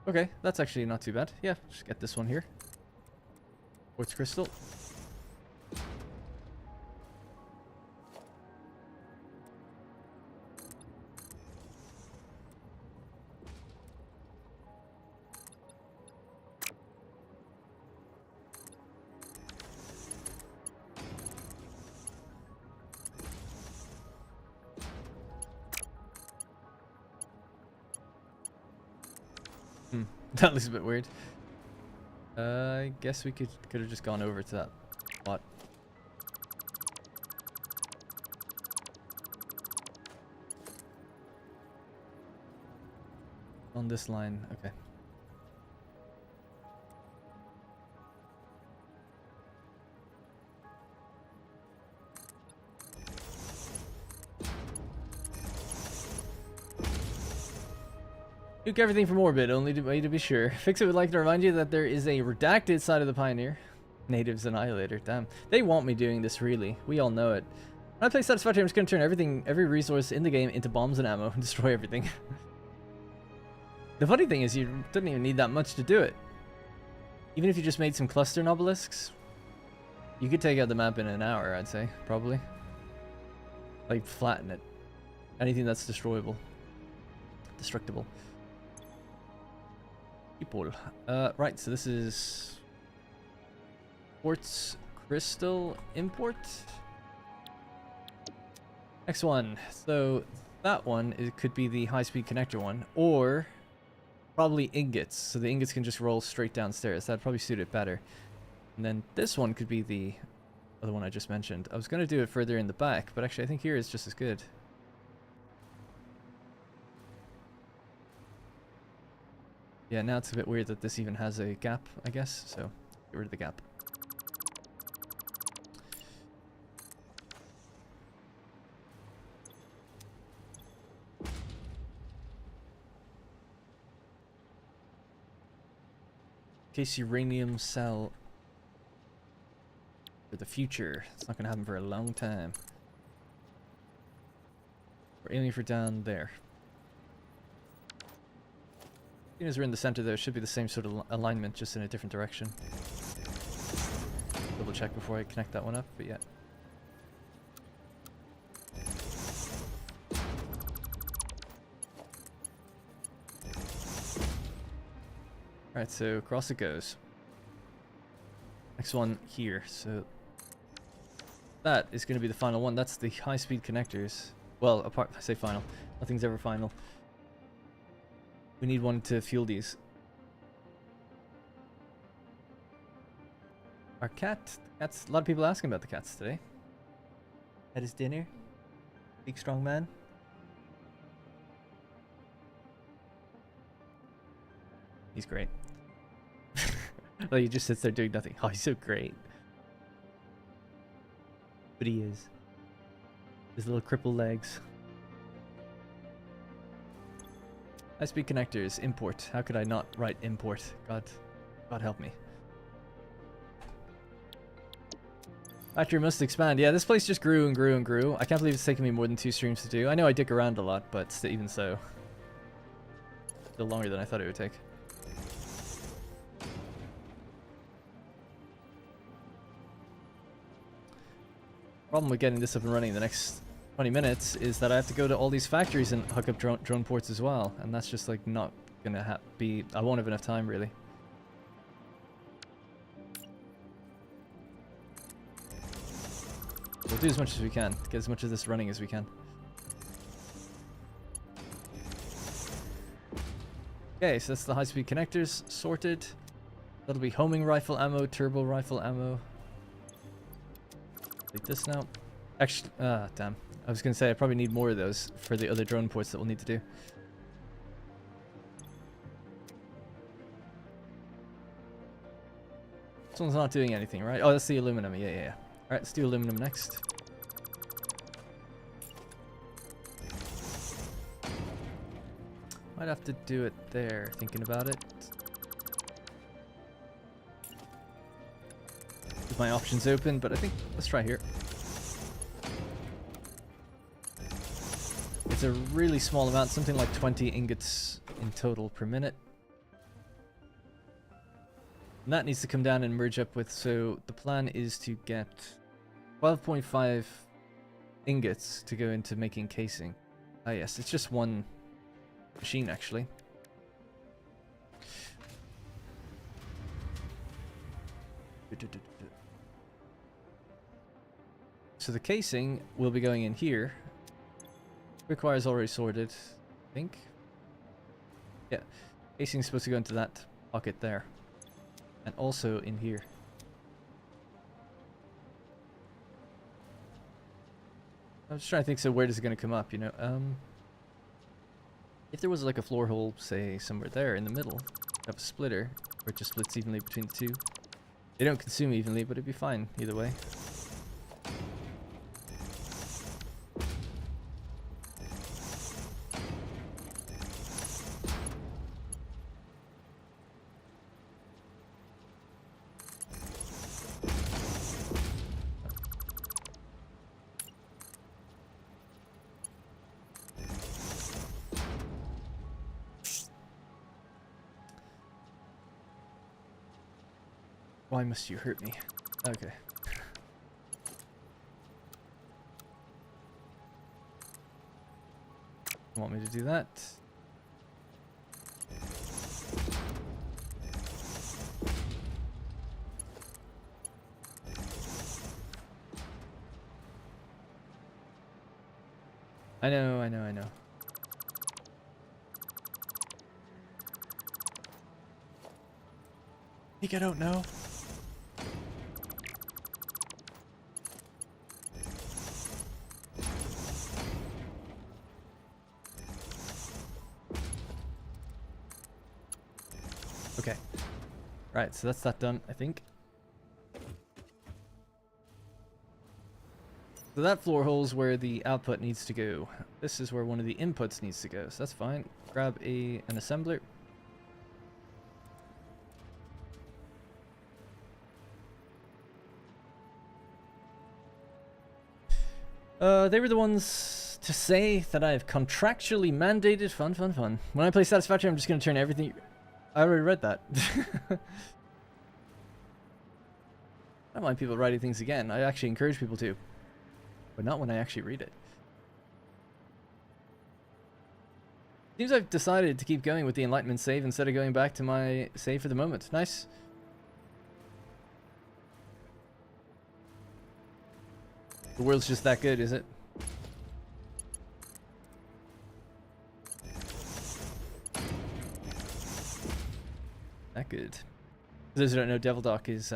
Okay, that's actually not too bad. Yeah, just get this one here. Quartz crystal. That looks a bit weird. I guess we could have just gone over to that spot. On this line, okay. Nuke everything from orbit, only to be sure. Fixit would like to remind you that there is a redacted side of the Pioneer. Natives Annihilator, damn. They want me doing this, really. We all know it. When I play Satisfactory, I'm just going to turn every resource in the game into bombs and ammo and destroy everything. The funny thing is, you didn't even need that much to do it. Even if you just made some cluster obelisks, you could take out the map in an hour, I'd say, probably. Like, flatten it. Anything that's destroyable. Destructible. People. Right, so this is quartz crystal import. Next one. So that one, it could be the high-speed connector one, or probably ingots. So the ingots can just roll straight downstairs. That'd probably suit it better. And then this one could be the other one I just mentioned. I was going to do it further in the back, but actually I think here is just as good. Yeah, now it's a bit weird that this even has a gap, I guess, so get rid of the gap. Case uranium cell for the future. It's not going to happen for a long time. We're aiming for down there. As soon as we're in the center, though, it should be the same sort of alignment, just in a different direction. Double check before I connect that one up, but yeah. Alright, so across it goes. Next one here, so that is going to be the final one. That's the high-speed connectors. Well, apart, I say final. Nothing's ever final. We need one to fuel these. Our cat. That's a lot of people asking about the cats today. Had his dinner. Big strong man. He's great. Like he just sits there doing nothing. Oh, he's so great. But he is. His little crippled legs. High-speed connectors, import. How could I not write import? God help me. Factory must expand. Yeah, this place just grew and grew and grew. I can't believe it's taken me more than 2 streams to do. I know I dick around a lot, but even so. Still longer than I thought it would take. Problem with getting this up and running the next 20 minutes is that I have to go to all these factories and hook up drone ports as well, and that's just like not gonna be. I won't have enough time really. We'll do as much as we can, get as much of this running as we can. Okay, so that's the high-speed connectors sorted. That'll be homing rifle ammo, turbo rifle ammo. Like this now. Actually, damn. I was gonna say I probably need more of those for the other drone ports that we'll need to do. This one's not doing anything, right? Oh, that's the aluminum. Yeah, yeah, yeah. Alright, let's do aluminum next. Might have to do it there, thinking about it. Keep my options open, but I think let's try here. It's a really small amount, something like 20 ingots in total per minute. And that needs to come down and merge up with, so the plan is to get 12.5 ingots to go into making casing. Ah yes, it's just one machine actually. So the casing will be going in here. Quick is already sorted, I think. Yeah, casing's supposed to go into that pocket there. And also in here. I'm just trying to think, so where is it going to come up, you know? If there was like a floor hole, say, somewhere there in the middle, have a splitter, where it just splits evenly between the two. They don't consume evenly, but it'd be fine either way. Why must you hurt me? Okay. You want me to do that? I know, I know, I know. I think I don't know. Okay. Right, so that's that done, I think. So that floor hole's where the output needs to go. This is where one of the inputs needs to go, so that's fine. Grab an assembler. They were the ones to say that I've contractually mandated fun. When I play Satisfactory, I'm just going to turn everything... I already read that. I don't mind people writing things again. I actually encourage people to. But not when I actually read it. Seems I've decided to keep going with the Enlightenment save instead of going back to my save for the moment. Nice. The world's just that good, is it? That good. For those who don't know, Devil Doc is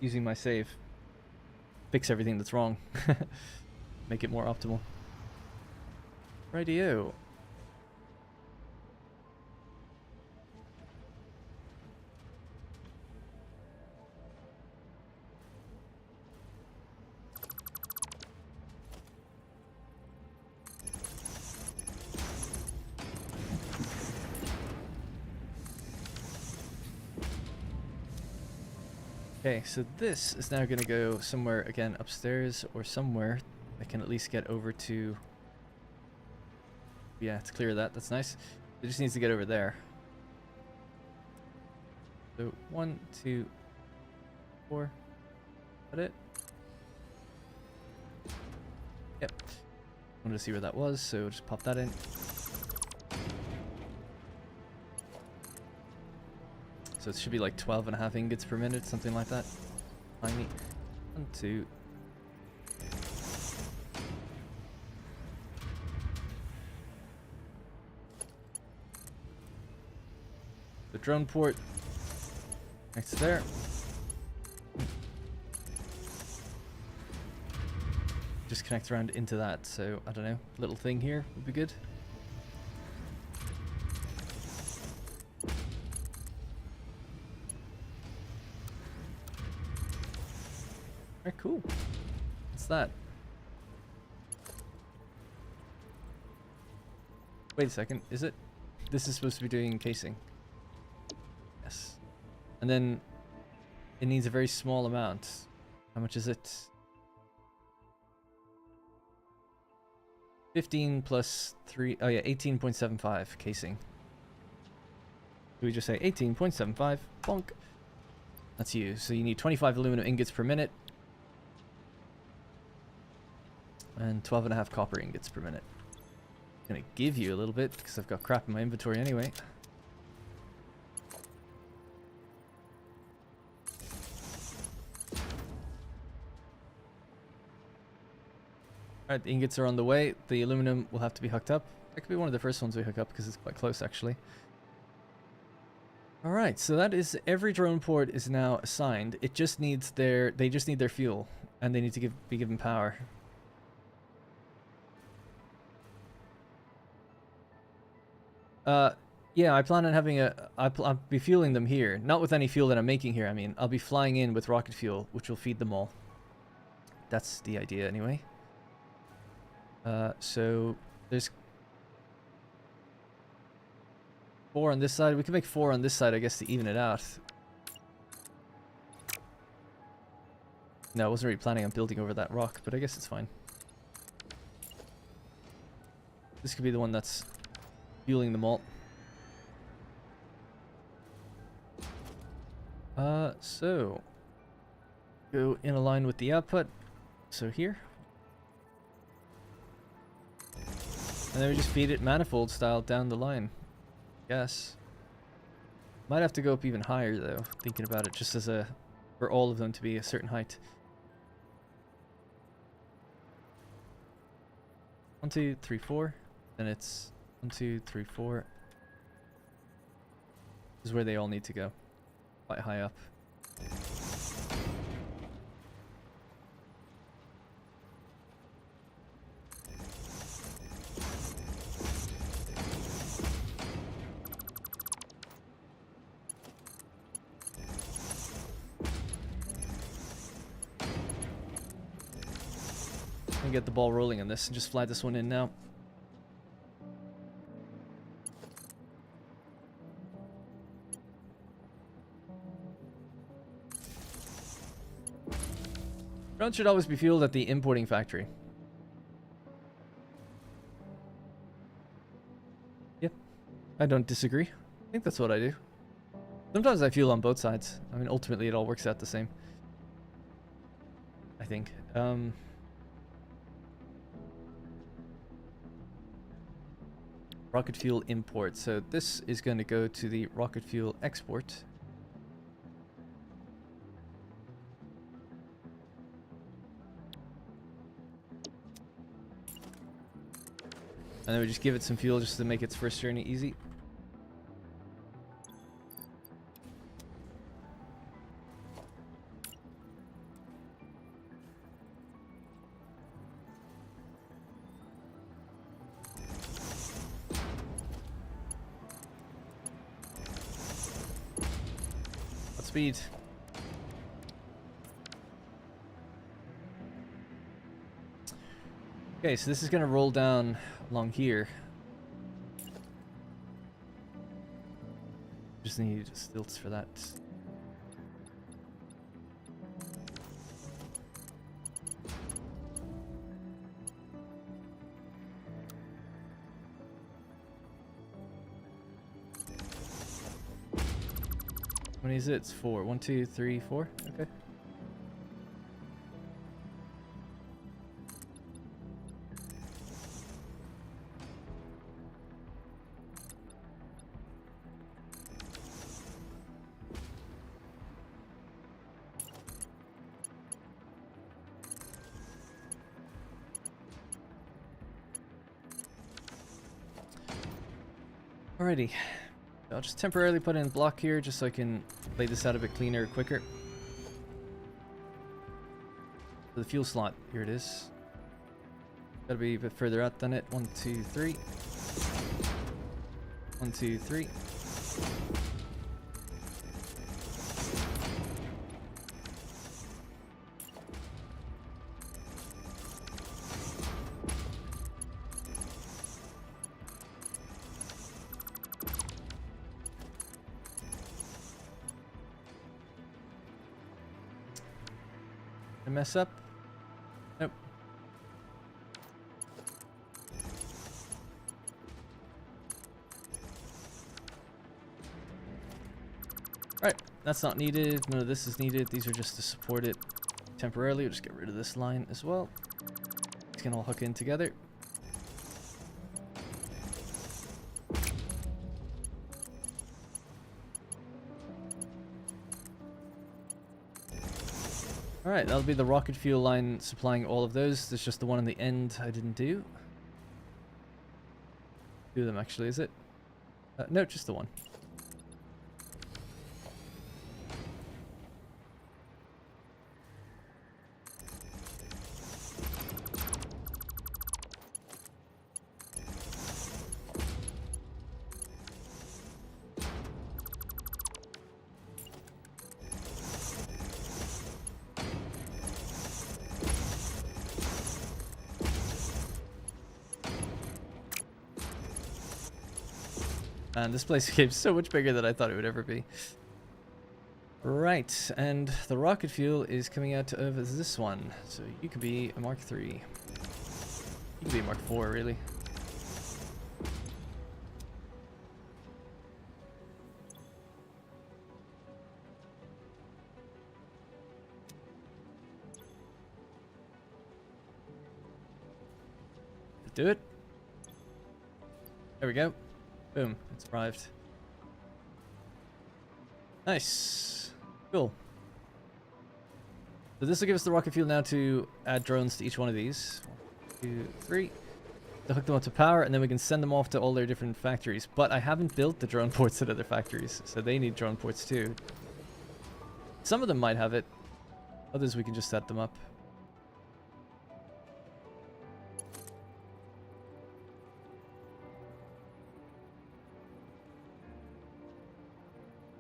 using my save. Fix everything that's wrong. Make it more optimal. Rightio. Okay, so this is now going to go somewhere, again, upstairs or somewhere I can at least get over to... Yeah, to clear that, that's nice. It just needs to get over there. So 1, 2, 4. Is that it? Yep. Wanted to see where that was, so just pop that in. So it should be like 12.5 ingots per minute, something like that. Tiny. 1, 2. The drone port next there. Just connect around into that, so I don't know, little thing here would be good. Alright, cool. What's that? Wait a second, is it? This is supposed to be doing casing. Yes. And then it needs a very small amount. How much is it? 15 plus 3, oh yeah, 18.75 casing. Do we just say 18.75? Bonk. That's you. So you need 25 aluminum ingots per minute. And 12.5 copper ingots per minute. I'm gonna give you a little bit because I've got crap in my inventory anyway. Alright, the ingots are on the way. The aluminum will have to be hooked up. That could be one of the first ones we hook up because it's quite close actually. Alright, so that is every drone port is now assigned. It just needs they just need their fuel and they need to be given power. Yeah, I plan on having I'll be fueling them here. Not with any fuel that I'm making here, I mean. I'll be flying in with rocket fuel, which will feed them all. That's the idea anyway. So there's 4 on this side. We can make 4 on this side, I guess, to even it out. No, I wasn't really planning on building over that rock, but I guess it's fine. This could be the one that's fueling them all. So go in a line with the output. So here. And then we just feed it manifold style down the line. Yes. Might have to go up even higher though, thinking about it, just as for all of them to be a certain height. 1, 2, 3, 4. Then it's 1, 2, 3, 4. This is where they all need to go. Quite high up. And get the ball rolling on this and just fly this one in now. Drones should always be fueled at the importing factory. Yep, I don't disagree. I think that's what I do. Sometimes I fuel on both sides. I mean, ultimately it all works out the same. I think. Rocket fuel import. So this is going to go to the rocket fuel export. And then we just give it some fuel just to make its first journey easy. Speed. Okay, so this is going to roll down along here. Just need stilts for that. How many is it? It's 4. 1, 2, 3, 4. Okay. Alrighty. I'll just temporarily put in a block here just so I can lay this out a bit cleaner, quicker. So the fuel slot, here it is. Gotta be a bit further out than it. 1, 2, 3. 1, 2, 3. Mess up? Nope. Alright, that's not needed. None of this is needed. These are just to support it temporarily. We'll just get rid of this line as well. These can all hook in together. Alright, that'll be the rocket fuel line supplying all of those. There's just the one on the end I didn't do. 2 of them actually, is it? No, just the one. And this place became so much bigger than I thought it would ever be. Right, and the rocket fuel is coming out of this one. So you could be a Mark III. You could be a Mark IV, really. Do it. There we go. Boom, it's arrived. Nice. Cool. So this will give us the rocket fuel now to add drones to each one of these. 1, 2, 3. To hook them up to power, and then we can send them off to all their different factories. But I haven't built the drone ports at other factories, so they need drone ports too. Some of them might have it. Others we can just set them up.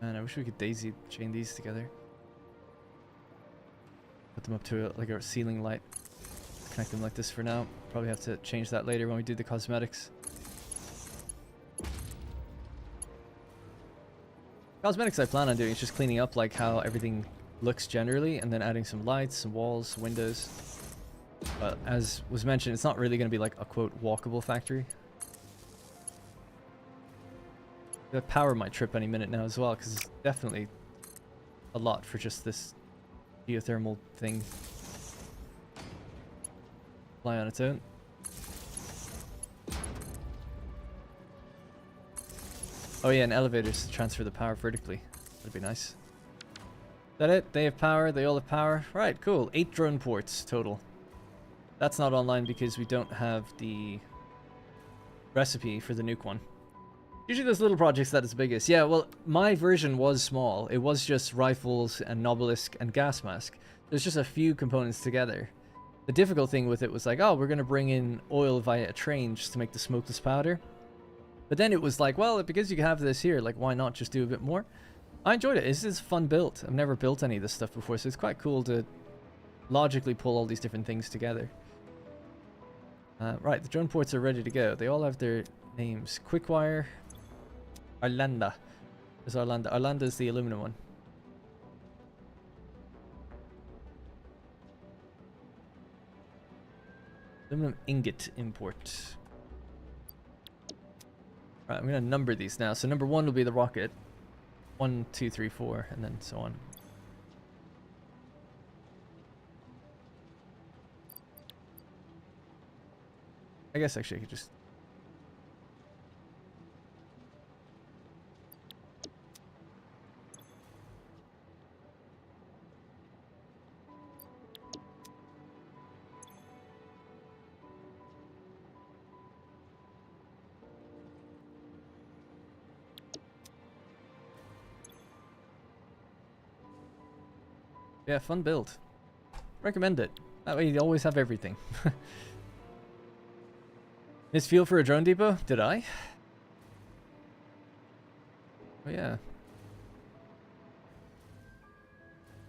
Man, I wish we could daisy chain these together. Put them up to like a ceiling light. Connect them like this for now. Probably have to change that later when we do the cosmetics. Cosmetics I plan on doing is just cleaning up like how everything looks generally, and then adding some lights, some walls, windows. But as was mentioned, it's not really going to be like a quote walkable factory. The power might trip any minute now as well, because it's definitely a lot for just this geothermal thing. Fly on its own. Oh yeah, and elevators to transfer the power vertically. That'd be nice. Is that it? They have power, they all have power. Right, cool. 8 drone ports total. That's not online because we don't have the recipe for the nuke one. Usually those little projects that is biggest. Yeah, well, my version was small. It was just rifles and Nobelisk and gas mask. There's just a few components together. The difficult thing with it was like, oh, we're going to bring in oil via a train just to make the smokeless powder. But then it was like, well, because you have this here, like, why not just do a bit more? I enjoyed it. This is a fun build. I've never built any of this stuff before, so it's quite cool to logically pull all these different things together. Right, the drone ports are ready to go. They all have their names. Quickwire. Arlanda. There's Arlanda. Arlanda is the aluminum one. Aluminum ingot import. Right, I'm going to number these now. So number 1 will be the rocket. 1, 2, 3, 4, and then so on. I guess actually I could just... Yeah, fun build. Recommend it. That way you always have everything. Miss fuel for a drone depot? Did I? Oh yeah.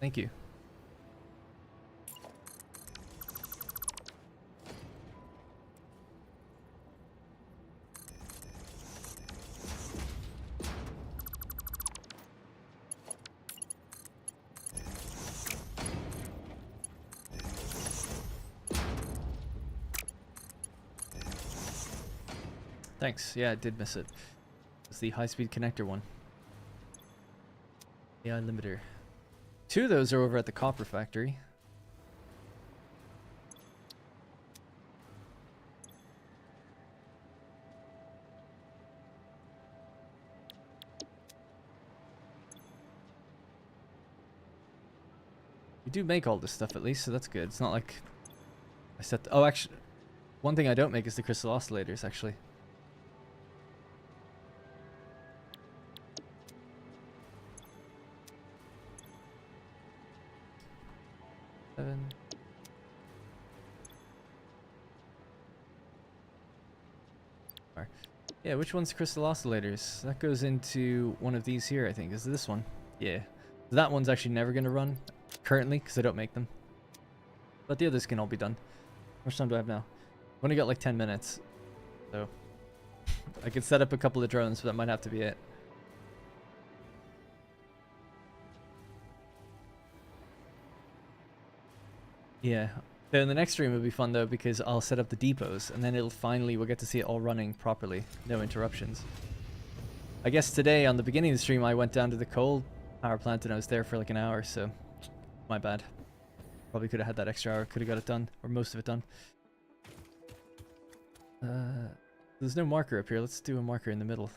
Thank you. Thanks. Yeah, I did miss it. It's the high-speed connector one. AI limiter. 2 of those are over at the copper factory. We do make all this stuff at least, so that's good. It's not like I set... Oh, actually, one thing I don't make is the crystal oscillators, actually. Yeah, which one's crystal oscillators? That goes into one of these here, I think. Is it this one? Yeah. That one's actually never going to run currently because I don't make them. But the others can all be done. How much time do I have now? I've only got like 10 minutes. So I could set up a couple of drones, but that might have to be it. Yeah. So the next stream will be fun though because I'll set up the depots and then we'll get to see it all running properly. No interruptions. I guess today on the beginning of the stream I went down to the coal power plant and I was there for like an hour, so my bad. Probably could have had that extra hour, could have got it done, or most of it done. There's no marker up here, let's do a marker in the middle.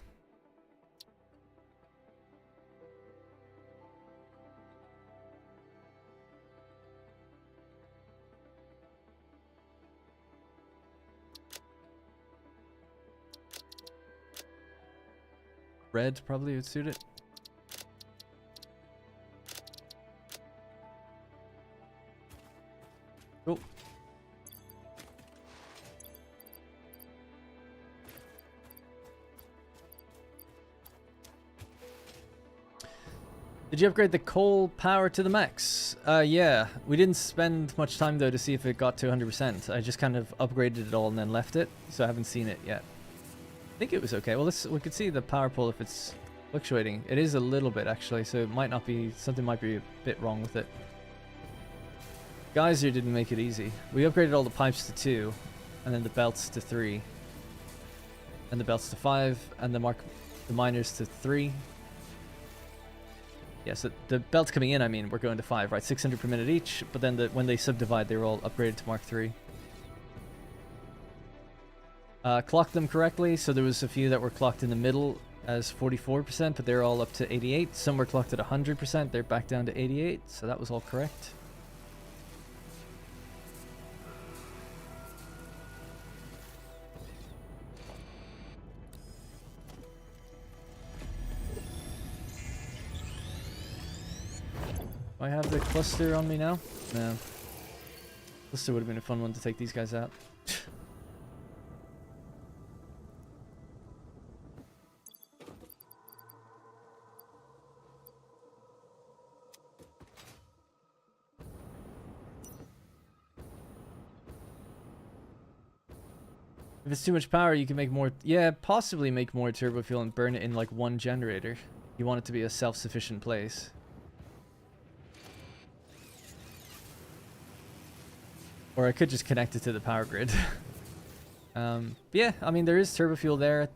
Red probably would suit it. Cool. Did you upgrade the coal power to the max? Yeah. We didn't spend much time though to see if it got to 100%. I just kind of upgraded it all and then left it, so I haven't seen it yet. I think it was okay. Well, we could see the power pole if it's fluctuating. It is a little bit actually, so it might not be, something might be a bit wrong with it. Geyser didn't make it easy. We upgraded all the pipes to 2, and then the belts to 3, and the belts to 5, and the miners to 3. Yeah, so the belts coming in, I mean, we're going to 5, right? 600 per minute each, but then when they subdivide, they were all upgraded to Mark 3. Clocked them correctly, so there was a few that were clocked in the middle as 44%, but they're all up to 88. Some were clocked at 100%, they're back down to 88, so that was all correct. Do I have the cluster on me now? No. Cluster would have been a fun one to take these guys out. If it's too much power, you can make more... Yeah, possibly make more turbo fuel and burn it in like one generator. You want it to be a self-sufficient place. Or I could just connect it to the power grid. But yeah, I mean, there is turbo fuel there.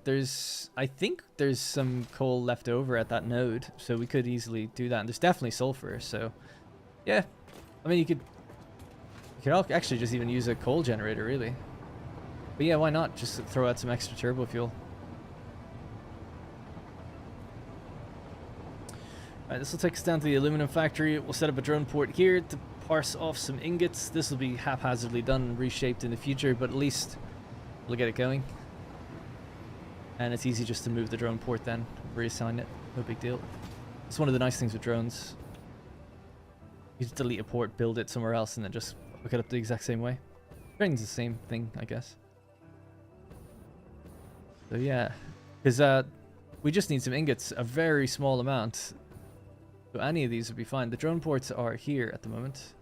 I think there's some coal left over at that node, so we could easily do that. And there's definitely sulfur, so yeah. I mean, you could actually just even use a coal generator, really. But yeah, why not just throw out some extra turbo fuel? Alright, this will take us down to the aluminum factory. We'll set up a drone port here to parse off some ingots. This will be haphazardly done and reshaped in the future, but at least we'll get it going. And it's easy just to move the drone port then, reassign it, no big deal. It's one of the nice things with drones. You just delete a port, build it somewhere else, and then just hook it up the exact same way. Train's the same thing, I guess. So yeah, because we just need some ingots, a very small amount. So any of these would be fine. The drone ports are here at the moment.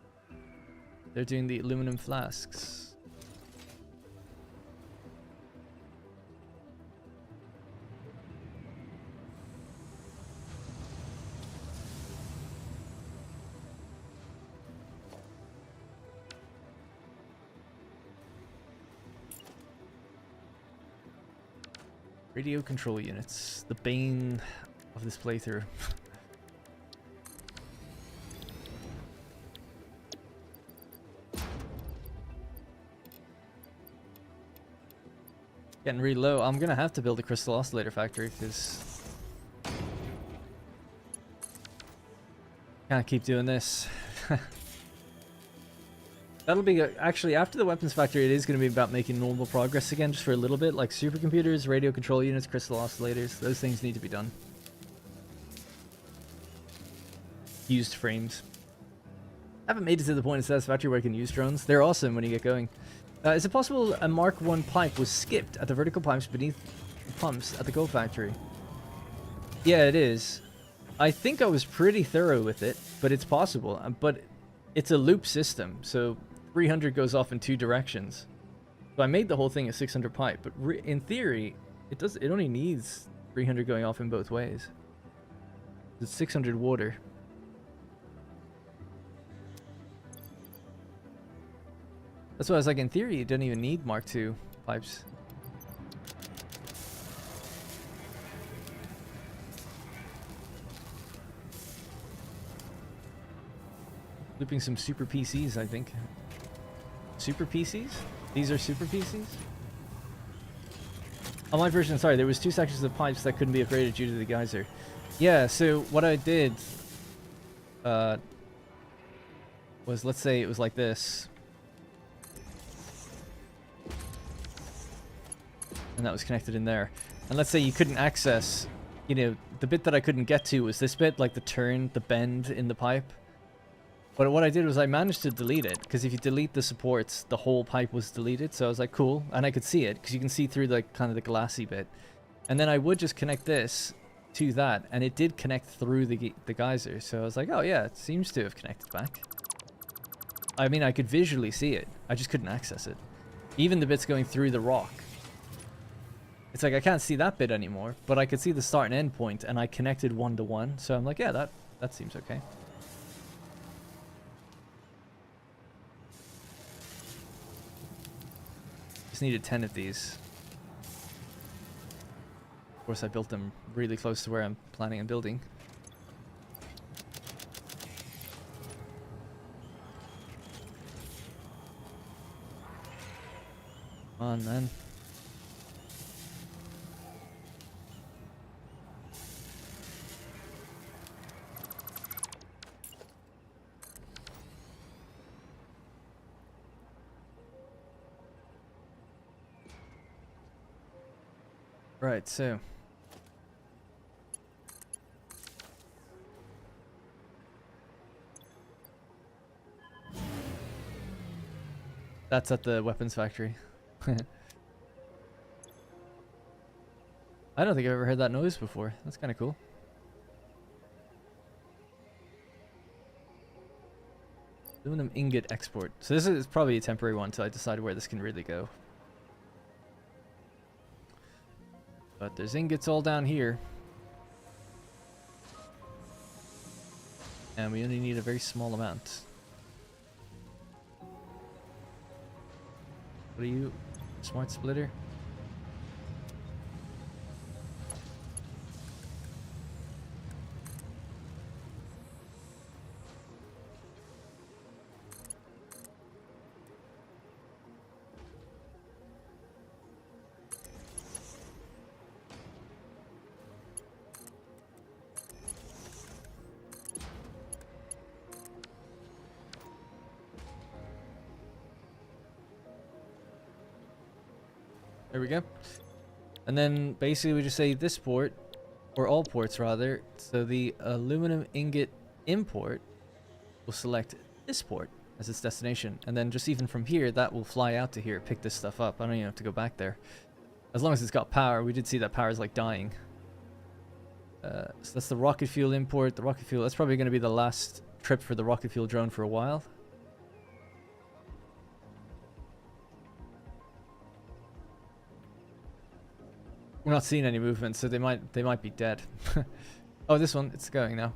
They're doing the aluminum flasks. Radio control units, the bane of this playthrough. Getting really low. I'm gonna have to build a crystal oscillator factory because can't keep doing this. That'll be actually after the weapons factory. It is going to be about making normal progress again, just for a little bit, like supercomputers, radio control units, crystal oscillators. Those things need to be done. Used frames. I haven't made it to the point in Satisfactory where I can use drones. They're awesome when you get going. Is it possible a Mark 1 pipe was skipped at the vertical pipes beneath the pumps at the coal factory? Yeah, it is. I think I was pretty thorough with it, but it's possible. But it's a loop system, so 300 goes off in two directions. So I made the whole thing a 600 pipe, but in theory, it only needs 300 going off in both ways. It's 600 water. That's why I was like, in theory, you don't even need Mark II pipes. Looping some super PCs, I think. Super PCs? These are super PCs? On my version, sorry, there was 2 sections of pipes that couldn't be upgraded due to the geyser. Yeah, so what I did was, let's say it was like this. And that was connected in there. And let's say you couldn't access, you know, the bit that I couldn't get to was this bit, like the turn, the bend in the pipe. But what I did was I managed to delete it, because if you delete the supports, the whole pipe was deleted. So I was like, cool. And I could see it, because you can see through the kind of the glassy bit. And then I would just connect this to that, and it did connect through the geyser. So I was like, oh yeah, it seems to have connected back. I mean, I could visually see it. I just couldn't access it. Even the bits going through the rock. It's like I can't see that bit anymore, but I could see the start and end point, and I connected 1 to 1. So I'm like, yeah, that seems okay. Just needed 10 of these. Of course, I built them really close to where I'm planning on building. Come on, man. Right, so that's at the weapons factory. I don't think I've ever heard that noise before. That's kind of cool. Aluminum ingot export. So this is probably a temporary one until I decide where this can really go. But there's ingots all down here. And we only need a very small amount. What are you? Smart splitter. There we go. And then basically we just say this port, or all ports rather, so the aluminum ingot import will select this port as its destination. And then just even from here, that will fly out to here, pick this stuff up. I don't even have to go back there. As long as it's got power. We did see that power is like dying. So that's the rocket fuel import. The rocket fuel, that's probably going to be the last trip for the rocket fuel drone for a while. We're not seeing any movement, so they might be dead. Oh, this one, it's going now.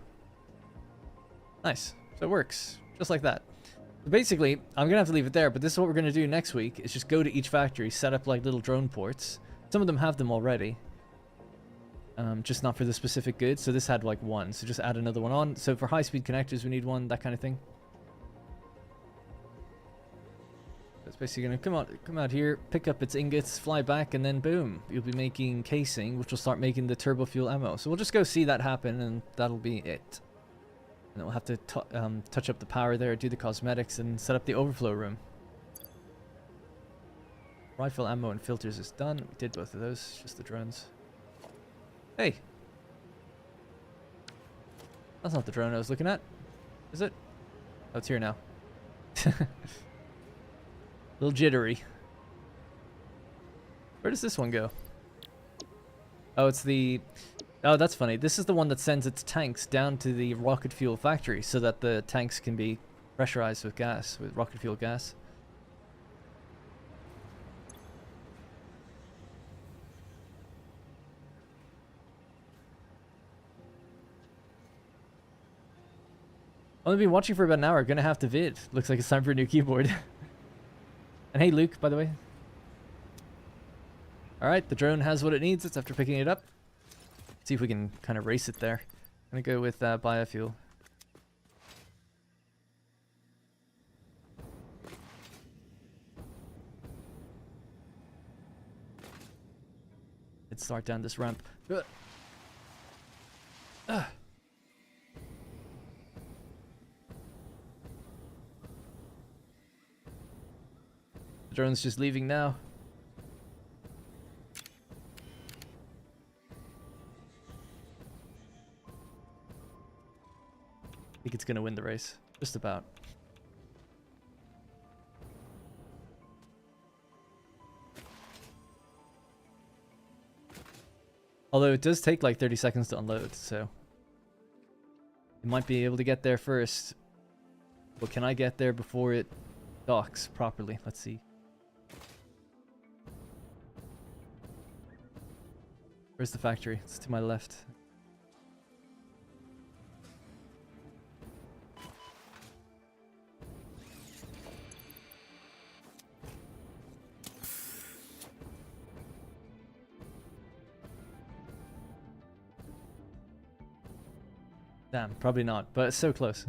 Nice. So it works. Just like that. So basically, I'm going to have to leave it there, but this is what we're going to do next week, is just go to each factory, set up like little drone ports. Some of them have them already. Just not for the specific goods. So this had like one, so just add another one on. So for high-speed connectors, we need one, that kind of thing. It's basically going to come out here, pick up its ingots, fly back, and then boom, you'll be making casing, which will start making the turbo fuel ammo. So we'll just go see that happen, and that'll be it. And then we'll have to touch up the power there, do the cosmetics, and set up the overflow room. Rifle ammo and filters is done. We did both of those, just the drones. Hey! That's not the drone I was looking at, is it? Oh, it's here now. A little jittery. Where does this one go? Oh, it's the... Oh, that's funny. This is the one that sends its tanks down to the rocket fuel factory so that the tanks can be pressurized with gas, with rocket fuel gas. Only been watching for about an hour. Gonna have to vid. Looks like it's time for a new keyboard. And hey, Luke, by the way. Alright, the drone has what it needs. It's after picking it up. Let's see if we can kind of race it there. I'm going to go with biofuel. Let's start down this ramp. The drone's just leaving now. I think it's going to win the race. Just about. Although it does take like 30 seconds to unload, so it might be able to get there first. But can I get there before it docks properly? Let's see. Where's the factory? It's to my left. Damn, probably not, but it's so close.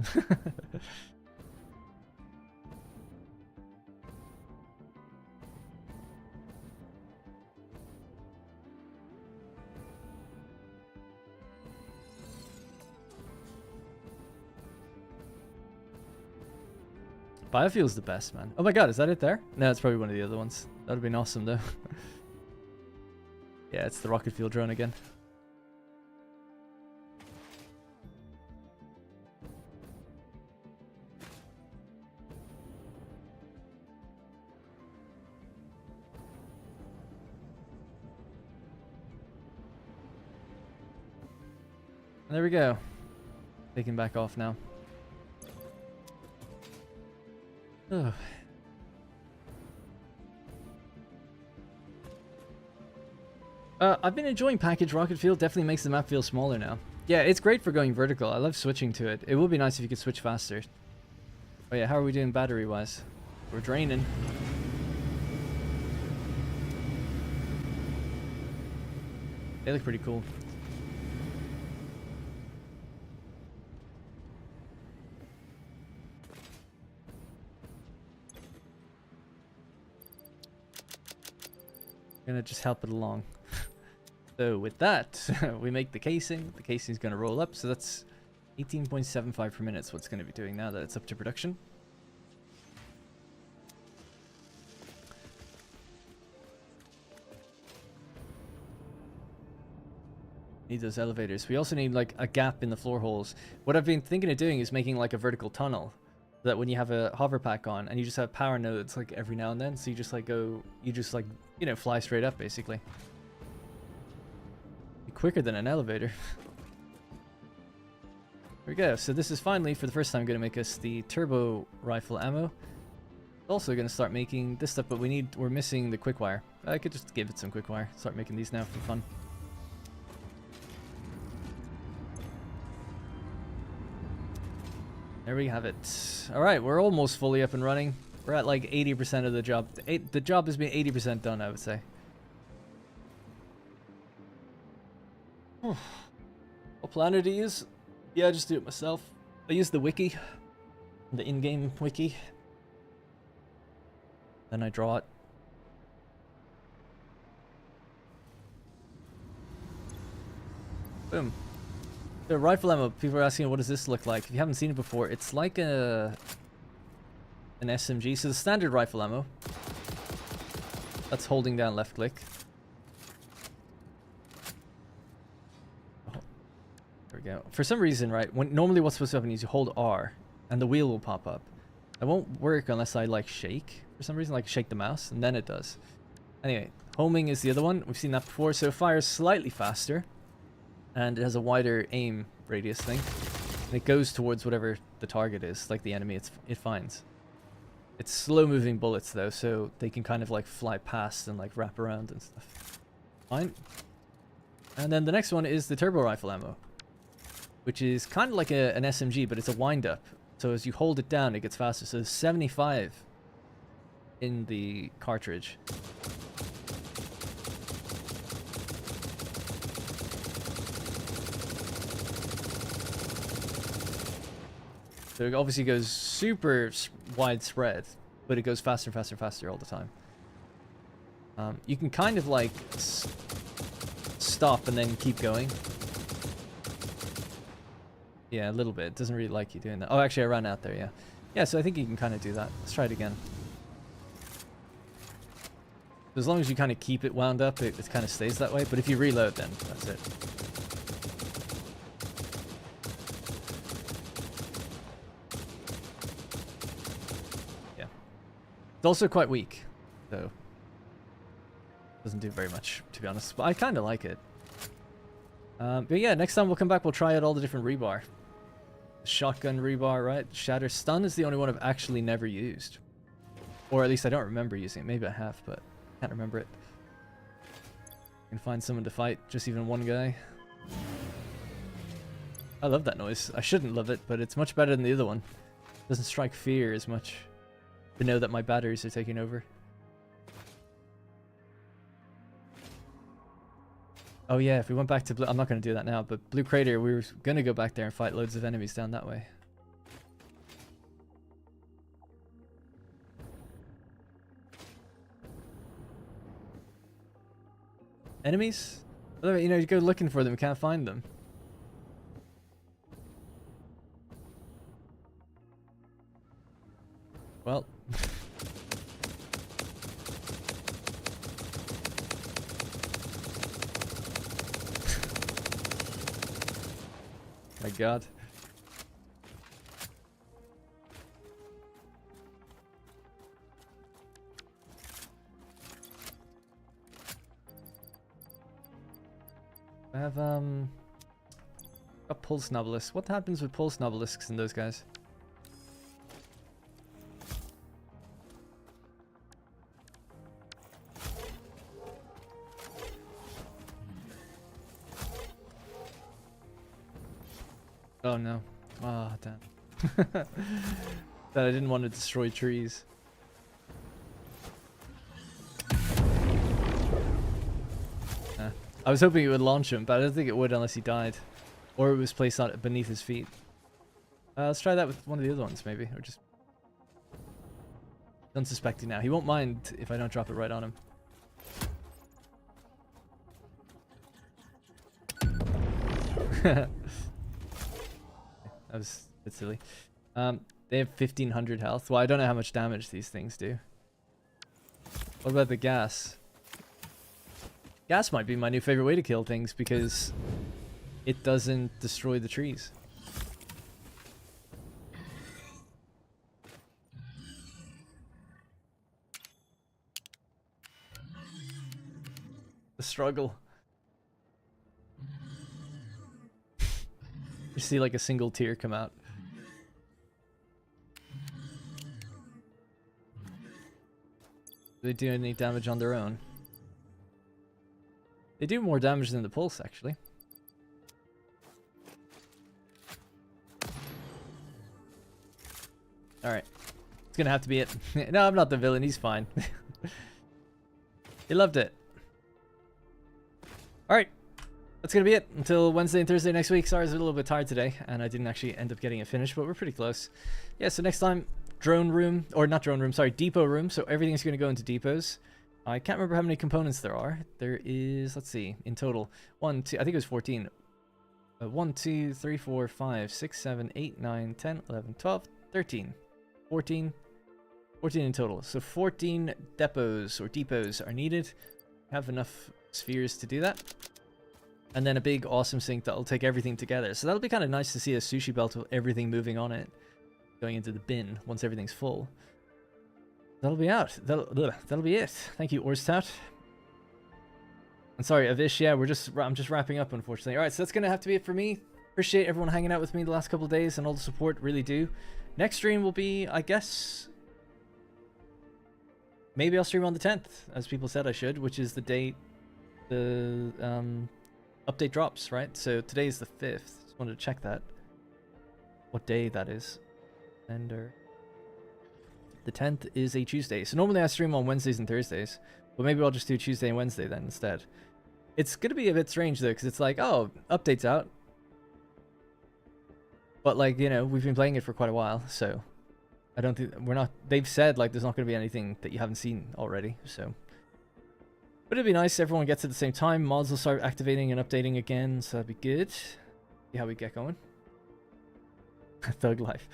Biofuel's the best, man. Oh my god, is that it there? No, it's probably one of the other ones. That would have been awesome, though. Yeah, it's the rocket fuel drone again. And there we go. Taking back off now. Oh. I've been enjoying package rocket fuel. Definitely makes the map feel smaller now. Yeah, it's great for going vertical. I love switching to it. It would be nice if you could switch faster. Oh yeah, how are we doing battery wise? We're draining. They look pretty cool. Gonna just help it along. So with that, we make the casing. The casing's gonna roll up, so that's 18.75 per minute is what's gonna be doing now that it's up to production. Need those elevators. We also need like a gap in the floor holes. What I've been thinking of doing is making like a vertical tunnel, so that when you have a hover pack on and you just have power nodes like every now and then, so you just like go, you know, fly straight up basically. Be quicker than an elevator. Here we go. So this is finally, for the first time, going to make us the turbo rifle ammo. Also going to start making this stuff, but we're missing the quick wire. I could just give it some quick wire. Start making these now for fun. There we have it. Alright, we're almost fully up and running. We're at like 80% of the job. The job has been 80% done, I would say. What planner to use? Yeah, I just do it myself. I use the wiki. The in-game wiki. Then I draw it. Boom. The rifle ammo, people are asking what does this look like. If you haven't seen it before, it's like an SMG. So the standard rifle ammo, that's holding down left click. Oh, there we go. For some reason, right, normally what's supposed to happen is you hold R and the wheel will pop up. It won't work unless I like shake for some reason, like shake the mouse, and then it does. Anyway, homing is the other one. We've seen that before. So it fires slightly faster. And it has a wider aim radius thing. And it goes towards whatever the target is, like the enemy it finds. It's slow moving bullets though, so they can kind of like fly past and like wrap around and stuff. Fine. And then the next one is the turbo rifle ammo, which is kind of like an SMG, but it's a wind up. So as you hold it down, it gets faster. So there's 75 in the cartridge. So it obviously goes super widespread, but it goes faster, faster, faster all the time. You can kind of like stop and then keep going. Yeah, a little bit. It doesn't really like you doing that. Oh, actually, I ran out there, yeah. Yeah, so I think you can kind of do that. Let's try it again. As long as you kind of keep it wound up, it kind of stays that way. But if you reload, then that's it. It's also quite weak, so doesn't do very much, to be honest. But I kind of like it. But yeah, next time we'll come back, we'll try out all the different rebar. Shotgun rebar, right? Shatter stun is the only one I've actually never used, or at least I don't remember using it. Maybe I have, but I can't remember it. Can find someone to fight, just even one guy. I love that noise. I shouldn't love it, but it's much better than the other one. Doesn't strike fear as much. To know that my batteries are taking over. Oh yeah, if we went back to Blue... I'm not going to do that now, but Blue Crater, we were going to go back there and fight loads of enemies down that way. Enemies? You know, you go looking for them, you can't find them. Well... My god. I have a pulse novelist. What happens with pulse novelisks and those guys? Oh no. Oh, damn. That I didn't want to destroy trees. I was hoping it would launch him, but I don't think it would unless he died. Or it was placed on beneath his feet. Let's try that with one of the other ones, maybe. Or just... unsuspecting now. He won't mind if I don't drop it right on him. That was a bit silly. They have 1500 health. Well, I don't know how much damage these things do. What about the gas? Gas might be my new favorite way to kill things because it doesn't destroy the trees. The struggle. You see like a single tear come out. Do they do any damage on their own? They do more damage than the pulse, actually. Alright. It's gonna have to be it. No, I'm not the villain. He's fine. He loved it. Alright. That's gonna be it until Wednesday and Thursday next week. Sorry, I was a little bit tired today, and I didn't actually end up getting it finished, but we're pretty close. Yeah, so next time, drone room, or not drone room, sorry, depot room. So everything's gonna go into depots. I can't remember how many components there are. There is, let's see, in total, 1, 2, I think it was 14. 1, 2, 3, 4, 5, 6, 7, 8, 9, 10, 11, 12, 13, 14 in total. So 14 depots or depots are needed. Have enough spheres to do that. And then a big awesome sink that'll take everything together. So that'll be kind of nice to see a sushi belt with everything moving on it, going into the bin once everything's full. That'll be out. That'll be it. Thank you, Orstat. I'm sorry, Avish. Yeah, I'm just wrapping up, unfortunately. All right, so that's gonna have to be it for me. Appreciate everyone hanging out with me the last couple of days and all the support. Really do. Next stream will be, I guess, maybe I'll stream on the 10th, as people said I should, which is the date the update drops, right? So today is the 5th. Just wanted to check that. What day that is. And the 10th is a Tuesday. So normally I stream on Wednesdays and Thursdays, but maybe I'll just do Tuesday and Wednesday then instead. It's gonna be a bit strange though, because it's like, oh, update's out. But like, you know, we've been playing it for quite a while, so I don't think they've said like there's not gonna be anything that you haven't seen already, so. But it'd be nice if everyone gets it at the same time. Mods will start activating and updating again, so that'd be good. See how we get going. Thug life.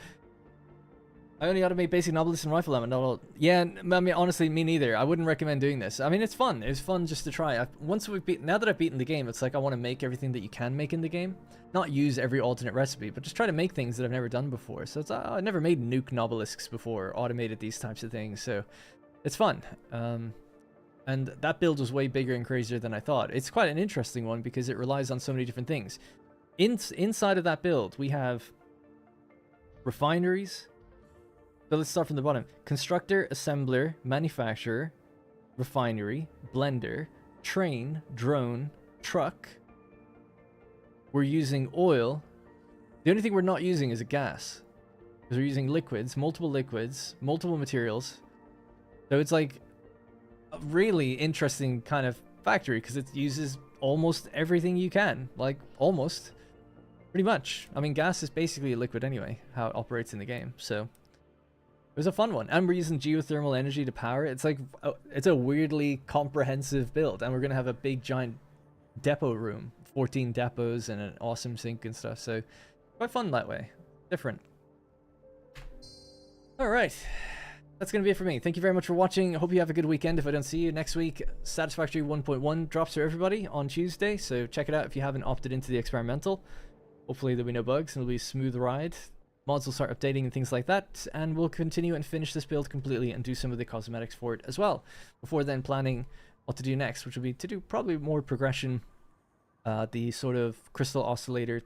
I only automate basic novelist and rifle element. Yeah, I mean, honestly, me neither. I wouldn't recommend doing this. I mean, it's fun. It's fun just to try. Now that I've beaten the game, it's like I want to make everything that you can make in the game. Not use every alternate recipe, but just try to make things that I've never done before. So it's, I've never made nuke nobelisks before, automated these types of things. So it's fun. And that build was way bigger and crazier than I thought. It's quite an interesting one because it relies on so many different things. Inside of that build, we have refineries. So let's start from the bottom. Constructor, assembler, manufacturer, refinery, blender, train, drone, truck. We're using oil. The only thing we're not using is a gas. Because we're using liquids, multiple materials. So it's like a really interesting kind of factory because it uses almost everything you can. Like, almost. Pretty much. I mean, gas is basically a liquid anyway, how it operates in the game, so. It was a fun one, and we're using geothermal energy to power it. It's like, it's a weirdly comprehensive build, and we're going to have a big giant depot room. 14 depots and an awesome sink and stuff, so quite fun that way. Different. Alright. That's going to be it for me. Thank you very much for watching. I hope you have a good weekend if I don't see you next week. Satisfactory 1.1 drops for everybody on Tuesday, so check it out if you haven't opted into the experimental. Hopefully there'll be no bugs and it'll be a smooth ride. Mods will start updating and things like that, and we'll continue and finish this build completely and do some of the cosmetics for it as well. Before then, planning what to do next, which will be to do probably more progression, the sort of crystal oscillator,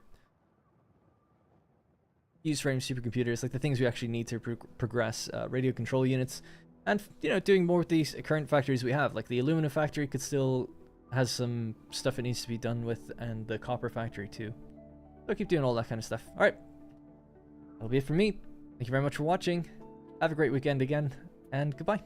use frame supercomputers, like the things we actually need to progress, radio control units, and you know, doing more with these current factories we have. Like the aluminum factory could still has some stuff it needs to be done with, and the copper factory too. So I'll keep doing all that kind of stuff. All right. That'll be it from me. Thank you very much for watching. Have a great weekend again, and goodbye.